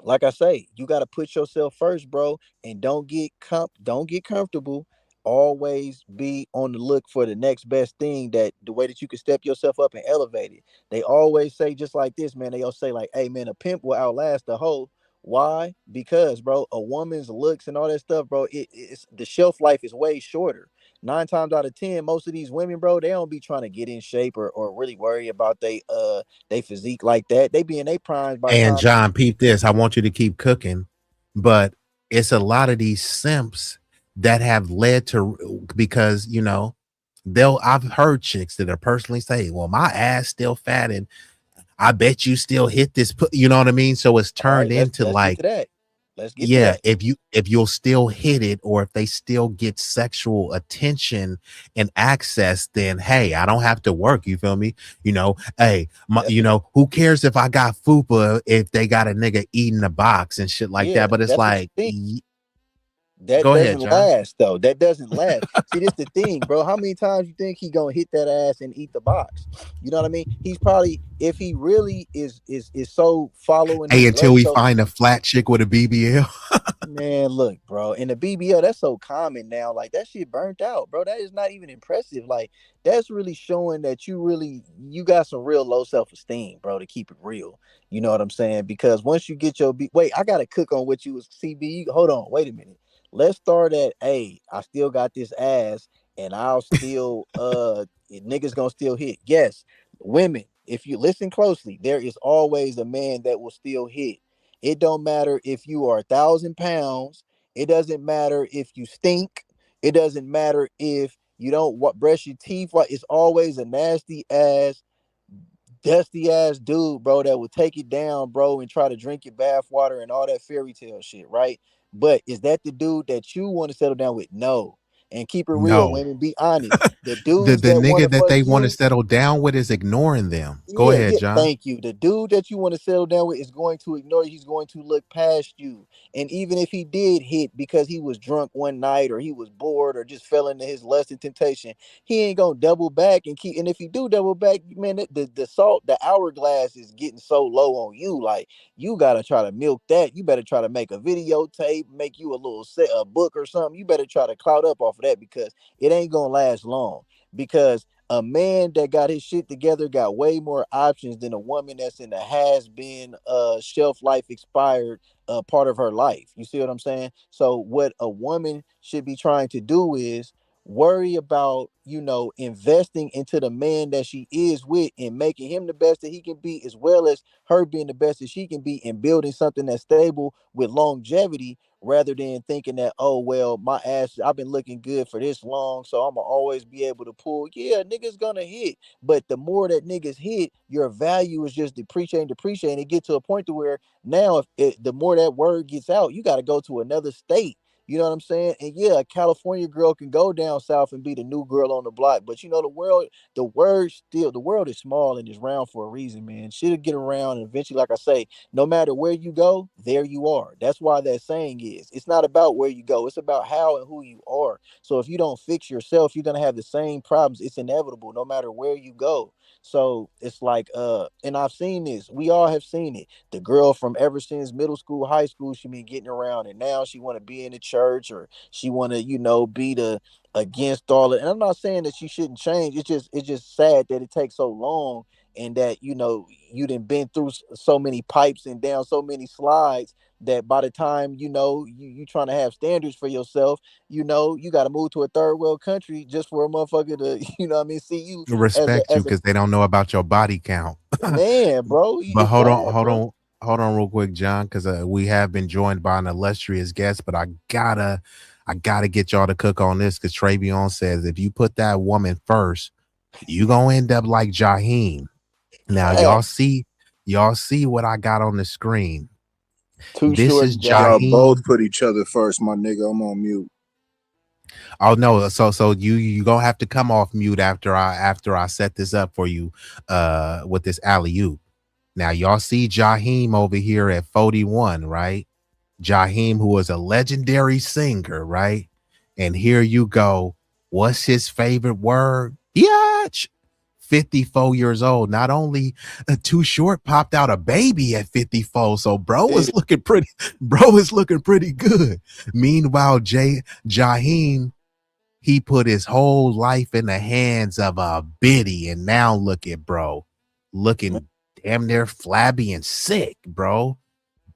like I say, you got to put yourself first, bro, and don't get comfortable. Always be on the look for the next best thing, that the way that you can step yourself up and elevate it. They always say just like this, man. They all say like, "Hey, man, a pimp will outlast a hoe." Why? Because, bro, a woman's looks and all that stuff, bro, it's the shelf life is way shorter. 9 times out of 10, most of these women, bro, they don't be trying to get in shape or really worry about they physique like that. They be in their primes by the And time. John, peep this. I want you to keep cooking, but it's a lot of these simps that have led to, because you know I've heard chicks that are personally say, well, my ass still fat and I bet you still hit this, you know what I mean? So it's All right, turned into let's get like, to that. Let's get to yeah, that. if you'll still hit it, or if they still get sexual attention and access, then hey, I don't have to work. You feel me? You know, hey, you know, who cares if I got fupa if they got a nigga eating a box and shit like Yeah, that? But it's that's what like, you think. That go ahead, doesn't John. last though. That doesn't last. See, this the thing, bro. How many times you think he gonna hit that ass and eat the box? You know what I mean? He's probably, if he really is so following his Hey, blood, until we so find a flat chick with a BBL. man, look, bro. And the BBL, that's so common now. Like that shit burnt out, bro. That is not even impressive. Like that's really showing that you got some real low self-esteem, bro, to keep it real. You know what I'm saying? Because once you get your wait, I gotta cook on what you was CB. Hold on, wait a minute. Let's start at A. I still got this ass, and I'll still niggas gonna still hit. Yes, women, if you listen closely, there is always a man that will still hit. It don't matter if you are 1,000 pounds. It doesn't matter if you stink. It doesn't matter if you don't brush your teeth. Like it's always a nasty ass, dusty ass dude, bro, that will take it down, bro, and try to drink your bath water and all that fairy tale shit, right? But is that the dude that you want to settle down with? No. And keep it real, No, women. Be honest. The the dudes that want nigga to that fuck they want to you, settle down with is ignoring them. Go yeah, ahead, yeah. John. Thank you. The dude that you want to settle down with is going to ignore you. He's going to look past you. And even if he did hit because he was drunk one night or he was bored or just fell into his lust and temptation, he ain't gonna double back and keep. And if he do double back, man, the hourglass is getting so low on you. Like you gotta try to milk that. You better try to make a videotape, make you a little set, a book or something. You better try to clout up off of that because it ain't gonna last long. Because a man that got his shit together got way more options than a woman that's in the has been shelf life expired part of her life. You see what I'm saying? So what a woman should be trying to do is worry about, you know, investing into the man that she is with and making him the best that he can be, as well as her being the best that she can be, and building something that's stable with longevity, rather than thinking that, oh well, my ass, I've been looking good for this long, so I'm gonna always be able to pull. Yeah, niggas gonna hit, but the more that niggas hit, your value is just depreciating. It get to a point to where now, if the more that word gets out, you got to go to another state You know what I'm saying? And yeah, a California girl can go down south and be the new girl on the block. But you know, the world is small and is round for a reason, man. Shit'll get around, and eventually, like I say, no matter where you go, there you are. That's why that saying is, it's not about where you go, it's about how and who you are. So if you don't fix yourself, you're gonna have the same problems. It's inevitable, no matter where you go. So it's like, and I've seen this. We all have seen it. The girl from ever since middle school, high school, she been getting around, and now she want to be in the church, or she want to, be the against all it. And I'm not saying that she shouldn't change. It's just sad that it takes so long, and that you done been through so many pipes and down so many slides, that by the time you trying to have standards for yourself, you got to move to a third world country just for a motherfucker to see you Respect you as because they don't know about your body count. a man, bro. But It's hold sad, on bro. real quick, John, because we have been joined by an illustrious guest, but I gotta get y'all to cook on this, because Travion says if you put that woman first, you gonna end up like Jaheim. Now y'all see what I got on the screen. This is Y'all Jaheim. both put each other first, my nigga. I'm on mute. Oh no, so you gonna have to come off mute after I set this up for you with this alley-oop. Now y'all see Jaheim over here at 41, right? Jaheim, who is a legendary singer, right? And here you go. What's his favorite word? Yatch. 54 years old. Not only Too Short popped out a baby at 54, so bro is looking pretty good. Meanwhile, Jaheim, he put his whole life in the hands of a biddy, and now look at bro, looking damn near flabby and sick, bro.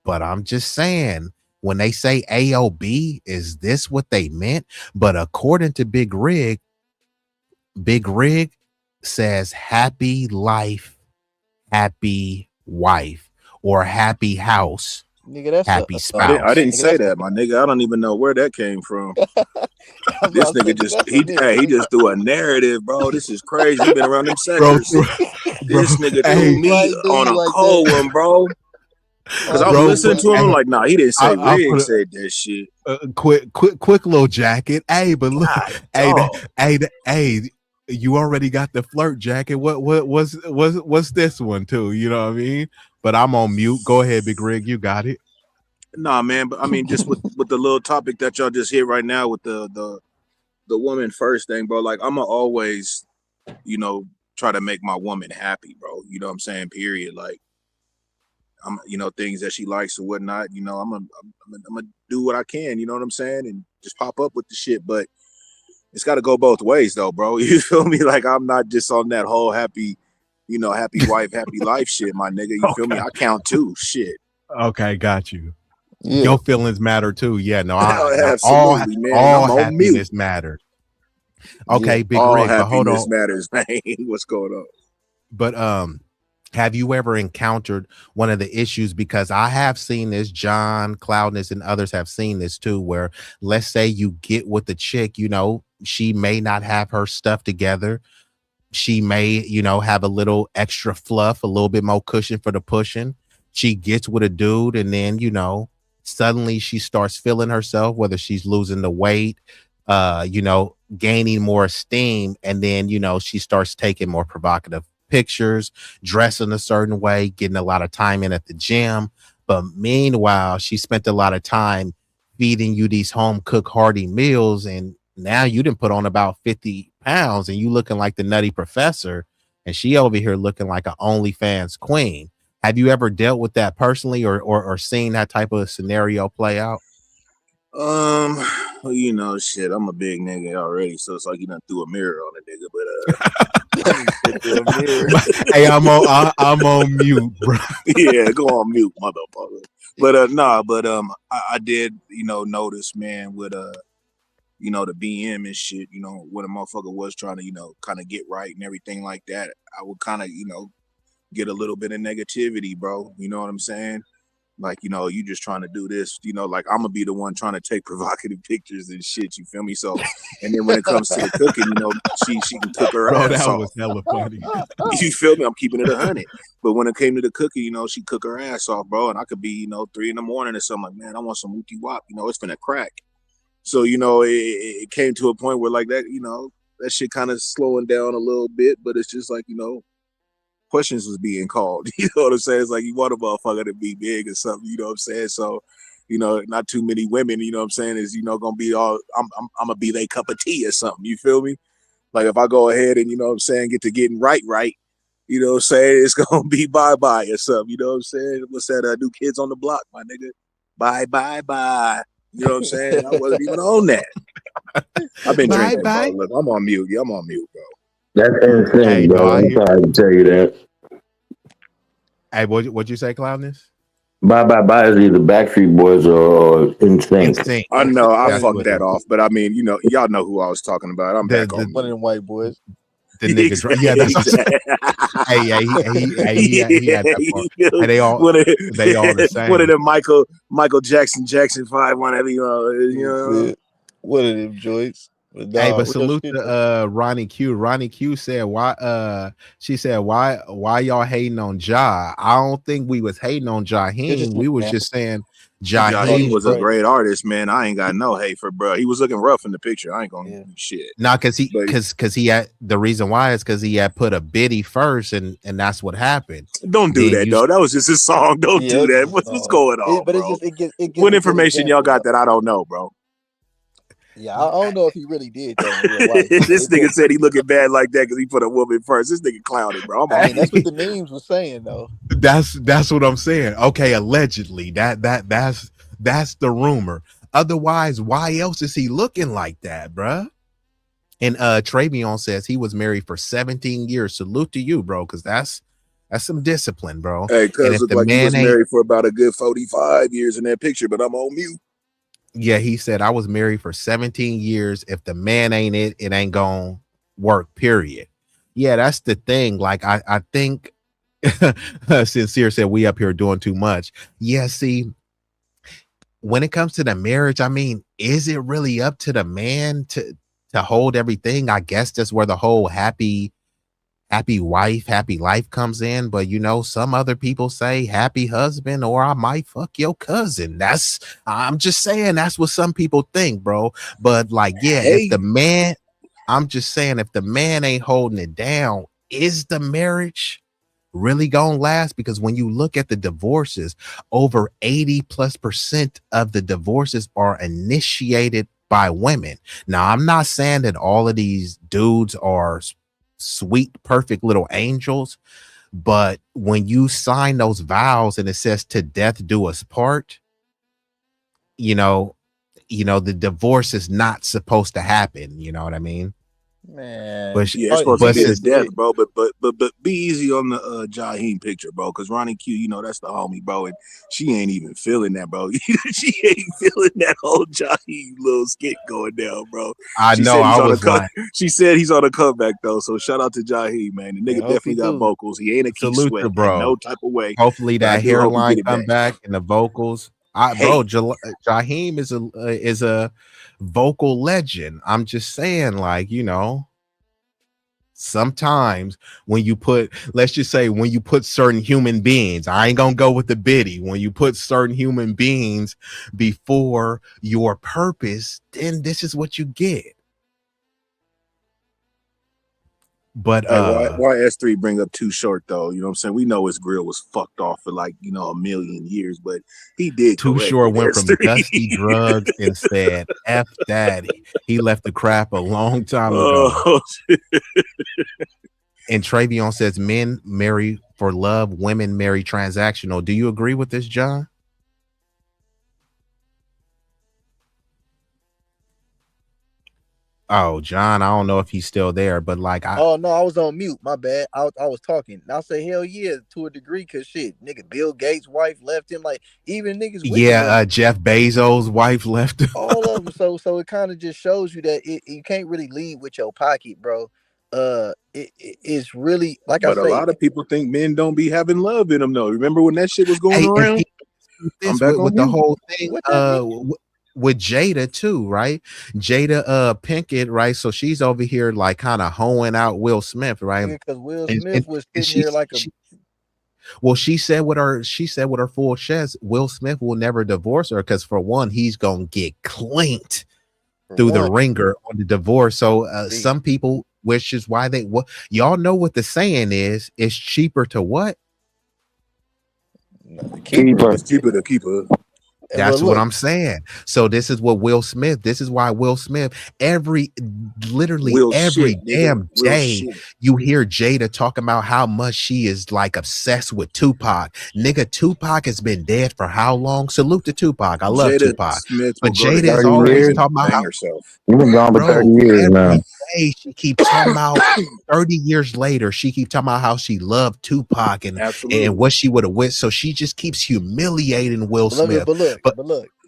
But I'm just saying, when they say AOB, is this what they meant? But according to Big Rig says happy life, happy wife, or happy house, Nigga, that's happy spouse. I didn't say that, my nigga. I don't even know where that came from. This nigga he just threw a narrative, bro. This is crazy. He been around them sectors. This nigga threw me on a cold one, bro. Because I was listening to him, I'm like, nah, he didn't say Rig said that shit. Quick little jacket. Hey, but look, hey, you already got the flirt jacket. What's this one too? You know what I mean? But I'm on mute. Go ahead, Big Rig. You got it. Nah, man. But I mean, just with the little topic that y'all just hit right now with the woman first thing, bro. Like, I'ma always, try to make my woman happy, bro. You know what I'm saying? Period. Like, I'm, things that she likes or whatnot. I'm gonna do what I can. You know what I'm saying? And just pop up with the shit, but it's got to go both ways, though, bro. You feel me? Like, I'm not just on that whole happy wife, happy life shit, my nigga. You feel me? I count too. Shit. Okay, got you. Yeah. Your feelings matter too. Yeah, no, absolutely, man. All I'm on happiness mute. matters. Okay, yeah, Big all Rig, but hold happiness on. matters, man. What's going on? But have you ever encountered one of the issues? Because I have seen this, John, Cloudness, and others have seen this too, where let's say you get with the chick, she may not have her stuff together. She may, have a little extra fluff, a little bit more cushion for the pushing. She gets with a dude, and then, suddenly she starts feeling herself, whether she's losing the weight, gaining more esteem. And then, she starts taking more provocative pictures, dressing a certain way, getting a lot of time in at the gym. But meanwhile, she spent a lot of time feeding you these home cooked hearty meals, and now you didn't put on about 50 pounds and you looking like the Nutty Professor, and she over here looking like an OnlyFans queen. Have you ever dealt with that personally, or seen that type of scenario play out? Well, shit, I'm a big nigga already, so it's like you done threw a mirror on a nigga, but Hey, I'm on mute, bro. Yeah, go on mute, motherfucker. But I did, notice, man, with the BM and shit, when a motherfucker was trying to, kind of get right and everything like that, I would kind of, get a little bit of negativity, bro. You know what I'm saying? Like, you just trying to do this, like I'm gonna be the one trying to take provocative pictures and shit. You feel me? So, and then when it comes to the cooking, she can cook her ass off. Was hella funny. You feel me? I'm keeping it 100. But when it came to the cooking, she cook her ass off, bro. And I could be, 3 a.m. or something, like, man, I want some wookie wop. It's finna crack. So, it came to a point where like that, that shit kind of slowing down a little bit, but it's just like, questions was being called. You know what I'm saying? It's like you want a motherfucker to be big or something, you know what I'm saying? So, not too many women, you know what I'm saying, is, gonna be all, I'm gonna be their cup of tea or something, you feel me? Like if I go ahead and, you know what I'm saying, get to getting right, you know what I'm saying, it's gonna be bye-bye or something, you know what I'm saying? What's that, New Kids on the Block, my nigga? Bye. You know what I'm saying? I wasn't even on that. I've been drinking, bro. Look, I'm on mute. Yeah, I'm on mute, bro. That's insane, Hey, bro. no, I I'm hear. sorry to tell you that. Hey, what'd you say, Cloudness? Bye is either Backstreet Boys or NSYNC. I know I That's fucked what that off, but I mean, y'all know who I was talking about. I'm back on One of them white boys. the nigga. Yeah, that's what I'm saying. He had that part. And they all the same. One of them Michael Jackson 5, whatever you know. One of them joints. Hey, but salute to Ronnie Q. Ronnie Q said she said why y'all hating on Ja? I don't think we was hating on Jaheim. We was just saying Jaheim was a great artist, man. I ain't got no hate for bro. He was looking rough in the picture. I ain't gonna do shit. Nah, cause he had the reason why is because he had put a biddy first, and that's what happened. Don't do that though. That was just his song. Don't do that. What's going on, but bro? it gets what information y'all got that I don't know, bro? Yeah, I don't know if he really did that in real life. This nigga said he looking bad like that because he put a woman first. This nigga clowned bro. I mean, that's what the memes were saying, though. That's what I'm saying. Okay, allegedly, that's the rumor. Otherwise, why else is he looking like that, bruh? And Travion says he was married for 17 years. Salute to you, bro, because that's some discipline, bro. Hey, cuz look like he was ain't married for about a good 45 years in that picture, but I'm on mute. Yeah, he said I was married for 17 years. If the man ain't it ain't gonna work, period. Yeah, that's the thing. Like I think Sincere said we up here doing too much. Yeah, see, when it comes to the marriage, I mean, is it really up to the man to hold everything? I guess that's where the whole happy wife, happy life comes in. But some other people say happy husband, or I might fuck your cousin. I'm just saying that's what some people think, bro. But like, yeah, if the man, I'm just saying, if the man ain't holding it down, is the marriage really gonna last? Because when you look at the divorces, over 80+% of the divorces are initiated by women. Now, I'm not saying that all of these dudes are sweet, perfect little angels, but when you sign those vows and it says to death do us part, the divorce is not supposed to happen. You know what I mean? Man, it's supposed to be his death, bro. But be easy on the Jaheim picture, bro. Because Ronnie Q, that's the homie, bro, and she ain't even feeling that, bro. She ain't feeling that whole Jaheim little skit going down, bro. She said he's on a comeback though. So shout out to Jaheim, man. The nigga definitely got vocals. He ain't a Keith Sweat, bro. No type of way. Hopefully that hairline come back and the vocals. Bro, Jaheim is a vocal legend. I'm just saying, like, sometimes when you put, let's just say, when you put certain human beings, I ain't gonna go with the biddy, when you put certain human beings before your purpose, then this is what you get. But why S3 bring up Too Short though? You know what I'm saying? We know his grill was fucked off for like a million years, but he did. Too Short went from dusty drugs and said F that. He left the crap a long time ago. And Travion says men marry for love, women marry transactional. Do you agree with this, John? Oh, John, I don't know if he's still there, but like, oh no, I was on mute. My bad. I was talking. And I'll say hell yeah to a degree, cause shit, nigga, Bill Gates' wife left him. Like even niggas. Jeff Bezos' wife left him. All of them. So it kind of just shows you that you can't really lead with your pocket, bro. It's really like but I say. A lot of people think men don't be having love in them though. Remember when that shit was going around? I'm back with the whole thing. With Jada too, right? Jada Pinkett, right? So she's over here like kind of hoeing out Will Smith, right? Because Will Smith was sitting there like she said with her full chest, Will Smith will never divorce her because for one, he's gonna get clinked through the ringer on the divorce. So some people, which is why they y'all know what the saying is, it's cheaper to what? Keeper. It's cheaper to keep her. That's what I'm saying. So this is what Will Smith, this is why Will Smith, literally every damn day, you hear Jada talking about how much she is like obsessed with Tupac. Nigga, Tupac has been dead for how long? Salute to Tupac. I love Jada Tupac. Smith But will go to Jada is 30 always years talking about bang how herself. You've been gone for 30 years now. every day she keeps talking about 30 years later, she keeps talking about how she loved Tupac and what she would have went. So she just keeps humiliating Will Smith.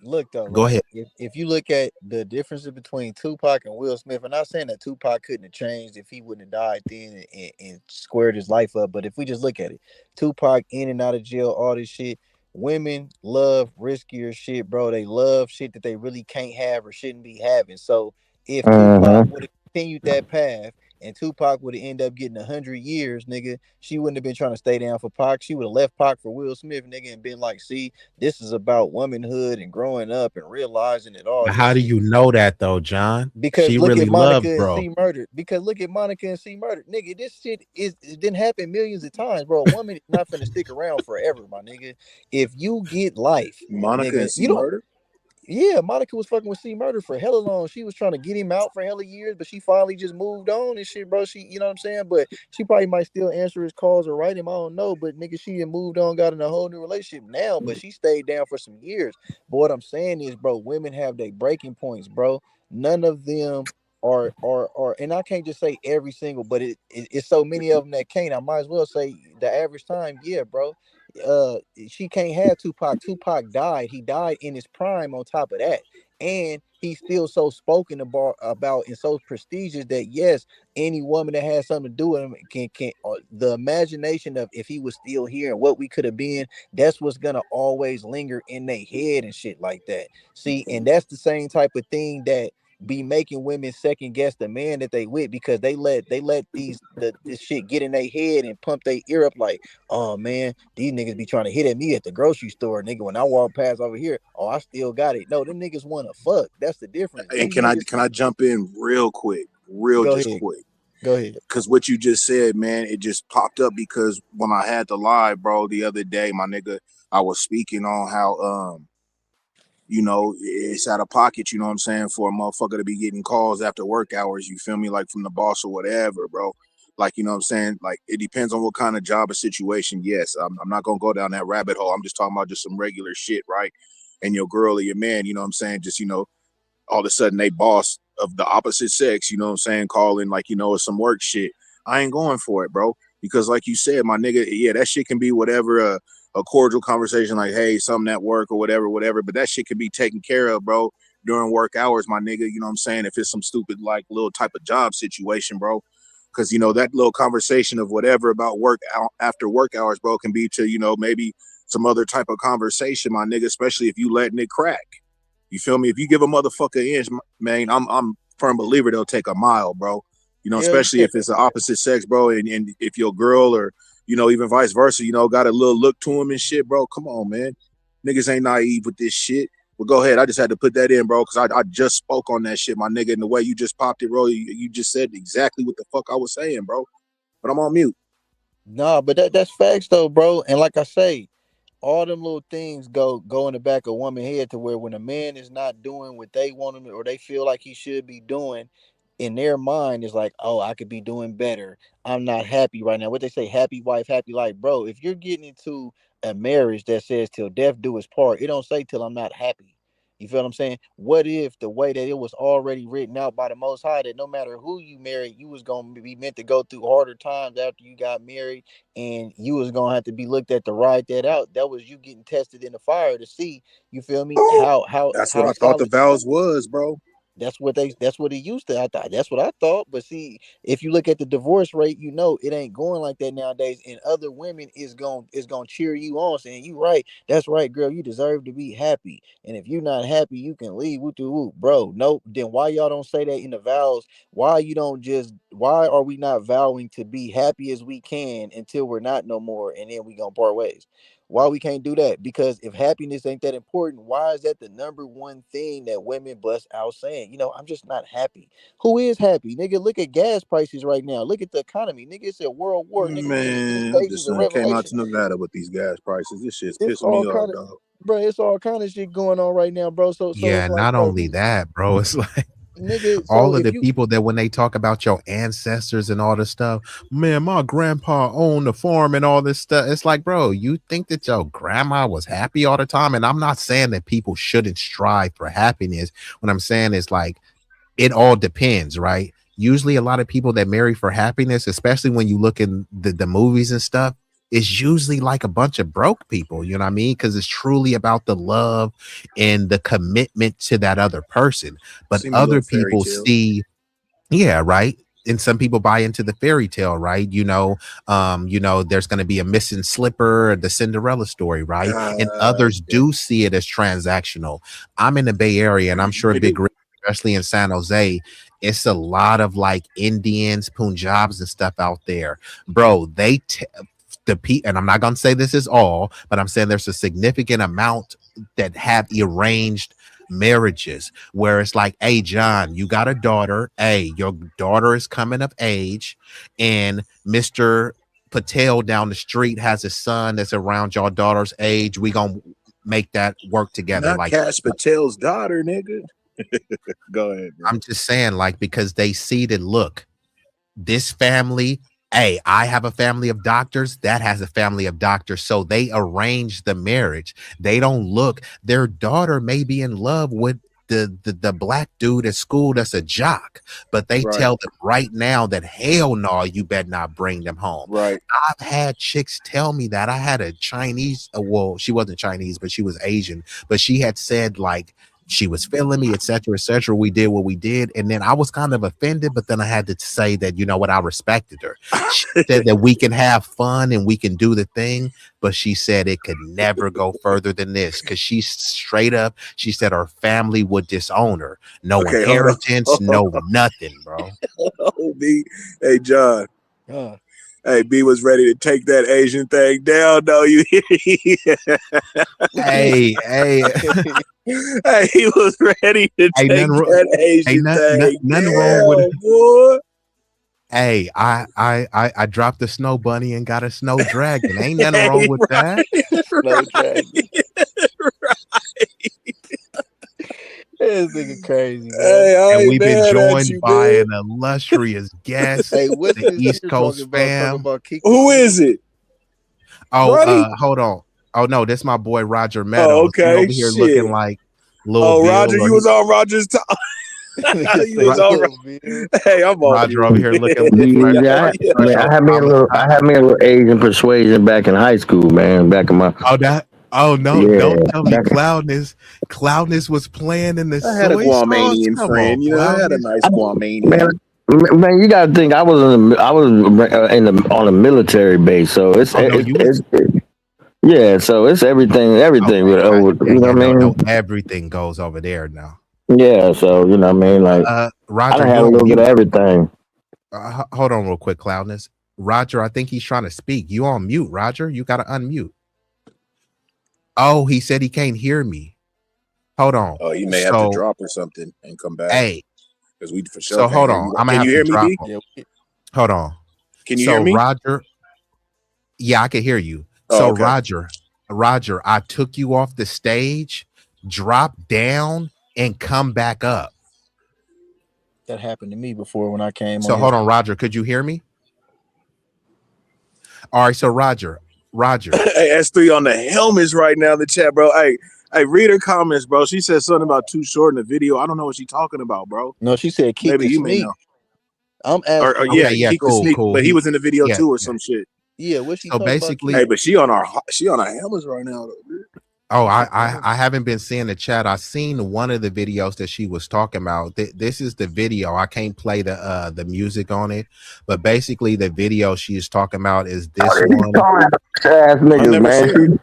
Look though, go right? ahead. If you look at the differences between Tupac and Will Smith, I'm not saying that Tupac couldn't have changed if he wouldn't have died then and squared his life up, but if we just look at it, Tupac in and out of jail, all this shit. Women love riskier shit, bro. They love shit that they really can't have or shouldn't be having. So if Tupac would have continued that path and Tupac would have ended up getting 100 years, nigga, she wouldn't have been trying to stay down for Pac. She would have left Pac for Will Smith, nigga, and been like, see, this is about womanhood and growing up and realizing it all. How do you know that though, John? Because she look really at Monica loved, bro. and C Murdered. Because look at Monica and C Murdered. Nigga, this shit it didn't happen millions of times, bro. A woman is not finna stick around forever, my nigga. If you get life, Monica nigga, and C Murdered? Yeah, Monica was fucking with C Murder for hella long. She was trying to get him out for hella years, but she finally just moved on and shit, bro. She, you know what I'm saying? But she probably might still answer his calls or write him. I don't know. But nigga, she had moved on, got in a whole new relationship now, but she stayed down for some years. But what I'm saying is, bro, women have their breaking points, bro. None of them are, and I can't just say every single, but it's so many of them that can't. I might as well say the average time, yeah, bro. She can't have Tupac. Tupac died. He died in his prime on top of that. And he's still so spoken about and so prestigious that yes, any woman that has something to do with him can the imagination of if he was still here and what we could have been, that's what's gonna always linger in their head and shit like that. See, and that's the same type of thing that be making women second guess the man that they with because they let this shit get in their head and pump their ear up like, oh man, these niggas be trying to hit at me at the grocery store, nigga. When I walk past over here, oh, I still got it. No, them niggas want to fuck. That's the difference. And can I jump in real quick? Quick. Go ahead. Because what you just said, man, it just popped up because when I had the live, bro, the other day, my nigga, I was speaking on how you know, it's out of pocket, you know what I'm saying, for a motherfucker to be getting calls after work hours, you feel me, like from the boss or whatever, bro. Like, you know what I'm saying? Like, it depends on what kind of job or situation. Yes, I'm not going to go down that rabbit hole. I'm just talking about just some regular shit, right? And your girl or your man, you know what I'm saying, just, you know, all of a sudden they boss of the opposite sex, you know what I'm saying, calling like, you know, it's some work shit. I ain't going for it, bro. Because like you said, my nigga, yeah, that shit can be whatever, a cordial conversation like, hey, something at work or whatever, but that shit can be taken care of, bro, during work hours, my nigga, you know what I'm saying, if it's some stupid like little type of job situation, bro, because, you know, that little conversation of whatever about work after work hours, bro, can be to, you know, maybe some other type of conversation, my nigga, especially if you letting it crack, you feel me? If you give a motherfucker an inch, man, I'm firm believer they'll take a mile, bro, you know, especially if it's the opposite sex, bro, and if your girl or, you know, even vice versa, you know, got a little look to him and shit, bro. Come on, man. Niggas ain't naive with this shit. But go ahead. I just had to put that in, bro, because I just spoke on that shit, my nigga. And the way you just popped it, bro, you just said exactly what the fuck I was saying, bro. But I'm on mute. Nah, but that's facts though, bro. And like I say, all them little things go in the back of woman's head to where when a man is not doing what they want him or they feel like he should be doing, in their mind is like, oh, I could be doing better. I'm not happy right now. What they say, happy wife, happy life, bro. If you're getting into a marriage that says till death do us part, it don't say till I'm not happy. You feel what I'm saying? What if the way that it was already written out by the Most High that no matter who you married, you was gonna be meant to go through harder times after you got married, and you was gonna have to be looked at to ride that out. That was you getting tested in the fire to see. You feel me? That's what I thought the vows was, bro. That's what it used to. I thought that's what I thought. But see, if you look at the divorce rate, you know it ain't going like that nowadays. And other women is gonna cheer you on, saying, you right, that's right, girl, you deserve to be happy. And if you're not happy, you can leave. Whoop de whoop, bro. Nope. Then why y'all don't say that in the vows? Why are we not vowing to be happy as we can until we're not no more, and then we gonna part ways? Why we can't do that? Because if happiness ain't that important, why is that the number one thing that women bust out saying? You know, I'm just not happy. Who is happy? Nigga, look at gas prices right now. Look at the economy. Nigga, it's a world war. Nigga, we in the Man, I stages just of came out revelation. to Nevada with these gas prices. This shit's It's pissing me all off, kind of, dog. bro, it's all kind of shit going on right now, bro. So Yeah, it's like, not bro, only that, bro. It's like nigga, all so of if the you people that when they talk about your ancestors and all this stuff, man, my grandpa owned the farm and all this stuff. It's like, bro, you think that your grandma was happy all the time? And I'm not saying that people shouldn't strive for happiness. What I'm saying is like it all depends, right? Usually a lot of people that marry for happiness, especially when you look in the movies and stuff, is usually like a bunch of broke people, you know what I mean? Because it's truly about the love and the commitment to that other person. But Seem a other little fairy people tale. see, yeah, right. And some people buy into the fairy tale, right? You know, there's going to be a missing slipper, the Cinderella story, right? And others Yeah, do see it as transactional. I'm in the Bay Area, and I'm sure they Big do. Rig, especially in San Jose, it's a lot of like Indians, Punjabs, and stuff out there, bro. And I'm not gonna say this is all, but I'm saying there's a significant amount that have arranged marriages where it's like, hey John, you got a daughter, hey, your daughter is coming of age, and Mr. Patel down the street has a son that's around your daughter's age. We gonna make that work together. Not Like, Cash Patel's daughter, nigga. Go ahead, bro. I'm just saying, like, because they see that, look, this family, hey, I have a family of doctors, that has a family of doctors, so they arrange the marriage. They don't look, their daughter may be in love with the black dude at school that's a jock, but they Right. tell them right now that hell no, you better not bring them home. Right. I've had chicks tell me that. I had a Chinese, well, she wasn't Chinese, but she was Asian, but she had said like she was feeling me, etc., etc. We did what we did, and then I was kind of offended, but then I had to say that, you know what, I respected her. She said that we can have fun and we can do the thing, but she said it could never go further than this, because she's straight up, she said her family would disown her. No Okay, hold on. inheritance, no nothing, bro. Oh, B. Hey, John. Hey, B was ready to take that Asian thing down. No, you hear me? Hey. Hey, he was ready to take that Asian thing nothing down, wrong with it. boy. Hey, I dropped a snow bunny and got a snow dragon. Ain't nothing wrong with that. Snow dragon. This nigga crazy, man. Hey, And we've been joined by an illustrious guest, Hey, what's the this East nigga Coast talking about? fam. Talking about Kiko? Who is it? Oh, Roddy? hold on. Oh no, this my boy Roger Meadows. Oh, He okay. over here Shit. looking like Lil Oh, Bill. Roger, you was on Roger's time. You was on. Hey, I'm on Roger you. over here looking B-Eazy like Dat. Man, I had me a little Asian persuasion back in high school, man. Back in my no, yeah, don't tell me back- Cloudness was playing in the I had a soy sauce. Guamanian Come friend. on, You know, I had a Cloudness. nice Guamanian. Man, you gotta think I was on a military base, so it's yeah, so it's everything with you know what I mean? No, everything goes over there now. Yeah, so you know what I mean, like Roger, I had you a on little bit mute. of everything. Hold on real quick, Cloudness. Roger, I think he's trying to speak. You on mute, Roger. You gotta unmute. Oh, he said he can't hear me. Hold on. Oh, he may have to drop or something and come back. Hey, because we for sure. so can't hold hear on. you. I'm gonna Can have you to hear me, drop B? him. Hold on. Can you hear me? Roger, yeah, I can hear you. Oh, So okay. Roger, I took you off the stage, drop down, and come back up. That happened to me before when I came So on. hold on, Roger. Could you hear me? All right, so Roger. Hey, S3 on the helmets right now in the chat, bro. Hey, read her comments, bro. She said something about too short in the video. I don't know what she's talking about, bro. No, she said keep Maybe the you may sneak. know. I'm asking. Or yeah, Okay, yeah, keep the cool, sneak. cool. But he was in the video yeah, too, or yeah. some shit. Yeah, what she So talking basically, Hey, but she on our helmets right now, though, dude. oh, I haven't been seeing the chat. I seen one of the videos that she was talking about. This is the video. I can't play the music on it, but basically the video she's talking about is this one. Ass niggas, man.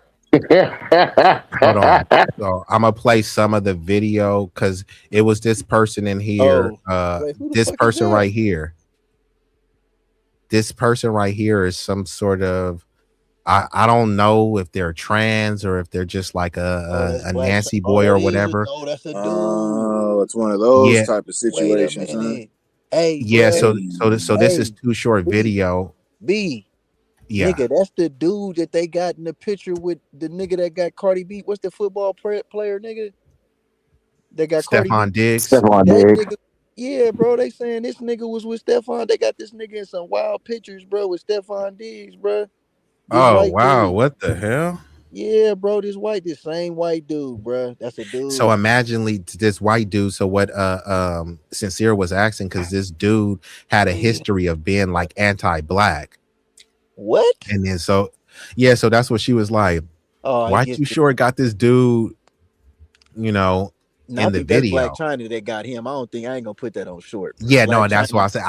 Hold on. So I'm gonna play some of the video because it was this person in here. Wait, who the This fuck is person that? right here. This person right here is some sort of. I don't know if they're trans or if they're just like a Nancy boy or whatever. Oh, that's a dude. Oh, it's one of those Yeah. type of situations, huh? Hey, Yeah, bro. so this is Too Short video. B. Yeah. Nigga, that's the dude that they got in the picture with the nigga that got Cardi B. What's the football player, nigga? They got Cardi Stephon B. Diggs. That nigga, yeah, bro. They saying this nigga was with Stephon. They got this nigga in some wild pictures, bro, with Stephon Diggs, bro. This Oh white wow, dude. what the hell? Yeah, bro. This same white dude, bro. That's a dude. So imagine this white dude. So what Sincere was asking, because this dude had a history of being like anti-black. What? And then so that's what she was like. Oh, why Too Short got this dude, in the that's video? Black China that got him. I ain't gonna put that on Short. Yeah, Black no, that's China, why I said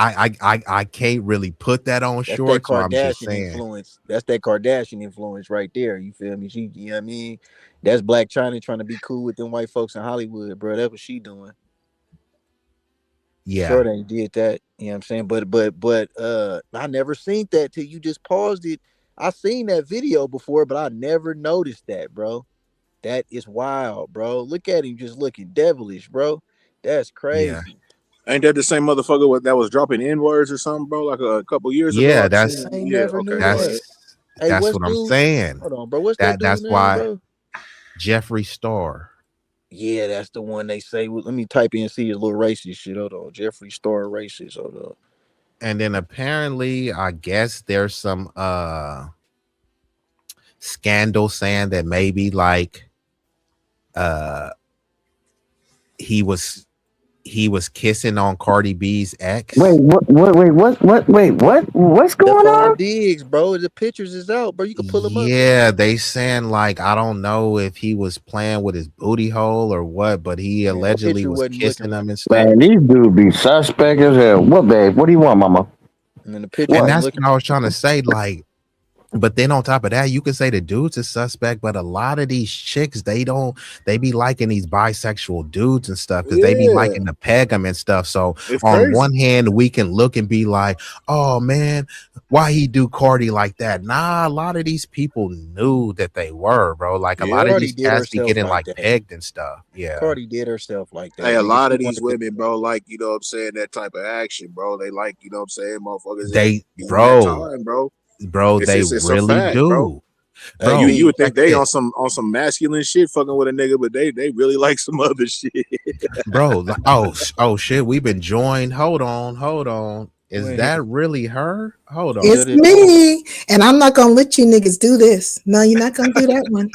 I can't really put that on that's Short. that So I'm just Kardashian saying. influence. That's that Kardashian influence right there. You feel me? She, you know what I mean? That's Black China trying to be cool with them white folks in Hollywood, bro. That's what she doing. Yeah. Short ain't did that. You know what I'm saying? But I never seen that till you just paused it. I seen that video before, but I never noticed that, bro. That is wild, bro. Look at him just looking devilish, bro. That's crazy. Yeah. Ain't that the same motherfucker that was dropping N-words or something, bro? Like a couple years ago. Yeah, I ain't never knew that. Hey, that's what's what I'm dude? saying. Hold on, bro. What's that dude's That's name, why bro? Jeffree Star. Yeah, that's the one they say. Let me type in and see his little racist shit. Hold on. Jeffree Star racist. Hold on. And then apparently, I guess there's some scandal saying that maybe like he was kissing on Cardi B's ex. Wait, what? What's going on? Diggs, bro. The pictures is out, bro. You can pull them up. Yeah, they saying like I don't know if he was playing with his booty hole or what, but he allegedly was kissing them and stuff. Man, these dudes be suspect as hell. What, babe? What do you want, mama? And then the picture. And that's what I was trying to say. Like, but then on top of that, you can say the dude's a suspect, but a lot of these chicks, they be liking these bisexual dudes and stuff because they be liking to peg them and stuff. So on one hand, we can look and be like, oh man, why he do Cardi like that? Nah, a lot of these people knew that they were, bro. Like a lot of these cats be getting like pegged and stuff. Yeah. Cardi did herself like that. Hey, a lot of these women, bro, like, you know what I'm saying, that type of action, bro. They like, you know what I'm saying, motherfuckers. They, bro, they really do. Bro, you would think they on some masculine shit fucking with a nigga, but they really like some other shit. Bro, oh shit, we've been joined. Hold on. Is that really her? Hold on. It's me, and I'm not gonna let you niggas do this. No, you're not gonna do that one.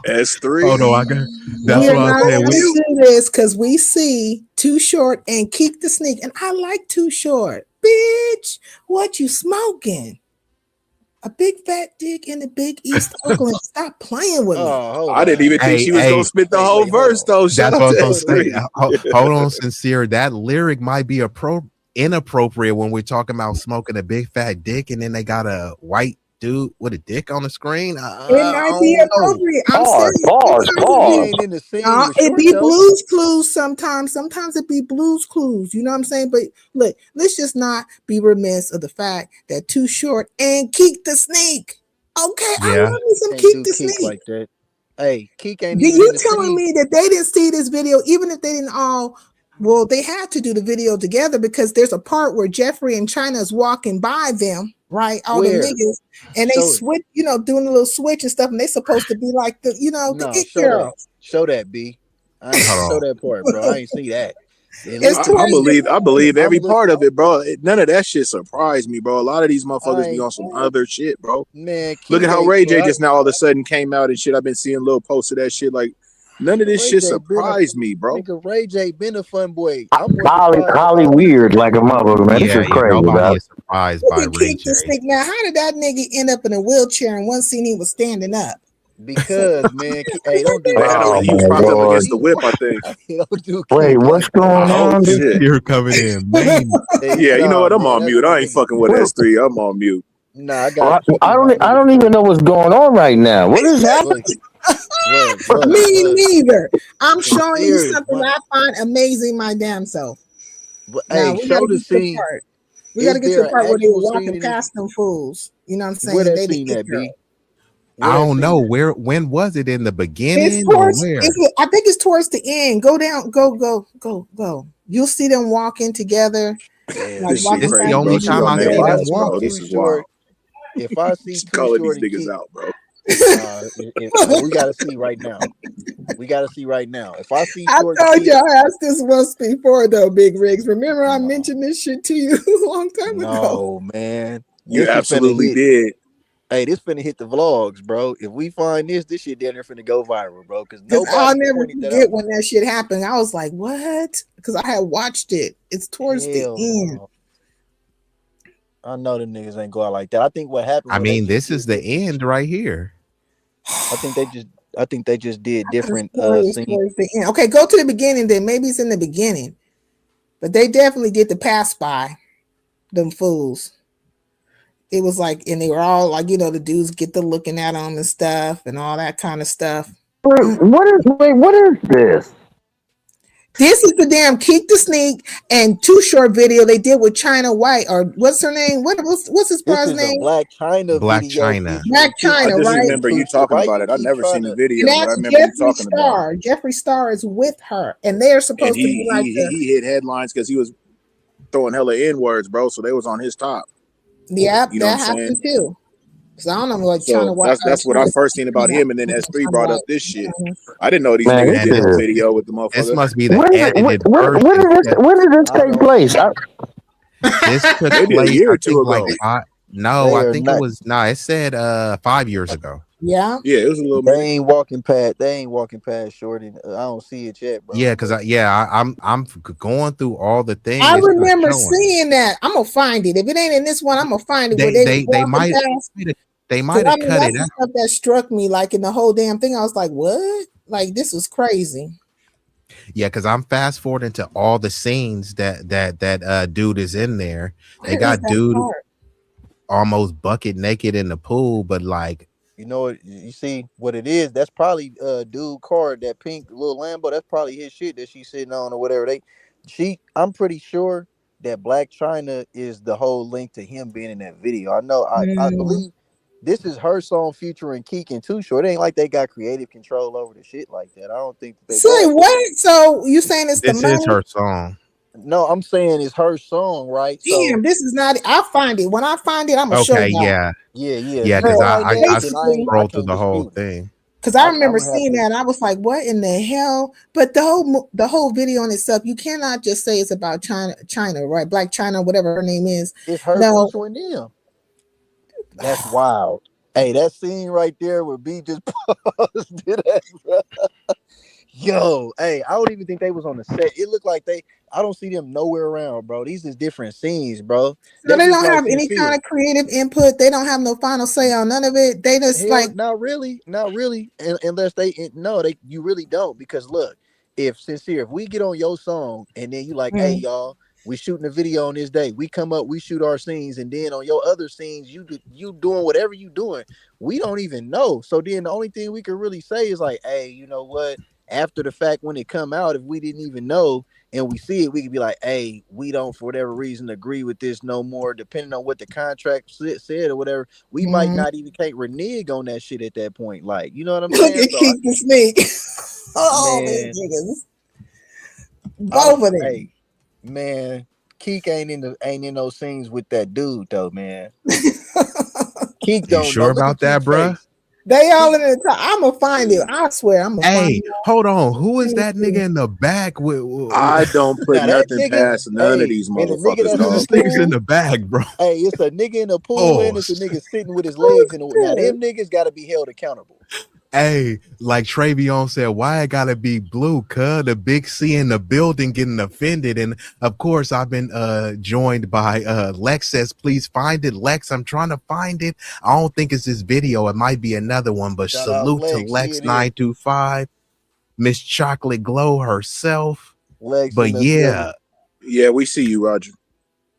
S3. Oh no, I got. That's We're what not I'm saying. gonna do this because we see Too Short and Keek the Sneak, and I like Too Short. Bitch, what you smoking? A big fat dick in the big East Oakland. Stop playing with me. I didn't even think she was gonna spit the whole verse though. That's what I was gonna say. Hold on, Sincere. That lyric might be inappropriate when we're talking about smoking a big fat dick, and then they got a white dude with a dick on the screen. It might be appropriate. I'm it be Blues Clues sometimes. Sometimes it be Blues Clues. You know what I'm saying? But look, let's just not be remiss of the fact that Too Short and Keek the Sneak. Okay, I love me some Keek the Sneak. Like that. Hey, Keek ain't You even telling me that they didn't see this video, even if they didn't all? Well, they had to do the video together because there's a part where Jeffree and China is walking by them, right? All the niggas, and they switch, doing a little switch and stuff, and they supposed to be like the, the it girls. Show that, B. I ain't show that part, bro. I ain't see that. I believe every part of it, bro. None of that shit surprised me, bro. A lot of these motherfuckers be on some other shit, bro. Man, look at how Ray J just now all of a sudden came out and shit. I've been seeing little posts of that shit. Like, none of this shit surprised me, bro. Nigga, Ray J been a fun boy. Holly weird like a motherfucker, man. This is crazy. Nobody is surprised by Ray J. Now, how did that nigga end up in a wheelchair and one scene he was standing up? Because man, hey, don't do that. He was propped up against the whip, I think. Wait, what's going on? You're coming in, man. Yeah, you know what? I'm on mute. I ain't fucking with S3. I'm on mute. Nah, I got. I don't even know what's going on right now. What is happening? Me neither. I'm showing you something I find amazing, my damn self. But now, hey, show the scene. We gotta get to the part where they were walking past them fools. You know what I'm saying? Where that they scene at, B? I don't know when was it, in the beginning It's or towards. where? I think it's towards the end. Go down. Go. You'll see them walking together. Yeah, Like This shit walking It's crazy, the past bro. only She each time gonna I make other. see if I them lives, see bro. walking. This Too is Short, wild. if I see She Too calling Short these and niggas Kick, out, bro. we got to see right now. We got to see right now. If I see I Short and told Kick, y'all asked this once before though, Big Rigs. Remember I mentioned this shit to you a long time ago. no, man. You This is finna absolutely hit. did. Hey, this finna hit the vlogs, bro. If we find this shit down there finna go viral, bro. Because Because I'll nobody never pointed that forget out. when that shit happened. I was like, what? Because I had watched it. It's towards the Hell end. no. I know them niggas ain't go out like that. I think what happened I was they mean, just this did is the different. end right here. I think they just did different It was scenes. towards the end. Okay, go to the beginning then. Maybe it's in the beginning. But they definitely did the pass by them fools. It was like, and they were all like, the dudes get the looking at them and stuff and all that kind of stuff. What is this? This is the damn Keek the Sneak and Too Short video they did with China White, or what's her name? What's his This brother's is a name? Black China Black video China. Black featuring I China, just right? remember you talking Why about you it. I keep never trying seen the to? video, And but I that's remember you Jeffree talking about it. Star. Jeffree Star is with her, and they're And supposed to be like he hit headlines because he was throwing hella N words, bro. So they was on his top. Yep, You know what I'm that saying? happened too. So I don't know, like China So White. that's what I first seen about him, and then S3 brought up this shit. I didn't know these Man, niggas this did no is- video with the This motherfucker. must be the When edited version. did this take place? This took Maybe a place, year I or two think, like ago. no, They I are think not. it was it said 5 years ago. Yeah. Yeah, it was a little They bit. ain't walking past. They ain't walking past Shorty. I don't see it yet, bro. Yeah, because I'm going through all the things. I It's not remember showing. seeing that. I'm gonna find it. If it ain't in this one, I'm gonna find it where they was They walking might past. they 'Cause might I have mean, cut that's it the out. stuff that struck me, like in the whole damn thing. I was like, what? Like this was crazy. Yeah, because I'm fast forwarding to all the scenes that dude is in there. They Where is got that dude part? almost bucket naked in the pool, but like You know what? You see what it is? That's probably dude car, that pink little Lambo. That's probably his shit that she's sitting on or whatever. I'm pretty sure that Black China is the whole link to him being in that video. I believe this is her song featuring Keek and Too Short. It ain't like they got creative control over the shit like that. I don't think they Say got. what? So you saying it's the this is money? her song. No, I'm saying it's her song, right? Damn, this is not. I'll find it. When I find it, I'm gonna show Okay, y'all. yeah, Yeah. yeah, If you because find that, I then I scrolled through can't the whole dispute it. thing. Because I remember I'm gonna have seeing to. that, and I was like, "What in the hell?" But the whole video in itself, you cannot just say it's about China, right? Black China, whatever her name is. It's her No, featuring them. That's wild. Hey, that scene right there where B just paused it, bro. Yo, hey, I don't even think they was on the set. It looked like I don't see them nowhere around, bro. These is different scenes, bro. so they just don't like have any kind sincere. of creative input. They don't have no final say on none of it. They just Hell, like, not really, unless you really don't. Because look, if we get on your song and then you like, hey y'all, we shooting a video on this day. We come up, we shoot our scenes, and then on your other scenes, you doing whatever you doing. We don't even know. So then the only thing we can really say is like, hey, you know what? After the fact, when it come out, if we didn't even know and we see it, we could be like, hey, we don't for whatever reason agree with this no more, depending on what the contract said or whatever. We might not even can't renege on that shit at that point. Like, you know what I'm saying? look at Keek the Snake. Oh, man, these niggas. Both of them. Hey, man, Keek ain't in those scenes with that dude though, man. Keek You don't sure know. Look about at that, Keek's bruh? face. They all in the top. I'm gonna find it. I swear, I'm gonna find Hey, it. hold on. Who is that nigga in the back? I don't put Now that nothing nigga, past none of these and the nigga motherfuckers, that's in the dog. This nigga's in pool. the back, bro. Hey, it's a nigga in the pool and it's a Pause. nigga sitting with his legs in the. Now them niggas got to be held accountable. Hey, like Travion said, why it gotta be blue? Cuz the big C in the building getting offended. And of course, I've been joined by Lex says, please find it. Lex, I'm trying to find it. I don't think it's this video. It might be another one, but Shout out salute to Lex, Lex she in here. 925, Miss Chocolate Glow herself. Lex But in the yeah. building. Yeah, we see you, Roger.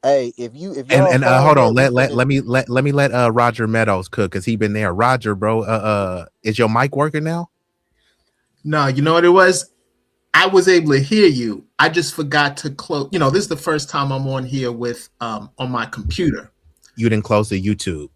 Hey, if y'all And find hold on, that, let me let Roger Meadows cook because he been there. Roger, bro, is your mic working now? No, you know what it was? I was able to hear you. I just forgot to close. You know, this is the first time I'm on here with on my computer. You didn't close the YouTube.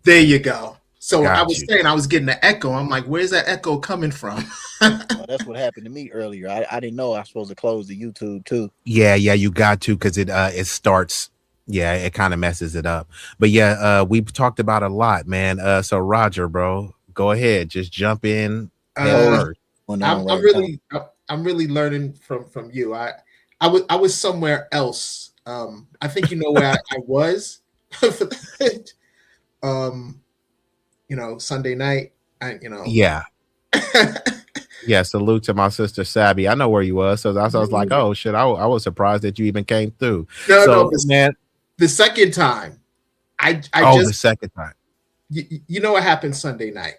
There you go. So I Got was you. saying I was getting the echo. I'm like, where's that echo coming from? Well, that's what happened to me earlier. I didn't know I was supposed to close the YouTube too. Yeah, you got to, because it starts. Yeah, it kind of messes it up. But yeah, we've talked about a lot, man. So Roger, bro, go ahead, just jump in head first. I'm really learning from you. I was somewhere else. I think you know where I was. Sunday night. Yeah. Yeah, salute to my sister Sabby. I know where you was, so I was like, oh shit, I was surprised that you even came through. No, man. The second time, the second time. You know what happened Sunday night?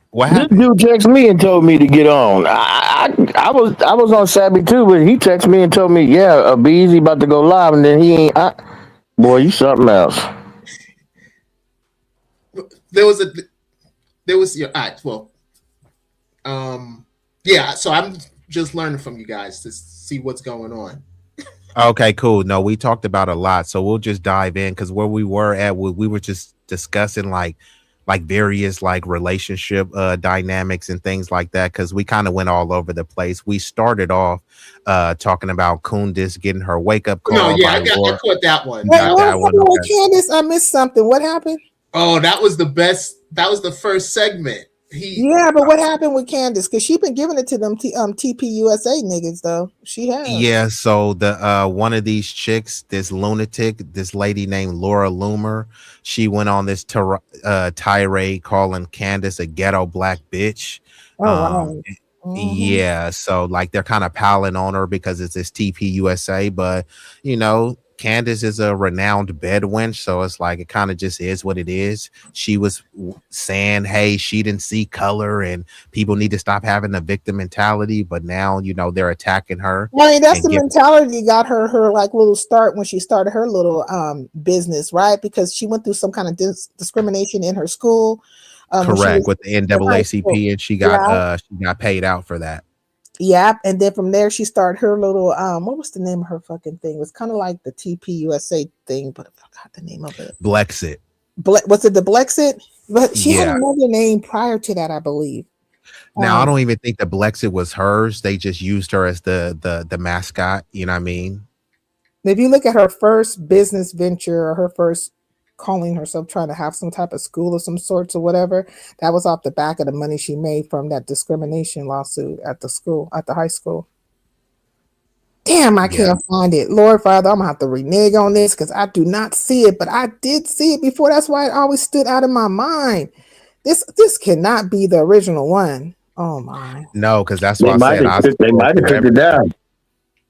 What happened? This dude texted me and told me to get on. I was on Sabby too, but he texted me and told me, yeah, B-Eazy about to go live, and then he ain't. Boy, you something else. There was all right. Well, yeah. So I'm just learning from you guys to see what's going on. Okay, cool. No, we talked about a lot, so we'll just dive in, because where we were at, we were just discussing like various like relationship dynamics and things like that, because we kind of went all over the place. We started off talking about Candace getting her wake up call. No, yeah, I caught that one. Wait, Candace, I missed something. What happened? Oh, that was the best. That was the first segment. Yeah, but what happened with Candace? Because she's been giving it to them TPUSA niggas, though. She has. Yeah, so the one of these chicks, this lunatic, this lady named Laura Loomer, she went on this tirade calling Candace a ghetto black bitch. Oh, wow. Yeah, so like they're kind of piling on her because it's this TPUSA, but Candace is a renowned Bedouin, so it's like it kind of just is what it is. She was saying, hey, she didn't see color and people need to stop having a victim mentality, but now they're attacking her. I mean, that's the mentality got her like little start when she started her little business, right? Because she went through some kind of discrimination in her school. Correct, with the NAACP, and she got paid out for that. Yeah, and then from there she started her little what was the name of her fucking thing? It was kind of like the TPUSA thing, but I forgot the name of it. Blexit. Was it the Blexit? But she had another name prior to that, I believe. Now I don't even think the Blexit was hers. They just used her as the mascot. You know what I mean? If you look at her first business venture or her first calling herself trying to have some type of school of some sorts or whatever, that was off the back of the money she made from that discrimination lawsuit at the high school. Damn, I can't find it. Lord Father, I'm gonna have to renege on this because I do not see it, but I did see it before. That's why it always stood out in my mind. This cannot be the original one. Oh my. No, because that's why I said they might have took it down.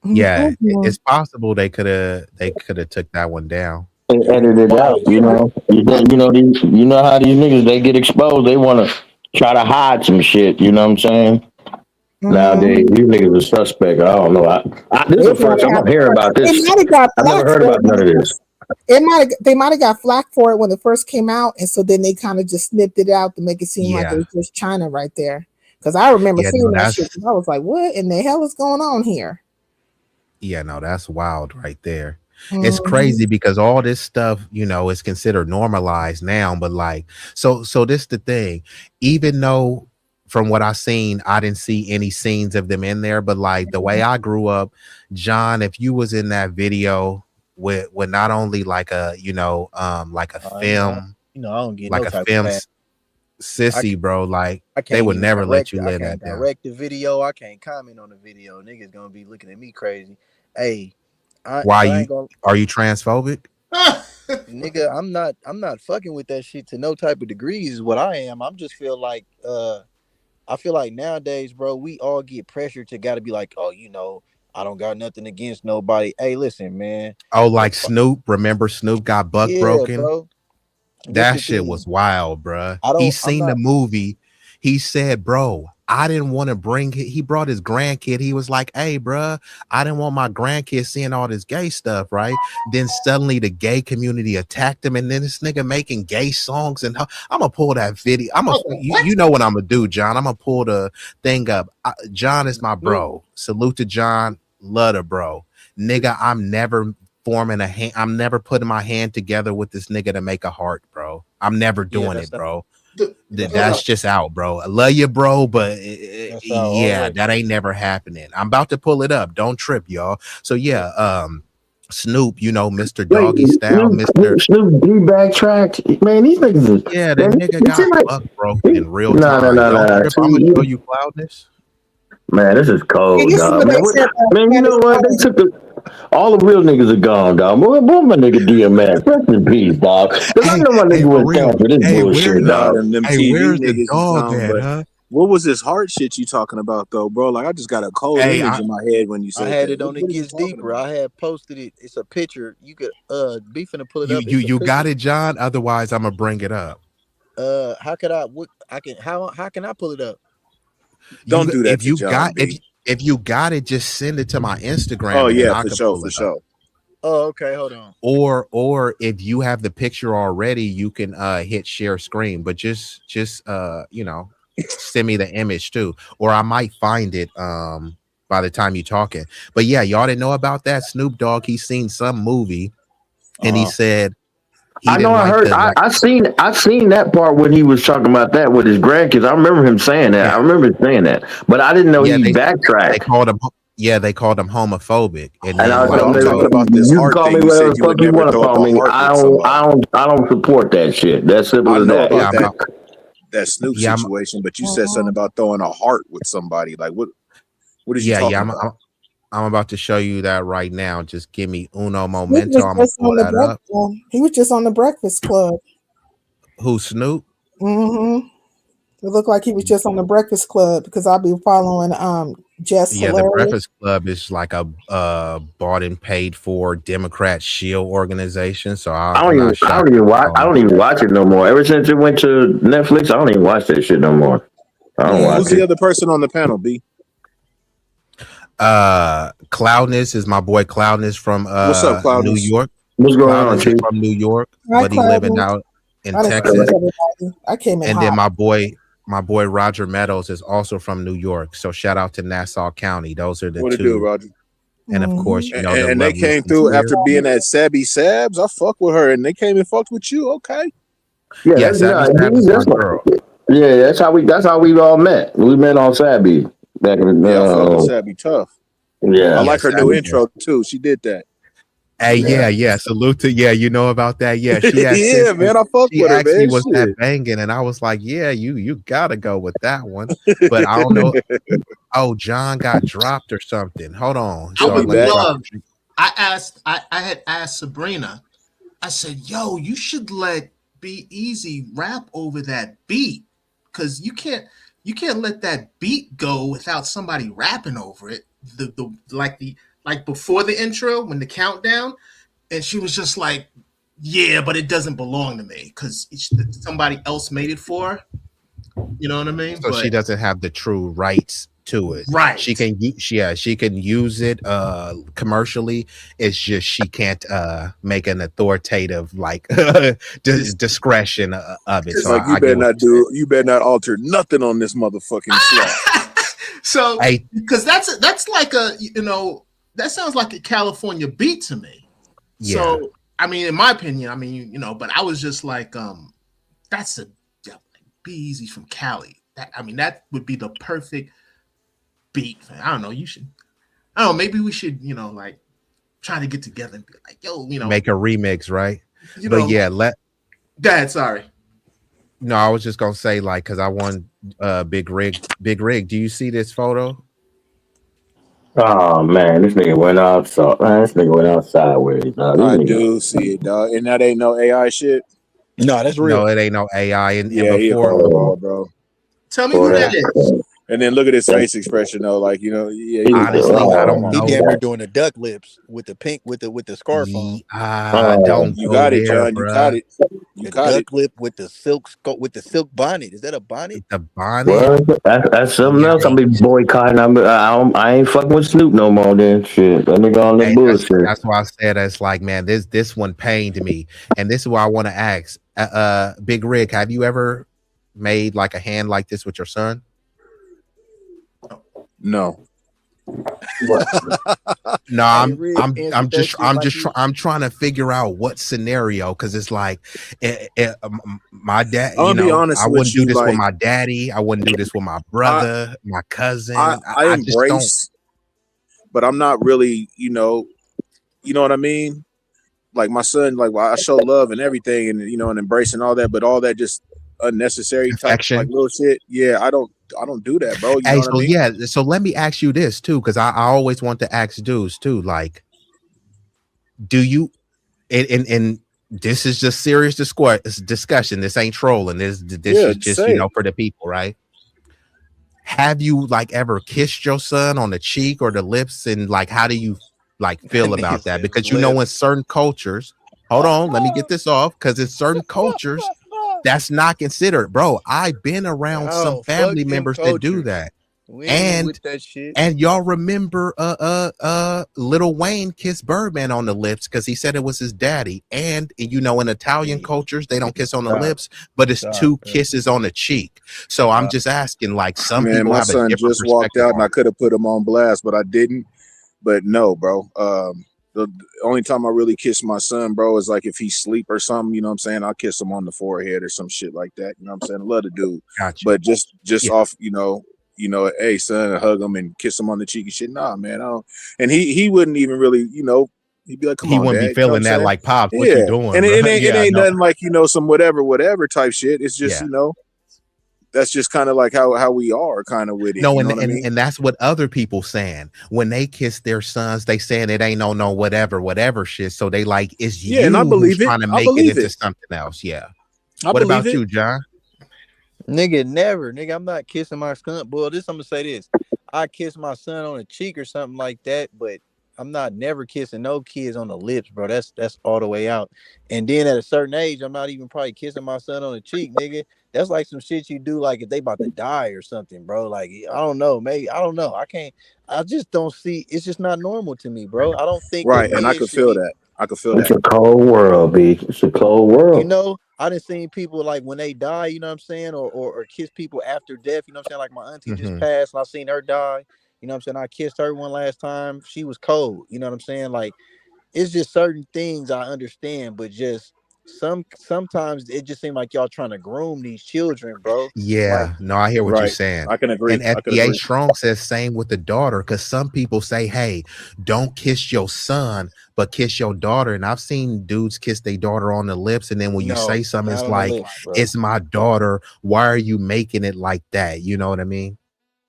Yeah, it's possible they could have took that one down. And edited it out, you know how these niggas, they get exposed, they want to try to hide some shit, you know what I'm saying? Nowadays, these niggas are suspect. I don't know. This is the first time I'm hearing about this. I've never heard about none of this. They might have got flack for it when it first came out, and so then they kind of just snipped it out to make it seem like it was just China right there. Because I remember seeing that shit, and I was like, "What in the hell is going on here?" Yeah, no, that's wild right there. It's crazy because all this stuff, is considered normalized now, but like, so this the thing, even though from what I seen, I didn't see any scenes of them in there, but like the way I grew up, John, if you was in that video with not only like a, like a film, I don't get like no a film sissy, bro, like they would never let you live that down. Direct the video. I can't comment on the video. Niggas gonna be looking at me crazy. Hey, are you transphobic? Nigga, I'm not fucking with that shit to no type of degrees is what I am. I'm just feel like I feel like nowadays, bro, we all get pressured to gotta be like, oh, I don't got nothing against nobody. Hey, listen, man. Oh, like Snoop. Remember Snoop got buck broken? Bro. That shit was wild, bro. He seen the movie. He said, bro, I didn't want to bring it. He brought his grandkid. He was like, hey, bro, I didn't want my grandkid seeing all this gay stuff, right? Then suddenly the gay community attacked him, and then this nigga making gay songs. And I'm going to pull that video. You know what I'm going to do, John. I'm going to pull the thing up. John is my bro. Salute to John. Love the bro. Nigga, I'm never forming a hand. I'm never putting my hand together with this nigga to make a heart, bro. I'm never doing it, bro. That's just out, bro. I love you, bro, but yeah, that ain't never happening. I'm about to pull it up. Don't trip, y'all. So yeah, Snoop, you know, Mr. Doggy Style, Mr. Snoop D backtracked. Man, these niggas is, yeah, the man, nigga got buck broken in real No. time. Don't trip. I'm gonna show you cloudness. Man, this is cold, this is dog. what Man, they said about man, you know what? They took all the real niggas are gone, dog. What my nigga DMX? Rest in peace, dog. Because I know my nigga was down for this bullshit, Nah, dog. them Hey, TV where's the niggas is dog gone, at, but huh? what was this heart shit you talking about though, bro? Like I just got a cold Hey, image in my head when you I said had that. it on It What is you Gets talking Deeper. about? I had posted it. It's a picture. You could be finna pull it You up. It's a you got picture. it, John. Otherwise, I'm gonna bring it up. How could I how can I pull it up? Don't do that if to you John got B. if you got it, just send it to my Instagram. Oh and then yeah, I for can sure, pull for it sure. up. Oh, okay. Hold on. Or if you have the picture already, you can hit share screen. But just you know, send me the image too, or I might find it by the time you're talking. But yeah, y'all didn't know about that. Snoop Dogg, he seen some movie and he said he I know. didn't I like heard. the like. I seen that part when he was talking about that with his grandkids. I remember him saying that. Yeah. I remember him saying that, but I didn't know Yeah, he they backtracked. called him. Yeah, they called him homophobic, and And I then was like No, I'm like, talking about this you can heart call thing. me You whatever said the you would fuck you never want to throw up call a me. heart I with somebody. don't support that shit. That's simple I as know that. about yeah, that Snoop yeah, situation, but you said something about throwing a heart with somebody. Like what is you yeah, talking yeah. about? I'm about to show you that right now. Just give me uno Snoop momento. was I'm gonna just pull on the that up. he was just on the Breakfast Club. Who, Snoop? Mm-hmm. It looked like he was just on the Breakfast Club because I'll be following Jess Yeah, the Hilarious. Breakfast Club is like a bought and paid for Democrat shield organization. So I I'm not shocked. I don't even watch it no more. Ever since it went to Netflix, I don't even watch that shit no more. I don't Who's watch the it. other person on the panel, B? Cloudness is my boy Cloudness from What's up, New Cloudness? York. What's going on, Cloudness is Chief? from New York, Hi, but he living Cloudness. out in I didn't Texas. see everybody. I came in And hot. then my boy Roger Meadows is also from New York. So shout out to Nassau County. Those are the What it two. do, Roger? And of course, you know, the And they lovely came through Sincere. after being at Sabby Sabs. I fuck with her, and they came and fucked with you. Okay. Yeah, Yeah, that's, Savvy Stab is my girl. yeah, that's how we all met. We met on Sabby back in Yeah, I fuck with Sabby tough. yeah. I like her new Savvy. intro too. She did that. Hey, yeah. Salute to you know about that. Yeah, she had Yeah, man, I fuck she with her, asked me man. was that Shit. banging, and I was like, yeah, you gotta go with that one. But I don't know. Oh, John got dropped or something. Hold on. I would let me drop love. I had asked Sabrina. I said, "Yo, you should let B-Eazy rap over that beat, because you can't let that beat go without somebody rapping over it. Like before the intro when the countdown, and she was just like, yeah, but it doesn't belong to me because somebody else made it for her. You know what I mean? So she doesn't have the true rights to it. Right. She can she can use it commercially. It's just she can't make an authoritative like discretion of it. It's So like I get you better not alter nothing on this motherfucking slot. So because that's like a, you know, that sounds like a California beat to me. Yeah. So I mean, in my opinion, I mean, you know, but I was just like, that's a B-Eazy from Cali. That would be the perfect beat. I don't know. Maybe we should, you know, like try to get together and be like, yo, you know, make a remix, right? You But know, yeah, Dad, sorry. No, I was just gonna say like because I won Big Rig. Do you see this photo? Oh man, this nigga went outside. Man, this nigga went outside with it. I do see it, dog. And that ain't no AI shit. No, that's real. No, it ain't no AI. And Yeah, he a cold boy, bro. Tell me who that is. And then look at his face expression though, like, you know, yeah. Honestly, I don't He know. damn near doing the duck lips with the pink with the scarf on. Don't You go got it, there, John. You bruh. caught it. You The caught duck it. lip with the silk bonnet. Is that a bonnet? The bonnet. Well, that's something else. I'll be boycotting. I ain't fucking with Snoop no more. Then shit, that nigga on that bullshit. That's why I said it's like, man, this one pained me, and this is why I want to ask, Big Rig, have you ever made like a hand like this with your son? No. No, Hey, Rick, answer I'm that shit like you. I'm trying to figure out what scenario, because it's like my dad, I'm you gonna be know, honest I with wouldn't do you. this with Like my daddy. I wouldn't do this with my brother, my cousin. I I just don't. embrace, but I'm not really, you know what I mean? Like my son, like I show love and everything, and and embracing all that, but all that just unnecessary type like Affection. little shit. Yeah, I don't do that, bro. You know Hey, what I so mean? yeah, so let me ask you this too, because I always want to ask dudes too, like, do you and this is just serious discussion. This ain't trolling. This Yeah, is just, say it. for the people, right? Have you like ever kissed your son on the cheek or the lips, and like how do you like feel Nigga about that? said Because in lips. certain cultures, hold on, let me get this off, because in certain cultures that's not considered. Bro, I've been around some Oh, fuck family them members that do cultures. that. We ain't with And that shit. y'all remember Lil Wayne kissed Birdman on the lips because he said it was his daddy. And in Italian cultures, they don't kiss on the lips, but it's two kisses on the cheek. So I'm just asking, like, some Man, people my have a son different just walked perspective out, and on I it. could have put him on blast, but I didn't. But no, bro. The only time I really kiss my son, bro, is like if he's asleep or something. You know what I'm saying? I'll kiss him on the forehead or some shit like that. You know what I'm saying? I love the dude, Gotcha. but just Yeah. off, hey son, hug him and kiss him on the cheek and shit. Nah, man, I don't. And he wouldn't even really, he'd be like, "Come He on, wouldn't be dad." You know what feeling I'm that saying? like, Pops, what you Yeah, doing, and bro? it Yeah, ain't no. nothing like some whatever type shit. It's just Yeah. that's just kind of like how we are kind of with it. No, You know what I mean? and that's what other people saying when they kiss their sons. They saying it ain't no whatever shit. So they like, it's Yeah, you and I who's believe it. trying to I make it believe into it. something else. Yeah. I What believe about it. you, John? Nigga, never. Nigga, I'm not kissing my son. Boy, I'm gonna say this. I kiss my son on the cheek or something like that, but I'm not never kissing no kids on the lips, bro. That's all the way out. And then at a certain age, I'm not even probably kissing my son on the cheek, nigga. That's like some shit you do, like if they about to die or something, bro. Like, I don't know, maybe I don't know. I just don't see. It's just not normal to me, bro. I don't think that Right, and I men could should feel be. that. I could feel It's that. a cold world, B. It's a cold world. I done seen people like when they die, you know what I'm saying, or kiss people after death, you know what I'm saying? Like my auntie just passed and I seen her die, you know what I'm saying? I kissed her one last time. She was cold, you know what I'm saying? Like it's just certain things I understand, but just sometimes it just seems like y'all trying to groom these children, bro. Like Yeah, no, I hear what you're Right. saying. I can agree. And I could FBA agree. Strong says same with the daughter, because some people say, hey, don't kiss your son, but kiss your daughter. And I've seen dudes kiss their daughter on the lips, and then when you say no, something, not it's on the like, lips, bro. it's my daughter. Why are you making it like that? You know what I mean?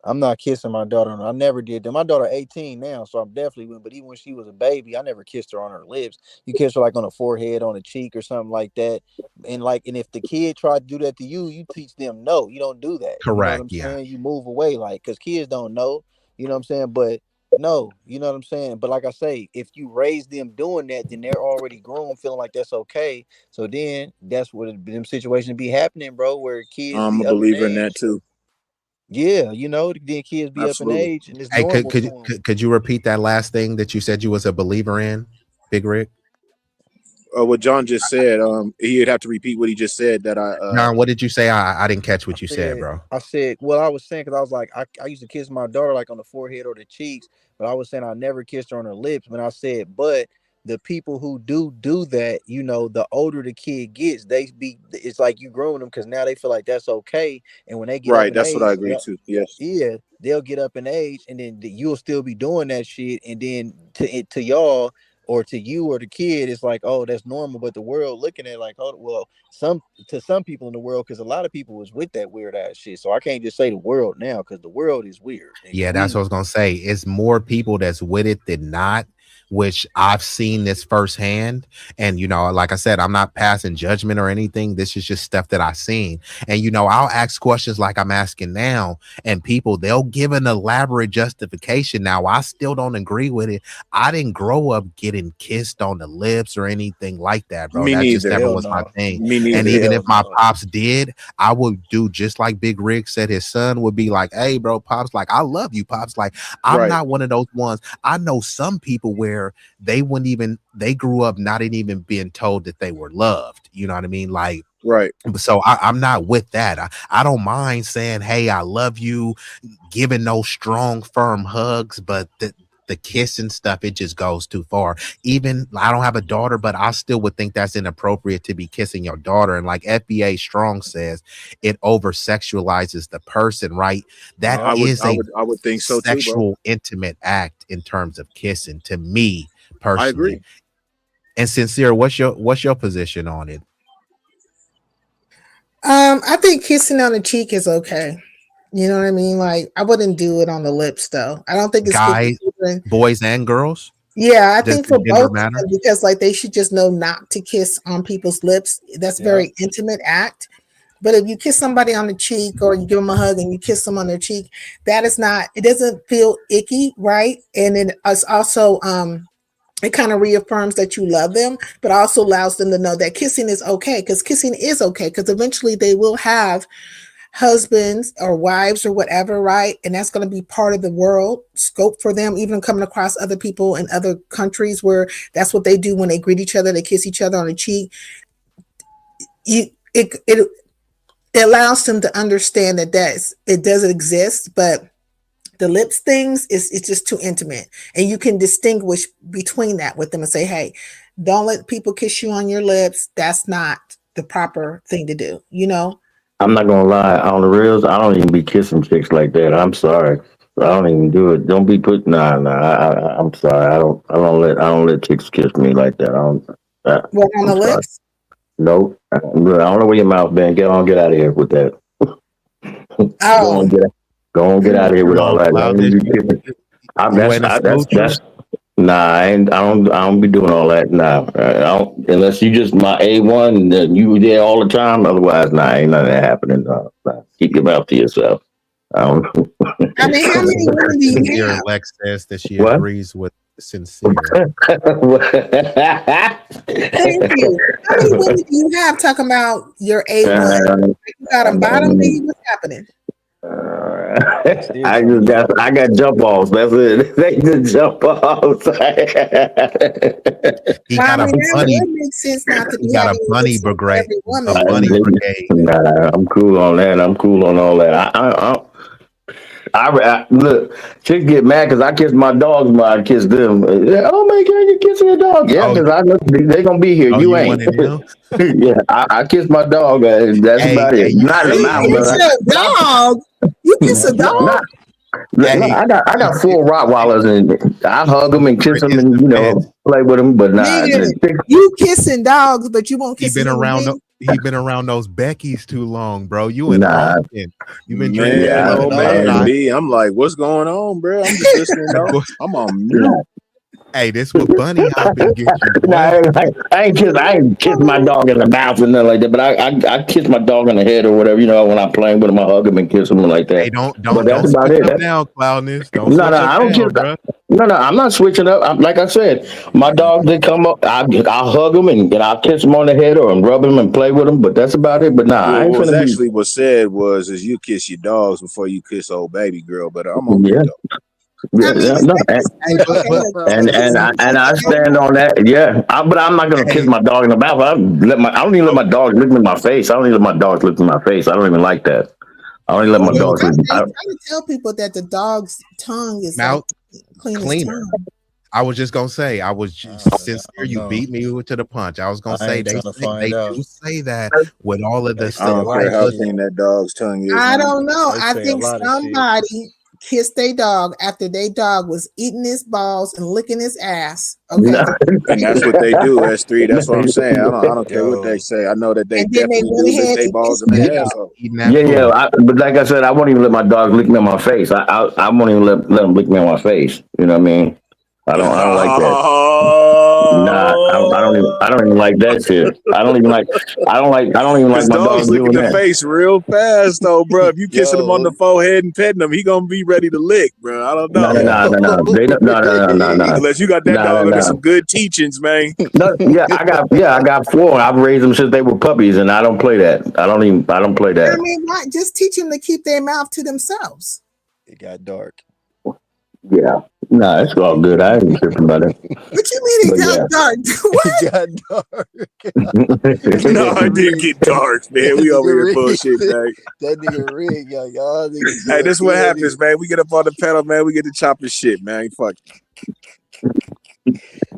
I'm not kissing my daughter. I never did that. My daughter 18 now, so I'm definitely wouldn't. But even when she was a baby, I never kissed her on her lips. You kiss her like on the forehead, on the cheek, or something like that. And if the kid tried to do that to you, you teach them no. You don't do that. You know what Correct. I'm Yeah. saying? You move away, like because kids don't know. You know what I'm saying? But no, you know what I'm saying. But like I say, if you raise them doing that, then they're already grown, feeling like that's okay. So then that's what them situations be happening, bro, where kids I'm be a up in believer in that age. too. Yeah, then kids be up in Absolutely. age and it's Hey, normal to them. could you repeat that last thing that you said you was a believer in, Big Rick? What John just said, he'd have to repeat what he just said. That John, what did you say? I didn't catch what you said, bro. I said, well, I was saying because I was like, I used to kiss my daughter like on the forehead or the cheeks, but I was saying I never kissed her on her lips. But I said, but the people who do that, the older the kid gets, it's like you growing them because now they feel like that's okay. And when they get up right. in That's what I age, agree to. Yes. yeah, they'll get up in age, and then you'll still be doing that shit, and then to y'all or to you or the kid, it's like, oh, that's normal. But the world looking at it like, oh, well, to some people in the world, because a lot of people was with that weird ass shit. So I can't just say the world now, because the world is weird. Yeah, that's what I was gonna say. It's more people that's with it than not, which I've seen this firsthand. And like I said, I'm not passing judgment or anything. This is just stuff that I've seen. And I'll ask questions like I'm asking now, and people, they'll give an elaborate justification. Now, I still don't agree with it. I didn't grow up getting kissed on the lips or anything like that, bro. Me That just neither. never Hell was my no. thing. Me neither. And even Hell if my no. pops did, I would do just like Big Rick said his son would be like, hey, bro, pops, like, I love you, pops. Like, I'm Right. not one of those ones. I know some people where they grew up not even being told that they were loved. You know what I mean? Like, Right. So I'm not with that. I don't mind saying, hey, I love you, giving those strong, firm hugs, but the kissing stuff, it just goes too far. Even I don't have a daughter, but I still would think that's inappropriate to be kissing your daughter. And like FBA Strong says, it over sexualizes the person, right? That I would think so too, bro. sexual, intimate act in terms of kissing to me personally. I agree. And Sincere, what's your position on it? I think kissing on the cheek is okay. You know what I mean? Like, I wouldn't do it on the lips, though. I don't think it's guys, boys and girls. Yeah, I Does think the for gender both matter? of them, because like they should just know not to kiss on people's lips. That's very intimate act. But if you kiss somebody on the cheek or you give them a hug and you kiss them on their cheek, that is not. It doesn't feel icky, right? And then it's also it kind of reaffirms that you love them, but also allows them to know that kissing is okay, because kissing is okay, because eventually they will have husbands or wives or whatever, right? And that's going to be part of the world scope for them, even coming across other people in other countries where that's what they do when they greet each other, they kiss each other on the cheek. It allows them to understand that it doesn't exist, but the lips things it's just too intimate, and you can distinguish between that with them and say, hey, don't let people kiss you on your lips. That's not the proper thing to do, you know. I'm not gonna lie, on the reels, I don't even be kissing chicks like that. I'm sorry, I don't even do it. Don't be put. I'm sorry. I don't let chicks kiss me like that. What, on the lips? Nope. I don't know where your mouth been. Get out of here with that. Oh. Go on, get out of here with all that. I don't be doing all that now. I don't, unless you just my A1 and you there all the time. Otherwise, ain't nothing happening. Keep your mouth to yourself. I mean, how many women do you have? Lex says that she agrees with Sincere. Thank you. How many women do you have talking about your A1? You got a bottom B? What's happening? I got jump offs. That's it. They just jump offs. He got a bunny. He got a bunny brigade. A bunny brigade. Nah, I'm cool on that. I'm cool on all that. I look, chicks get mad because I kiss my dogs when I kiss them. Oh my God, you kissing your dog? Yeah, because I know they gonna be here. You ain't. Yeah, I kiss my dog. That's about it. Not in the mouth. You kiss a dog. You kiss a dog. I got 4 Rottweilers and I hug them and kiss them and play with them. But you kissing dogs, but you won't kiss. He been around those Beckys too long, bro. You and Austin. You've been drinking. I'm like, what's going on, bro? I'm just listening. I'm on mute. Hey, this what Bunny Hop been getting you. I ain't kiss my dog in the mouth or nothing like that, but I kiss my dog on the head or whatever, when I'm playing with him, I hug him and kiss him like that. Hey, don't about it. Now, Cloudness. I don't kiss. No, I'm not switching up. Like I said, my dogs, they come up, I'll hug them and I'll kiss them on the head or rub them and play with them, but that's about it. But I ain't finna actually what said is you kiss your dogs before you kiss old baby girl, but I'm on and I stand on that. Yeah, but I'm not gonna kiss my dog in the mouth. I don't even let my dog lick me in my face. I don't even let my dog lick in my face. I don't even like that. I don't even let my dog lick me. I tell people that the dog's tongue is cleaner. I was just gonna say, Sincere, you beat me to the punch. I was gonna say they do say that with all of this stuff. I don't care how clean that dog's tongue is. I don't know. I think somebody kissed their dog after their dog was eating his balls and licking his ass. Okay, and that's what they do. S3. That's what I'm saying. I don't care what they say. I know that they definitely do lick their balls in their asshole. But like I said, I won't even let my dog lick me on my face. I won't even let them lick me on my face. You know what I mean? I don't like that. I don't even like that shit. I don't even like my dog doing that. Face real fast though, bro. If you kissing him on the forehead and petting him, he gonna be ready to lick, bro. I don't know. No. Unless you got that dog under some good teachings, man. I got 4. I've raised them since they were puppies, and I don't play that. I don't play that. I mean, why? Just teach them to keep their mouth to themselves. It got dark. Yeah, Nah, it's all good. I ain't tripping about it. What you mean it But got yeah. dark? What? It got dark. No, it didn't get dark, man. We over here bullshit, man. That nigga Rig, y'all niggas. Hey, this is what happens, man. We get up on the pedal, man. We get to chopping shit, man. Fuck.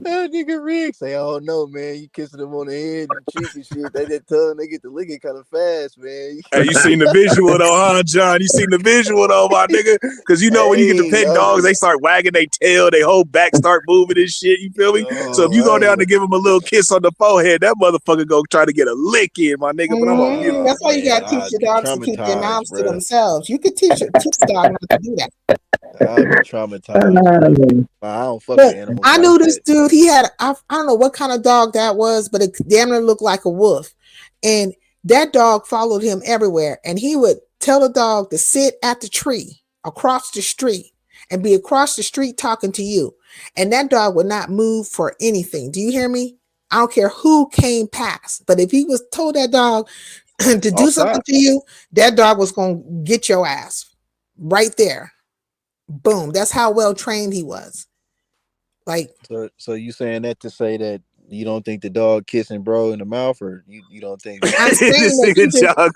That nigga Rick say, "Oh no, man, you kissing them on the head and cheek and shit. They that tongue, they get to licking kind of fast, man." Hey, you seen the visual though, huh, John? You seen the visual though, my nigga? Because you know when you get to pet dogs, they start wagging their tail, their whole back start moving and shit. You feel me? So if you go down to give them a little kiss on the forehead, that motherfucker go try to get a lick in, my nigga. But I'm gonna give him. That's why you gotta teach your dogs to keep their mouths to themselves. You could teach a dog not to do that. I'll be traumatized. I don't fuck with animals. I knew this dude. He had I don't know what kind of dog that was, but it damn near looked like a wolf. And that dog followed him everywhere. And he would tell the dog to sit at the tree across the street and be across the street talking to you. And that dog would not move for anything. Do you hear me? I don't care who came past. But if he was told that dog to do something to you, that dog was going to get your ass right there. Boom. That's how well trained he was. Like, so you saying that to say that you don't think the dog kissing bro in the mouth, or you don't think? Man, y'all can stop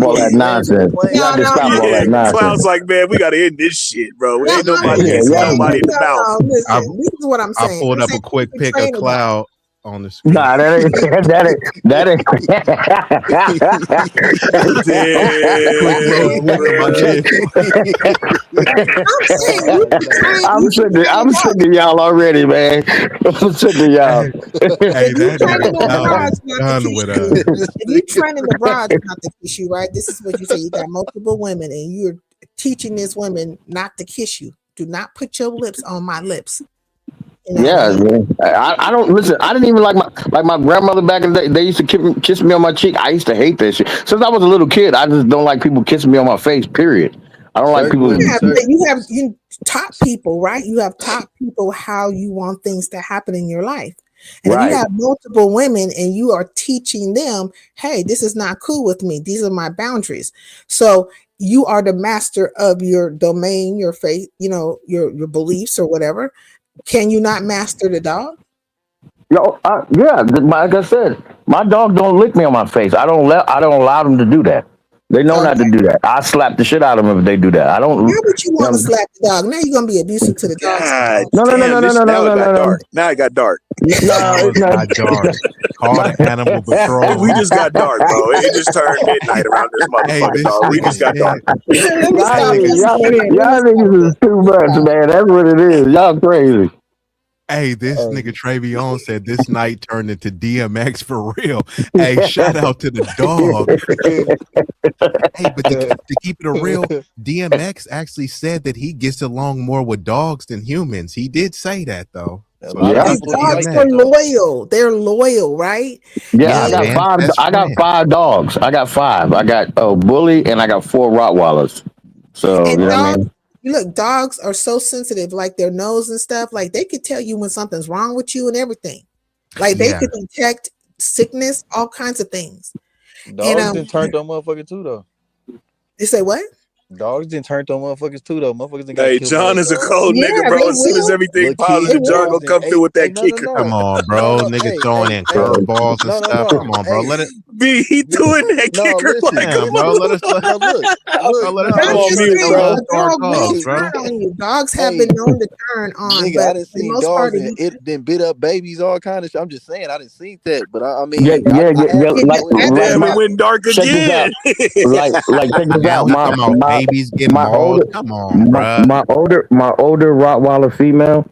all that nonsense. Y'all can stop all that nonsense. Clown's like, man, we gotta end this shit, bro. Ain't nobody kissing nobody in the mouth. Listen, this is what I'm saying. I pulled up a quick pic of Cloud on the screen. Nah, that ain't. I'm sick of y'all already, man. I'm sick of y'all. Hey, that if you train in the garage not to kiss you, right? This is what you say. You got multiple women, and you're teaching this woman not to kiss you. Do not put your lips on my lips. Yeah, man. I don't listen. I didn't even like my grandmother back in the day. They used to kiss me on my cheek. I used to hate that shit. Since I was a little kid, I just don't like people kissing me on my face. Period. I don't like people. You taught people, right? You have taught people how you want things to happen in your life. And if you have multiple women and you are teaching them, hey, this is not cool with me. These are my boundaries. So you are the master of your domain, your faith, your beliefs or whatever. Can you not master the dog? Yo, yeah. Like I said, my dog don't lick me on my face. I don't allow them to do that. They know not to do that. I slap the shit out of them if they do that. I don't. Why would you want to slap the dog? Now you're gonna be abusive to the dog. No. Now it got dark. No, it's not dark. Call the animal patrol. We just got dark, bro. It just turned midnight around this motherfucker, dog. We just got dark. Y'all niggas is too much, man. That's what it is. Y'all crazy. Hey, this nigga Travion said this night turned into DMX for real. Hey, shout out to the dog. Hey, but to keep it a real, DMX actually said that he gets along more with dogs than humans. He did say that though. So dogs are loyal. They're loyal, right? Yeah, I got 5 dogs. I got 5. I got a bully and I got 4 Rottweilers. So you know what I mean? Look, dogs are so sensitive, like their nose and stuff. Like they could tell you when something's wrong with you and everything. Like they could detect sickness, all kinds of things. Dogs didn't turn on motherfuckers too, though. You say what? Dogs didn't turn on motherfuckers too, though. Motherfuckers didn't. Hey, John is a cold nigga, bro. As soon as everything positive, John gonna come through with that kicker. Come on, bro. Nigga throwing in curveballs and stuff. Come on, bro. Let it be. He doing that kicker like, damn, bro. Let us Dogs have been known to turn on. Nigga, I didn't see dogs and it then bit up babies, all kind of shit. I'm just saying, I didn't see that, but I mean, damn, it went dark again. Like check this out. Babies getting mauled. Come on, bro. My older Rottweiler female,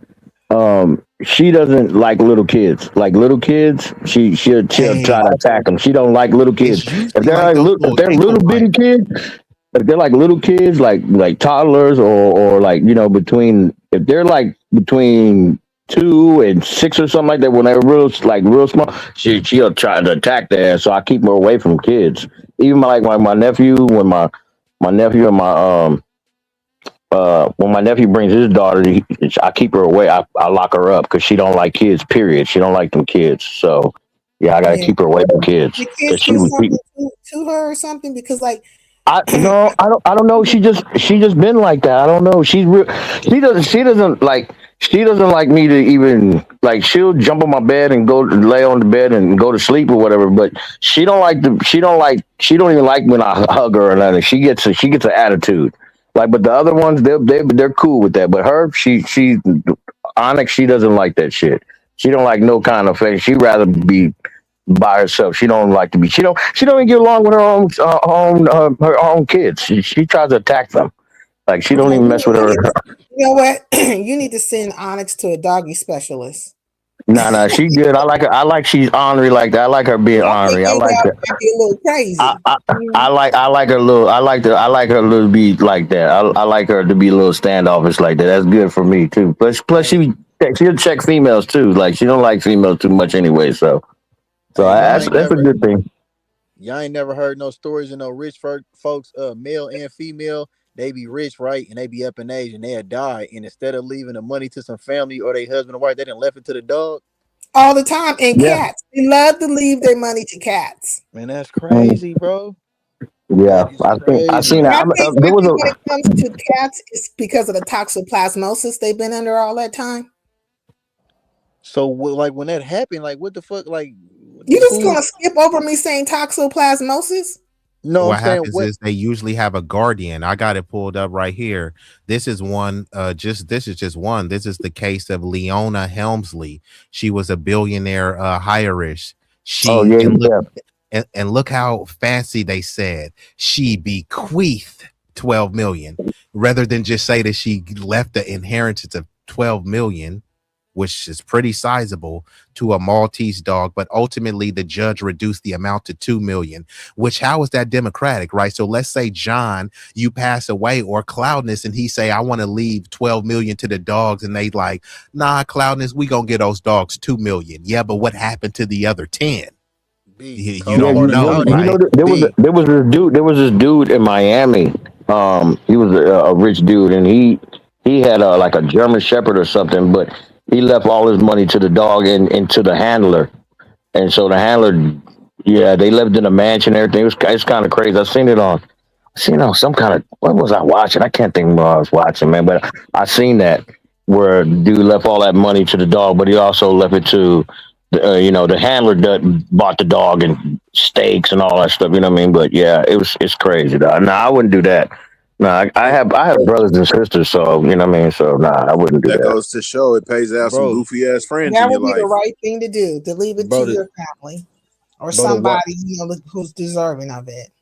she doesn't like little kids. Like little kids, she'll try to attack them. She don't like little kids. If they're little bitty kids, if they're like little kids, like toddlers or like between 2 and 6 or something like that, when they're real small, she'll try to attack their ass. So I keep her away from kids. Even my nephew, when my nephew and when my nephew brings his daughter, I keep her away. I lock her up because she don't like kids. Period. She don't like them kids. So yeah, I gotta keep her away from kids. The kids do something to her or something, because like I don't know. She just been like that. I don't know. She doesn't like me to even like. She'll jump on my bed and go lay on the bed and go to sleep or whatever. But she don't even like when I hug her or nothing. She gets an attitude. Like, but the other ones, they're cool with that. But her, she Onyx, she doesn't like that shit. She don't like no kind of face. She'd rather be by herself. She don't like to be. She don't even get along with her own kids. She tries to attack them. Like she don't even mess with her. You know what? You need to send Onyx to a doggy specialist. Nah, she good. I like her. I like she's ornery like that. I like her being ornery. I like her. Might be a little crazy. I like her little. I like her little be like that. I like her to be a little standoffish like that. That's good for me too. Plus she'll check females too. Like she don't like females too much anyway. So that's a good thing. Y'all ain't never heard no stories of no rich folks, male and female. They be rich, right? And they be up in age and they'll die. And instead of leaving the money to some family or their husband or wife, they done left it to the dog. All the time. And cats. They love to leave their money to cats. Man, that's crazy, bro. Yeah, I seen that. I think when it comes to cats, it's because of the toxoplasmosis they've been under all that time. So, like, when that happened, like, what the fuck? Like, you just gonna skip over me saying toxoplasmosis? No, what happens is they usually have a guardian. I got it pulled up right here. This is one. This is just one. This is the case of Leona Helmsley. She was a billionaire hirist. And look how fancy they said she bequeathed 12 million, rather than just say that she left the inheritance of 12 million, which is pretty sizable, to a Maltese dog. But ultimately the judge reduced the amount to 2 million, which, how is that democratic, right? So let's say John, you pass away, or Cloudness, and he say, I want to leave 12 million to the dogs. And they like, nah, Cloudness, we gonna get those dogs 2 million. Yeah, but what happened to the other 10? You don't know, right? There was this dude in Miami. He was a rich dude, and he had like a German Shepherd or something, but he left all his money to the dog and to the handler. And so the handler, yeah, they lived in a mansion and everything. It's kind of crazy. I seen some kind of, what was I watching? I can't think what I was watching, man, but I seen that where dude left all that money to the dog, but he also left it to the handler that bought the dog and steaks and all that stuff. You know what I mean? But yeah, it's crazy. No, I wouldn't do that. No, I have brothers and sisters, so you know what I mean. So I wouldn't do that. That goes to show it pays to have some goofy ass friends That in your would be life. the right thing to do, to leave it to your family or somebody who's deserving of it.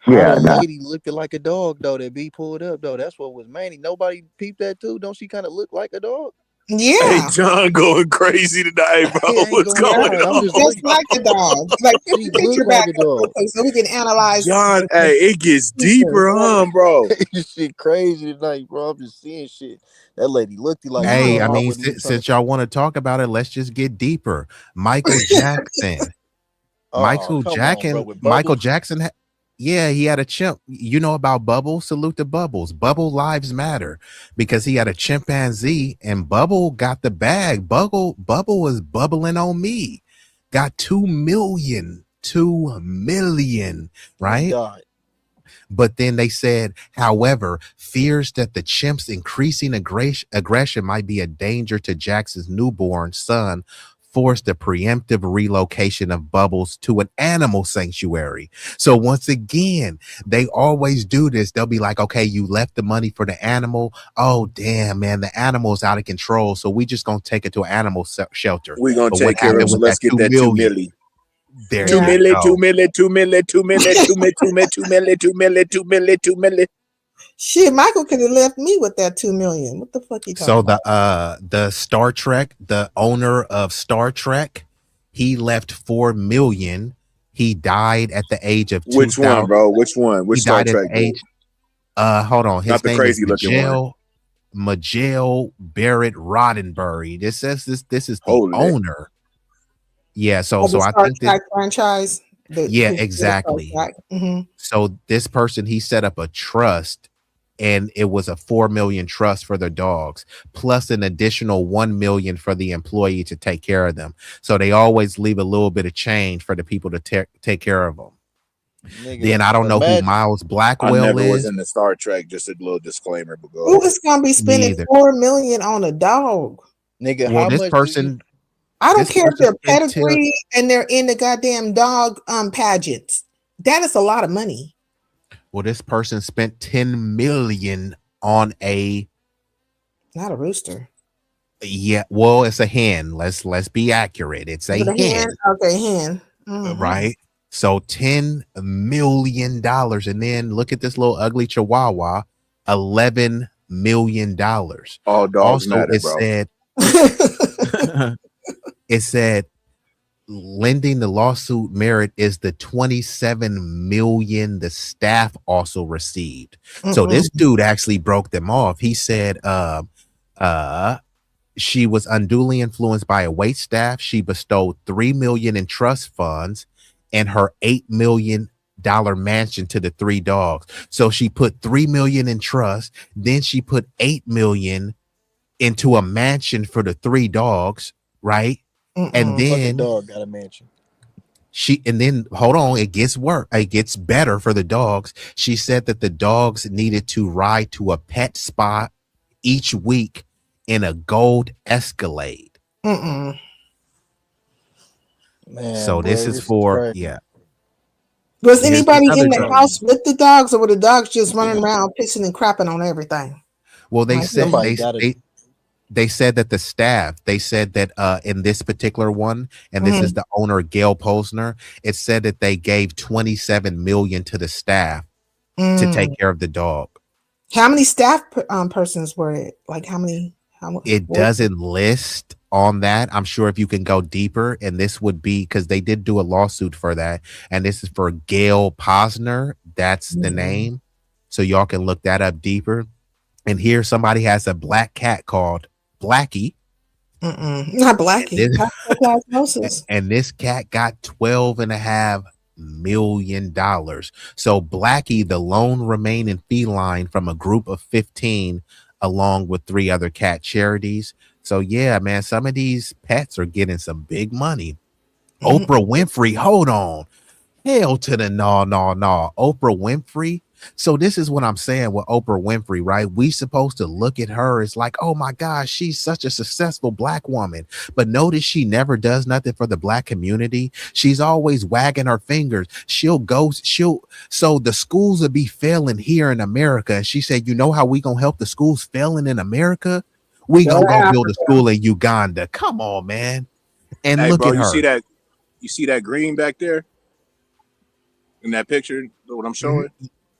Yeah, the lady looking like a dog though. That be pulled up though. That's what was Manny. Nobody peeped that too. Don't she kind of look like a dog? Yeah. Hey, John going crazy tonight, bro. What's going on? Just like a dog. Like, put the picture back up so we can analyze. John, hey, it gets deeper, bro. This shit crazy tonight, bro. I'm just seeing shit. That lady looked like. Hey, I mean, since y'all want to talk about it, let's just get deeper. Michael Jackson. Michael Jackson. Yeah, he had a chimp. You know about Bubble? Salute to Bubbles. Bubble lives matter, because he had a chimpanzee and Bubble got the bag. Bubble was bubbling on me. Got 2 million, right? Oh, but then they said, however, fears that the chimp's increasing aggression might be a danger to Jackson's newborn son forced the preemptive relocation of Bubbles to an animal sanctuary. So once again, they always do this. They'll be like, okay, you left the money for the animal. Oh, damn, man, the animal's out of control. So we just going to take it to an animal shelter. We're going to take care of it. So let's get that 2 million. There 2 million. Shit, Michael could have left me with that 2 million. What the fuck you talking about? The Star Trek, the owner of Star Trek, he left 4 million. He died at the age of 2000. Which one, bro? Which one? Which Star Trek? Hold on. His Not the name crazy is looking one. Majel Barrett Roddenberry. This is the owner. Yeah, so I think that franchise. Exactly. Mm-hmm. So this person, he set up a trust, and it was a 4 million trust for their dogs, plus an additional 1 million for the employee to take care of them. So they always leave a little bit of change for the people to take care of them. Nigga, Then I don't know who imagine. Miles I Blackwell never was is. into Star Trek. Just a little disclaimer, but go Who ahead. is gonna be Me spending either. $4 million on a dog? Nigga, Well, how this much do you person, I don't this care if person they're spent pedigree and they're in the goddamn dog pageants. That is a lot of money. well, this person spent 10 million on a Not a rooster. well, it's a hen. Let's be accurate. It's Is a it a hen? hen, Okay, hen. Mhm. right? So $10 million. And then look at this little ugly chihuahua, $11 million. All dogs Also, matter, it bro. said it said lending the lawsuit merit is the 27 million the staff also received. So this dude actually broke them off. He said she was unduly influenced by a wait staff. She bestowed 3 million in trust funds and her $8 million mansion to the 3 dogs. So she put 3 million in trust, then she put 8 million into a mansion for the 3 dogs, right? And Fucking then dog got a mansion. hold on, it gets better for the dogs. She said that the dogs needed to ride to a pet spa each week in a gold Escalade. Man, So this is for Was Here's anybody another in the dog. house with the dogs, or were the dogs just running around pissing and crapping on everything? Well, they Like, said somebody they said that the staff, they said that in this particular one, and this is the owner, Gail Posner, it said that they gave 27 million to the staff to take care of the dog. How many staff persons were it? Like how many? It doesn't list on that. I'm sure if you can go deeper, and this would be because they did do a lawsuit for that, and this is for Gail Posner. That's the name. So y'all can look that up deeper. And here somebody has a black cat called Blackie. Not Blackie. And this cat got $12.5 million. So Blackie, the lone remaining feline from a group of 15, along with 3 other cat charities. So yeah, man, some of these pets are getting some big money. Oprah Winfrey, hold on. Hell to the no. Oprah Winfrey. So this is what I'm saying with Oprah Winfrey, right? We supposed to look at her as like, oh my gosh, she's such a successful black woman. But notice she never does nothing for the black community. She's always wagging her fingers. So the schools will be failing here in America. And she said, you know how we gonna help the schools failing in America? We gonna go build a school in Uganda. Come on, man. And Hey, look bro, at her. You see that green back there in that picture? What I'm showing?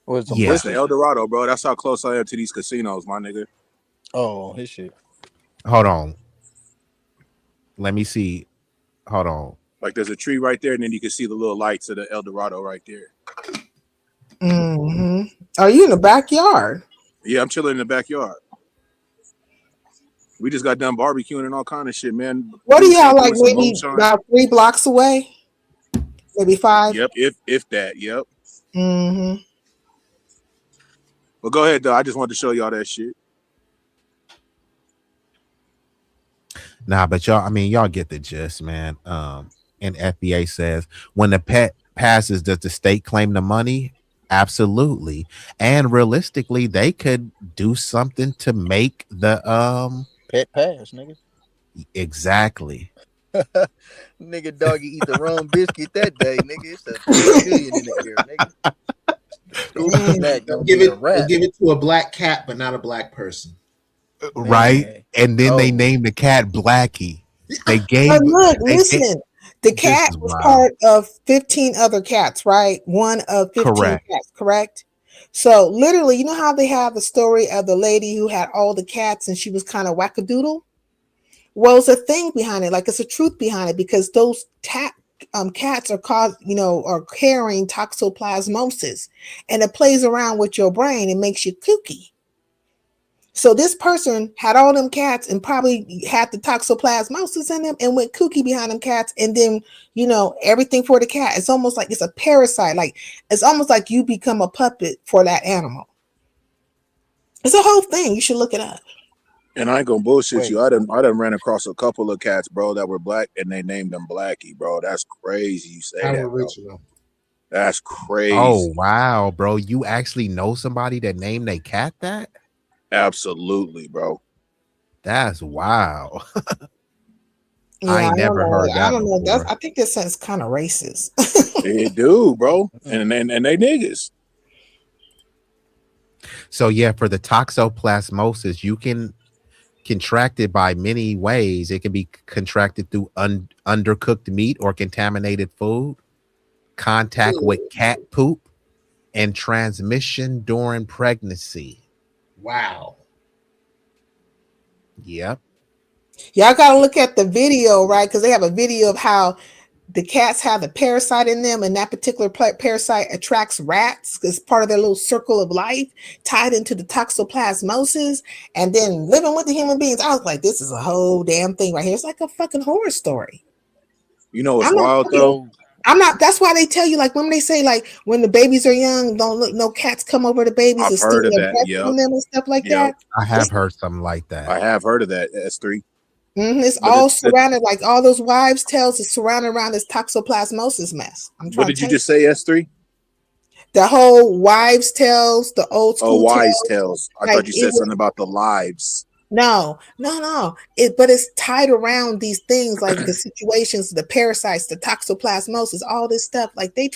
That's the El Dorado, bro. That's how close I am to these casinos, my nigga. Oh, his shit. Hold on. Let me see. Hold on. Like there's a tree right there, and then you can see the little lights of the El Dorado right there. Are you in the backyard? Yeah, I'm chilling in the backyard. We just got done barbecuing and all kind of shit, man. What are y'all like? Some Maybe moonshine. about 3 blocks away, maybe 5. Yep, if that. Yep. But go ahead, though. I just wanted to show y'all that shit. Nah, but y'all get the gist, man. And FBA says when the pet passes, does the state claim the money? Absolutely. And realistically, they could do something to make the pet pass, nigga. Exactly. Nigga, doggy eat the wrong biscuit that day, nigga. It's a billion in the air, nigga. Give it to a black cat, but not a black person. Right? And then they named the cat Blackie. They gave But look, listen. The cat was part of 15 other cats, right? One of 15 cats, correct? So literally, you know how they have the story of the lady who had all the cats and she was kind of wackadoodle? Well, it's a thing behind it, like it's a truth behind it, because those cats are are carrying toxoplasmosis, and it plays around with your brain and makes you kooky. So this person had all them cats and probably had the toxoplasmosis in them and went kooky behind them cats, and then everything for the cat. It's almost like it's a parasite. Like it's almost like you become a puppet for that animal. It's a whole thing. You should look it up. And I ain't gonna bullshit you. I done ran across a couple of cats, bro, that were black, and they named them Blackie, bro. That's crazy. You say How that, bro. original. That's crazy. Oh wow, bro! You actually know somebody that named their cat that? Absolutely, bro. That's wow. Yeah, I ain't don't never know. heard I that don't know. before. I think this is kind of racist. They do, bro. And they niggas. So yeah, for the toxoplasmosis, you can contract it by many ways. It can be contracted through undercooked meat or contaminated food, contact with cat poop, and transmission during pregnancy. Wow. Yep. Y'all got to look at the video, right? Because they have a video of how the cats have a parasite in them, and that particular parasite attracts rats because part of their little circle of life tied into the toxoplasmosis, and then living with the human beings. I was like, this is a whole damn thing right here. It's like a fucking horror story. You know what's wild though? I'm not. That's why they tell you, like, when they say, like, when the babies are young, don't look no cats come over the babies and steal their breath from them and stuff like that. I have heard something like that. I have heard of that. S3. It's all surrounded, like all those wives' tales is surrounded around this toxoplasmosis mess. I'm trying. What did you just say, S3? The whole wives' tales, the old school. Oh, wise tales. I like, thought you said something about the lives. No. But it's tied around these things, like the situations, the parasites, the toxoplasmosis, all this stuff. Like they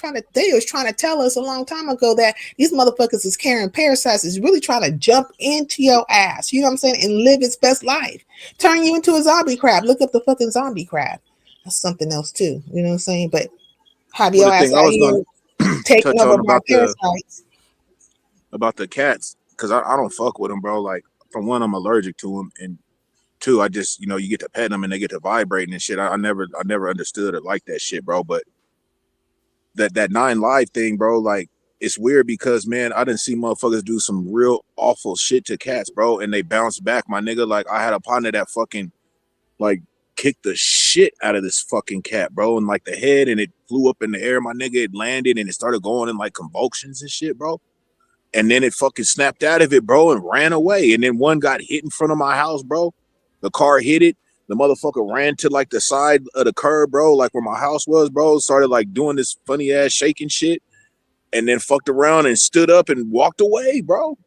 was trying to tell us a long time ago that these motherfuckers is carrying parasites, is really trying to jump into your ass. You know what I'm saying? And live its best life. Turn you into a zombie crab. Look up the fucking zombie crab. That's something else too. You know what I'm saying? But have your ass out here taking over by parasites. About the cats, because I don't fuck with them, bro. Like, from one, I'm allergic to them, and two, I just, you get to pet them and they get to vibrating and shit. I never understood or like that shit, bro. But that 9 Live thing, bro, like, it's weird because, man, I didn't see motherfuckers do some real awful shit to cats, bro, and they bounced back, my nigga. Like, I had a partner that fucking, like, kicked the shit out of this fucking cat, bro, and like the head, and it flew up in the air, my nigga. It landed and it started going in like convulsions and shit, bro. And then it fucking snapped out of it, bro, and ran away. And then one got hit in front of my house, bro. The car hit it. The motherfucker ran to like the side of the curb, bro, like where my house was, bro. Started like doing this funny ass shaking shit, and then fucked around and stood up and walked away, bro.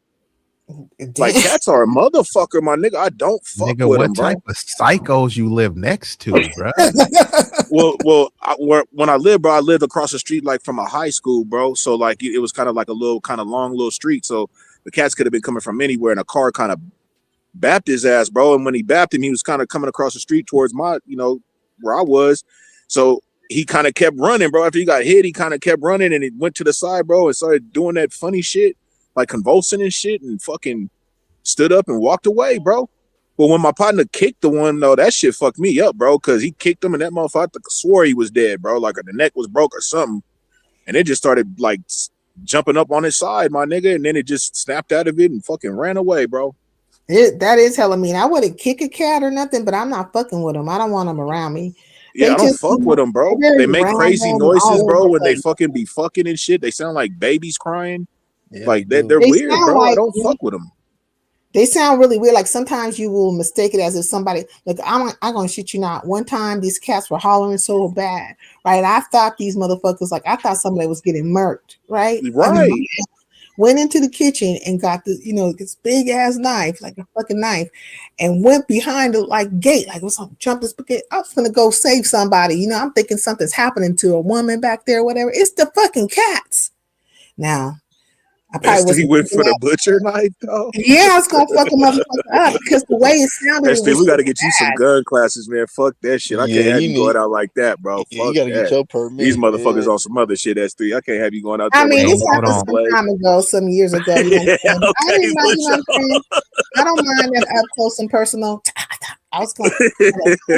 Like, cats are a motherfucker, my nigga. I don't fuck with them, bro. What type of psychos you live next to, bro? When I lived, bro, I lived across the street, like, from a high school, bro. So, like, it was kind of like a little, kind of long little street. So the cats could have been coming from anywhere, and a car kind of bapped his ass, bro. And when he bapped him, he was kind of coming across the street towards my, where I was. So he kind of kept running, bro. After he got hit, he kind of kept running, and he went to the side, bro, and started doing that funny shit, like convulsing and shit, and fucking stood up and walked away, bro. But when my partner kicked the one, though, that shit fucked me up, bro, because he kicked him and that motherfucker swore he was dead, bro, like the neck was broke or something. And it just started, like, jumping up on his side, my nigga, and then it just snapped out of it and fucking ran away, bro. That is hella mean. I wouldn't kick a cat or nothing, but I'm not fucking with them. I don't want them around me. Yeah, I don't fuck with them, bro. They make crazy noises, bro, when they fucking be fucking and shit. They sound like babies crying. Yeah, like, they're weird, bro. I don't fuck with them. They sound really weird. Like, sometimes you will mistake it as if somebody, like, I'm gonna shit you not. One time these cats were hollering so bad, right? I thought these motherfuckers, like, I thought somebody was getting murked, right? Right. I mean, went into the kitchen and got the, this big ass knife, like a fucking knife, and went behind the gate, like, what's up, jump this bucket. I was gonna go save somebody. I'm thinking something's happening to a woman back there, whatever. It's the fucking cats. Now, I probably he went for the butcher knife, though. Yeah, I was gonna fuck a motherfucker up because the way it sounded. We gotta get you some gun classes, man. Fuck that shit. I can't have you going out like that, bro. Fuck you gotta get your permit. These motherfuckers on some other shit. S3. I can't have you going out there. I mean, this happened some time ago, some years ago. I don't mind that up close and personal. I was going.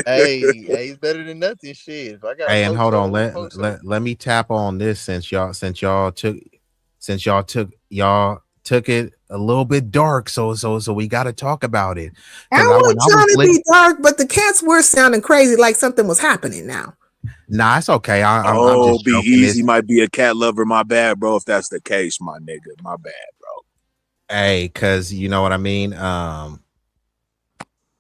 hey, it's better than nothing. Shit. If I got. Hey, and hold on. Let me tap on this since y'all took it a little bit dark, so we got to talk about it. I wasn't trying to be dark, but the cats were sounding crazy, like something was happening now. Nah, it's okay. I'm just B-Eazy might be a cat lover. My bad, bro. If that's the case, my nigga, my bad, bro. Hey, cause you know what I mean.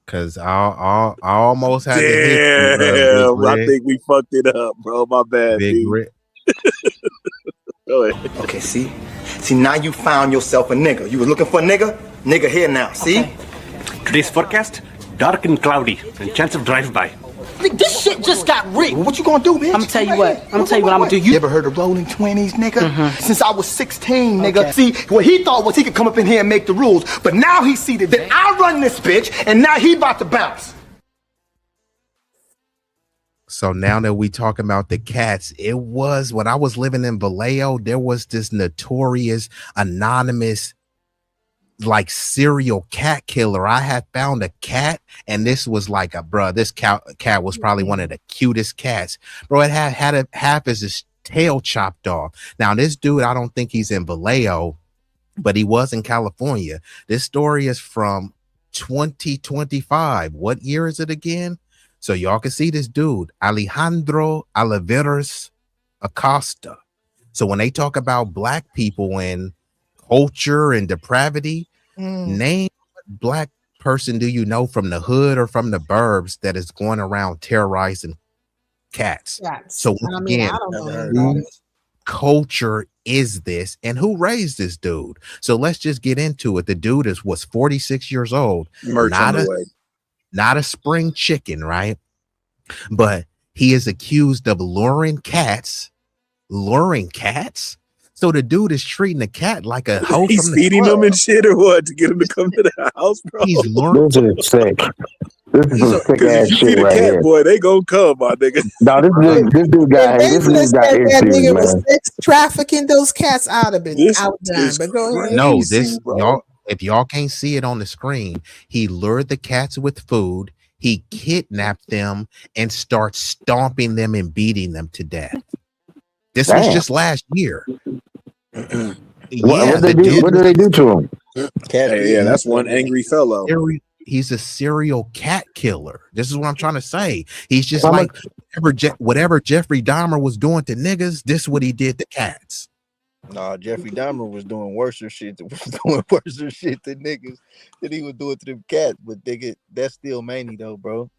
Cause I almost had to hit you, I think we fucked it up, bro. My bad, Big Rick. Go ahead. Okay, see, now you found yourself a nigga. You was looking for a nigga. Nigga here now. See. Today's forecast: dark and cloudy, and chance of drive-by. This shit just got rigged. What you gonna do, bitch? I'm gonna tell you what. I'm gonna do. You ever heard of rolling 20s, nigga? Since I was 16, nigga. See, what he thought was he could come up in here and make the rules, but now he see that I run this bitch, and now he about to bounce. So now that we talking about the cats, it was when I was living in Vallejo, there was this notorious anonymous like serial cat killer. I had found a cat, and this was like this cat was probably one of the cutest cats, bro. It had half his tail chopped off. Now this dude, I don't think he's in Vallejo, but he was in California. This story is from 2025. What year is it again? So y'all can see this dude, Alejandro Oliveras Acosta. So when they talk about black people and culture and depravity, name what black person do you know from the hood or from the burbs that is going around terrorizing cats? So again, whose culture is this, and who raised this dude? So let's just get into it. The dude was 46 years old, not a spring chicken, right? But he is accused of luring cats. So the dude is treating the cat like a hoe. He's feeding them and shit, or what, to get him to come to the house, bro? He's luring. This is sick. This is some sick ass if you shit feed a right cat, here. boy, they gonna come, my nigga. No, this dude got That issues, nigga was man. sex trafficking those cats out of it. Outdone. But go ahead. No, y'all, if y'all can't see it on the screen, he lured the cats with food. He kidnapped them and starts stomping them and beating them to death. This was just last year. What do they do to him? Yeah, that's one angry fellow. He's a serial cat killer. This is what I'm trying to say. He's just like whatever Jeffrey Dahmer was doing to niggas, this is what he did to cats. Nah, Jeffrey Dahmer was doing worse shit than niggas than he was doing to them cats. But that's still Manny though, bro.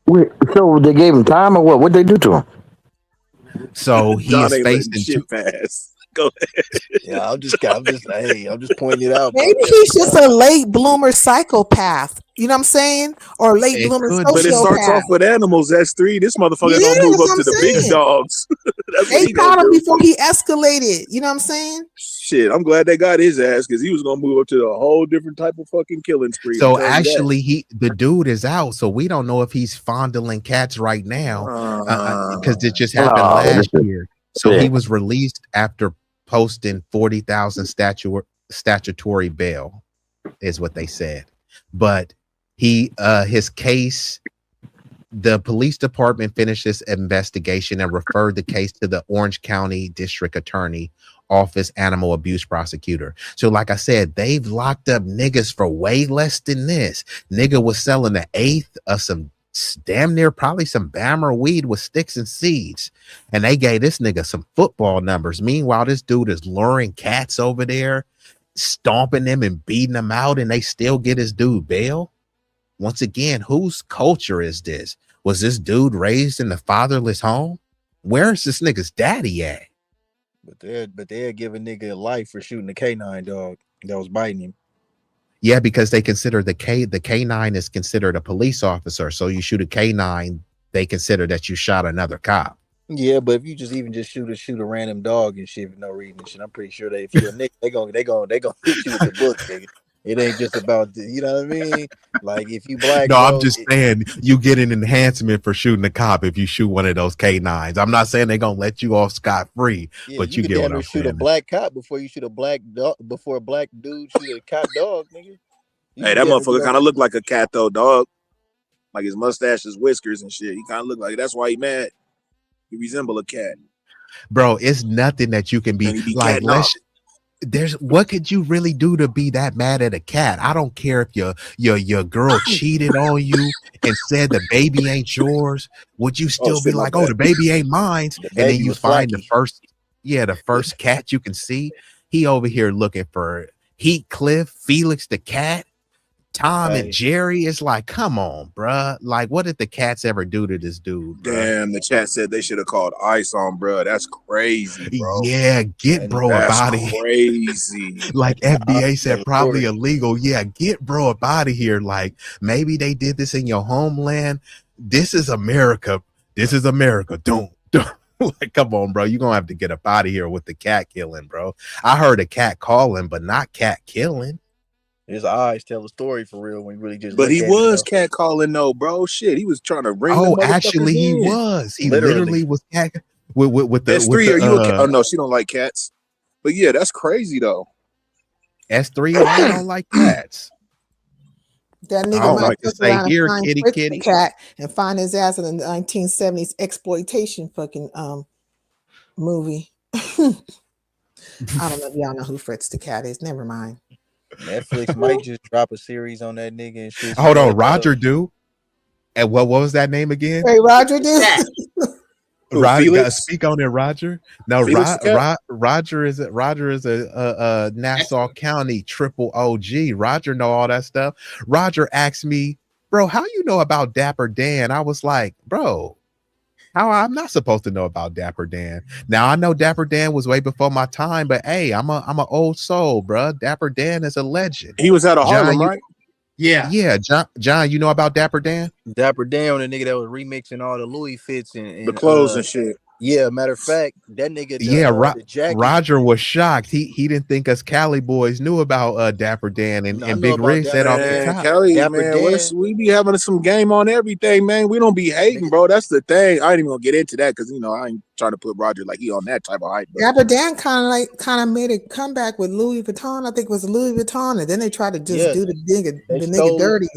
Wait, so they gave him time or what? What'd they do to him? So he is facing shit fast. Go ahead. Yeah, I'm just pointing it out. Maybe he's just a late bloomer psychopath. You know what I'm saying? Or late bloomer sociopath. But it starts off with animals. That's 3. This motherfucker gonna move up to the big dogs. They caught him before he escalated. You know what I'm saying? Shit, I'm glad they got his ass, because he was gonna move up to a whole different type of fucking killing spree. So actually, the dude is out. So we don't know if he's fondling cats right now, because it just happened last year. So he was released after posting 40,000 statutory bail, is what they said. But his case, the police department finished this investigation and referred the case to the Orange County District Attorney Office Animal Abuse Prosecutor. So like I said, they've locked up niggas for way less than this. Nigga was selling the eighth of some damn near probably some Bammer weed with sticks and seeds, and they gave this nigga some football numbers. Meanwhile, this dude is luring cats over there, stomping them and beating them out, and they still get his dude bail. Once again, whose culture is this? Was this dude raised in the fatherless home? Where's this nigga's daddy at? But they're giving nigga a life for shooting the canine dog that was biting him. Yeah, because they consider the canine is considered a police officer. So you shoot a canine, they consider that you shot another cop. Yeah, but if you just shoot a random dog and shit for no reason and shit, I'm pretty sure that if you're a nigga, they gonna hit you with the book, nigga. It ain't just about you know what I mean? Like if you black. No, I'm just saying you get an enhancement for shooting a cop if you shoot one of those canines. I'm not saying they're gonna let you off scot-free, but you get what I'm shoot saying. a black cop before you shoot a black dog, before a black dude shoot a cop dog, nigga. Hey, that motherfucker kind of look like a cat though, dog. Like his mustache, his whiskers and shit. He kind of look like, that's why he mad. He resemble a cat. Bro, it's nothing that you can be like. What could you really do to be that mad at a cat? I don't care if your girl cheated on you and said the baby ain't yours. Would you still be like, oh, the baby ain't mine? And then you find the first cat you can see. He over here looking for Heathcliff, Felix the cat. Tom and Jerry is like, come on, bruh. Like, what did the cats ever do to this dude? Bruh? Damn, the chat said they should have called ICE on, bro. That's crazy, bro. Yeah, get bro up out of here. Crazy. Like FBA said, probably illegal. Yeah, get bro up out of here. Like, maybe they did this in your homeland. This is America. This is America. Don't. Like, come on, bro. You're gonna have to get up out of here with the cat killing, bro. I heard a cat calling, but not cat killing. His eyes tell a story for real when you really just. But he was cat calling though, bro. Shit, he was trying to bring. Oh, actually, he was. He literally was cat with the S3. Are you? Oh no, she don't like cats. But yeah, that's crazy though. S3, I don't like cats. That nigga I don't might like to fuck say around here, and find kitty, Fritz kitty. the cat and find his ass in the 1970s exploitation fucking movie. I don't know if y'all know who Fritz the cat is. Never mind. Netflix might just drop a series on that nigga and shit. Hold on, Roger do. And what was that name again? Hey, Roger do. Roger, speak on it, Roger. No, Roger is a Nassau County triple OG. Roger know all that stuff. Roger asked me, bro, how you know about Dapper Dan? I was like, bro, how I'm not supposed to know about Dapper Dan. Now I know Dapper Dan was way before my time, but hey, I'm an old soul, bro. Dapper Dan is a legend. He was out of Harlem, right? Yeah. John, you know about Dapper Dan? Dapper Dan, the nigga that was remixing all the Louis fits and the clothes and shit. Yeah, matter of fact, that nigga. The jacket. Roger was shocked. He didn't think us Cali boys knew about Dapper Dan and Big Rig said off the top. Cali, man, we be having some game on everything, man. We don't be hating, bro. That's the thing. I ain't even gonna get into that because I ain't trying to put Roger like he on that type of hype. Dapper Dan kind of made a comeback with Louis Vuitton. I think it was Louis Vuitton, and then they tried to just do the nigga dirty.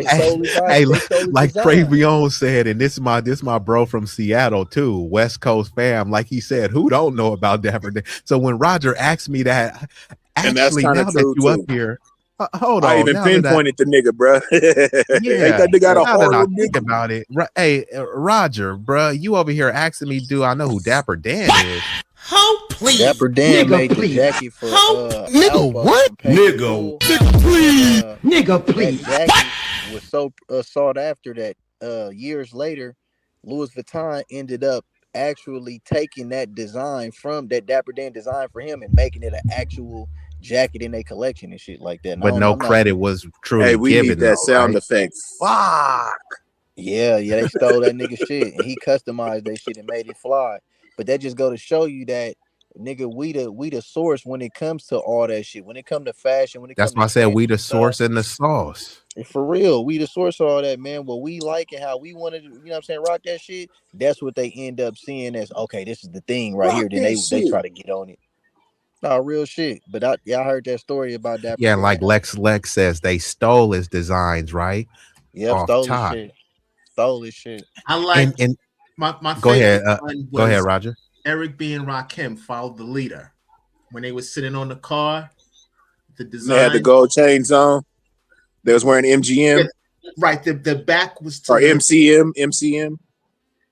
Hey, like Travion said, and this is my bro from Seattle too, West Coast fam. Like he said, who don't know about Dapper Dan? So when Roger asked me that, actually now that you up here, hold on. I even pinpointed the nigga, bro. Yeah, that nigga got a horrible think about it. Hey, Roger, bro, you over here asking me, do I know who Dapper Dan is? How please? Dapper Dan made the jacket for nigga. What? Nigga, please. Nigga, please. That jacket was so sought after that years later, Louis Vuitton ended up actually taking that design from that Dapper Dan design for him and making it an actual jacket in their collection and shit like that. But no credit was truly Hey, we given. need that sound effect. Fuck. Yeah, they stole that nigga shit and he customized that shit and made it fly. But that just go to show you that nigga, we the source when it comes to all that shit. When it come to fashion, That's why I said we the source and the sauce. For real, we the source of all that, man. What we like and how we want to, you know what I'm saying, rock that shit. That's what they end up seeing as, okay, this is the thing right here. Then they try to get on it. No, real shit. But I heard that story about that. Yeah, like Lex says, they stole his designs, right? Yep, stole his shit. I like and my go ahead. one Go ahead, was Roger. Eric B and Rakim followed the leader when they was sitting on the car. The design They had the gold chains on. They was wearing MGM. Right, the back was or MCM.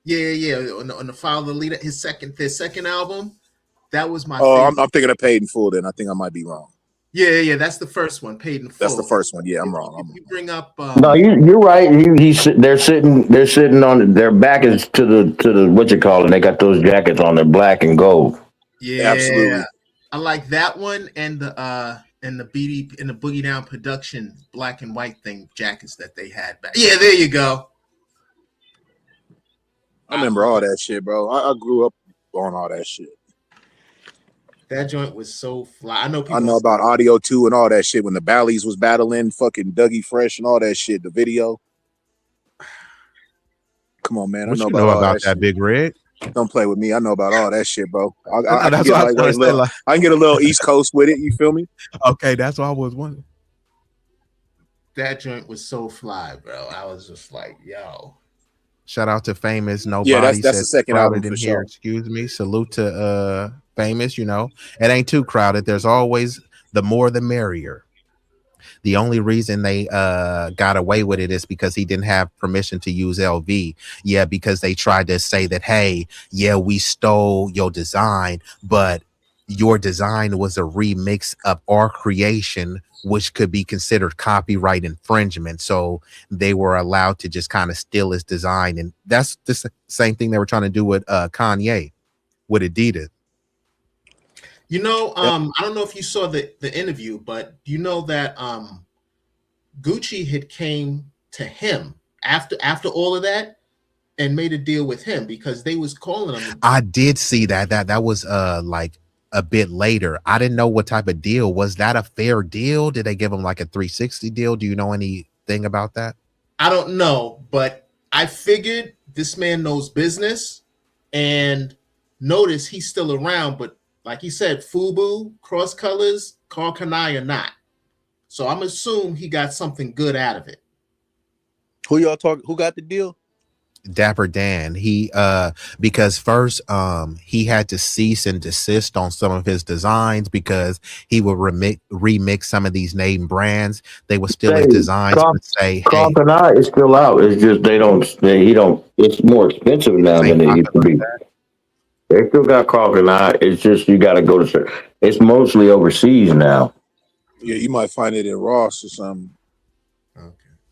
Yeah. On the Follow the Leader, their second album. That was my. Oh, I'm thinking of Paid in Full. Then I think I might be wrong. Yeah. That's the first one, Paid in Full. That's the first one. Yeah, I'm wrong. You bring up. No, you're right. They're sitting on their back is to the what you call it. They got those jackets on. They're black and gold. Yeah, absolutely. I like that one and the BD and the Boogie Down Production black and white thing jackets that they had back. Yeah, there you go. I remember all that shit, bro. I grew up on all that shit. That joint was so fly. I know about Audio 2 and all that shit when the Bally's was battling fucking Dougie Fresh and all that shit. The video. Come on, man. What I know you about, know all about that Big Rig? Don't play with me. I know about all that shit, bro. I that's can what I can get a little East Coast with it. You feel me? Okay, that's what I was wondering. That joint was so fly, bro. I was just like, yo. Shout out to Famous. Nobody that's the says second album crowded in for here. sure. Excuse me. Salute to Famous. You know, it ain't too crowded. There's always the more the merrier. The only reason they got away with it is because he didn't have permission to use LV. Yeah, because they tried to say that, hey, yeah, we stole your design, but your design was a remix of our creation, which could be considered copyright infringement. So they were allowed to just kind of steal his design. And that's the same thing they were trying to do with Kanye, with Adidas. You know, I don't know if you saw the interview, but you know that Gucci had came to him after all of that and made a deal with him because they was calling him. I did see that. That was like a bit later. I didn't know what type of deal. Was that a fair deal? Did they give him like a 360 deal? Do you know anything about that? I don't know, but I figured this man knows business, and notice he's still around, but like he said, FUBU, Cross Colors, Carl Kanai or not. So I'm assuming he got something good out of it. Who y'all talking? Who got the deal? Dapper Dan. He because first he had to cease and desist on some of his designs because he would remix some of these name brands. They were still his designs, but say, Carl Kanai is still out. It's just he don't. It's more expensive now than it used to be. They still got Carl Kanai. It's just you got to go to. It's mostly overseas now. Yeah, you might find it in Ross or something.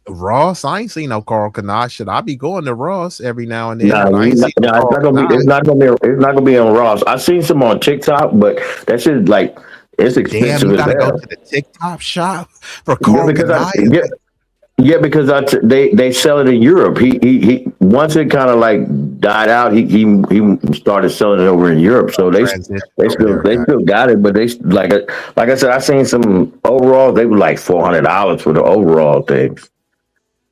Ross, I ain't seen no Carl Kanai. Should I be going to Ross every now and then? It's not gonna be on Ross. I've seen some on TikTok, but that shit like it's expensive. Damn, you gotta go to the TikTok shop for Carl Kanai. Because they sell it in Europe. He once it kind of like died out, he started selling it over in Europe. So they still got it, but they like I said, I seen some overalls. They were like $400 for the overall things.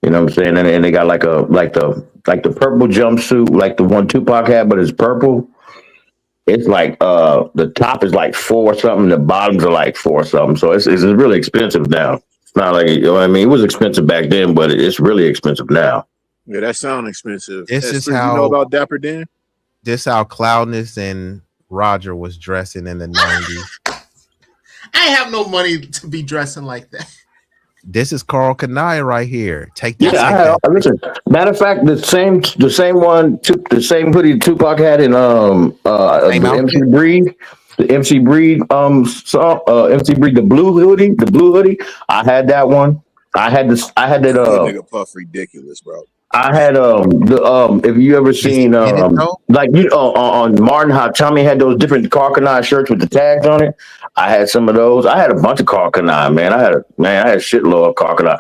You know what I'm saying? And they got like the purple jumpsuit, like the one Tupac had, but it's purple. It's like the top is like $4 something, the bottoms are like $4 something. So it's really expensive now. It's not like, you know what I mean, it was expensive back then, but it's really expensive now. Yeah, that sounds expensive. This is you know about Dapper Dan? This how Cloudness and Roger was dressing in the 90s. I have no money to be dressing like that. This is Carl Kanai right here. Take this. Yeah, listen. Matter of fact, the same hoodie Tupac had in the MC Breed. The MC Breed MC Breed, the blue hoodie. I had that one. I had that nigga Puff ridiculous, bro. I had if you ever seen like on Martin, how Tommy had those different Carl Kanai shirts with the tags on it. I had some of those. I had a bunch of Carl Kanai, man. I had a shitload of Carl Kanai.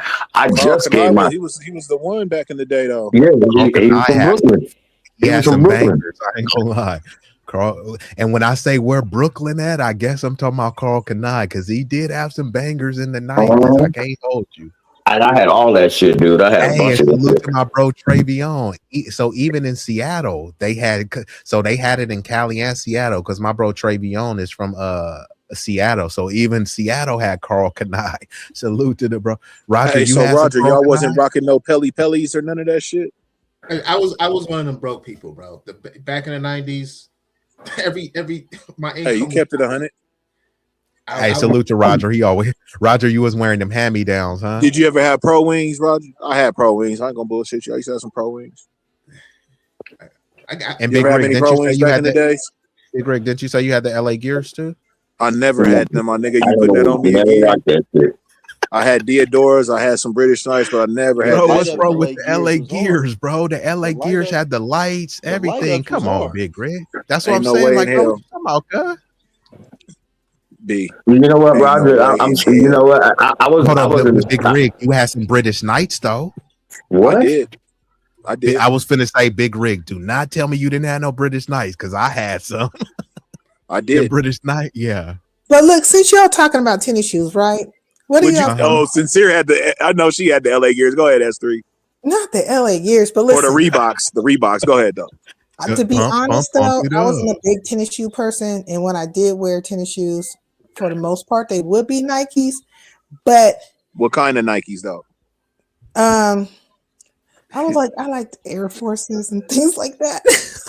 He was the one back in the day though. Yeah, he was from Brooklyn. He had some bangers. I ain't gonna lie. Carl, and when I say where Brooklyn at, I guess I'm talking about Carl Kanai because he did have some bangers in the 90s. I can't hold you. And I had all that shit, dude. I had a bunch of look at my bro Travion. So even in Seattle, they had it in Cali and Seattle because my bro Travion is from Seattle. So even Seattle had Carl Kanai. Salute to the bro. Roger, Roger, y'all wasn't rocking no Pellies or none of that shit. I was one of them broke people, bro. Back in the 90s, my income. Hey, you kept it 100. Hey, salute to Roger. Roger, you was wearing them hand-me-downs, huh? Did you ever have Pro Wings, Roger? I had Pro Wings. I ain't gonna bullshit you. I used to have some Pro Wings. And Big Rick, didn't you say you had Big Rick, didn't you say you had the LA Gears too? I never had them, my nigga. You put that on me again. I had Deodoras. I had some British Knights, but I never had. Bro, what's wrong with the LA Gears, bro? The LA Gears had the lights, everything. Come on, Big Rick. That's what I'm saying. Like, bro, come on, cuz. B. You know what, Roger? I'm. You know what? I was. Big Rig. You had some British Knights though. What? I did. I was finna say, Big Rig. Do not tell me you didn't have no British Knights because I had some. I did. The British Knight, yeah. But look, since y'all talking about tennis shoes, right? What do y'all? Oh, Sincere had the. I know she had the LA Gears. Go ahead, S3. Not the LA Gears, but listen. Or the Reeboks. The Reeboks. Go ahead though. To be honest, though, I wasn't a big tennis shoe person, and when I did wear tennis shoes, for the most part, they would be Nikes. But what kind of Nikes though? I liked Air Forces and things like that.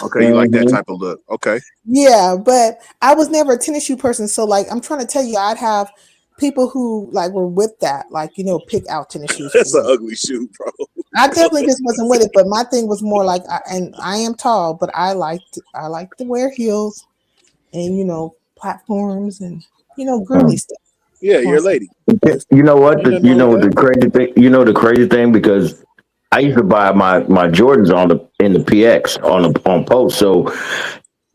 Okay, you like that type of look. Okay. Yeah, but I was never a tennis shoe person. So like I'm trying to tell you, I'd have people who like were with that, like, you know, pick out tennis shoes. That's an ugly shoe, bro. I definitely just wasn't with it, but my thing was more like, and I am tall, but I like to wear heels and, you know, platforms and girly stuff. Yeah, you're a lady. You know what? Ain't nothing You wrong know with the that. crazy thing. You know the crazy thing because I used to buy my Jordans in the PX on post. So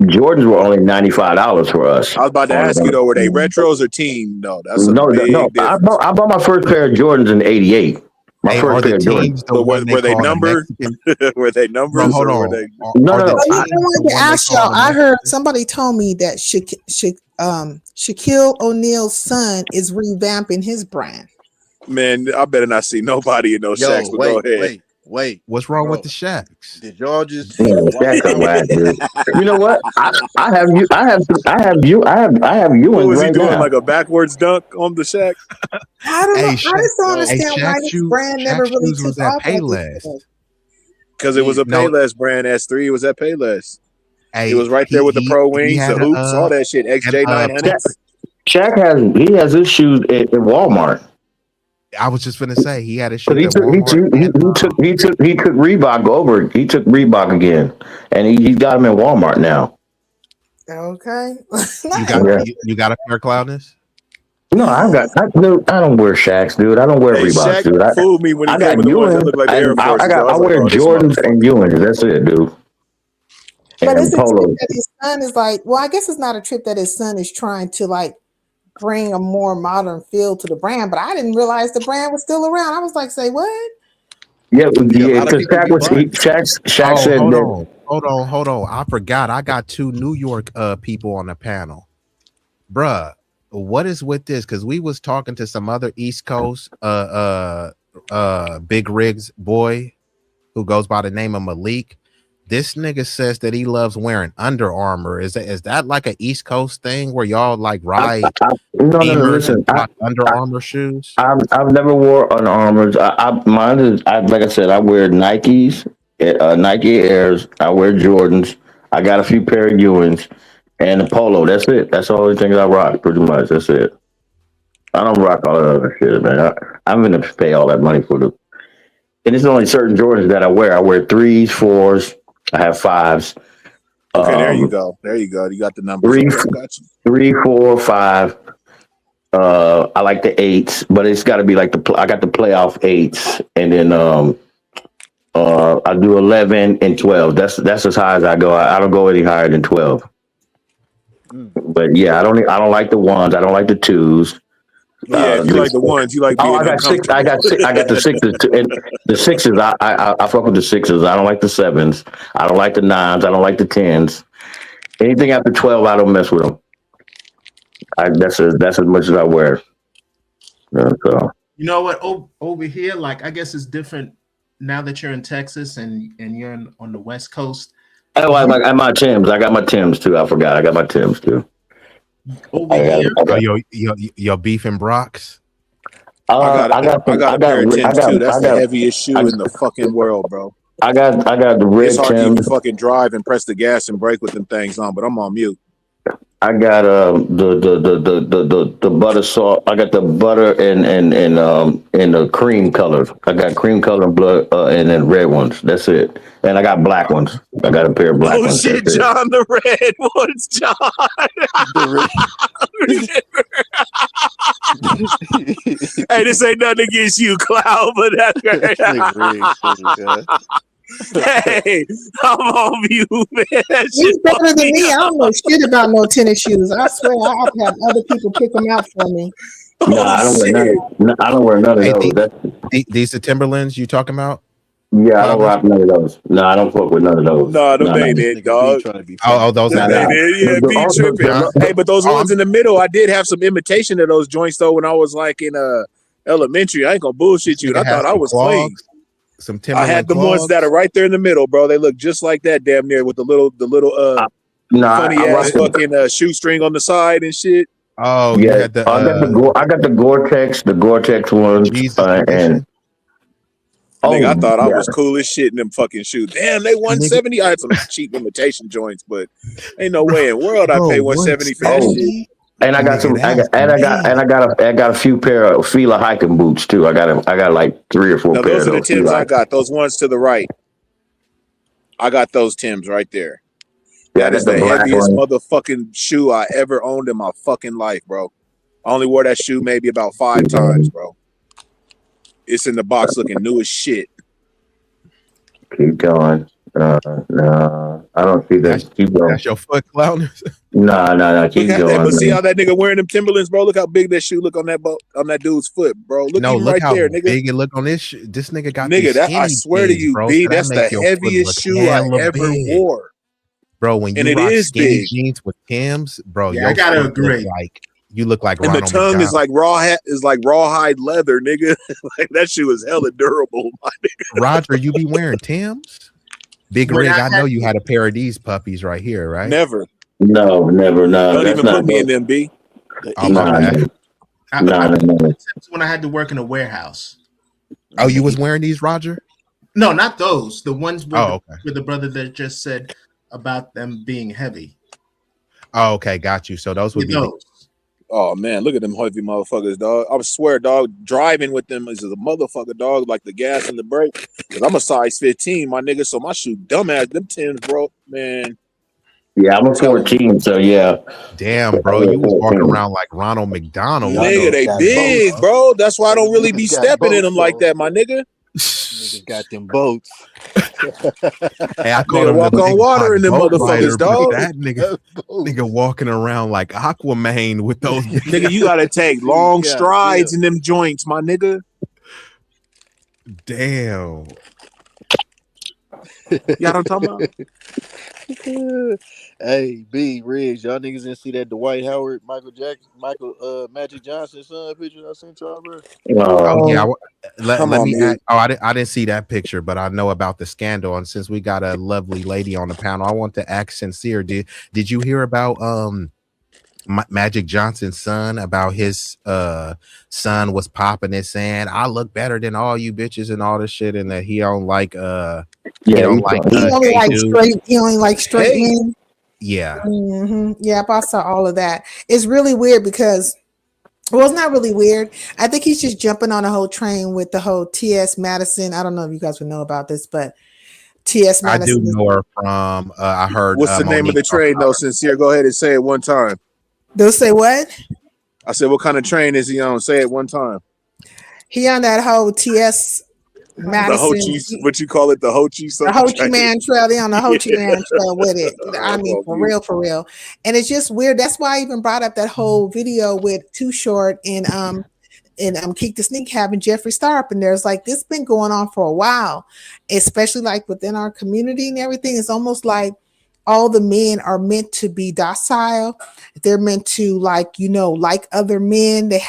Jordans were only $95 for us. I was about to ask you though, were they retros or team? No, that's a No. big difference. I bought my first pair of Jordans in '88. My Hey, first are pair the of Jordans. teams the But one they were they call the numbered? Mexican? Were they numbers Hold or were on. they? No. I wanted to one they ask call y'all. the I Mexican? heard somebody told me that Shaquille O'Neal's son is revamping his brand. Man, I better not see nobody in those shacks. But go ahead. Wait. What's wrong Bro, with the Shacks? Did y'all just Yeah, see the Shacks are whack, dude. You know what? I have What Ewins was he right doing? now. Like a backwards dunk on the shack? I don't know. Hey, I just don't understand why this brand never Shaq really shoes was took at off like this Payless. before. Because it was a No. Payless brand. S3 it was at Payless. Hey, It was right there with the pro wings, the had hoops, all that shit. XJ900s. Shaq has his shoes at Walmart. I was just gonna say he had a shoe He at took Walmart. he took Reebok over. He took Reebok again, and he got him in Walmart now. Okay. You got a pair of Cloudness? No, I don't wear Shaqs, dude. I don't wear Hey, Reeboks, Shaq dude. fooled me when he I came got with the ones that Ewins. look like the Air Forces. I was like, wear oh, this Jordans motherfucker. and Ewins. That's it, dude. But And it's a trip Polo. that his son is like, well, I guess it's not a trip that his son is trying to like bring a more modern feel to the brand, but I didn't realize the brand was still around. I was like, say what? Yeah, a lot of because people be buying Shaq said hold that. on. Hold on. I forgot. I got two New York people on the panel. Bruh, what is with this? Because we was talking to some other East Coast big rigs boy who goes by the name of Malik. This nigga says that he loves wearing Under Armour. Is that like an East Coast thing where y'all like ride No. Listen, Listen, Under Armour shoes? I've never wore Under Armours. Mine is like I said. I wear Nikes, Nike Airs. I wear Jordans. I got a few pair of Ewins and a Polo. That's it. That's the only things I rock. Pretty much. That's it. I don't rock all that other shit, man. I'm gonna pay all that money for the. And it's only certain Jordans that I wear. I wear 3s, 4s. I have 5s. Okay, there you go. There you go. You got the numbers. 3, Okay, got you. 3, 4, 5. I like the 8s, but it's got to be like I got the playoff 8s, and then I do 11 and 12. That's as high as I go. I don't go any higher than 12. But yeah, I don't like the 1s. I don't like the 2s. Yeah, if you like the ones, you like being I got 6. uncomfortable. I got the 6s too, and the 6s. I fuck with the 6s. I don't like the 7s. I don't like the 9s. I don't like the 10s. Anything after 12, I don't mess with them. That's as much as I wear. So. You know what? Over here, like I guess it's different now that you're in Texas and you're on the West Coast. Oh, I got my Timbs. I got my Timbs too. I forgot. I got my Timbs too. Your beef and Brock's. I got a pair of Timbs too. That's the heaviest shoe in the fucking world, bro. I got the red It's hard to Timbs. even fucking drive and press the gas and brake with them things on, but I'm on mute. I got the butter salt. I got the butter and the cream color. I got cream color and blood and then red ones. That's it. And I got black ones. I got a pair of black ones. Shit, That's it. John, the red ones, John. Hey, this ain't nothing against you, Cloud, but that's right. Hey, I'm on mute, man. He's better than me. I don't know shit about no tennis shoes. I swear I have to have other people pick them out for me. No, I don't wear none of those. These the Timberlands you talking about? Yeah, I don't rock none of those. No, I don't fuck with none of those. No, them ain't it, dog. Those ain't it. Yeah, be tripping. Hey, but those ones in the middle, I did have some imitation of those joints though when I was like in elementary. I ain't gonna bullshit you. I thought I was clean. Some Timberland I had the clogs. ones that are right there in the middle, bro. They look just like that, damn near, with the little funny ass fucking shoestring on the side and shit. Oh yeah, you had the, I got the Gore-Tex ones, and Nigga, I thought I was cool as shit in them fucking shoes. Damn, they 170. I had some cheap imitation joints, but ain't no way in the world I pay 170 for that shit. And I got I got a few pair of Fila hiking boots too. I got like 3 or 4 Now, pairs. those are the Timbs I got. Those ones to the right. I got those Timbs right there. That is the black heaviest one. motherfucking shoe I ever owned in my fucking life, bro. I only wore that shoe maybe about 5 times, bro. It's in the box looking new as shit. Keep going. No, I don't see that. Keep going. That's your foot clown. No. Keep Look at that, going. but see how that nigga wearing them Timberlands, bro? Look how big that shoe look on that dude's foot, bro. Look No, even look right how there, nigga. big it look on this. This nigga got Nigga, these that I skinny swear to jeans, you, bro. B, So that that's the make your foot heaviest look shoe I hella ever big. wore. Bro, when And you it rock is skinny big. jeans with Timbs, bro, Yeah, your I gotta foot look agree. like you look like And the Ronald tongue is McDonald. like rawhide leather, nigga. Like that shoe is hella durable, my nigga. Roger, you be wearing Timbs? Big When Rig, I I know had- you had a pair of these puppies right here, right? Never. No. Don't That's even not put me in them, B. Oh, my bad. No. when I had to work in a warehouse. Oh, you was wearing these, Roger? No, not those. The ones with, Oh, okay. with the brother that just said about them being heavy. Oh, okay, got you. So those would be the, Oh man, look at them heavy motherfuckers, dog. I swear, dog, driving with them is a motherfucker, dog, like the gas and the brake. Cause I'm a size 15, my nigga, so my shoe dumbass, them Timbs, bro, man. Yeah, I'm a 14, so yeah. damn, bro. You was walking around like Ronald McDonald. Nigga, they big, bro. That's why I don't really be stepping in them like that, my nigga. Niggas got them boats. Hey, I called Nigga him walk the on big water in them boat motherfuckers, rider, but dog. that nigga walking around like Aquaman with those. Nigga, you gotta take long Yeah, strides in them joints, my nigga. Damn. You know what I'm talking about? Hey, B Riggs, y'all niggas didn't see that Dwight Howard, Magic Johnson son picture I sent y'all, bro? Oh yeah. Let Come me on, add, I didn't see that picture, but I know about the scandal. And since we got a lovely lady on the panel, I want to ask Sincere. Did you hear about Magic Johnson's son, about his son was popping it saying I look better than all you bitches and all this shit, and that he don't like he only like straight men. Yeah. Yeah, I saw all of that. It's really weird because, well, it's not really weird. I think he's just jumping on a whole train with the whole T.S. Madison. I don't know if you guys would know about this, but T.S. I Madison. do know her from I heard What's the name of the train though? Sincere, go ahead and say it one time. They'll say what? I said, what kind of train is he on? Say it one time. He on that whole T.S. Madison. The Ho-Chi, what you call it? The Ho-Chi The Ho Chi Man Trail. They on the Ho Chi Yeah. Man Trail with it. I mean, for real. And it's just weird. That's why I even brought up that whole video with Too Short and Keek the Sneak having Jeffree Star up in there. It's like this been going on for a while, especially like within our community and everything. It's almost like all the men are meant to be docile. They're meant to like other men. They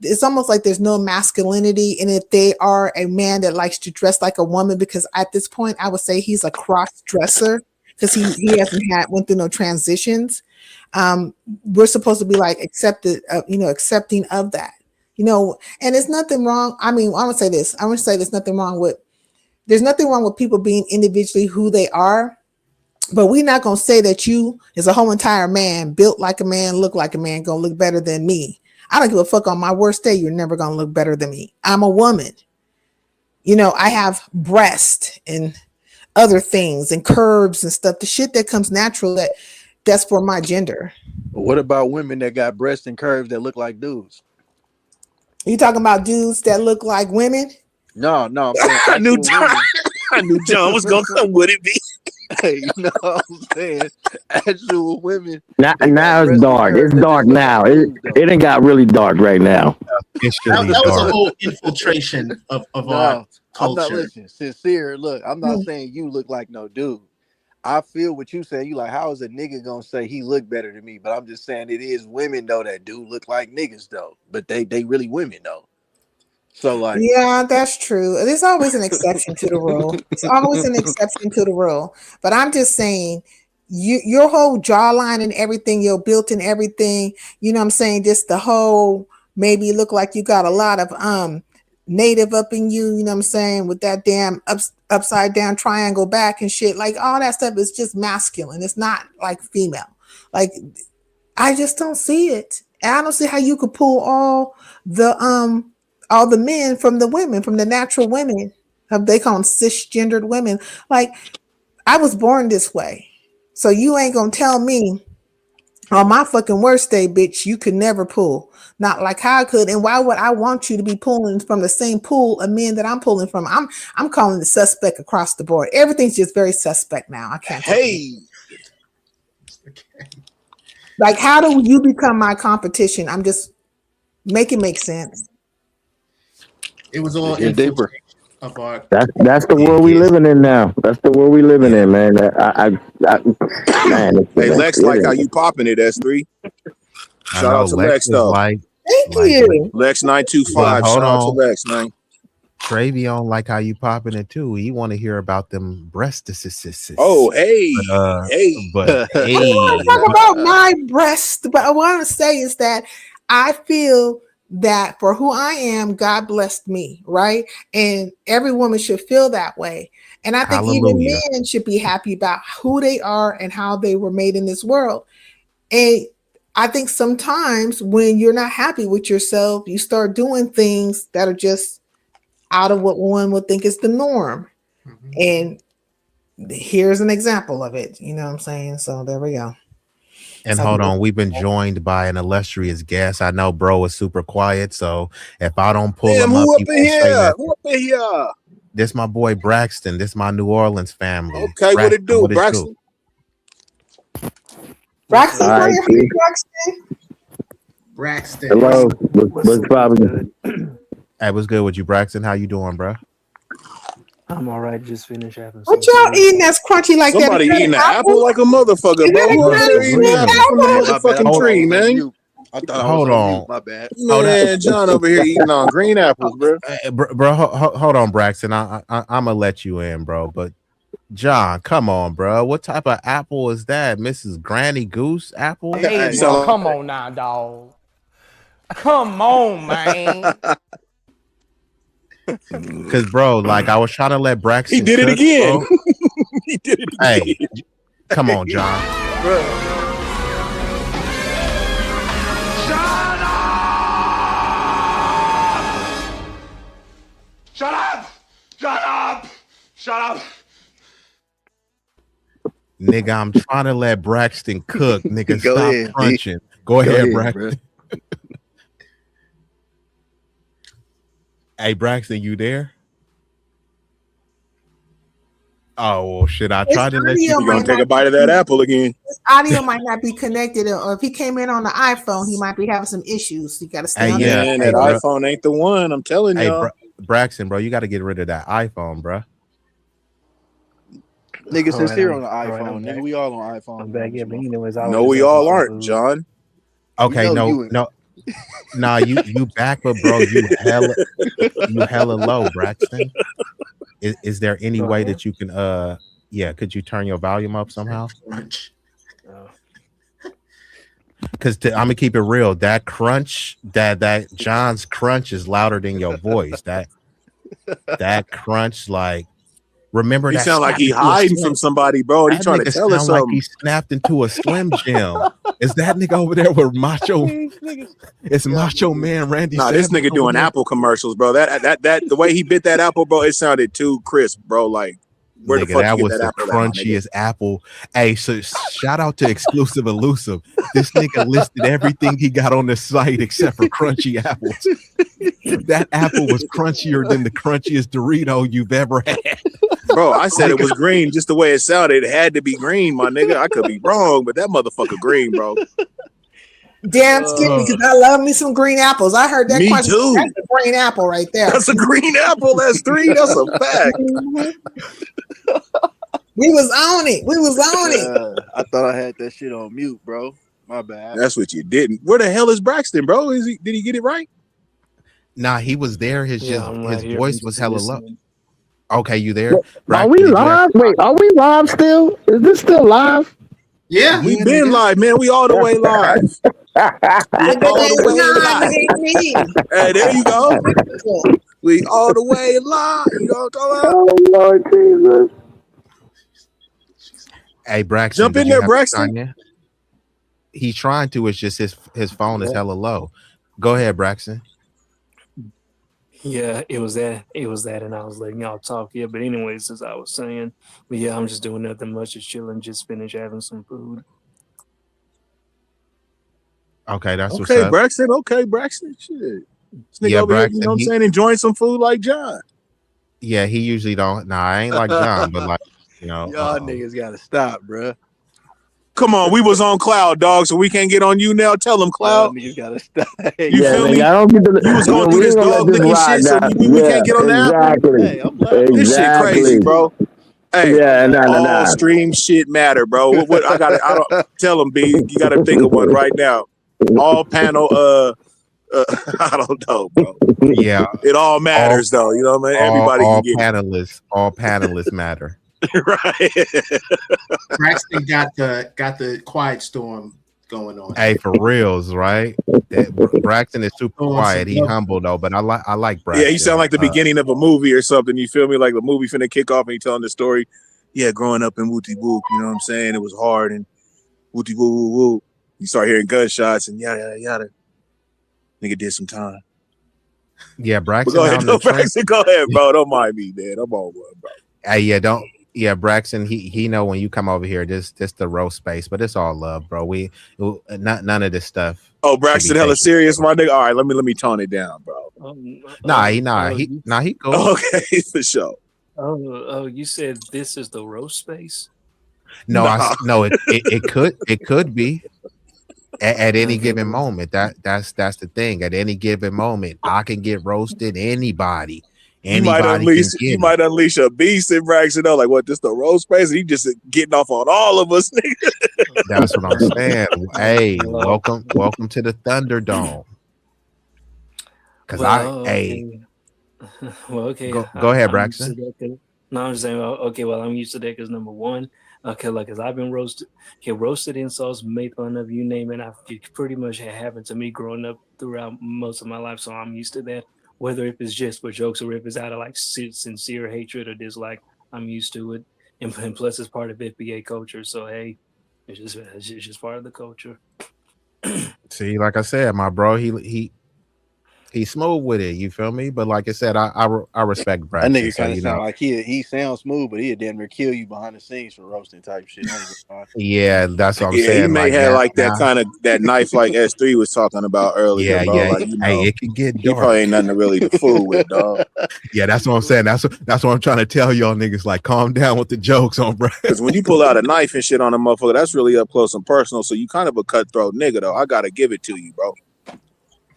it's almost like there's no masculinity. And if they are a man that likes to dress like a woman, because at this point I would say he's a cross dresser because he hasn't went through no transitions. We're supposed to be like accepting of that, and there's nothing wrong. I mean, I would say this. There's nothing wrong with people being individually who they are. But we're not going to say that you as a whole entire man, built like a man, look like a man, going to look better than me. I don't give a fuck. On my worst day, you're never going to look better than me. I'm a woman. I have breasts and other things and curves and stuff. The shit that comes natural, that's for my gender. What about women that got breasts and curves that look like dudes? You talking about dudes that look like women? No, I'm saying I knew John was going to come with it, B. Hey, you know what I'm saying? Actual women. Now it's dark. It's dark now. It ain't got really dark right now. That was a whole infiltration of our culture. I'm not listening. Sincere, look, I'm not saying you look like no dude. I feel what you saying. You like, how is a nigga gonna say he look better than me? But I'm just saying it is women though that do look like niggas though. But they really women though. So like, yeah, that's true. There's always an exception to the rule. It's always an exception to the rule. But I'm just saying, your whole jawline and everything, your built and everything, you know what I'm saying? Just the whole, maybe look like you got a lot of native up in you, you know what I'm saying? With that damn upside down triangle back and shit. Like all that stuff is just masculine. It's not like female. Like I just don't see it. And I don't see how you could pull all the men from the women, from the natural women. They call them cisgendered women. Like, I was born this way. So you ain't gonna tell me on my fucking worst day, bitch, you could never pull. Not like how I could. And why would I want you to be pulling from the same pool of men that I'm pulling from? I'm calling the suspect across the board. Everything's just very suspect now. I can't. Hey. Like, how do you become my competition? I'm just make it make sense. It was all deeper. Of our That's the world we living in now. That's the world we living in, man. Man. Hey, Lex, like how you popping it, S3. Shout out to Lex, though. Thank you. Lex 925. Shout out to Lex, man. Travion like how you popping it too. He want to hear about them breasts. Oh, hey, but I don't want to talk about my breast, but I want to say is that I feel that for who I am, God blessed me, right? And every woman should feel that way. And I think even men should be happy about who they are and how they were made in this world. And I think sometimes when you're not happy with yourself, you start doing things that are just out of what one would think is the norm. And here's an example of it. You know what I'm saying? So there we go. And hold on, we've been joined by an illustrious guest. I know bro is super quiet, so if I don't pull him up, who up in here? Who up in here? This my boy Braxton. This my New Orleans family. Okay, what it do, Braxton? Braxton, All right, Braxton. Hello, what's poppin'? Hey, what's good with you, Braxton? How you doing, bro? I'm all right. Just finished having. What y'all eating that's crunchy like Somebody that? eating an apple like a motherfucker, bro. Who up there eating an apple from the motherfucking tree, man? I thought Hold on. My bad. Man, John over here eating on green apples, bro. Bro, hold on, Braxton. I'm gonna let you in, bro. But John, come on, bro. What type of apple is that? Mrs. Granny Goose apple? Hey, bro, come on now, dog. Come on, man. Because, bro, like I was trying to let Braxton. He did it again. He did it again. Hey, come on, John. Bro. Shut up! Shut up! Shut up! Nigga, I'm trying to let Braxton cook. Nigga, Go stop ahead, crunching. Go ahead, Braxton. Hey, Braxton, you there? Oh, well, shit. I tried to let you. You're going to take a bite of that apple again. His audio might not be connected, or if he came in on the iPhone, he might be having some issues. You got to stay on yeah, Man, that iPhone ain't the one. I'm telling Hey, y'all. Braxton, bro, you got to get rid of that iPhone, bro. Niggas All right, sincere I'm- on the all right, iPhone. I'm Nigga, back. we all on iPhone. I'm back. Yeah, but anyways, No, we all aren't, John. Okay, We know you no. Nah, you back, but bro, you hella low, Braxton. Is there any way that you can could you turn your volume up somehow? Because I'm gonna keep it real, that crunch, that John's crunch is louder than your voice. That crunch, like, remember He that sound like he snapped into a hiding Slim- from somebody, bro. He that trying to nigga tell us sound like something. he snapped into a Slim Jim. Is that nigga over there with Macho? It's Macho Man Randy. Nah, this Savage nigga over doing there? Apple commercials, bro. That the way he bit that apple, bro, it sounded too crisp, bro. Like, where the Nigga, fuck that you was get the that apple at, my nigga? crunchiest apple. Hey, so shout out to Exclusive Elusive. This nigga listed everything he got on the site except for crunchy apples. That apple was crunchier than the crunchiest Dorito you've ever had. Bro, I said it was green just the way it sounded. It had to be green, my nigga. I could be wrong, but that motherfucker green, bro. Damn skippy, because I love me some green apples. I heard that Me question. too. That's a green apple right there. That's a green apple. That's three. That's a fact. We was on it. We was on it. I thought I had that shit on mute, bro. My bad. That's what you didn't. Where the hell is Braxton, bro? Did he get it right? Nah, he was there. His I'm right his here. voice I'm was just hella low. listening. Okay, you there? Are Braxton, we did you live? Wait, are we live still? Is this still live? Yeah. We been live, man. We all the way live. We all the way live. Hey, there you go. We all the way live. You know what I'm talking about? Oh Lord Jesus! Hey, Braxton, Jump did in you there, have Braxton. Tanya? He's trying to. It's just his phone is hella low. Go ahead, Braxton. Yeah, it was that. It was that, and I was letting y'all talk. Yeah, but anyways, as I was saying, but yeah, I'm just doing nothing much, just chilling, just finished having some food. Okay, that's what's Okay, up. Braxton. Okay, Braxton. Shit. This nigga Yeah, over here, you Braxton, know what I'm saying, enjoying some food like John. Yeah, he usually don't. Nah, I ain't like John, but like, you know, Y'all niggas gotta stop, bro. Come on, we was on Cloud, dog, so we can't get on you now. Tell them, Y'all Cloud. niggas gotta stop. You Yeah, feel man, me? y'all don't get the, You was going through we this ain't gonna let dog this licking ride shit, so now. we Yeah, can't get on the app. exactly. Hey, I'm laughing. This shit crazy, bro. Hey, Yeah, all stream shit matter, bro. What I got? I don't tell them, B. You got to think of one right now. All panel. I don't know, bro. yeah, It all matters, though. You know what I mean? Everybody all can get all panelists matter. it. Right. Braxton got the quiet storm going on. Hey, for reals, right? Braxton is super quiet. He humble though, but I like Braxton. Yeah, he sound like the beginning of a movie or something. You feel me? Like the movie finna kick off and he telling the story. Yeah, growing up in Wooty Wook, you know what I'm saying? It was hard and Wooty Woo Woo Woo. You start hearing gunshots and yada yada yada. Nigga did some time. Yeah, Braxton. Go ahead, Braxton. Go ahead, bro. Don't mind me, man. I'm on one, bro. Hey, yeah, don't. Yeah, Braxton. He know when you come over here, this the roast space, but it's all love, bro. None of this stuff. Oh, Braxton, hella serious, my nigga. All right, let me tone it down, bro. He cool. Okay, for sure. Oh, you said this is the roast space? No, no, it could be at any given moment. That's the thing. At any given moment, I can get roasted. Anybody might unleash a beast in Braxton. Though, like what? This the roast space? He just getting off on all of us, nigga. That's what I'm saying. Hey, welcome to the Thunderdome. Because Well, okay. Go ahead, Braxton. No, I'm just saying. Okay, well, I'm used to that because number one, okay, like, cause I've been roasted. Okay, roasted insults, made fun of, you name it. It pretty much had happened to me growing up throughout most of my life, so I'm used to that. Whether if it's just for jokes or if it's out of like sincere hatred or dislike, I'm used to it. And plus, it's part of FBA culture. So hey, it's just part of the culture. See, like I said, my bro, he's smooth with it. You feel me? But like I said, I respect Braxton. That nigga kind of sound like he sounds smooth, but he'll damn near kill you behind the scenes for roasting type shit. Yeah, that's what I'm saying. He may have like that kind of that knife like S3 was talking about earlier. Yeah, bro. yeah. Like, you know, hey, it can get dark. He probably ain't nothing to really to fool with, dog. Yeah, that's what I'm saying. That's what I'm trying to tell y'all niggas. Like, calm down with the jokes on Braxton. Because when you pull out a knife and shit on a motherfucker, that's really up close and personal. So you kind of a cutthroat nigga, though. I gotta give it to you, bro.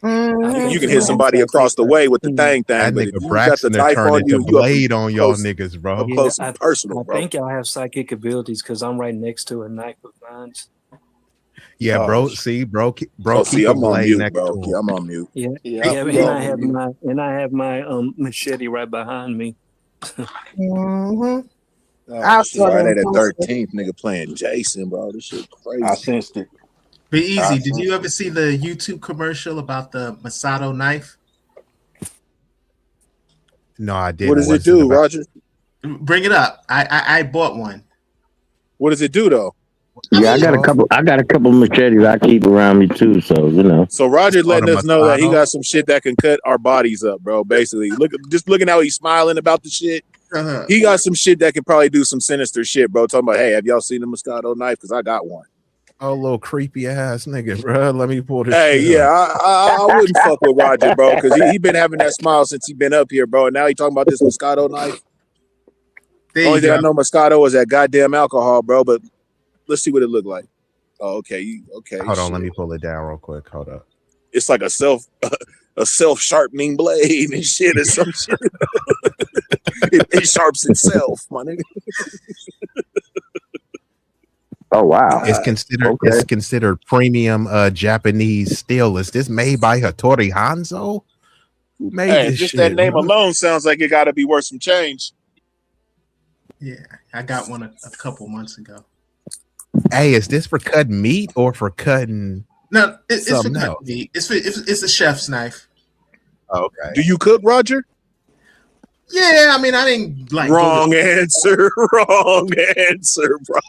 You can hit somebody across the way with the thing, That but nigga if you Braxton got the knife on you, blade on y'all niggas, bro. Up close and personal, bro. I think y'all have psychic abilities because I'm right next to a knife of mine. Yeah, bro. See, bro. See, I'm on mute, bro. Yeah, I'm on mute. Yeah, and I have my machete right behind me. Mm-hmm. I saw that at 13th nigga playing Jason, bro. This shit crazy. I sensed it. B-Eazy, did you ever see the YouTube commercial about the Masato knife? No, I didn't. What does it do, Roger? Bring it up. I bought one. What does it do, though? Yeah, I got a couple machetes I keep around me too, so you know. So Roger letting us know that he got some shit that can cut our bodies up, bro. Basically, looking how he's smiling about the shit. He got some shit that can probably do some sinister shit, bro. Talking about, hey, have y'all seen the Moscato knife? Because I got one. Oh, little creepy ass nigga, bro. Let me pull this. Hey, shit yeah, up. I wouldn't fuck with Roger, bro, because he been having that smile since he been up here, bro. And now he talking about this Moscato knife. Only thing I know Moscato is that goddamn alcohol, bro. But let's see what it look like. Oh, okay, okay. Hold on, let me pull it down real quick. Hold up. It's like a self sharpening blade and shit or some shit. It sharps itself, my nigga. Oh wow! It's considered premium Japanese steel. Is this made by Hattori Hanzo? Who made this just shit? that name alone sounds like it got to be worth some change. Yeah, I got one a couple months ago. Hey, is this for cutting meat or for cutting? No, it's for something cutting else? meat. It's a chef's knife. Okay. Do you cook, Roger? Yeah, I mean, I didn't like. Wrong answer. Wrong answer, bro.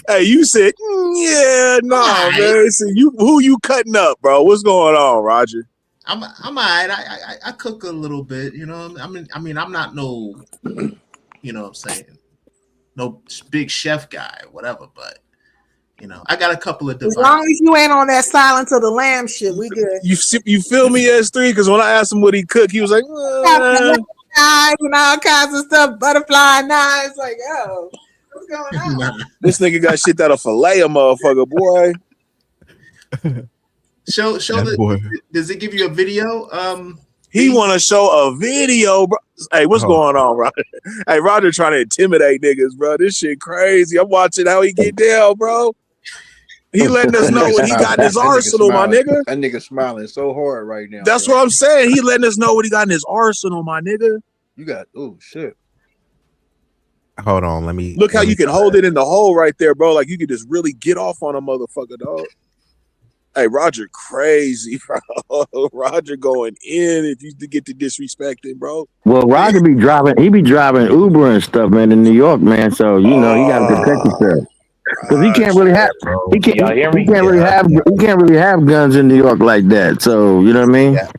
Hey, you said, yeah, no, man. See, who you cutting up, bro? What's going on, Roger? I'm all right. I cook a little bit, you know. I mean, I'm not no, you know what I'm saying, no big chef guy or whatever, but you know, I got a couple of As devices. long as you ain't on that Silence of the Lamb shit, we good. You feel me, S3? Because when I asked him what he cooked, he was like, knives and all kinds of stuff, butterfly knives. Like, oh, what's going on? this nigga got shit that'll fillet a motherfucker, boy. Show does it give you a video? He want to show a video, bro. Hey, what's going on, Roger? Hey, Roger trying to intimidate niggas, bro. This shit crazy. I'm watching how he get down, bro. He letting us know what he got in his arsenal, my nigga. That nigga smiling so hard right now. That's bro. what I'm saying. He letting us know what he got in his arsenal, my nigga. You got shit. Hold on, let me look how you can hold it in the hole right there, bro. Like you can just really get off on a motherfucker, dog. Hey, Roger, crazy, bro. Roger going in if you get to disrespecting, bro. Well, Roger be driving. He be driving Uber and stuff, man, in New York, man. So you know he got to protect himself because he can't really have. He can't really have guns in New York like that. So you know what I mean. Yeah.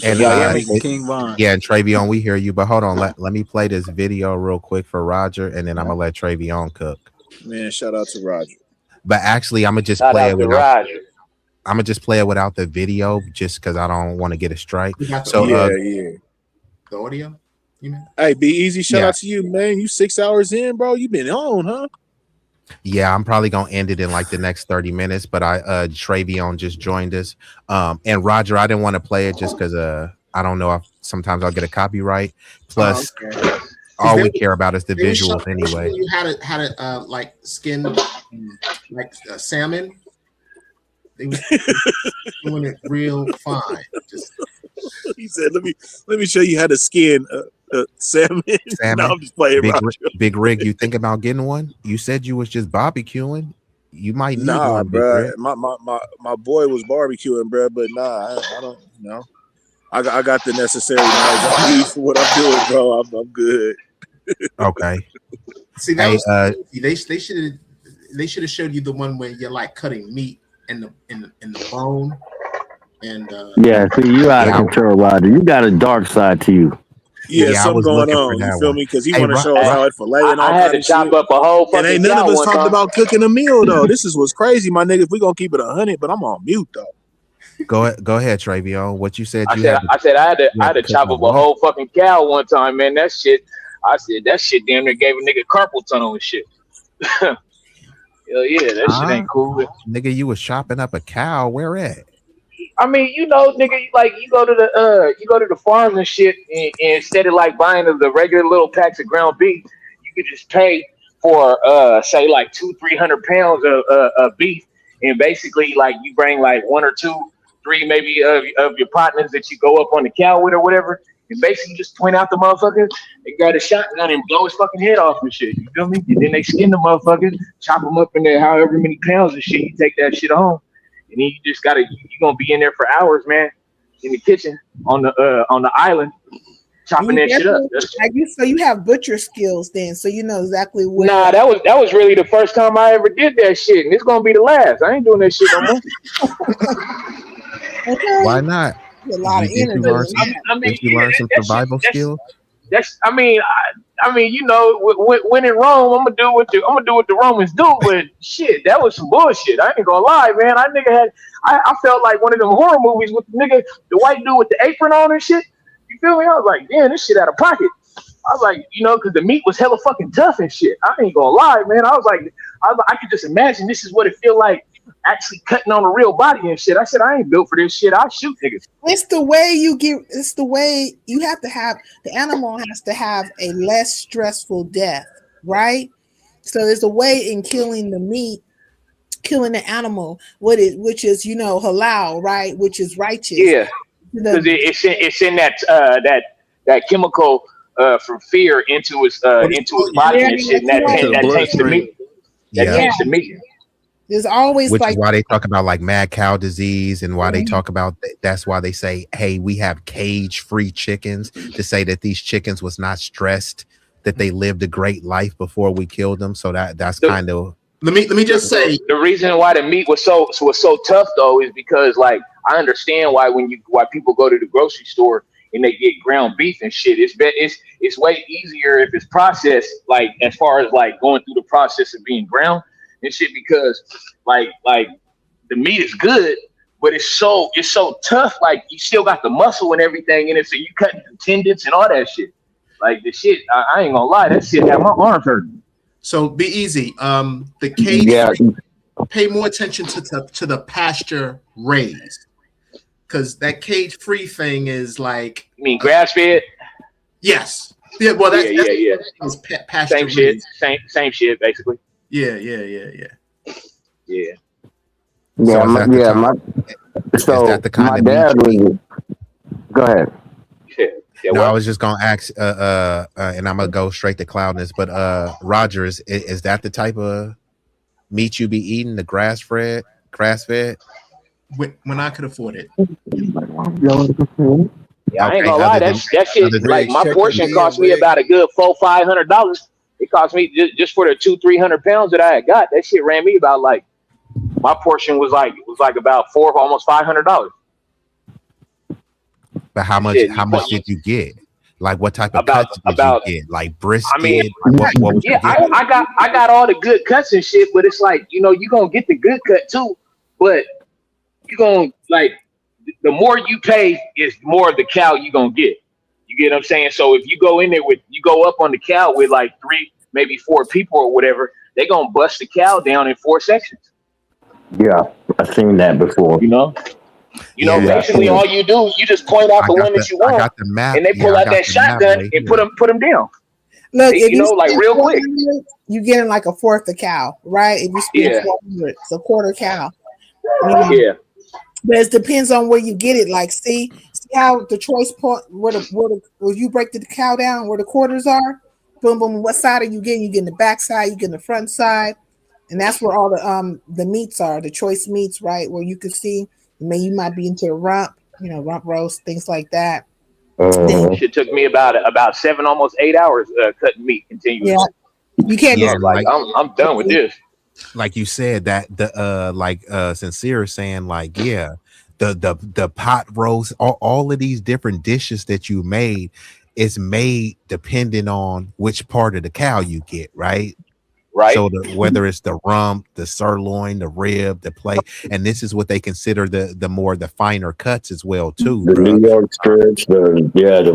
And King Von. Yeah, and Travion, we hear you, but hold on, let me play this video real quick for Roger, and then I'm gonna let Travion cook. Man, shout out to Roger. But actually, I'm gonna just play it without. I'm gonna just play it without the video, just because I don't want to get a strike. So the audio. You mean? Hey, B-Eazy, shout out to you, man. You 6 hours in, bro. You been on, huh? Yeah, I'm probably gonna end it in like the next 30 minutes. But Travion just joined us. And Roger, I didn't want to play it just because I don't know if sometimes I'll get a copyright. Plus, all we care about is the visuals anyway. You had it like skin like salmon. They was doing it real fine. He said, "Let me show you how to skin salmon." No, I'm just playing. Big Rig, you think about getting one? You said you was just barbecuing. You might need one, bro. My boy was barbecuing, bro, but nah, I don't know. I got the necessary knowledge I need for what I'm doing, bro. I'm good. Okay. See, that was they should have showed you the one where you're like cutting meat in the bone. And yeah, see, you out of control, Roger. You got a dark side to you. Yeah, something going on. You feel me? Because he want to show us how it fillet and all I had to chop up a whole fucking. And ain't none of us talked about cooking a meal though. This is what's crazy, my nigga. If we gonna keep it 100, but I'm on mute though. Go ahead, Travion. What you said? I had to chop up a whole fucking cow one time, man. That shit. I said that shit damn near gave a nigga carpal tunnel and shit. Hell yeah, that shit ain't cool. Nigga, you was chopping up a cow. Where at? I mean, you know, nigga, like you go to the farms and shit, and instead of like buying the regular little packs of ground beef, you could just pay for say like 200-300 pounds of beef, and basically like you bring like 1 or 2, 3 maybe of your partners that you go up on the cow with or whatever, and basically just point out the motherfucker, they got a shotgun and blow his fucking head off and shit. You feel me? And then they skin the motherfucker, chop them up in there however many pounds and shit. You take that shit home. And then you just you're gonna be in there for hours, man, in the kitchen on the island, chopping that shit up. So you have butcher skills then, so you know exactly what. Nah, that was really the first time I ever did that shit, and it's gonna be the last. I ain't doing that shit no more. Okay. Why not? A lot of energy. Did you learn some survival skills? I mean, you know, when in Rome, I'm gonna do what the Romans do. But shit, that was some bullshit. I ain't gonna lie, man. I felt like one of them horror movies with the white dude with the apron on and shit. You feel me? I was like, damn, this shit out of pocket. I was like, you know, because the meat was hella fucking tough and shit. I ain't gonna lie, man. I could just imagine this is what it feel like actually cutting on a real body and shit. I said, I ain't built for this shit. I'll shoot niggas. It's the way you have to have, the animal has to have a less stressful death, right? So there's a way in killing the meat, killing the animal, which is, you know, halal, right? Which is righteous. Yeah. Because it's in that chemical from fear into his body and shit. And that takes the meat. That takes the meat. There's always which is why they talk about like mad cow disease, and why they talk about that's why they say, hey, we have cage-free chickens, to say that these chickens was not stressed, that they lived a great life before we killed them. So that's kind of Let me just say the reason why the meat was so tough though is because like I understand why why people go to the grocery store and they get ground beef and shit. It's way easier if it's processed, like as far as like going through the process of being ground and shit, because like the meat is good, but it's so tough. Like you still got the muscle and everything in it, so you cut the tendons and all that shit. Like the shit, I ain't gonna lie, that shit had my arms hurting. So B-Eazy, the cage. Yeah. Pay more attention to the pasture raised, because that cage free thing is like. You mean grass fed? Yes. Yeah. Well, that's pasture same raised. shit. Same shit, basically. Yeah. Yeah. Yeah, my dad was. Go ahead. No, I was just gonna ask, and I'm gonna go straight to cloudness. But Roger, is that the type of meat you be eating? The grass fed? When I could afford it. Yeah, I ain't gonna lie. That shit, like my portion cost me about a good $400-500. It cost me just for the 200-300 pounds that I had got. That shit ran me about like my portion was like about almost $500. But how much did you get? Like what type of cuts did you get? Like brisket? I mean, what was you getting? I got all the good cuts and shit, but it's like, you gonna get the good cut too, but you gonna like the more you pay is more of the cow you gonna get. You get what I'm saying? So if you go in there you go up on the cow with like 3, maybe 4 people or whatever, they gonna bust the cow down in 4 sections. Yeah, I've seen that before. Basically all you do, you just point out the one that you want, and they pull out that shotgun and put them down. Look, if like real quick, you getting like a fourth a cow, right? If you spend 400, it's a quarter cow. Yeah. But it depends on where you get it. Like, see how the choice point where you break the cow down where the quarters are. Boom, boom. What side are you getting? You getting the back side. You getting the front side, and that's where all the meats are. The choice meats, right? Where you can see. You might be into a rump roast, things like that. Shit took me about 7, almost 8 hours cutting meat continuously. Yeah, you can't. Yeah, like I'm done with this. Like you said, that the Sincere is saying, like, yeah, the pot roast, all of these different dishes that you made is made depending on which part of the cow you get, right? Right. So whether it's the rump, the sirloin, the rib, the plate, and this is what they consider the finer cuts as well too. The New York strips, the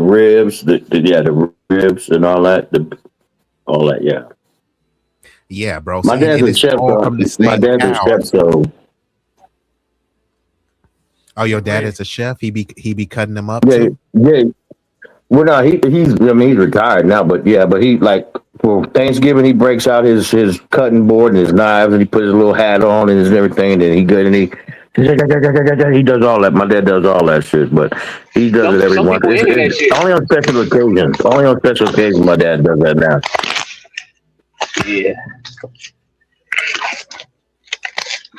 ribs, the ribs and all that, yeah, bro. My dad's a chef. So. Oh, your dad is a chef. He be cutting them up. Yeah, too? yeah. Well, no, he's retired now, but he like. For Thanksgiving, he breaks out his cutting board and his knives, and he puts his little hat on and everything, and he does all that. My dad does all that shit, but he does it every once. It's only on special occasions. Only on special occasions, my dad does that now. Yeah.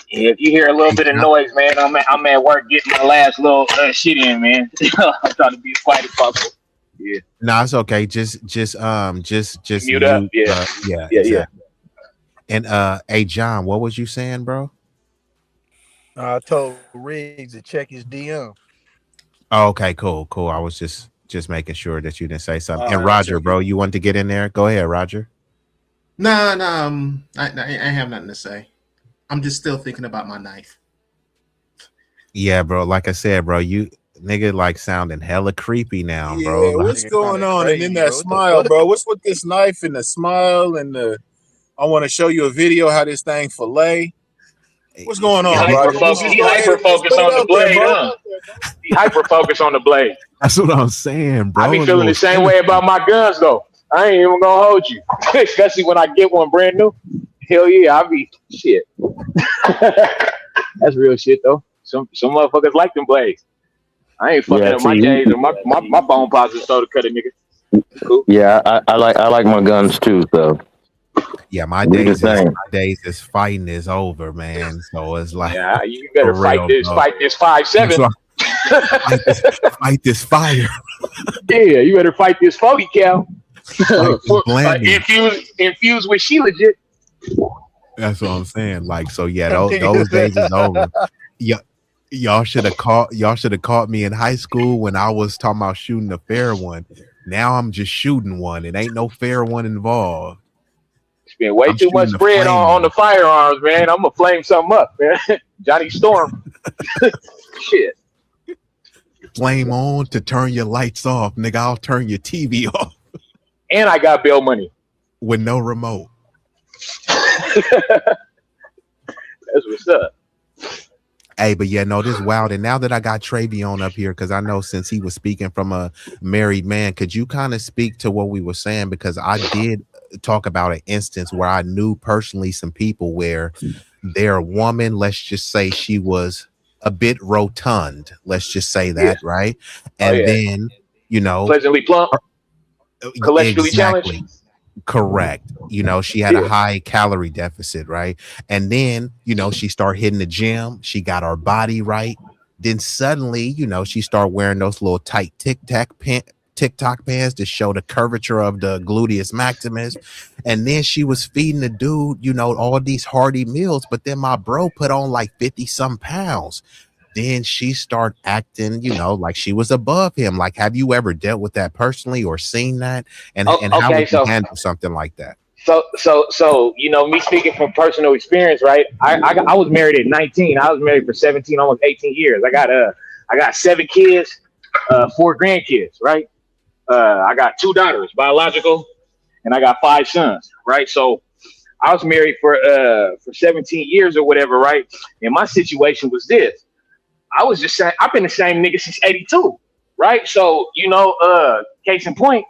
If you hear a little bit of noise, man, I'm at work getting my last little shit in, man. I'm trying to be as quiet as possible. Yeah. No, it's okay. Just mute up. Yeah. Yeah. And hey, John, what was you saying, bro? I told Riggs to check his DM. Oh, okay, cool. I was just making sure that you didn't say something. And Roger, bro, you want to get in there? Go ahead, Roger. No, I have nothing to say. I'm just still thinking about my knife. Yeah, bro. Like I said, bro, you nigga like sounding hella creepy now, bro. Yeah, what's going on? Crazy, and then that smile, bro. What's with this knife and the smile and I want to show you a video how this thing fillet. What's going on, He hyper-focus on the blade, huh? He hyper-focus on the blade. That's what I'm saying, bro. I be feeling the same way about my guns, though. I ain't even gonna hold you, especially when I get one brand new. Hell yeah, I'll be shit. That's real shit, though. Some motherfuckers like them blades. I ain't fucking up my days or my phone pauses so to cut a nigga. Cool. Yeah, I like my guns too, so. Yeah, my days is fighting is over, man. So it's like, yeah, you better fight this 5.7. Fight this fire. Yeah, you better fight this 40 cal. Infused with she legit. That's what I'm saying. Like, so yeah, those days is over. Yeah. Y'all should have caught me in high school when I was talking about shooting a fair one. Now I'm just shooting one. It ain't no fair one involved. Spend way too much bread on the firearms, man. I'm gonna flame something up, man. Johnny Storm. Shit. Flame on to turn your lights off, nigga. I'll turn your TV off. And I got bail money. With no remote. That's what's up. Hey, but yeah, no, this wild. And now that I got Travion up here, because I know since he was speaking from a married man, could you kind of speak to what we were saying? Because I did talk about an instance where I knew personally some people where their woman, let's just say she was a bit rotund, let's just say that, right? And then, you know, pleasantly plump, cholesterol challenged. Correct. You know, she had a high calorie deficit, right? And then, you know, she started hitting the gym. She got her body right. Then suddenly, you know, she started wearing those little tight TikTok pants to show the curvature of the gluteus maximus. And then she was feeding the dude, you know, all these hearty meals. But then my bro put on like 50 some pounds. Then she started acting, you know, like she was above him. Like, have you ever dealt with that personally or seen that? And how would you handle something like that? So, you know, me speaking from personal experience, right? I was married at 19. I was married for 17, almost 18 years. I got 7 kids, 4 grandkids, right? I got 2 daughters, biological, and I got 5 sons, right? So I was married for 17 years or whatever, right? And my situation was this. I was just saying, I've been the same nigga since 82, right? So, you know, case in point,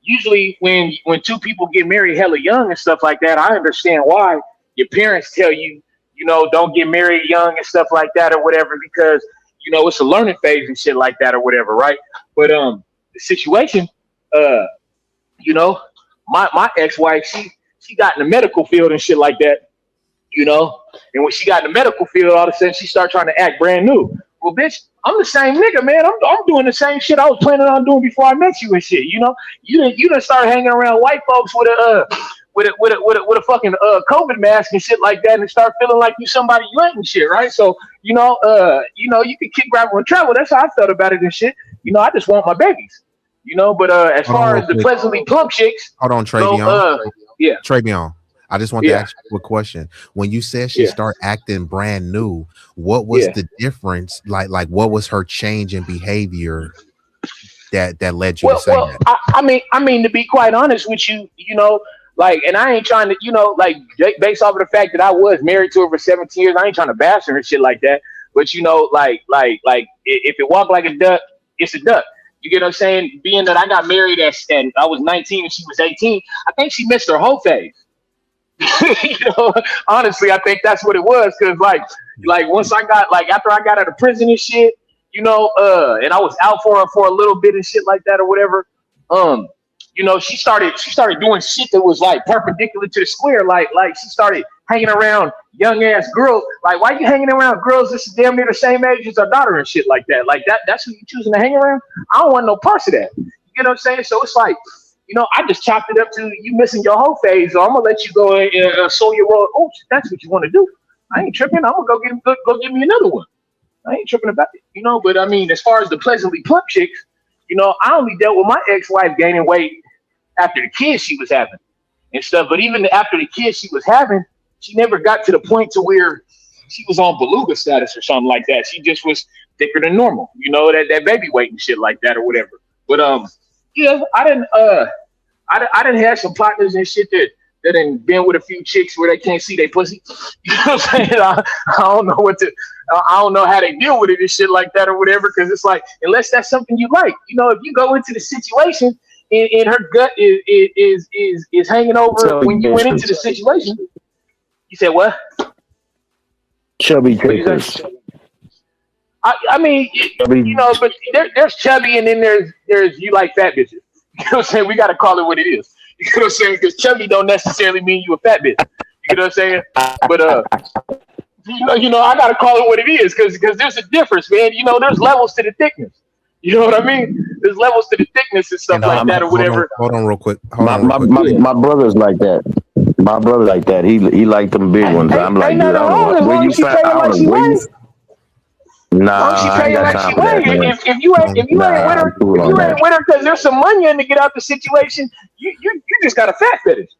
usually when 2 people get married hella young and stuff like that, I understand why your parents tell you, you know, don't get married young and stuff like that or whatever, because, you know, it's a learning phase and shit like that or whatever, right? But the situation, you know, my ex-wife, she got in the medical field and shit like that. You know, and when she got in the medical field, all of a sudden she started trying to act brand new. Well, bitch, I'm the same nigga, man. I'm doing the same shit I was planning on doing before I met you and shit. You know, you done start hanging around white folks with a fucking COVID mask and shit like that, and start feeling like you somebody you ain't and shit, right? So you know, you can kick gravel and travel. That's how I felt about it and shit. You know, I just want my babies. You know, but as far as the pleasantly plump chicks, hold on, Travion. Yeah, Travion. I just want to ask you a question. When you said she started acting brand new, what was the difference? Like what was her change in behavior that led you to say that? I mean, to be quite honest with you, you know, like, and I ain't trying to, you know, like, based off of the fact that I was married to her for 17 years, I ain't trying to bash her and shit like that. But you know, like if it walked like a duck, it's a duck. You get what I'm saying? Being that I got married and I was 19 and she was 18, I think she missed her whole phase. You know, honestly, I think that's what it was. Cause like once I got, like, after I got out of prison and shit, you know, and I was out for a little bit and shit like that or whatever. You know, she started doing shit that was like perpendicular to the square. Like she started hanging around young ass girls. Like, why you hanging around girls that's damn near the same age as our daughter and shit like that? Like that's who you choosing to hang around? I don't want no parts of that. You know what I'm saying? So it's like, you know, I just chopped it up to you missing your whole phase. So I'm gonna let you go and sow your road. Oh, that's what you want to do. I ain't tripping. I'm gonna go give me another one. I ain't tripping about it, you know. But I mean, as far as the pleasantly plump chicks, you know, I only dealt with my ex-wife gaining weight after the kids she was having and stuff. But even after the kids she was having, she never got to the point to where she was on beluga status or something like that. She just was thicker than normal, you know, that baby weight and shit like that or whatever. But yeah, I didn't have some partners and shit that done been with a few chicks where they can't see their pussy. You know what I'm saying? I don't know I don't know how they deal with it and shit like that or whatever. Cause it's like, unless that's something you like, you know, if you go into the situation and her gut is hanging over when you went into the situation. You said what? Chubby drinkers. I mean, you know, but there's chubby and then there's you like fat bitches. You know what I'm saying? We got to call it what it is. You know what I'm saying? Because chubby don't necessarily mean you a fat bitch. You know what I'm saying? But you know, I got to call it what it is because there's a difference, man. You know, there's levels to the thickness. You know what I mean? There's levels to the thickness and stuff like that or whatever. Hold on real quick. My brother's like that. My brother like that. He liked them big ones. I'm like, Ain't dude, I nothing don't wrong know as where long you as she found. paying I like don't she know where you. weighs. Nah, As long as she I ain't paying got like time she for that, weighs. man. If you ain't with Nah, her, I'm cool if on you that. ain't with her because there's some money in to get out the situation, you just got a fat fetish.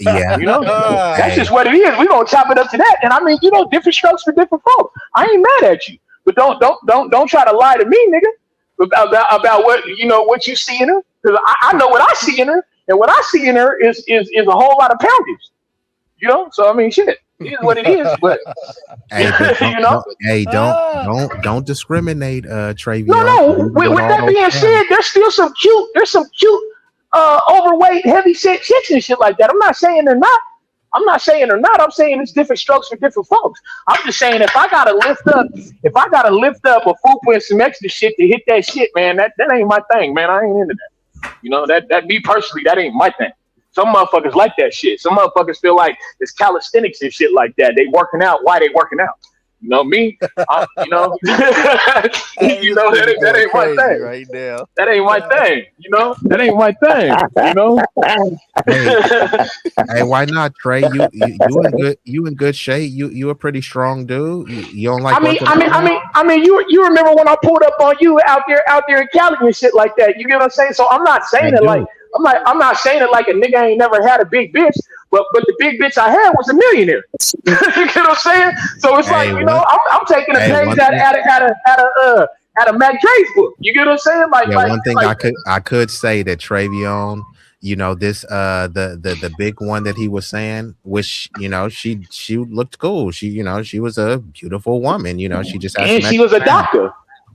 Yeah. You know, that's Hey, just what it is. We're gonna chop it up to that. And I mean, you know, different strokes for different folks. I ain't mad at you, but don't try to lie to me, nigga, about what you know what you see in her. Because I know what I see in her, and what I see in her is a whole lot of poundage. You know, so I mean, shit, it is what it is. But hey, but you know, don't discriminate, no. Travion. Even with With all that those being talents. said, there's some cute, overweight, heavy set chicks and shit like that. I'm not saying they're not. I'm saying it's different strokes for different folks. I'm just saying if I gotta lift up a fupa and some extra shit to hit that shit, man, that ain't my thing, man. I ain't into that. You know, that me personally, that ain't my thing. Some motherfuckers like that shit. Some motherfuckers feel like it's calisthenics and shit like that. They working out. Why they working out? You know me. You know, you know that ain't my thing. Right now. That ain't my thing. You know, that ain't my thing. You know. Hey, why not, Trey? You in good shape. You a pretty strong dude. You don't like working I mean, you remember when I pulled up on you out there in Cali and shit like that. You get what I'm saying? So I'm not saying it like I'm not saying it like a nigga ain't never had a big bitch, but the big bitch I had was a millionaire. You get what I'm saying? So it's like, you know, I'm taking a page out of Mac Dre's book. You get what I'm saying? One thing I could say that Travion, you know, this the big one that he was saying, which, you know, she looked cool. She was a beautiful woman, you know, she just had and she was a doctor.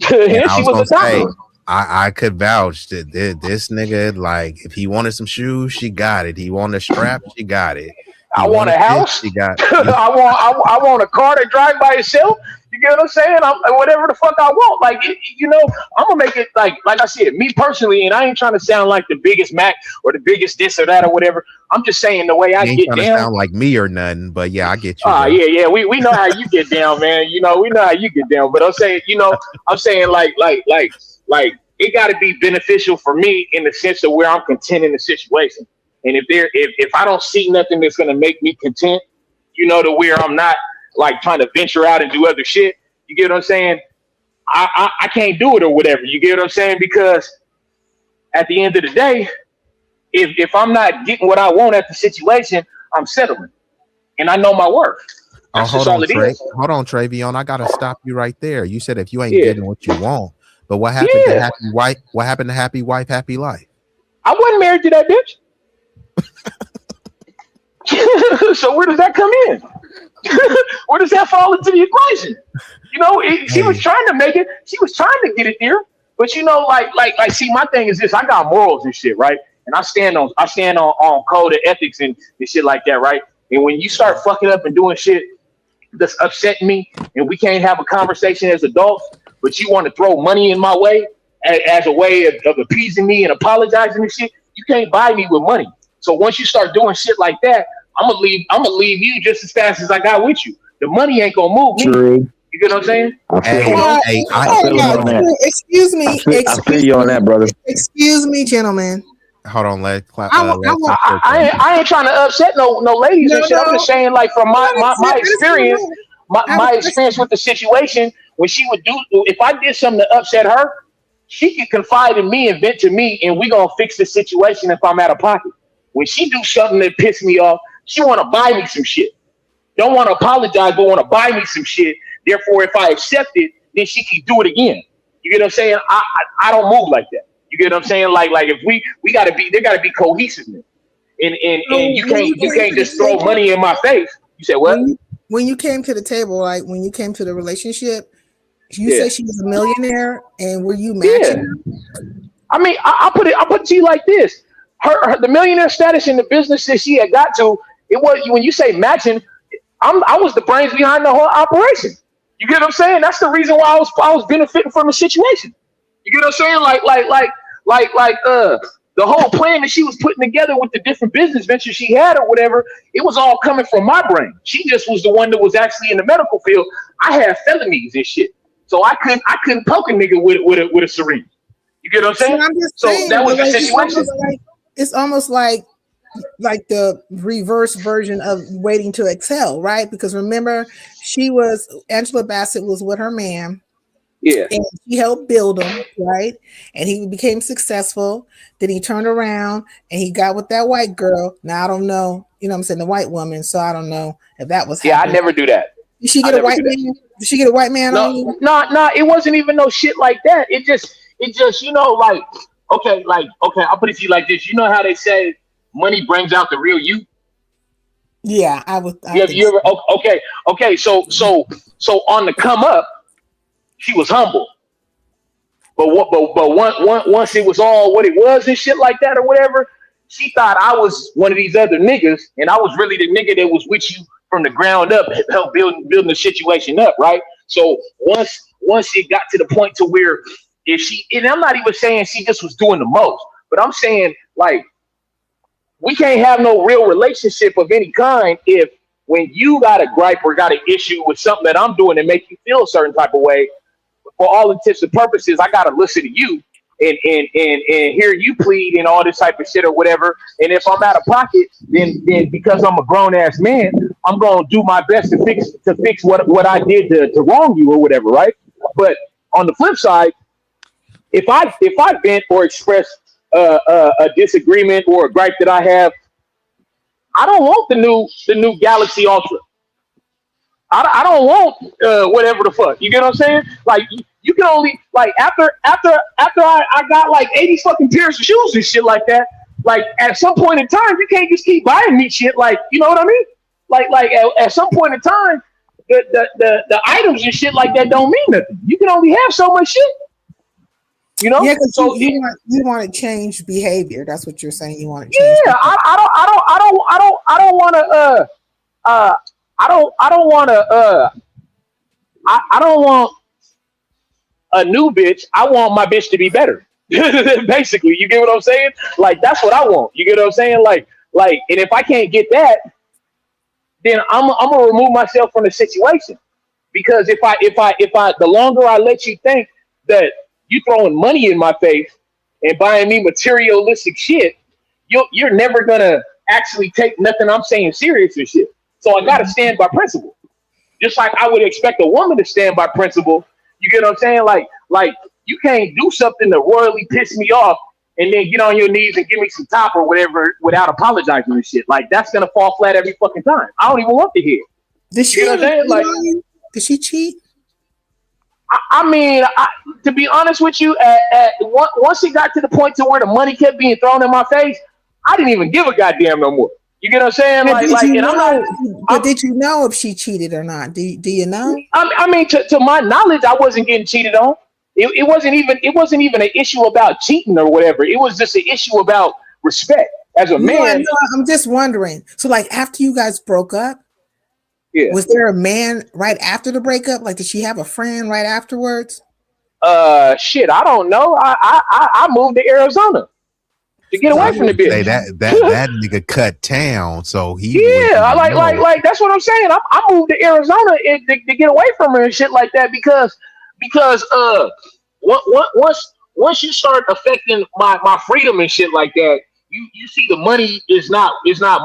And she was a doctor. I could vouch that this nigga, like, if he wanted some shoes, she got it. He wanted a strap, she got it. I want a house. She got I want a car to drive by itself. You get what I'm saying? Whatever the fuck I want. Like, you know, I'm gonna make it like I said, me personally, and I ain't trying to sound like the biggest Mac or the biggest this or that or whatever. I'm just saying the way I ain't get trying down. to sound like me or nothing, but yeah, I get you. Yeah. We know how you get down, man. You know, we know how you get down. But I'm saying, you know, like it got to be beneficial for me in the sense of where I'm content in the situation. And if I don't see nothing that's gonna make me content, you know, to where I'm not like trying to venture out and do other shit. You get what I'm saying? I can't do it or whatever. You get what I'm saying? Because at the end of the day, if I'm not getting what I want at the situation, I'm settling, and I know my worth. That's hold just all it is. Hold on, Travion. I gotta stop you right there. You said if you ain't getting what you want, but what happened to happy wife? What happened to happy wife, happy life? I wasn't married to that bitch. So where does that come in? Where does that fall into the equation? You know, she was trying to make it. She was trying to get it there. But you know, like, see, my thing is this: I got morals and shit, right? And I stand on code of ethics and shit like that, right? And when you start fucking up and doing shit that's upsetting me, and we can't have a conversation as adults, but you want to throw money in my way as a way of appeasing me and apologizing and shit, you can't buy me with money. So once you start doing shit like that, I'm gonna leave you just as fast as I got with you. The money ain't gonna move me. True. You get what I'm saying? Excuse me. I feel you on that, brother. Excuse me, gentlemen. Hold on, I ain't trying to upset no ladies and shit. I'm just saying, like, from my experience, my experience with the situation, when she would do, if I did something to upset her, she could confide in me and vent to me, and we gonna fix the situation if I'm out of pocket. When she do something that piss me off, she want to buy me some shit. Don't want to apologize, but want to buy me some shit. Therefore, if I accept it, then she can do it again. You get what I'm saying? I don't move like that. You get what I'm saying? Like if we gotta be, there gotta be cohesiveness. And you can't just throw money in my face. You said what? When you came to the table, like when you came to the relationship, you said she was a millionaire, and were you matching her? I mean, I put it to you like this: the millionaire status in the business that she had got to, it was, when you say matching, I was the brains behind the whole operation. You get what I'm saying? That's the reason why I was benefiting from the situation. You get what I'm saying? Like the whole plan that she was putting together with the different business ventures she had or whatever, it was all coming from my brain. She just was the one that was actually in the medical field. I had felonies and shit, so I couldn't poke a nigga with a syringe. You get what I'm saying? I'm just saying, that was the situation. It's almost like like the reverse version of Waiting to Exhale, right? Because remember, Angela Bassett was with her man. Yeah. And she helped build him, right? And he became successful. Then he turned around and he got with that white girl. Now I don't know, you know what I'm saying, the white woman. So I don't know if that was happening. I never do that. Did she get a white man? Did she get a white man on you? No, it wasn't even no shit like that. It just, you know, like, okay, I'll put it to you like this. You know how they say money brings out the real you? Yeah, I would. You ever, okay. So on the come up, she was humble. But once it was all what it was and shit like that or whatever, she thought I was one of these other niggas, and I was really the nigga that was with you from the ground up, help building the situation up, right? So once it got to the point to where and I'm not even saying she just was doing the most, but I'm saying like we can't have no real relationship of any kind if when you got a gripe or got an issue with something that I'm doing and make you feel a certain type of way, for all intents and purposes, I gotta listen to you and hear you plead and all this type of shit or whatever. And if I'm out of pocket, then because I'm a grown ass man, I'm gonna do my best to fix what I did to wrong you or whatever, right? But on the flip side, if I vent or express a disagreement or a gripe that I have, I don't want the new Galaxy Ultra. I don't want whatever the fuck. You get what I'm saying? Like you can only like after I got like 80 fucking pairs of shoes and shit like that. Like at some point in time, you can't just keep buying me shit. Like you know what I mean? Like at some point in time, the items and shit like that don't mean nothing. You can only have so much shit. You know? Yeah, so you want to change behavior. That's what you're saying. You want to change. Yeah, I don't want to. I don't want a new bitch. I want my bitch to be better. Basically, you get what I'm saying? Like that's what I want. You get what I'm saying? Like, and if I can't get that, then I'm gonna remove myself from the situation. Because if I the longer I let you think that you throwing money in my face and buying me materialistic shit, you're never gonna actually take nothing I'm saying serious and shit. So I gotta stand by principle. Just like I would expect a woman to stand by principle. You get what I'm saying? Like you can't do something to royally piss me off and then get on your knees and give me some top or whatever without apologizing and shit. Like that's gonna fall flat every fucking time. I don't even want to hear. Did she? Did she cheat? I mean, to be honest with you, once it got to the point to where the money kept being thrown in my face, I didn't even give a goddamn no more. You get what I'm saying? But did you know if she cheated or not? Do you know? I mean, to my knowledge, I wasn't getting cheated on. It wasn't even an issue about cheating or whatever. It was just an issue about respect as a man. I'm just wondering. So, like, after you guys broke up, was there a man right after the breakup? Like, did she have a friend right afterwards? Shit, I don't know. I moved to Arizona to get away from the bitch. Say that nigga cut town, so he like that's what I'm saying. I moved to Arizona to get away from her and shit like that because once you start affecting my freedom and shit like that, you see the money is not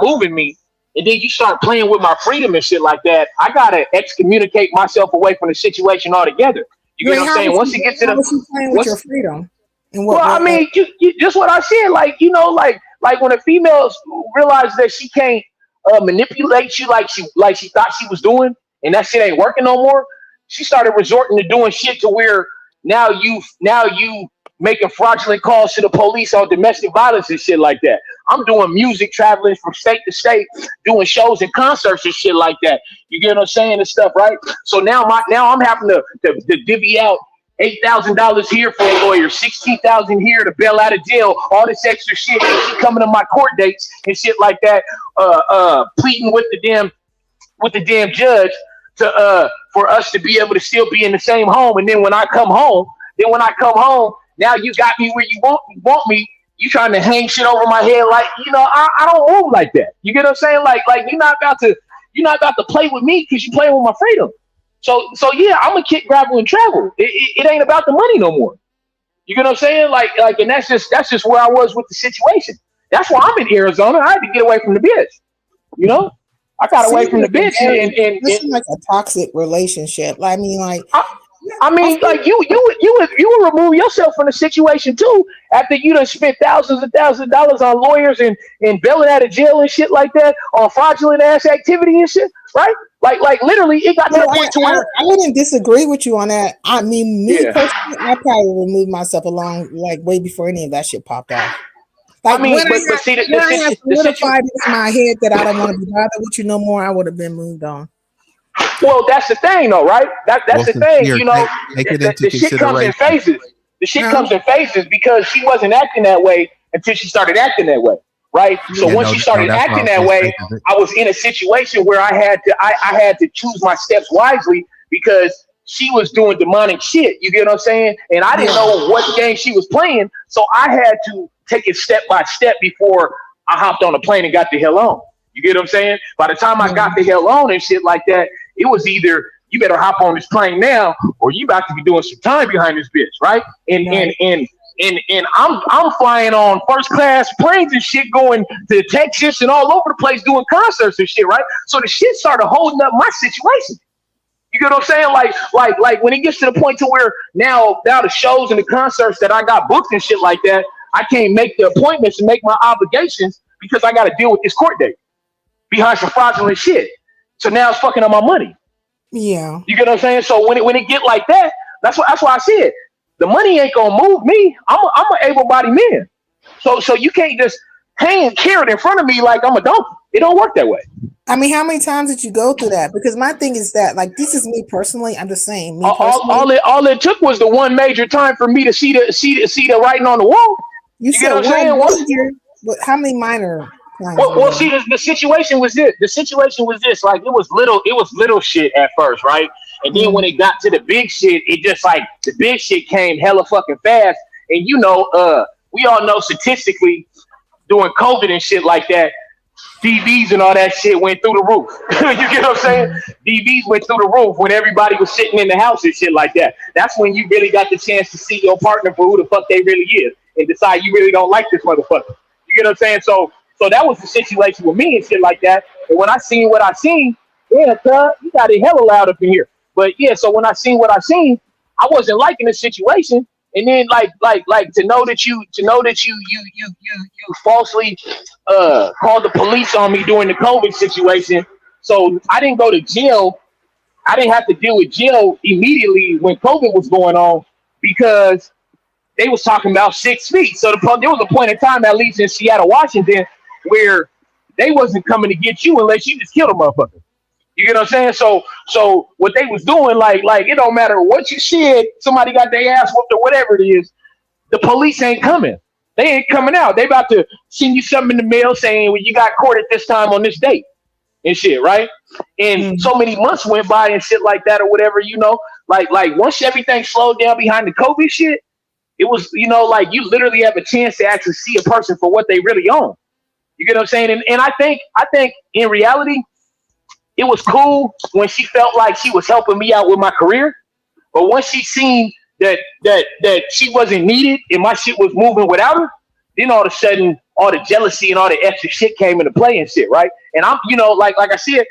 moving me, and then you start playing with my freedom and shit like that. I gotta excommunicate myself away from the situation altogether. You get what I'm saying? Once you get to with your freedom. I mean, you just what I said, like, you know, like when a female realizes that she can't manipulate you like she thought she was doing, and that shit ain't working no more, she started resorting to doing shit to where now you making fraudulent calls to the police on domestic violence and shit like that. I'm doing music, traveling from state to state, doing shows and concerts and shit like that. You get what I'm saying and stuff, right? So now I'm having to divvy out $8,000 here for a lawyer, $16,000 here to bail out of jail, all this extra shit. And she coming to my court dates and shit like that, pleading with the damn judge to for us to be able to still be in the same home. And then when I come home, now you got me where you want me. You trying to hang shit over my head, like, you know, I don't move like that. You get what I'm saying? Like you're not about to play with me because you playing with my freedom. So yeah, I'm gonna kick, gravel, and travel. It ain't about the money no more. You get what I'm saying? Like, and that's just where I was with the situation. That's why I'm in Arizona. I had to get away from the bitch. You know, I got away from the bitch, and this is like a toxic relationship. I mean, like. I mean, like you would remove yourself from the situation too after you done spent thousands and thousands of dollars on lawyers and bailing out of jail and shit like that on fraudulent ass activity and shit, right? Like literally, it got to the point to where I wouldn't disagree with you on that. I mean, me personally, I probably removed myself along like way before any of that shit popped off. Like I mean, when but I see, had solidified in my head that I don't want to be bothered with you no more, I would have been moved on. Well, that's the thing, though, right? That's the thing. Here, you know, take it into the shit comes in consideration. phases. The shit comes in phases because she wasn't acting that way until she started acting that way, right? So once she started acting that way, I was in a situation where I had to choose my steps wisely because she was doing demonic shit. You get what I'm saying? And I didn't know what game she was playing, so I had to take it step by step before I hopped on a plane and got the hell on. You get what I'm saying? By the time I got the hell on and shit like that, it was either you better hop on this plane now or you about to be doing some time behind this bitch, right? And I'm flying on first class planes and shit going to Texas and all over the place doing concerts and shit, right? So the shit started holding up my situation. You get what I'm saying? Like when it gets to the point to where now the shows and the concerts that I got booked and shit like that, I can't make the appointments and make my obligations because I got to deal with this court date behind some fraudulent shit. So now it's fucking on my money. Yeah. You get what I'm saying? So when it get like that, that's why I said the money ain't gonna move me. I'm an able-bodied man. So you can't just hang and carry it in front of me like I'm a donkey. It don't work that way. I mean, how many times did you go through that? Because my thing is that, like, this is me personally. I'm just saying, all it took was the one major time for me to see the writing on the wall. You get what I'm saying? But how many minor? Well, see, the situation was this. The situation was this. Like, it was little shit at first, right? And then when it got to the big shit, it just like the big shit came hella fucking fast. And you know, we all know statistically during COVID and shit like that, DVs and all that shit went through the roof. You get what I'm saying? DVs went through the roof when everybody was sitting in the house and shit like that. That's when you really got the chance to see your partner for who the fuck they really is and decide you really don't like this motherfucker. You get what I'm saying? So that was the situation with me and shit like that. And when I seen what I seen, you got it hella loud up in here. But yeah, so when I seen what I seen, I wasn't liking the situation. And then like to know that you falsely called the police on me during the COVID situation. So I didn't go to jail. I didn't have to deal with jail immediately when COVID was going on because they was talking about 6 feet. So there was a point in time, at least in Seattle, Washington, where they wasn't coming to get you unless you just killed a motherfucker. You get what I'm saying? So what they was doing, like it don't matter what you said, somebody got their ass whooped or whatever it is, the police ain't coming. They ain't coming out. They about to send you something in the mail saying, well, you got court at this time on this date and shit, right? And so many months went by and shit like that or whatever, you know, like once everything slowed down behind the COVID shit, it was, you know, like you literally have a chance to actually see a person for what they really own. You get what I'm saying? And I think in reality, it was cool when she felt like she was helping me out with my career. But once she seen that she wasn't needed and my shit was moving without her, then all of a sudden, all the jealousy and all the extra shit came into play and shit, right? And I'm, you know, like I said,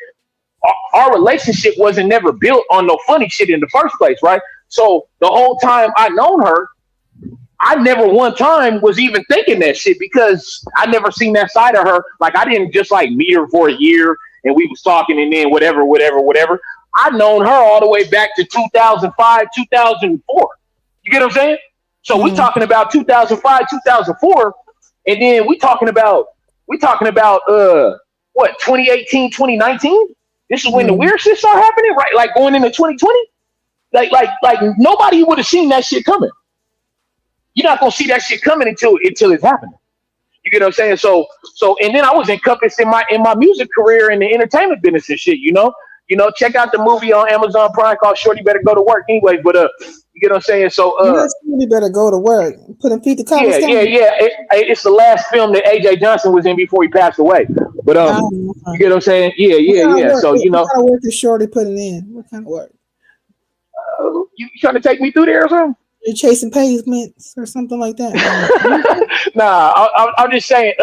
our relationship wasn't never built on no funny shit in the first place, right? So the whole time I known her, I never one time was even thinking that shit because I never seen that side of her. Like I didn't just like meet her for a year and we was talking and then whatever. I've known her all the way back to 2005, 2004. You get what I'm saying? So we talking about 2005, 2004, and then we talking about what, 2018, 2019? This is when the weird shit started happening, right? Like going into 2020? Like nobody would have seen that shit coming. You're not gonna see that shit coming until it's happening. You get what I'm saying? So, and then I was encompassed in my music career in the entertainment business and shit. You know, check out the movie on Amazon Prime called "Shorty Better Go to Work." Anyway, but you get what I'm saying? So, you better go to work. Put them feet to cover. Yeah. It's the last film that AJ Johnson was in before he passed away. But you get what I'm saying? Yeah. So you know, what kind of work is Shorty putting in? What kind of work? You trying to take me through there or something? You're chasing pavements or something like that. Nah, I'm just saying.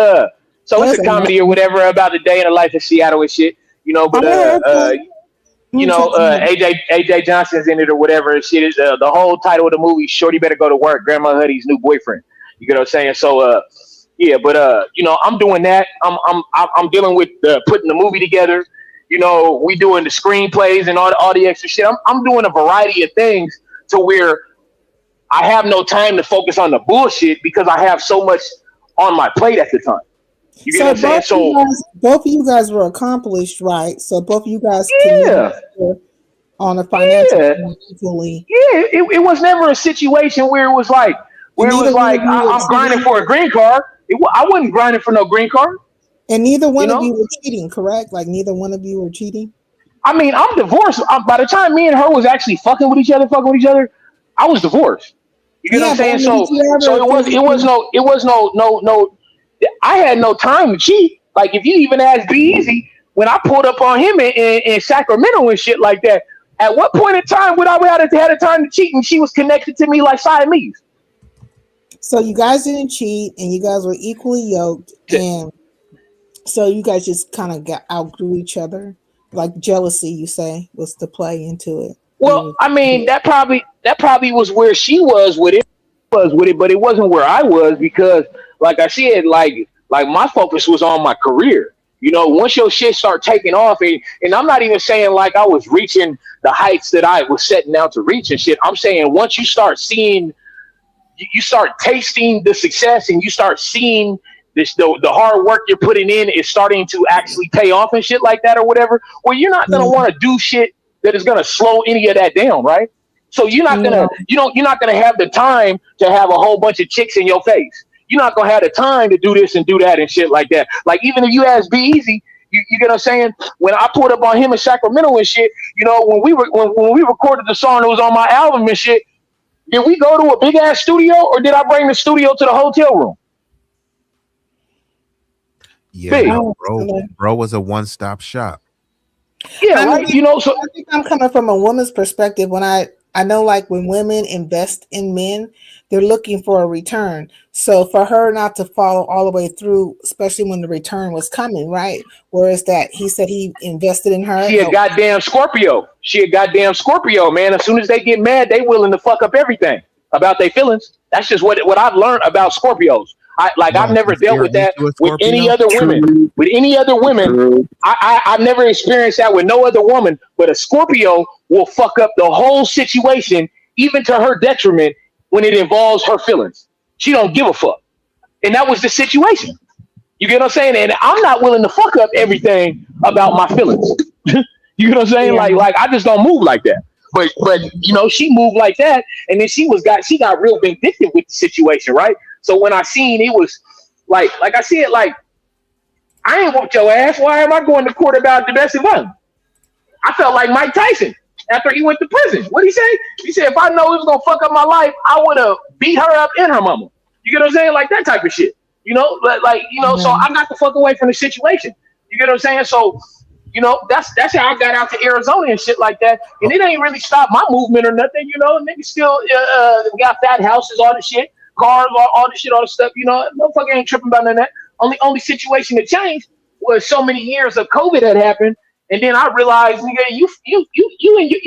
So it's a comedy or whatever about the day in the life of Seattle and shit. You know, but you know, AJ Johnson's in it or whatever and shit. Is the whole title of the movie? Shorty better go to work. Grandma Huddy's new boyfriend. You get what I'm saying? So yeah, but you know, I'm doing that. I'm dealing with putting the movie together. You know, we doing the screenplays and all the extra shit. I'm doing a variety of things to where I have no time to focus on the bullshit because I have so much on my plate at the time. You get what I'm saying? So both of you guys were accomplished, right? So both of you guys can on a financial equally. Yeah, it was never a situation where it was like I'm grinding for a green card. I wasn't grinding for no green card. And neither one of you were cheating, correct? Like neither one of you were cheating. I mean, I'm divorced. By the time me and her was actually fucking with each other, I was divorced. You get what I'm saying? So it was no. I had no time to cheat. Like if you even ask B-Eazy, when I pulled up on him in Sacramento and shit like that, at what point in time would I have had a time to cheat? And she was connected to me like Siamese. So you guys didn't cheat, and you guys were equally yoked, and so you guys just kind of outgrew each other. Like jealousy, you say, was to play into it. Well, I mean, that probably was where she was with it, but it wasn't where I was because, like I said, like my focus was on my career. You know, once your shit start taking off, and I'm not even saying like I was reaching the heights that I was setting out to reach and shit. I'm saying once you start seeing, you start tasting the success, and you start seeing this, the hard work you're putting in is starting to actually pay off and shit like that or whatever. Well, you're not gonna want to do shit that is gonna slow any of that down, right? So you're not gonna you're not gonna have the time to have a whole bunch of chicks in your face. You're not gonna have the time to do this and do that and shit like that. Like even if you ask B-Eazy, you get what I'm saying? When I pulled up on him in Sacramento and shit, you know, when we recorded the song that was on my album and shit, did we go to a big ass studio or did I bring the studio to the hotel room? Yeah, no, bro was a one-stop shop. Yeah, right. You know, so I think I'm coming from a woman's perspective. When I know, like when women invest in men, they're looking for a return. So for her not to follow all the way through, especially when the return was coming, right? Whereas that he said he invested in her. She a goddamn Scorpio. Man. As soon as they get mad, they willing to fuck up everything about their feelings. That's just what I've learned about Scorpios. I've never dealt with that with any other women. With any other women, I've never experienced that with no other woman. But a Scorpio will fuck up the whole situation, even to her detriment, when it involves her feelings. She don't give a fuck, and that was the situation. You get what I'm saying? And I'm not willing to fuck up everything about my feelings. You get what I'm saying? Yeah. Like I just don't move like that. But you know, she moved like that, and then she got real vindictive with the situation, right? So when I seen it was like I said, like I ain't want your ass. Why am I going to court about domestic violence? I felt like Mike Tyson after he went to prison. What'd he say? He said, if I know it was gonna fuck up my life, I would have beat her up and her mama. You get what I'm saying? Like that type of shit. You know, like you know. So I got the fuck away from the situation. You get what I'm saying? So. You know, that's how I got out to Arizona and shit like that. And it ain't really stopped my movement or nothing, you know. Niggas still got fat houses, all the shit, cars, all the shit, all the stuff, you know. Motherfucker ain't tripping about none of that. Only situation that changed was so many years of COVID had happened. And then I realized, nigga, you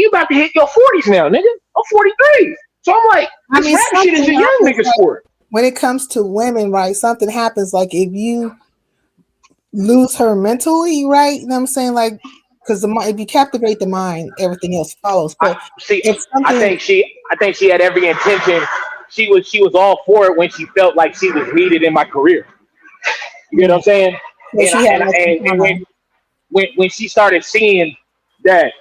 about to hit your 40s now, nigga. I'm 43. So I'm like, this rap shit is a young nigga sport. When it comes to women, right, something happens. Like if you lose her mentally, right? You know what I'm saying? Like, because if you captivate the mind, everything else follows. But I think she had every intention. She was all for it when she felt like she was needed in my career. You know what I'm saying? And when she started seeing that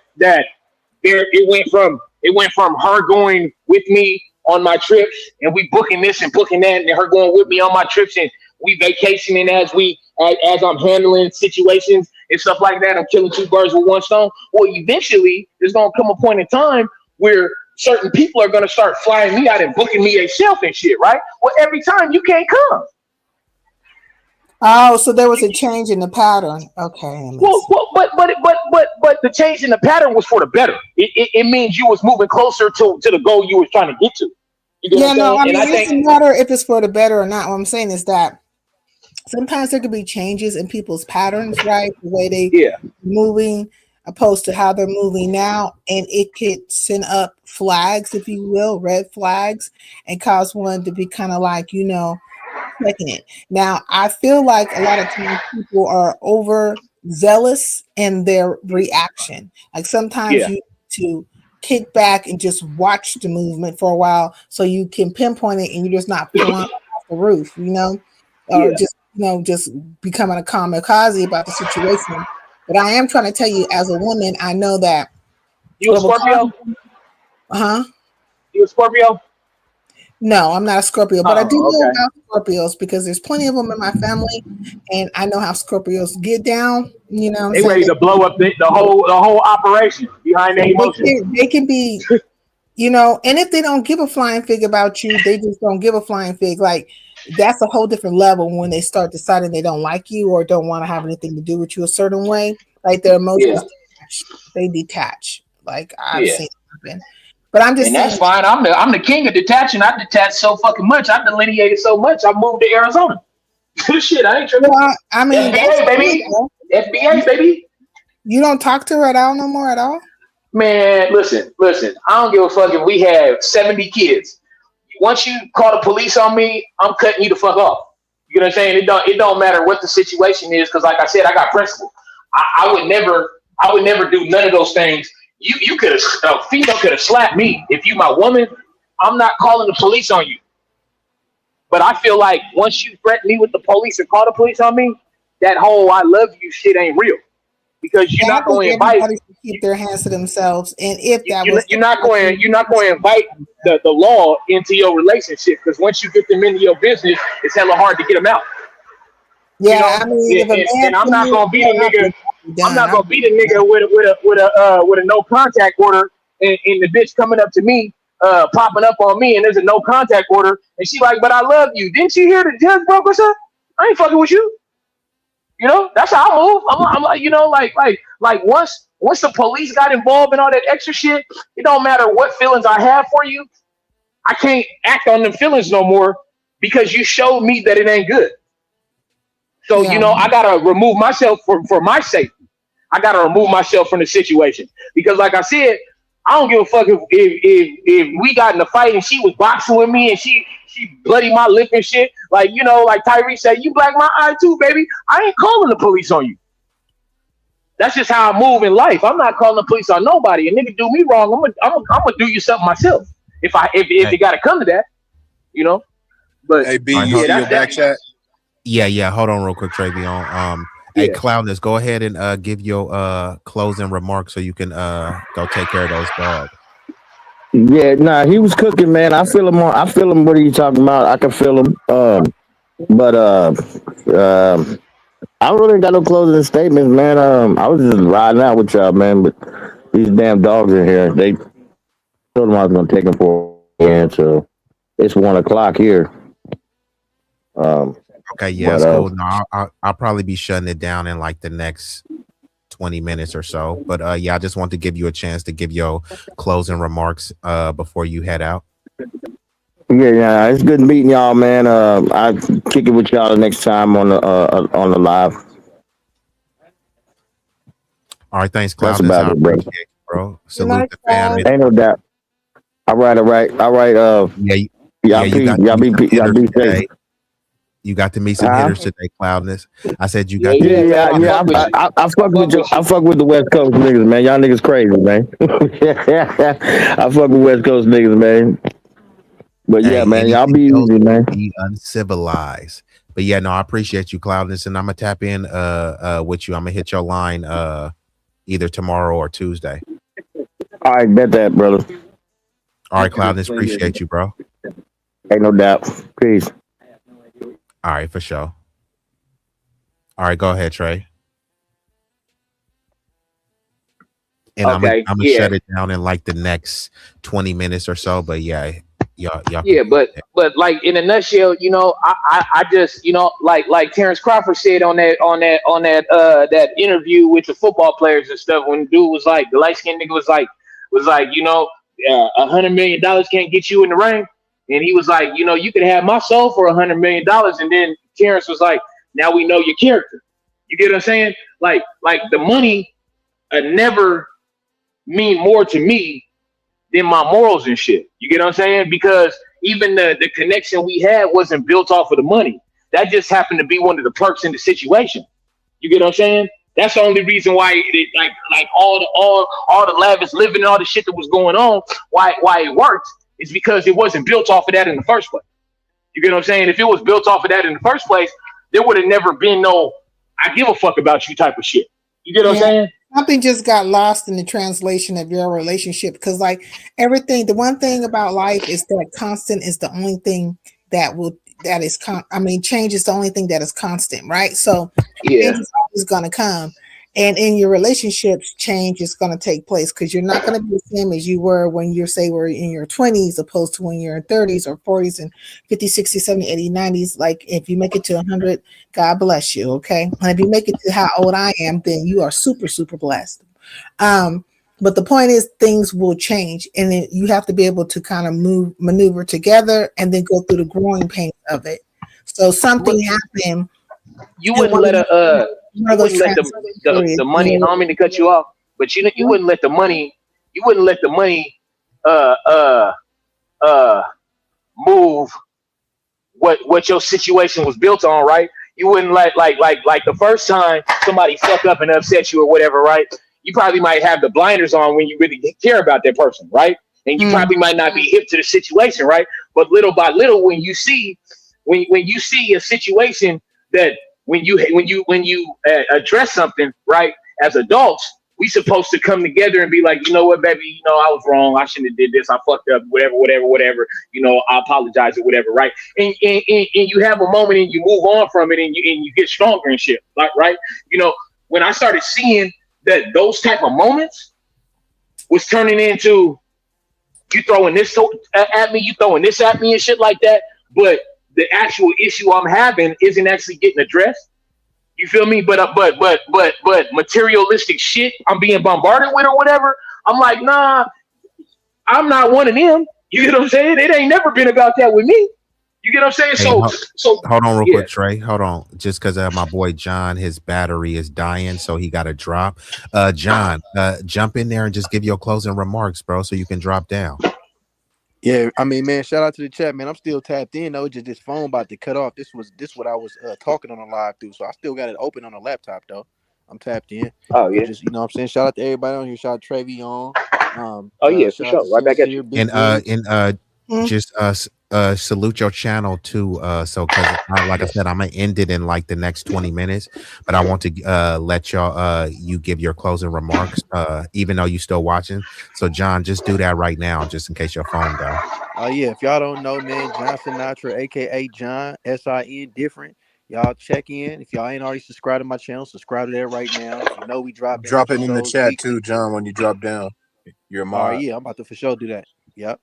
it went from her going with me on my trips and we booking this and booking that, and her going with me on my trips and we vacationing as I'm handling situations and stuff like that. I'm killing two birds with one stone. Well, eventually there's gonna come a point in time where certain people are gonna start flying me out and booking me a shelf and shit, right? Well, every time you can't come. Oh, so there was a change in the pattern. Okay. Well, but the change in the pattern was for the better. It means you was moving closer to the goal you was trying to get to. You get Yeah, what I'm no, saying? I And mean, I it think doesn't matter if it's for the better or not. What I'm saying is that sometimes there could be changes in people's patterns, right? The way they moving opposed to how they're moving now, and it could send up flags, if you will, red flags, and cause one to be kind of like, you know, checking it. Now, I feel like a lot of times people are overzealous in their reaction. Like sometimes you to kick back and just watch the movement for a while so you can pinpoint it and you're just not flying off the roof, you know, or just, you know, just becoming a kamikaze about the situation. But I am trying to tell you, as a woman, I know that you a Scorpio? You a Scorpio? No, I'm not a Scorpio, but I do Oh, know okay. about Scorpios because there's plenty of them in my family, and I know how Scorpios get down. You know what I'm They saying? ready to blow up the whole operation behind their emotions. They can be, you know, and if they don't give a flying fig about you, they just don't give a flying fig. Like that's a whole different level when they start deciding they don't like you or don't want to have anything to do with you a certain way. Like their emotions they detach. Like I've seen it happen. But I'm just and saying that's fine. I'm the king of detaching. I detached so fucking much. I delineated so much. I moved to Arizona. Shit, I ain't tripping. Well, I mean, that's FBA, baby. FBA, baby. You don't talk to her at all no more at all? Man, listen. I don't give a fuck if we have 70 kids. Once you call the police on me, I'm cutting you the fuck off. You know what I'm saying? It don't matter what the situation is, because like I said, I got principle. I would never do none of those things. You could have, a female could have slapped me. If you my woman, I'm not calling the police on you. But I feel like once you threaten me with the police or call the police on me, that whole "I love you" shit ain't real, because you're not going to invite. Everybody should keep their hands to themselves, and if that You're not going to invite the law into your relationship, because once you get them into your business, it's hella hard to get them out. Yeah, You know? I mean, and I'm not gonna be the nigga. I'm not gonna be the nigga with a no contact order, and the bitch coming up to me, popping up on me, and there's a no contact order, and she like, "But I love you. Didn't you hear the judge broke us up? I ain't fucking with you." You know, that's how I move. I'm like, you know, like once the police got involved in all that extra shit, it don't matter what feelings I have for you. I can't act on them feelings no more, because you showed me that it ain't good. So, you know, I gotta remove myself for my safety. I gotta remove myself from the situation, because, like I said, I don't give a fuck if we got in a fight and she was boxing with me and she bloody my lip and shit. Like, you know, like Tyrese said, you black my eye too, baby. I ain't calling the police on you. That's just how I move in life. I'm not calling the police on nobody. A nigga do me wrong, I'm gonna do you something myself. If it gotta come to that, you know. But hey, B, you see your back chat? Yeah. Hold on real quick, Travion. Hey, Cloudness, go ahead and give your closing remarks so you can go take care of those dogs. Yeah, nah, he was cooking, man. I feel him. I feel him. What are you talking about? I can feel him. But I really ain't got no closing statements, man. I was just riding out with y'all, man. But these damn dogs in here, they told them I was gonna take them for a so it's 1 o'clock here. Okay, yeah, it's cool. No, I'll probably be shutting it down in like the next 20 minutes or so. But yeah, I just want to give you a chance to give your closing remarks before you head out. Yeah, it's good meeting y'all, man. I kick it with y'all the next time on the live. All right, thanks, That's Cloud. about I it, bro. appreciate it, bro. Salute the fam. Ain't no doubt. All right. Y'all be safe. You got to meet some hitters today, Cloudness. I said you got. I fuck with you. I fuck with the West Coast niggas, man. Y'all niggas crazy, man. I fuck with West Coast niggas, man. But yeah, man, y'all be easy, man. Be uncivilized. But yeah, no, I appreciate you, Cloudness, and I'm gonna tap in with you. I'm gonna hit your line either tomorrow or Tuesday. All right, bet that, brother. All right, Cloudness, appreciate you, bro. Ain't no doubt. Peace. All right, for sure. All right, go ahead, Trey. And I'm gonna shut it down in like the next 20 minutes or so. But yeah, y'all. Yeah, but like in a nutshell, you know, I just, you know, like Terrence Crawford said on that interview with the football players and stuff, when the dude was like, the light skinned nigga was like, you know, $100 million can't get you in the ring. And he was like, you know, you could have my soul for $100 million. And then Terrence was like, now we know your character. You get what I'm saying? Like the money never mean more to me than my morals and shit. You get what I'm saying? Because even the connection we had wasn't built off of the money. That just happened to be one of the perks in the situation. You get what I'm saying? That's the only reason why it, like all the lavish living and all the shit that was going on, why it worked is because it wasn't built off of that in the first place. You get what I'm saying? If it was built off of that in the first place, there would have never been no I give a fuck about you type of shit. You get what I'm saying? Something just got lost in the translation of your relationship because, like, everything, the one thing about life is that constant is the only thing change is the only thing that is constant, right? So change is always going to come. And in your relationships, change is going to take place because you're not going to be the same as you were when you're in your 20s opposed to when you're in 30s or 40s and 50s, 60s, 70s, 80s, 90s. Like if you make it to 100, God bless you, okay? And if you make it to how old I am, then you are super, super blessed. But the point is things will change and then you have to be able to kind of maneuver together and then go through the growing pains of it. So something happened. You wouldn't let the money. I don't mean to cut you off, but you wouldn't let the money. You wouldn't let the money move what your situation was built on, right? You wouldn't like the first time somebody fuck up and upset you or whatever, right? You probably might have the blinders on when you really care about that person, right? And you probably might not be hip to the situation, right? But little by little, when you see a situation that when you address something, right, as adults, we supposed to come together and be like, you know what, baby, you know, I was wrong. I shouldn't have did this. I fucked up, whatever. You know, I apologize or whatever, right? And you have a moment and you move on from it and you get stronger and shit, like, right? You know, when I started seeing that those type of moments was turning into you throwing this at me, you throwing this at me and shit like that, but the actual issue I'm having isn't actually getting addressed. You feel me? But materialistic shit I'm being bombarded with or whatever. I'm like, nah, I'm not one of them. You get what I'm saying? It ain't never been about that with me. You get what I'm saying? Hey, So hold on real quick, Trey. Hold on. Just because my boy John, his battery is dying, so he got to drop. John, jump in there and just give your closing remarks, bro, so you can drop down. Yeah, I mean, man, shout out to the chat, man. I'm still tapped in though. Just this phone about to cut off. This what I was talking on the live through, so I still got it open on the laptop though. I'm tapped in. Oh yeah, just you know what I'm saying. Shout out to everybody on here. Shout out to Trevion. Oh yeah, for sure. Right back at you. Just salute your channel too. So because like I said, I'm gonna end it in like the next 20 minutes, but I want to let y'all you give your closing remarks, even though you still watching. So John, just do that right now, just in case your phone goes. Oh yeah, if y'all don't know, man, John Sinatra, aka John S-I-N different. Y'all check in. If y'all ain't already subscribed to my channel, subscribe to that right now. You know we drop it in the chat weekly. too, John. When you drop down, you're a mod. All right, yeah, I'm about to for sure do that. Yep.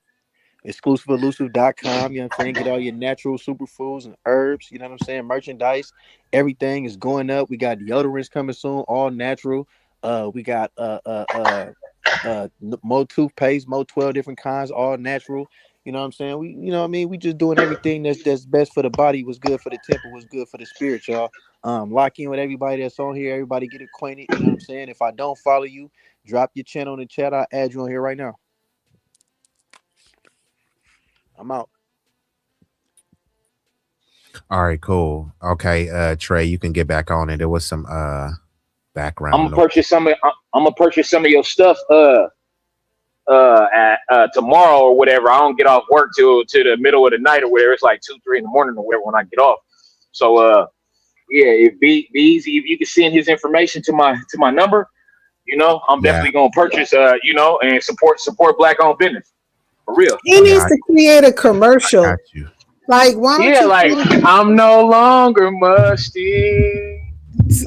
Exclusiveelusive.com, you know what I'm saying? Get all your natural superfoods and herbs, you know what I'm saying? Merchandise, everything is going up. We got deodorants coming soon, all natural. We got more toothpaste, more 12 different kinds, all natural. You know what I'm saying? We, you know what I mean? We just doing everything that's best for the body, what's good for the temple, what's good for the spirit, y'all. Lock in with everybody that's on here. Everybody get acquainted, you know what I'm saying? If I don't follow you, drop your channel in the chat. I'll add you on here right now. I'm out. All right, cool. Okay, Trey, you can get back on it. There was some background. I'm gonna purchase some of your stuff tomorrow or whatever. I don't get off work till the middle of the night or whatever. It's like 2, 3 in the morning or whatever when I get off. So yeah, if B-Eazy, if you can send his information to my number, you know, I'm definitely gonna purchase you know, and support black owned business. For real. He needs to create a commercial. Like, why don't you like I'm no longer musty.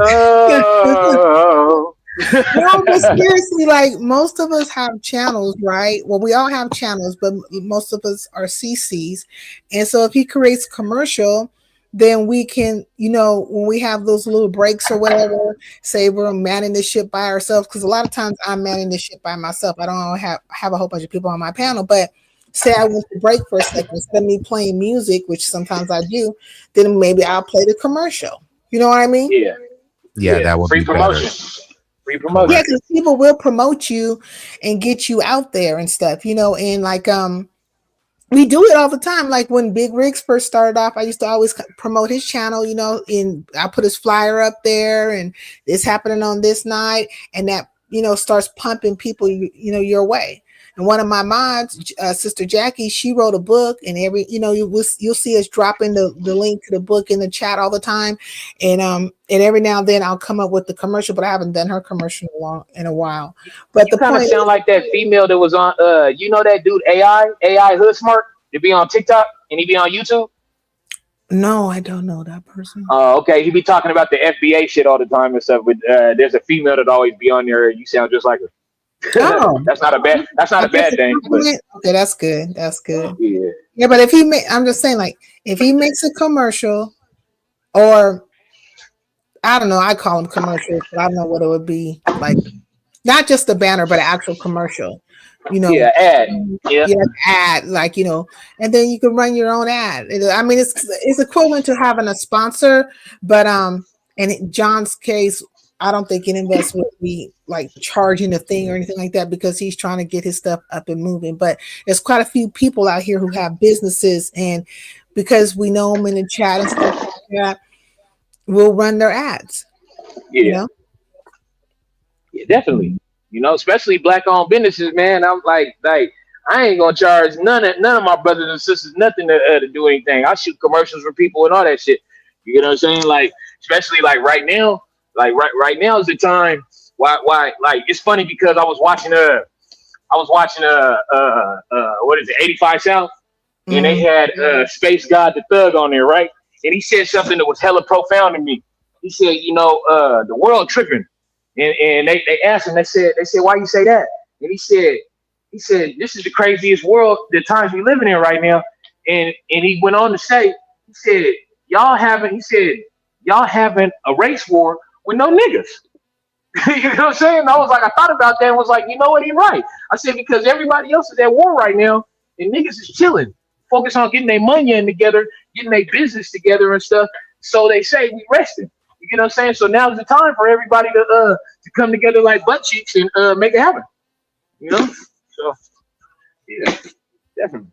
Oh. No, but seriously, like most of us have channels, right? Well, we all have channels, but most of us are CCs. And so if he creates a commercial, then we can, you know, when we have those little breaks or whatever, say we're manning this shit by ourselves, because a lot of times I'm manning this shit by myself. I don't have a whole bunch of people on my panel, but say I went to break for a second, instead of me playing music, which sometimes I do, then maybe I'll play the commercial. You know what I mean? Yeah. Yeah, that would Free be promotion. better. Free promotion. Yeah, because people will promote you and get you out there and stuff, you know, and like we do it all the time. Like when Big Riggs first started off, I used to always promote his channel, you know, and I put his flyer up there and it's happening on this night, and that, you know, starts pumping people, you know, your way. And one of my mods, Sister Jackie, she wrote a book, and every, you know, you'll see us dropping the link to the book in the chat all the time. And every now and then I'll come up with the commercial, but I haven't done her commercial in a while. But You kind of sound like that female that was on you know that dude AI Hood Smart, to be on TikTok and he be on YouTube. No, I don't know that person. Oh, okay. He be talking about the FBA shit all the time and stuff. But there's a female that always be on there. You sound just like her. Oh, that's not a bad thing. But okay, that's good. That's good. Yeah. Yeah, but if he I'm just saying, like, if he makes a commercial, or I don't know, I call them commercials, but I don't know what it would be like. Not just a banner, but an actual commercial. You know, yeah, ad. Yeah, ad, like, you know, and then you can run your own ad. I mean, it's equivalent to having a sponsor, but in John's case, I don't think any of us would be like charging a thing or anything like that, because he's trying to get his stuff up and moving. But there's quite a few people out here who have businesses, and because we know them in the chat and stuff like that, we'll run their ads. Yeah. You know? Yeah, definitely. You know, especially black-owned businesses, man. I'm like I ain't gonna charge none of my brothers and sisters nothing to do anything. I shoot commercials for people and all that shit. You know what I'm saying? Like, especially like right now, right now is the time. Why? Like, it's funny because I was watching what is it, 85 South, and they had Space God the Thug on there, right? And he said something that was hella profound to me. He said, you know, the world tripping. And they asked him, they said, why you say that? And he said, this is the craziest world, the times we living in right now. And he went on to say, he said, y'all having a race war with no niggas. You know what I'm saying? I was like, I thought about that and was like, you know what, he's right. I said, because everybody else is at war right now, and niggas is chilling, focus on getting their money in together, getting their business together and stuff. So they say we resting. You know what I'm saying? So now's the time for everybody to come together like butt cheeks and make it happen. You know? So yeah, definitely.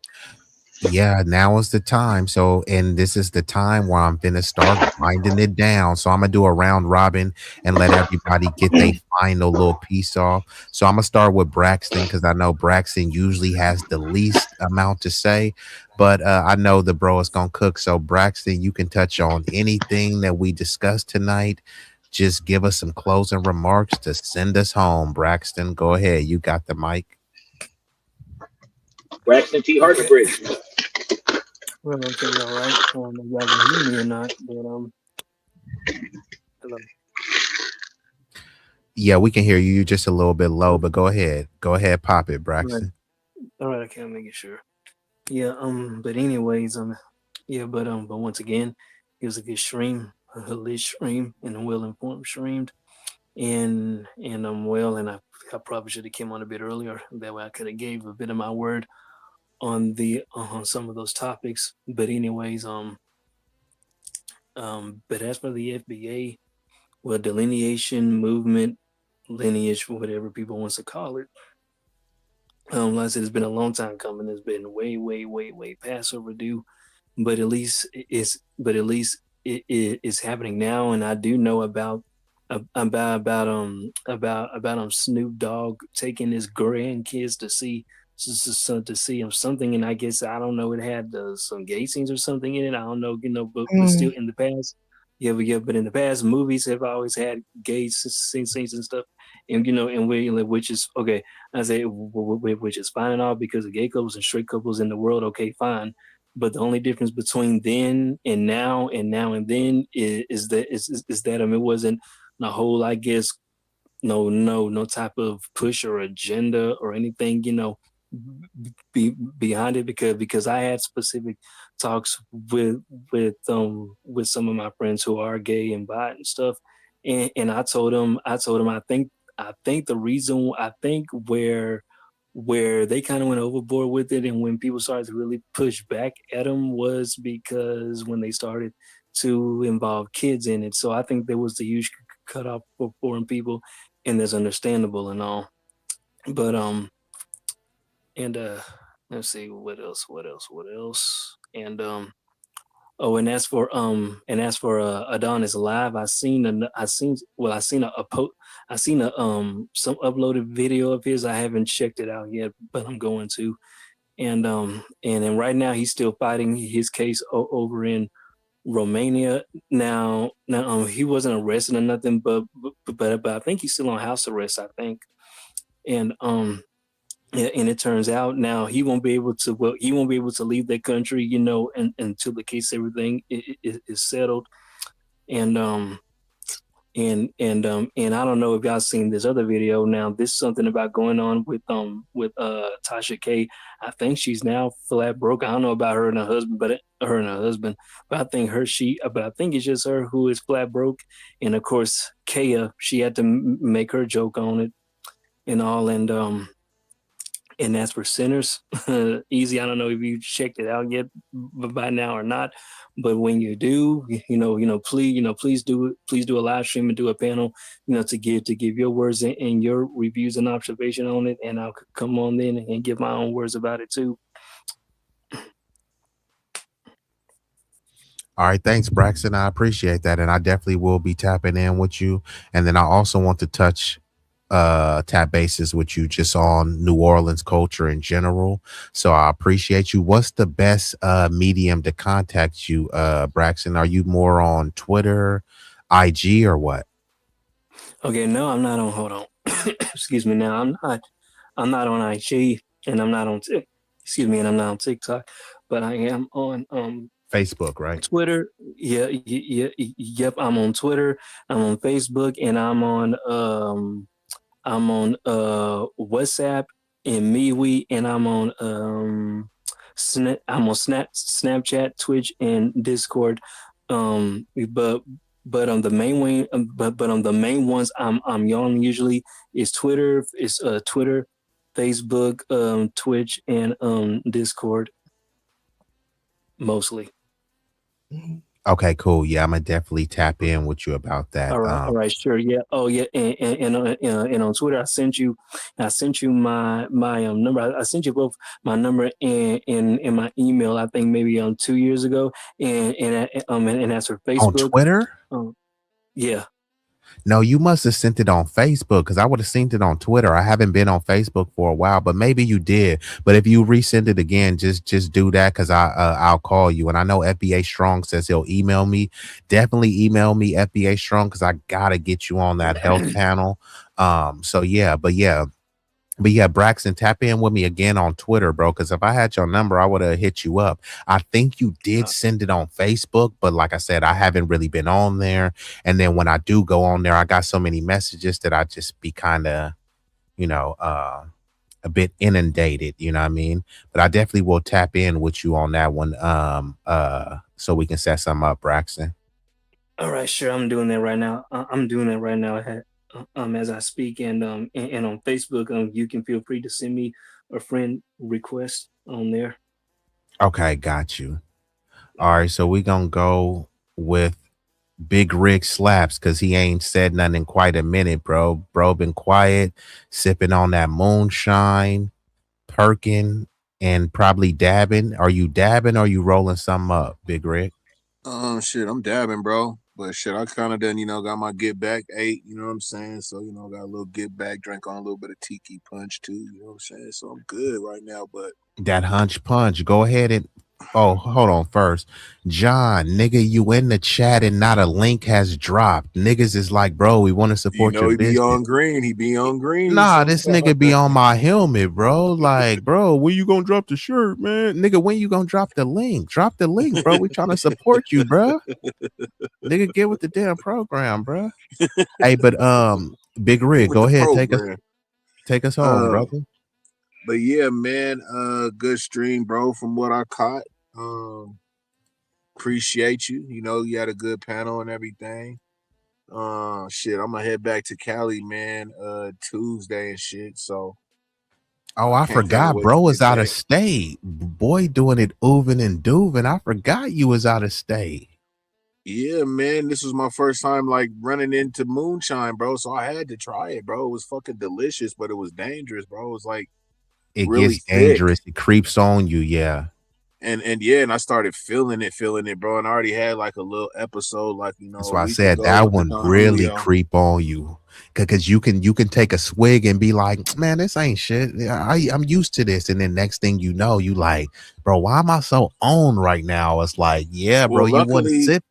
Yeah, now is the time. So, and this is the time where I'm gonna start winding it down. So I'm gonna do a round robin and let everybody get their final little piece off. So I'm gonna start with Braxton, because I know Braxton usually has the least amount to say, but I know the bro is gonna cook. So Braxton, you can touch on anything that we discussed tonight. Just give us some closing remarks to send us home. Braxton, go ahead. You got the mic. Braxton T. Hardenbridge. Well, okay, all right. I don't know if y'all can hear me or not, but hello. Yeah, we can hear you. You're just a little bit low, but go ahead. Go ahead, pop it, Braxton. All right, okay, I'm making sure. Yeah, but anyways, but once again, it was a good stream, a lit stream, and a well-informed stream. And I probably should have came on a bit earlier. That way I could have gave a bit of my word on the on some of those topics. But anyways, but as for the FBA, well, delineation, movement, lineage, whatever people wants to call it. Like I said, it's been a long time coming. It's been way past overdue. But at least it is happening now, and I do know about Snoop Dogg taking his grandkids to see something, and I guess, I don't know, it had some gay scenes or something in it. I don't know, but still in the past, but in the past, movies have always had gay scenes and stuff, and which is okay. I say which is fine and all, because of gay couples and straight couples in the world, okay, fine. But the only difference between then and now and then is that it wasn't a whole, I guess, no type of push or agenda or anything, behind it, because I had specific talks with some of my friends who are gay and bi and stuff, and I told them I think where where they kind of went overboard with it, and when people started to really push back at them was because when they started to involve kids in it. So I think there was the huge cutoff for foreign people, and that's understandable and all. But and let's see what else. And oh, and as for Adonis Live, I seen some uploaded video of his. I haven't checked it out yet, but I'm going to. And then right now he's still fighting his case over in Romania. Now he wasn't arrested or nothing, but I think he's still on house arrest, I think. And yeah, and it turns out now he won't be able to leave the country, until the case everything is settled. And and I don't know if y'all seen this other video. Now this is something about going on with Tasha K. I think she's now flat broke. I don't know about her and her husband, but I think it's just her who is flat broke. And of course Kaya, she had to make her joke on it and all. And as for Sinners, Easy, I don't know if you checked it out yet by now or not, but when you do, please do a live stream and do a panel, to give your words and your reviews and observation on it, and I'll come on then and give my own words about it too. All right, thanks, Braxton. I appreciate that, and I definitely will be tapping in with you. And then I also want to tap bases with you just on New Orleans culture in general. So I appreciate you. What's the best medium to contact you, Braxton? Are you more on Twitter, IG, or what? Okay, no, I'm not on. Hold on, excuse me. Now I'm not on IG, and I'm not on. And I'm not on TikTok, but I am on Facebook, right? Twitter. Yep. I'm on Twitter. I'm on Facebook, and I'm on WhatsApp and MeWe, and I'm on Snapchat, Twitch, and Discord. But on the main way, but on the main ones I'm on usually is Twitter, Twitter, Facebook, Twitch, and Discord mostly. Okay, cool. Yeah, I'm gonna definitely tap in with you about that. All right, sure, yeah. Oh, yeah, and on Twitter, I sent you my number. I sent you both my number and my email. I think maybe 2 years ago. And as for Facebook, on Twitter, yeah. No, you must have sent it on Facebook because I would have seen it on Twitter. I haven't been on Facebook for a while, but maybe you did. But if you resend it again, just do that because I'll call you. And I know FBA Strong says he'll email me. Definitely email me, FBA Strong, because I gotta get you on that health panel. So yeah, but yeah, Braxton, tap in with me again on Twitter, bro. Because if I had your number, I would have hit you up. I think you did send it on Facebook, but like I said, I haven't really been on there. And then when I do go on there, I got so many messages that I just be kind of, a bit inundated. You know what I mean? But I definitely will tap in with you on that one, so we can set something up, Braxton. All right, sure. I'm doing that right now. As I speak, and on Facebook, you can feel free to send me a friend request on there. Okay, got you. All right, so we gonna go with Big Rig Slaps because he ain't said nothing in quite a minute, bro. Bro been quiet, sipping on that moonshine, perking, and probably dabbing. Are you dabbing or are you rolling something up, Big Rig? Shit, I'm dabbing, bro. But shit, I kind of done, got my get back 8, you know what I'm saying? So, got a little get back, drank on a little bit of tiki punch too, you know what I'm saying? So I'm good right now, but that hunch punch, go ahead and hold on first. John, nigga, you in the chat and not a link has dropped. Niggas is like, bro, we want to support your business. He be on green. Nah, this nigga be on my helmet, bro. Like, bro, when you gonna drop the shirt, man? Nigga, when you gonna drop the link? Drop the link, bro. We trying to support you, bro. Nigga, get with the damn program, bro. Hey, but Big Rig, go ahead, take us home, brother. But yeah, man, good stream, bro. From what I caught, appreciate you. You had a good panel and everything. Shit, I'm gonna head back to Cali, man, Tuesday and shit. So Oh, I Can't tell me forgot, what bro you was out of say. state. Boy doing it oovin and doovin. I forgot you was out of state. Yeah, man, this was my first time like running into moonshine, bro. So I had to try it, bro. It was fucking delicious, but it was dangerous, bro. It was like It really gets thick. dangerous. It creeps on you. Yeah. And I started feeling it, bro. And I already had like a little episode, like, you know, That's a why I week said ago that with the one really Julio. creep on you. Because you can take a swig and be like, man, this ain't shit. I'm used to this. And then next thing you know, you like, bro, why am I so on right now? It's like, yeah, bro, Well, you want to luckily, sip.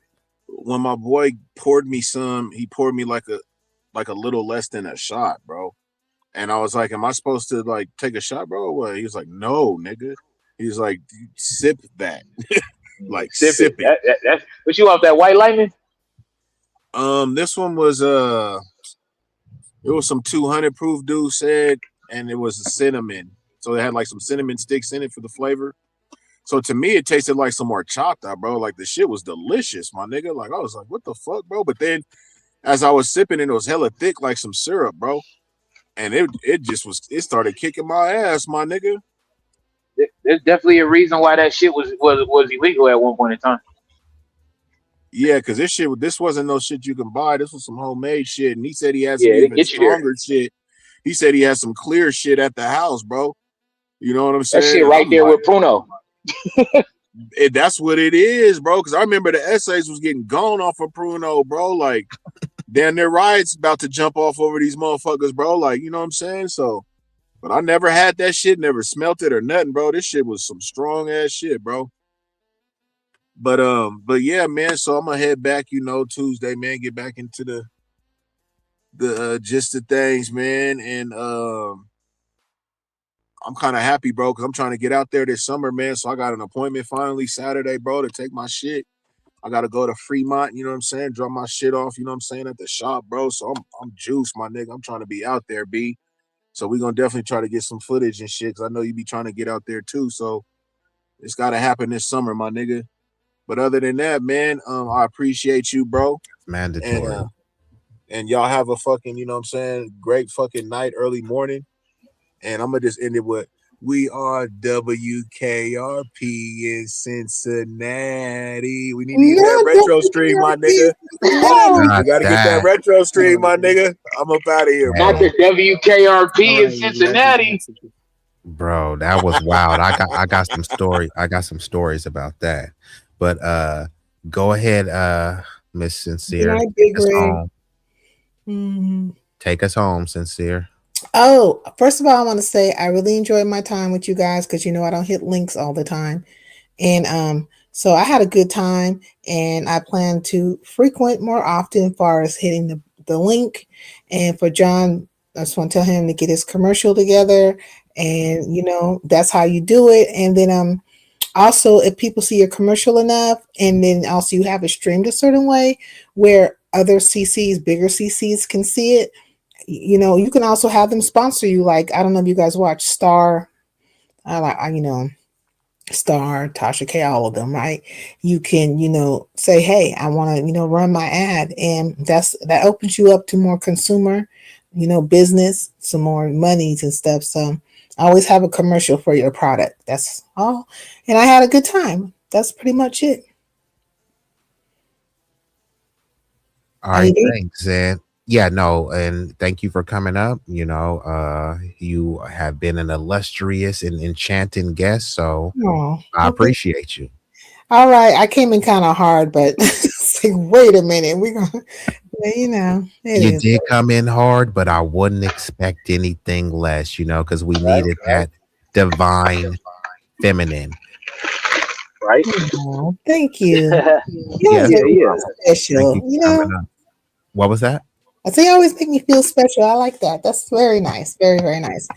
when my boy poured me some, he poured me like a little less than a shot, bro. And I was like, am I supposed to like take a shot, bro? Or what? He was like, no, nigga. He's like, sip that. Like sip it. That's what you want, that white lightning? This one was it was some 200 proof dude said, and it was a cinnamon. So it had like some cinnamon sticks in it for the flavor. So to me, it tasted like some horchata, bro. Like the shit was delicious, my nigga. Like I was like, what the fuck, bro? But then as I was sipping it, it was hella thick, like some syrup, bro. And it started kicking my ass, my nigga. There's definitely a reason why that shit was illegal at one point in time. Yeah, because this wasn't no shit you can buy. This was some homemade shit. And he said he had some Yeah, they even get you there. stronger shit. He said he had some clear shit at the house, bro. You know what I'm saying? That shit And right I'm there like, with Pruno. that's what it is, bro. Because I remember the essays was getting gone off of Pruno, bro. Like, damn, their rides about to jump off over these motherfuckers, bro. Like, you know what I'm saying? So, but I never had that shit, never smelt it or nothing, bro. This shit was some strong ass shit, bro. But yeah, man. So I'm gonna head back, you know, Tuesday, man. Get back into the gist of things, man. And I'm kind of happy, bro, because I'm trying to get out there this summer, man. So I got an appointment finally Saturday, bro, to take my shit. I gotta go to Fremont, you know what I'm saying? Drop my shit off, you know what I'm saying, at the shop, bro. So I'm juiced, my nigga. I'm trying to be out there, B. So we're gonna definitely try to get some footage and shit, because I know you be trying to get out there too. So it's gotta happen this summer, my nigga. But other than that, man, I appreciate you, bro. Mandatory. And y'all have a fucking, you know what I'm saying, great fucking night, early morning. And I'm gonna just end it with, we are WKRP in Cincinnati. We need to get that retro stream, my nigga. We gotta get that retro stream, my nigga. I'm up out of here, bro. Not the WKRP in Cincinnati. Bro, that was wild. I got some story. I got some stories about that. But go ahead, Miss Sincere. Good night, Big Take us Rig. home. Mhm. Take us home, Sincere. Oh, first of all, I want to say I really enjoyed my time with you guys because you know I don't hit links all the time. And so I had a good time and I plan to frequent more often as far as hitting the link. And for John, I just want to tell him to get his commercial together. And you know, that's how you do it. And then also if people see your commercial enough, and then also you have it streamed a certain way where other CCs, bigger CCs can see it. You know, you can also have them sponsor you. Like, I don't know if you guys watch Star, Star, Tasha K, all of them, right? You can, you know, say, hey, I want to, you know, run my ad. And that opens you up to more consumer, you know, business, some more monies and stuff. So I always have a commercial for your product. That's all. And I had a good time. That's pretty much it. All right, thanks, Ed. Yeah, no, and thank you for coming up. You know, you have been an illustrious and enchanting guest, so Oh, I appreciate you. All right, I came in kind of hard, but it's like, wait a minute, we're gonna, you know, You did come in hard, but I wouldn't expect anything less, you know, because we needed that divine feminine. Right? Oh, thank you. Yes, Special, thank you you for know. coming up. What was that? I think you always make me feel special. I like that. That's very nice. Very, very nice.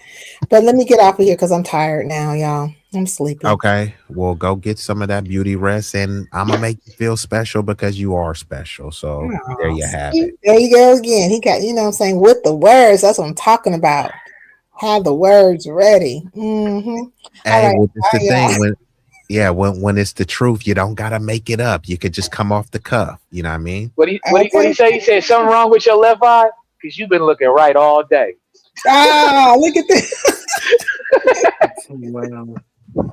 But let me get off of here because I'm tired now, y'all. I'm sleepy. Okay, well, go get some of that beauty rest, and I'm gonna make you feel special because you are special. So there you have it. There you go again. He got, you know what I'm saying, with the words. That's what I'm talking about. Have the words ready. Mm-hmm. Hey, right. well, it's the Bye, thing when it's the truth, you don't gotta make it up. You could just come off the cuff. You know what I mean? What he say? He said something wrong with your left eye? Because you've been looking right all day. Ah, look at this. Wow.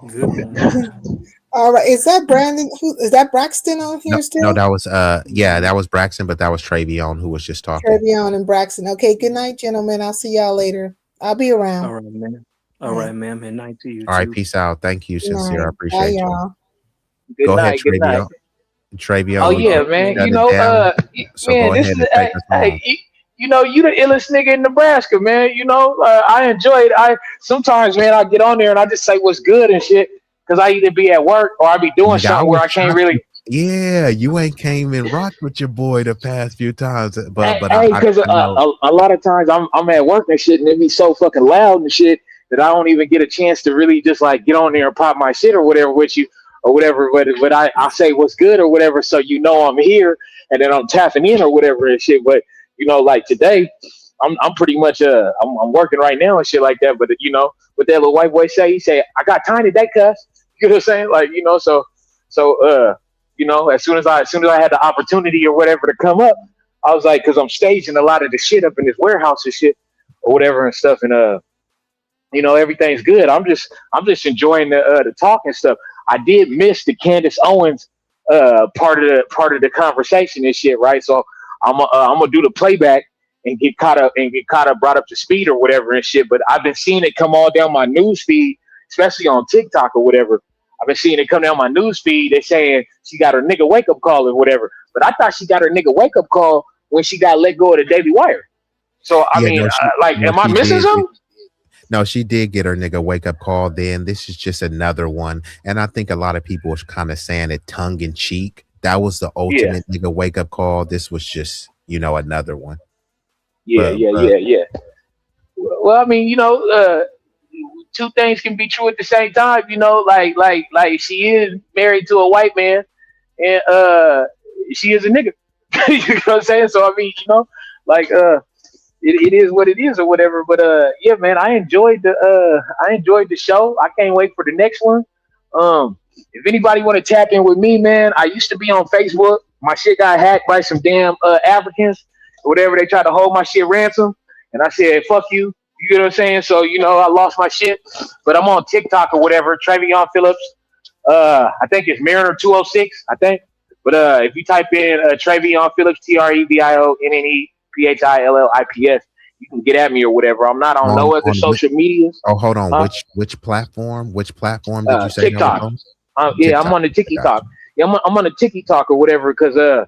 Good one. All right, is that Brandon? Who is that? Braxton on here still? No, that was that was Braxton, but that was Travion who was just talking. Travion and Braxton. Okay, good night, gentlemen. I'll see y'all later. I'll be around. All right, man. All right, ma'am. And night to you. All right, too. peace out. Thank you, Good sincere. night. I appreciate Bye, you. y'all. Good Go night. ahead, Good night. Travion. Oh yeah, man. Shut You it know, down. So man, go this ahead is and take us home. you know, you the illest nigga in Nebraska, man. You know, I enjoy it. I sometimes, man, I get on there and I just say what's good and shit because I either be at work or I be doing Nigga, something where I was can't trying really. Yeah, you ain't came and rocked with your boy the past few times, but Hey, because I know. a lot of times I'm at work and shit, and it be so fucking loud and shit that I don't even get a chance to really just like get on there and pop my shit or whatever with you or whatever. But I say what's good or whatever, so you know I'm here and then I'm tapping in or whatever and shit. But you know, like today, I'm pretty much I'm working right now and shit like that. But you know, what that little white boy say? He say I got time today, cuz. You know what I'm saying? Like you know, so you know, as soon as I had the opportunity or whatever to come up, I was like, because I'm staging a lot of the shit up in this warehouse and shit or whatever and stuff, and you know, everything's good. I'm just enjoying the talk and stuff. I did miss the Candace Owens part of the conversation and shit, right? So I'm gonna do the playback and get caught up brought up to speed or whatever and shit. But I've been seeing it come all down my news feed, especially on TikTok or whatever. I've been seeing it come down my news feed. They're saying she got her nigga wake up call or whatever. But I thought she got her nigga wake up call when she got let go of the Daily Wire. So I mean, am I missing something? No, she did get her nigga wake up call. Then this is just another one, and I think a lot of people was kind of saying it tongue in cheek. That was the ultimate nigga wake up call. This was just another one. Yeah. Well, I mean, you know, two things can be true at the same time. You know, like she is married to a white man, and she is a nigga. You know what I'm saying? So I mean, you know, like it is what it is or whatever. But yeah, man, I enjoyed the show. I can't wait for the next one. If anybody want to tap in with me, man, I used to be on Facebook. My shit got hacked by some damn Africans or whatever. They tried to hold my shit ransom, and I said, "Fuck you." You know what I'm saying? So you know, I lost my shit. But I'm on TikTok or whatever. Travion Phillips. I think it's Mariner 206. I think. But if you type in Travion Phillips, TREVIONNEPHILLIPS, you can get at me or whatever. I'm not on no other social medias. Oh, hold on. Which platform? Which platform did you say? TikTok. Yeah, I'm on the TikTok. Yeah, I'm on the TikTok or whatever because I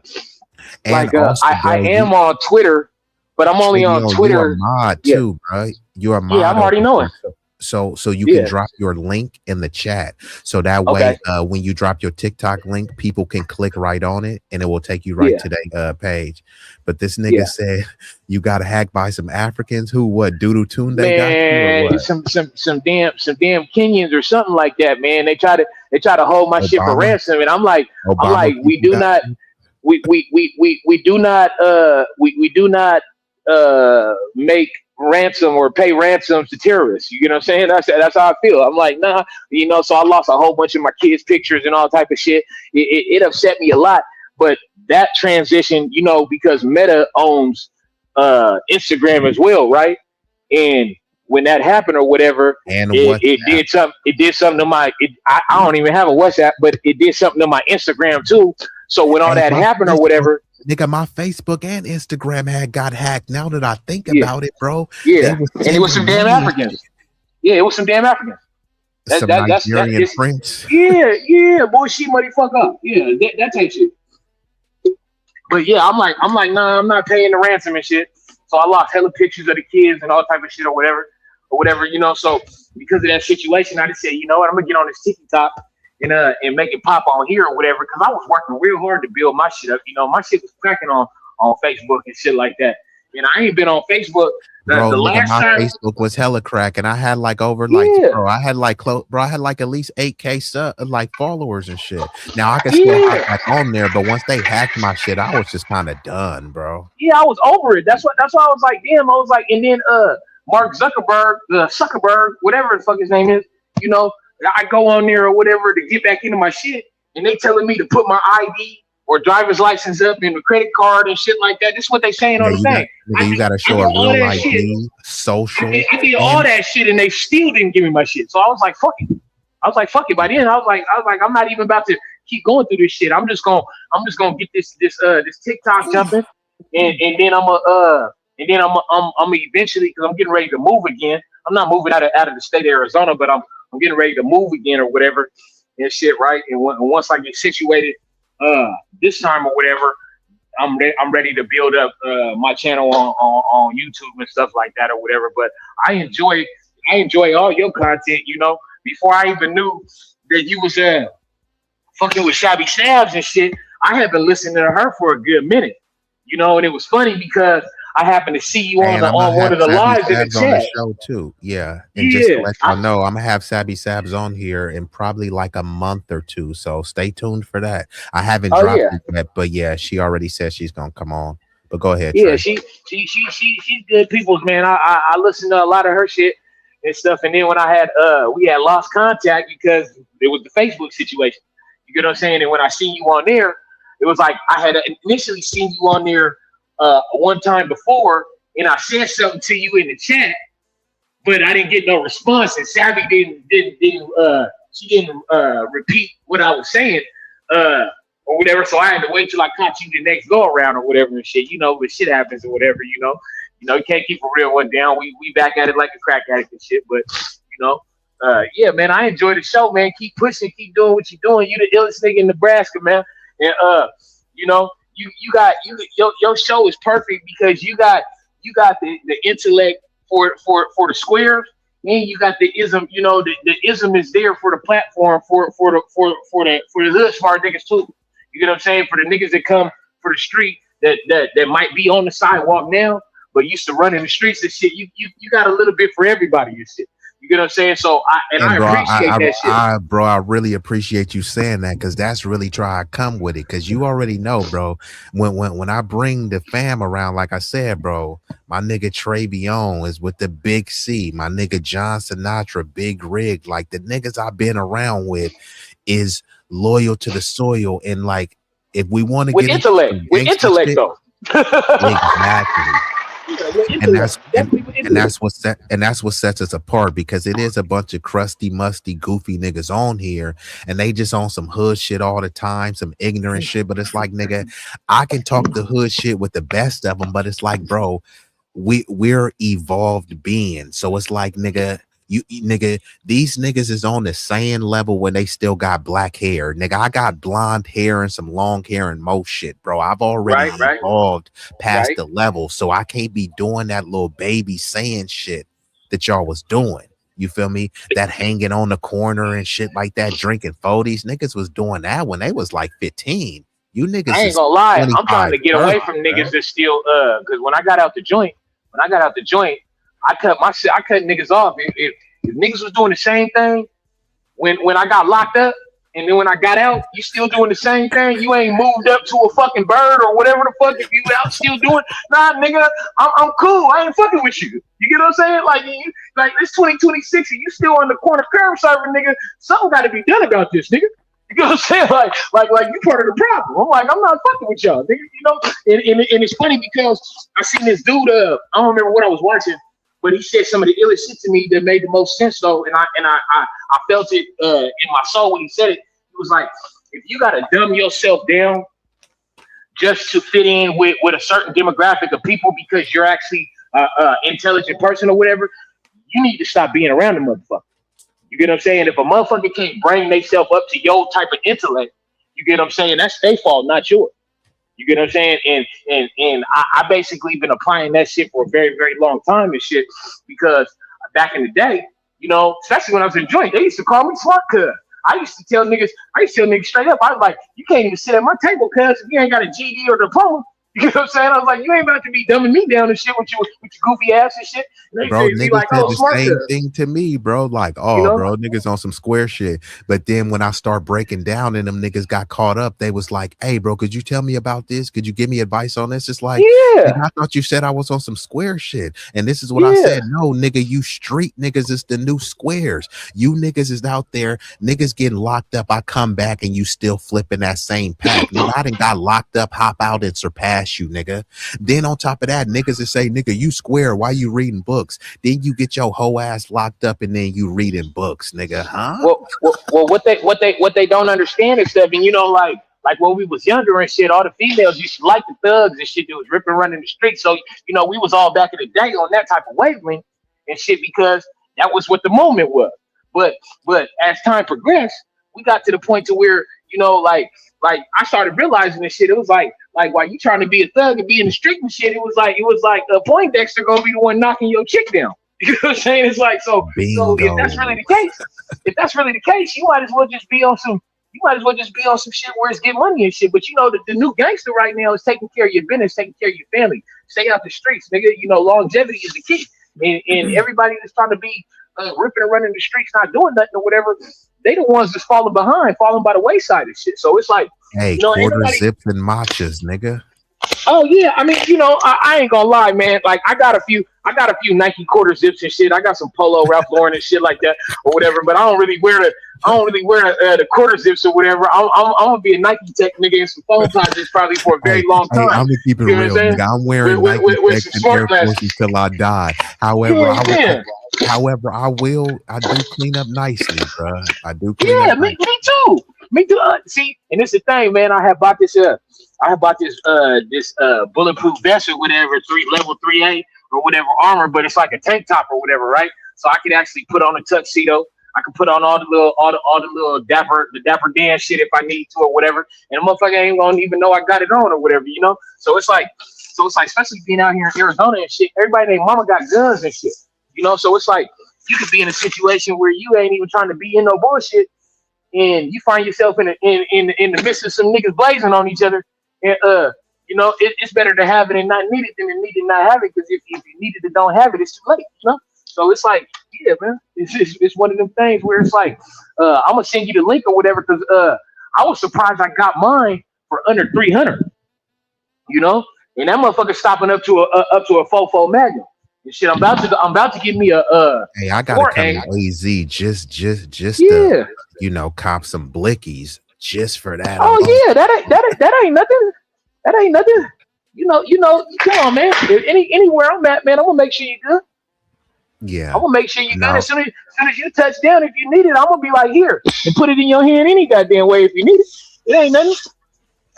am on Twitter, but I'm only on Twitter. You're a mod too, bro. You're a mod. Yeah, I'm already knowing. So you can drop your link in the chat. So that way, when you drop your TikTok link, people can click right on it and it will take you right to that page. But this nigga said you got hacked by some Africans who Doodoo Tunde got you or what? some damn Kenyans or something like that, man. They try to hold my shit for ransom, and I'm like, we do not make ransom or pay ransoms to terrorists. You know what I'm saying? That's how I feel. I'm like, nah, you know, so I lost a whole bunch of my kids' pictures and all type of shit. It upset me a lot. But that transition, you know, because Meta owns Instagram as well, right? And when that happened or whatever, it did something to my I don't even have a WhatsApp, but it did something to my Instagram too. So when all that happened or whatever, nigga, my Facebook and Instagram got hacked. Now that I think about it, bro. Yeah, and it was some damn Africans. Yeah, it was some damn Africans. Some Nigerian French. Yeah, boy, she money fuck up. Yeah, that type shit. But yeah, I'm like, nah, I'm not paying the ransom and shit. So I lost hella pictures of the kids and all type of shit or whatever, you know. So because of that situation, I just said, you know what, I'm gonna get on this TikTok and make it pop on here or whatever, because I was working real hard to build my shit up. You know, my shit was cracking on Facebook and shit like that. And I ain't been on Facebook. Bro, the last time Facebook was hella cracking. I had like I had like at least 8K followers and shit. Now I can still hop back on there, but once they hacked my shit, I was just kind of done, bro. Yeah, I was over it. That's why I was like, damn. I was like, and then Mark Zuckerberg, whatever the fuck his name is, you know, I go on there or whatever to get back into my shit, and they telling me to put my ID or driver's license up and a credit card and shit like that. This is what they saying on the thing. You got to show a real ID, social. I did all that shit, and they still didn't give me my shit. So I was like, fuck it. By then, I was like, I'm not even about to keep going through this shit. I'm just gonna get this TikTok jumping, and then I'm eventually, because I'm getting ready to move again. I'm not moving out of the state of Arizona, but I'm getting ready to move again or whatever and shit, right? And once I get situated this time or whatever, I'm ready to build up my channel on YouTube and stuff like that or whatever. But I enjoy all your content, you know. Before I even knew that you was fucking with Shabby Shabs and shit, I had been listening to her for a good minute, you know. And it was funny because I happened to see you on one of the lives in the chat. On the show too, yeah. And just to let y'all know, I'm gonna have Sabby Sabs on here in probably like a month or two, so stay tuned for that. I haven't dropped it yet, but yeah, she already said she's gonna come on. But go ahead. Yeah, Trey. she's good people's, man. I listened to a lot of her shit and stuff, and then when we had lost contact because it was the Facebook situation. You get what I'm saying? And when I seen you on there, it was like I had initially seen you on there one time before, and I said something to you in the chat, but I didn't get no response. And Savvy didn't repeat what I was saying or whatever. So I had to wait till I caught you the next go around or whatever and shit. You know, but shit happens or whatever. You know, you can't keep a real one down. We back at it like a crack addict and shit. But you know, yeah, man, I enjoy the show, man. Keep pushing, keep doing what you're doing. You the illest nigga in Nebraska, man. And you know. Your show is perfect because you got the intellect for the squares, and you got the ism. You know, the ism is there for the platform for the hood smart niggas too. You get what I'm saying? For the niggas that come for the street that might be on the sidewalk now, but used to run in the streets and shit. You got a little bit for everybody and shit. You get what I'm saying? So I appreciate that shit. I really appreciate you saying that because that's really try to come with it. Because you already know, bro, when I bring the fam around, like I said, bro, my nigga Travion is with the big C. My nigga John Sinatra, Big Rig. Like the niggas I've been around with is loyal to the soil. And like, if we want to get intellect shit, though. Exactly. And that's what sets us apart, because it is a bunch of crusty, musty, goofy niggas on here, and they just on some hood shit all the time, some ignorant shit. But it's like, nigga, I can talk the hood shit with the best of them, but it's like, bro, we're evolved beings. So it's like, nigga, these niggas is on the same level when they still got black hair. Nigga, I got blonde hair and some long hair and most shit, bro. I've already evolved past the level, so I can't be doing that little baby saying shit that y'all was doing. You feel me? That hanging on the corner and shit like that, drinking 40s. Niggas was doing that when they was like 15. You niggas, I ain't gonna lie, I'm trying to get away from niggas that still because when I got out the joint, I cut niggas off. If niggas was doing the same thing when I got locked up, and then when I got out, you still doing the same thing. You ain't moved up to a fucking bird or whatever the fuck. If you out still doing, nah, nigga, I'm cool. I ain't fucking with you. You get what I'm saying? Like it's 2026 and you still on the corner curb serving, nigga. Something got to be done about this, nigga. You know what I'm saying? Like you part of the problem. I'm like, I'm not fucking with y'all, nigga. You know, and it's funny because I seen this dude. I don't remember what I was watching, but he said some of the illest shit to me that made the most sense though, and I felt it in my soul when he said it. It was like, if you gotta dumb yourself down just to fit in with a certain demographic of people because you're actually intelligent person or whatever, you need to stop being around the motherfucker. You get what I'm saying? If a motherfucker can't bring themselves up to your type of intellect, you get what I'm saying? That's their fault, not yours. You get what I'm saying? And I basically been applying that shit for a very, very long time and shit, because back in the day, you know, especially when I was in joint, they used to call me smart cuz. I used to tell niggas straight up, I was like, you can't even sit at my table cuz if you ain't got a GED or diploma. You know what I'm saying? I was like, you ain't about to be dumbing me down and shit with your goofy ass and shit. And they Bro, say, be niggas like, said oh, the smart same cuz. thing to me, bro. Like, You oh, know? bro, niggas on some square shit. But then when I start breaking down and them niggas got caught up, they was like, hey, bro, could you tell me about this? Could you give me advice on this? It's like, yeah, nigga, I thought you said I was on some square shit. And this is what I yeah. said. No, nigga, you street niggas is the new squares. You niggas is out there, niggas getting locked up. I come back and you still flipping that same pack. Nigga, I done got locked up, hop out and surpass you, nigga. Then on top of that, niggas that say, nigga, you square, why you reading books? Then you get your whole ass locked up and then you reading books, nigga, huh? Well, what they don't understand is stuff, and you know, like when we was younger and shit, all the females used to like the thugs and shit that was ripping running the streets. So you know, we was all back in the day on that type of wavelength and shit because that was what the moment was. But as time progressed, we got to the point to where you know, like I started realizing this shit. It was like while you trying to be a thug and be in the street and shit, it was like Poindexter gonna be the one knocking your chick down. You know what I'm saying? It's like so if that's really the case, you might as well just be on some shit where it's get money and shit. But you know the new gangster right now is taking care of your business, taking care of your family. Stay out the streets, nigga. You know, longevity is the key. And everybody that's trying to be ripping and running the streets, not doing nothing or whatever, they the ones that's falling behind, falling by the wayside and shit. So it's like, hey, you know, quarter zips and matchas, nigga. Oh yeah, I mean, you know, I ain't gonna lie, man. Like I got a few Nike quarter zips and shit. I got some Polo, Ralph Lauren and shit like that or whatever. But I don't really wear the quarter zips or whatever. I'm gonna be a Nike tech nigga in some phone posits probably for a very long time. I'm gonna keep it You know real, what I'm nigga. I'm wearing with Nike some Techs and smart Air glasses. Forces till I die. However, Yeah. I do clean up nicely, bro. I do clean Yeah, up me too. Me too. See, and it's the thing, man. I have bought this bulletproof vest or whatever, level 3A or whatever armor, but it's like a tank top or whatever, right? So I can actually put on a tuxedo. I can put on all the little dapper Dan shit if I need to or whatever, and a motherfucker ain't gonna even know I got it on or whatever, you know. So it's like, especially being out here in Arizona and shit, everybody named mama got guns and shit, you know. So it's like you could be in a situation where you ain't even trying to be in no bullshit, and you find yourself in the midst of some niggas blazing on each other, and you know, it's better to have it and not need it than to need it and not have it, because if you need it and don't have it, it's too late, you know. So it's like, yeah, man, it's one of them things where it's like, I'm gonna send you the link or whatever, because I was surprised I got mine for under 300, you know, and that motherfucker stopping up to a 4.4 Magnum. And shit, I'm about to give me a hey, I gotta come to AZ just to, you know, cop some blickies just for that. Oh yeah, that ain't nothing. That ain't nothing. You know, come on, man. Anywhere I'm at, man, I'm gonna make sure you good. Yeah. I'm gonna make sure you good. As soon as you touch down, if you need it, I'm gonna be like, here, and put it in your hand any goddamn way if you need it. It ain't nothing.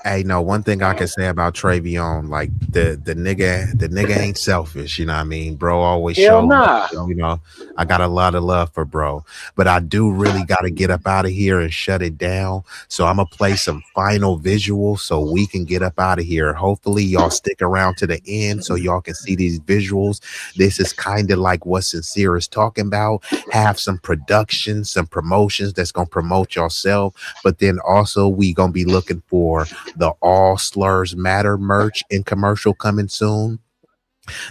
Hey, no, one thing I can say about Travion, like the nigga ain't selfish, you know what I mean? Bro always shows, you know, I got a lot of love for bro, but I do really got to get up out of here and shut it down. So I'm going to play some final visuals so we can get up out of here. Hopefully y'all stick around to the end so y'all can see these visuals. This is kind of like what Sincere is talking about. Have some production, some promotions that's going to promote yourself, but then also we going to be looking for the All Slurs Matter merch and commercial coming soon.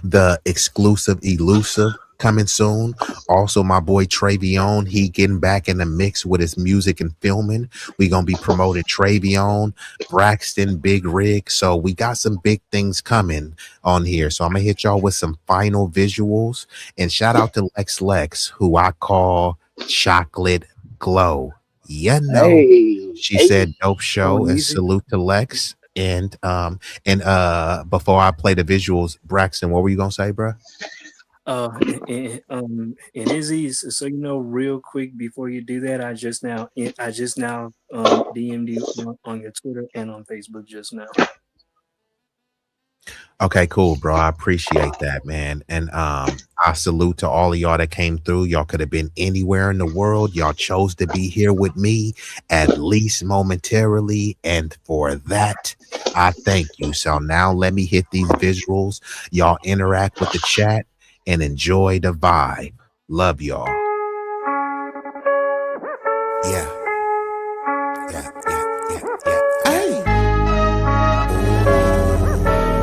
The exclusive Elusive coming soon. Also, my boy Travion, he getting back in the mix with his music and filming. We gonna be promoting Travion, Braxton, Big Rig. So we got some big things coming on here. So I'm gonna hit y'all with some final visuals. And shout out to Lex, who I call Chocolate Glow. Yeah, no. She said dope show, and salute to Lex. And before I play the visuals, Braxton, what were you gonna say, bro? And Izzy, so you know, real quick before you do that, I just now DM'd you on your Twitter and on Facebook just now. Okay, cool, bro. I appreciate that, man. And I salute to all of y'all that came through. Y'all could have been anywhere in the world. Y'all chose to be here with me, at least momentarily. And for that, I thank you. So now let me hit these visuals. Y'all interact with the chat and enjoy the vibe. Love y'all. Yeah. Hey. Ooh.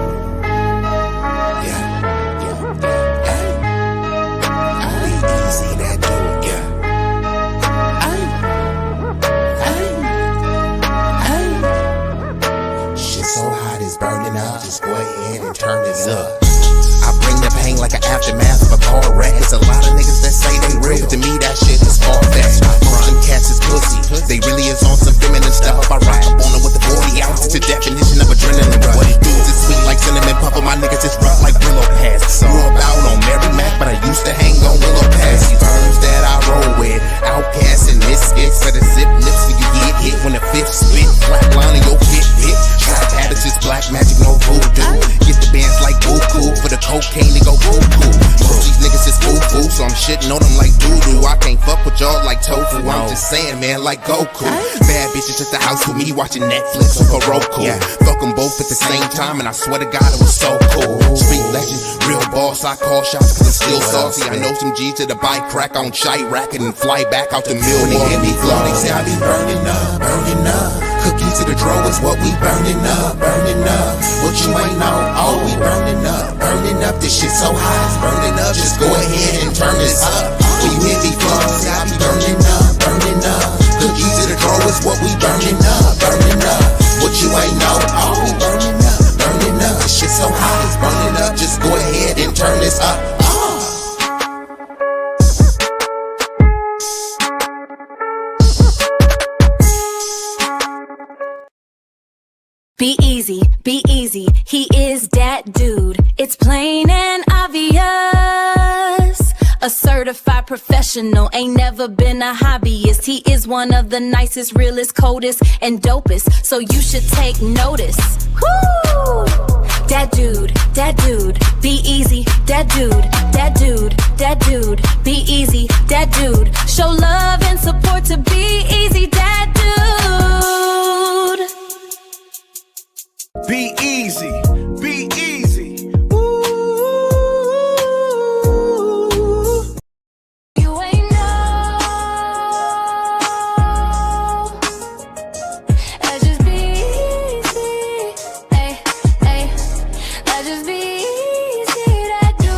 I bring the pain like an aftermath of a car wreck. There's a lot of niggas that say they real, but to me that shit is far-fetched. Most them cats is pussy, they really is on some feminine stuff. I ride up on them with the 40 ounces to definition of adrenaline rush. What he do is sweet like cinnamon puffer, my niggas is rough like Willow Pass. Grew up out on Mary Mac, but I used to hang on Willow Pass. These birds that I roll with, outcasts and misfits, for the zip lips when you get hit when the fifth spit, flat line in your hit. Trap habits is black magic, no voodoo. Get the bands like Goku, for the cocaine they go cuckoo. Most these niggas is foo-foo, so I'm shitting on them like doo-doo. I can't fuck with y'all like tofu, I'm just saying, man, like Goku. Bad bitches at the house with me watching Netflix or Roku. Fuck them both at the same time, and I swear to God it was so cool. Street legend, real boss, I call shots cause I'm still saucy. I know some G's to the bike crack on shite racket and fly back out the mill. When they hear me flow, they say I be burning up, burning up. Cookie to the draw is what we burning up, burning up. What you ain't know, oh we burning up, burning up. This shit so high, it's burning up. Just go ahead and turn this up. When you hear me flow, say I be burning up, burning up. Cookie to the draw is what we burning up, burning up. What you ain't know, oh we burning up, burning up. This shit so high, it's burning up. Just go ahead and turn this up. Be easy, he is that dude. It's plain and obvious. A certified professional, ain't never been a hobbyist. He is one of the nicest, realest, coldest, and dopest. So you should take notice. Woo! That dude, be easy. That dude, be easy. That dude, show love and support to Be Easy Dat Dude. Be easy, be easy. Ooh. You ain't know. Let's just be easy. Hey, hey. Let's just be easy. That dude.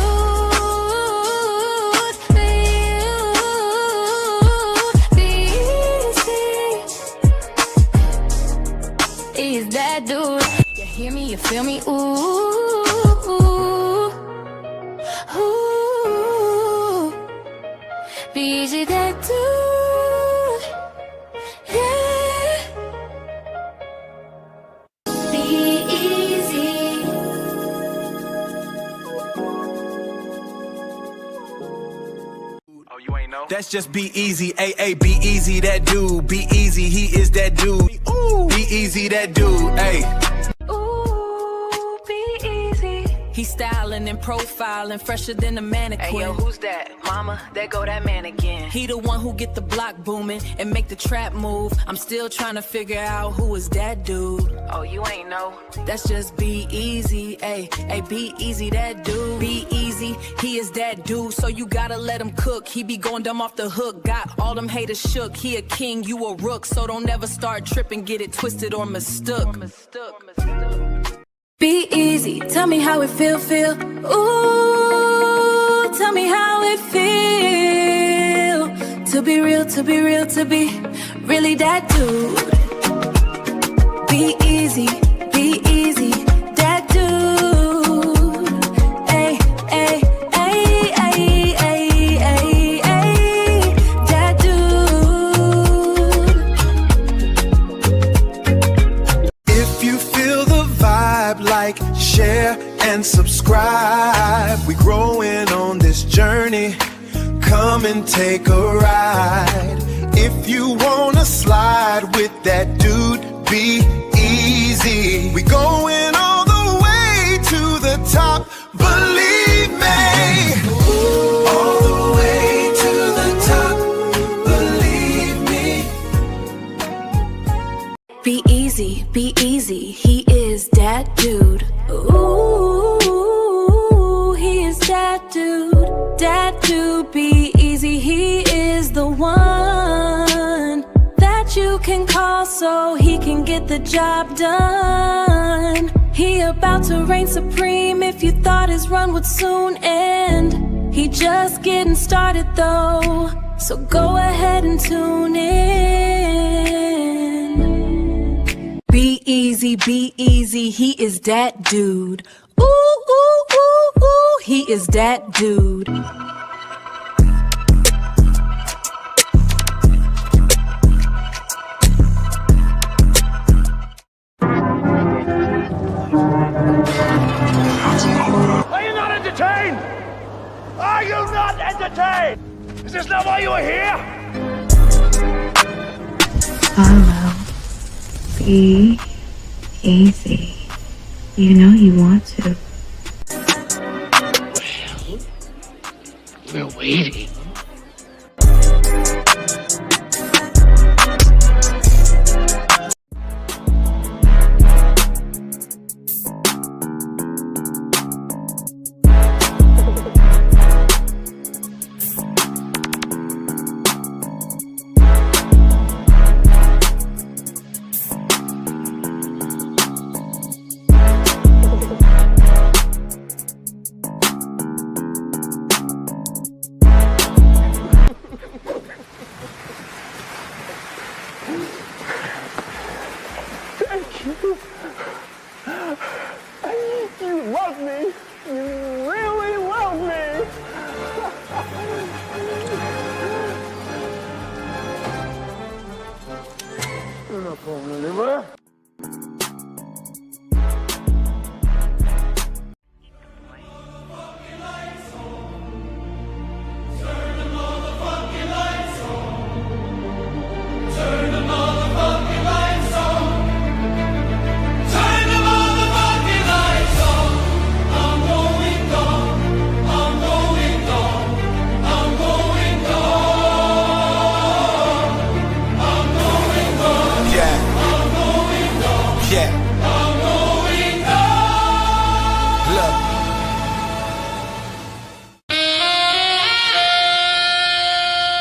Be easy. He's that dude. Hear me, you feel me? Ooh, ooh, ooh. Be easy, that dude. Yeah. Be easy. Oh, you ain't know? That's just Be Easy, A.A. Be Easy, that dude. Be Easy, he is that dude. Ooh. Be Easy, that dude, ayy. He's styling and profiling, fresher than a mannequin. Hey yo, who's that? Mama, there go that man again. He the one who get the block booming and make the trap move. I'm still trying to figure out who is that dude. Oh, you ain't know? That's just Be Easy, ayy, Be Easy, that dude. Be Easy, he is that dude, so you gotta let him cook. He be going dumb off the hook, got all them haters shook. He a king, you a rook, so don't ever start tripping, get it twisted or mistook. Be easy, tell me how it feel. Ooh, tell me how it feel. To be real, to be really that dude. Be easy, that dude. Ay, ay, ay, ay, ay, ay, ay, that dude. If you feel the vibe, like, share, and subscribe. We growing on this journey. Come and take a ride. If you wanna slide with that dude, Be Easy. We going all the way to the top, believe me. All the way to the top, believe me. Be easy, he is that dude. Ooh, he is that dude. That dude, Be Easy, he is the one that you can call so he can get the job done. He about to reign supreme if you thought his run would soon end. He just getting started though, so go ahead and tune in. Be easy, he is that dude. Ooh, ooh, he is that dude. Are you not entertained? Are you not entertained? Is this not why you are here? Follow. Be easy. You know you want to. We're waiting.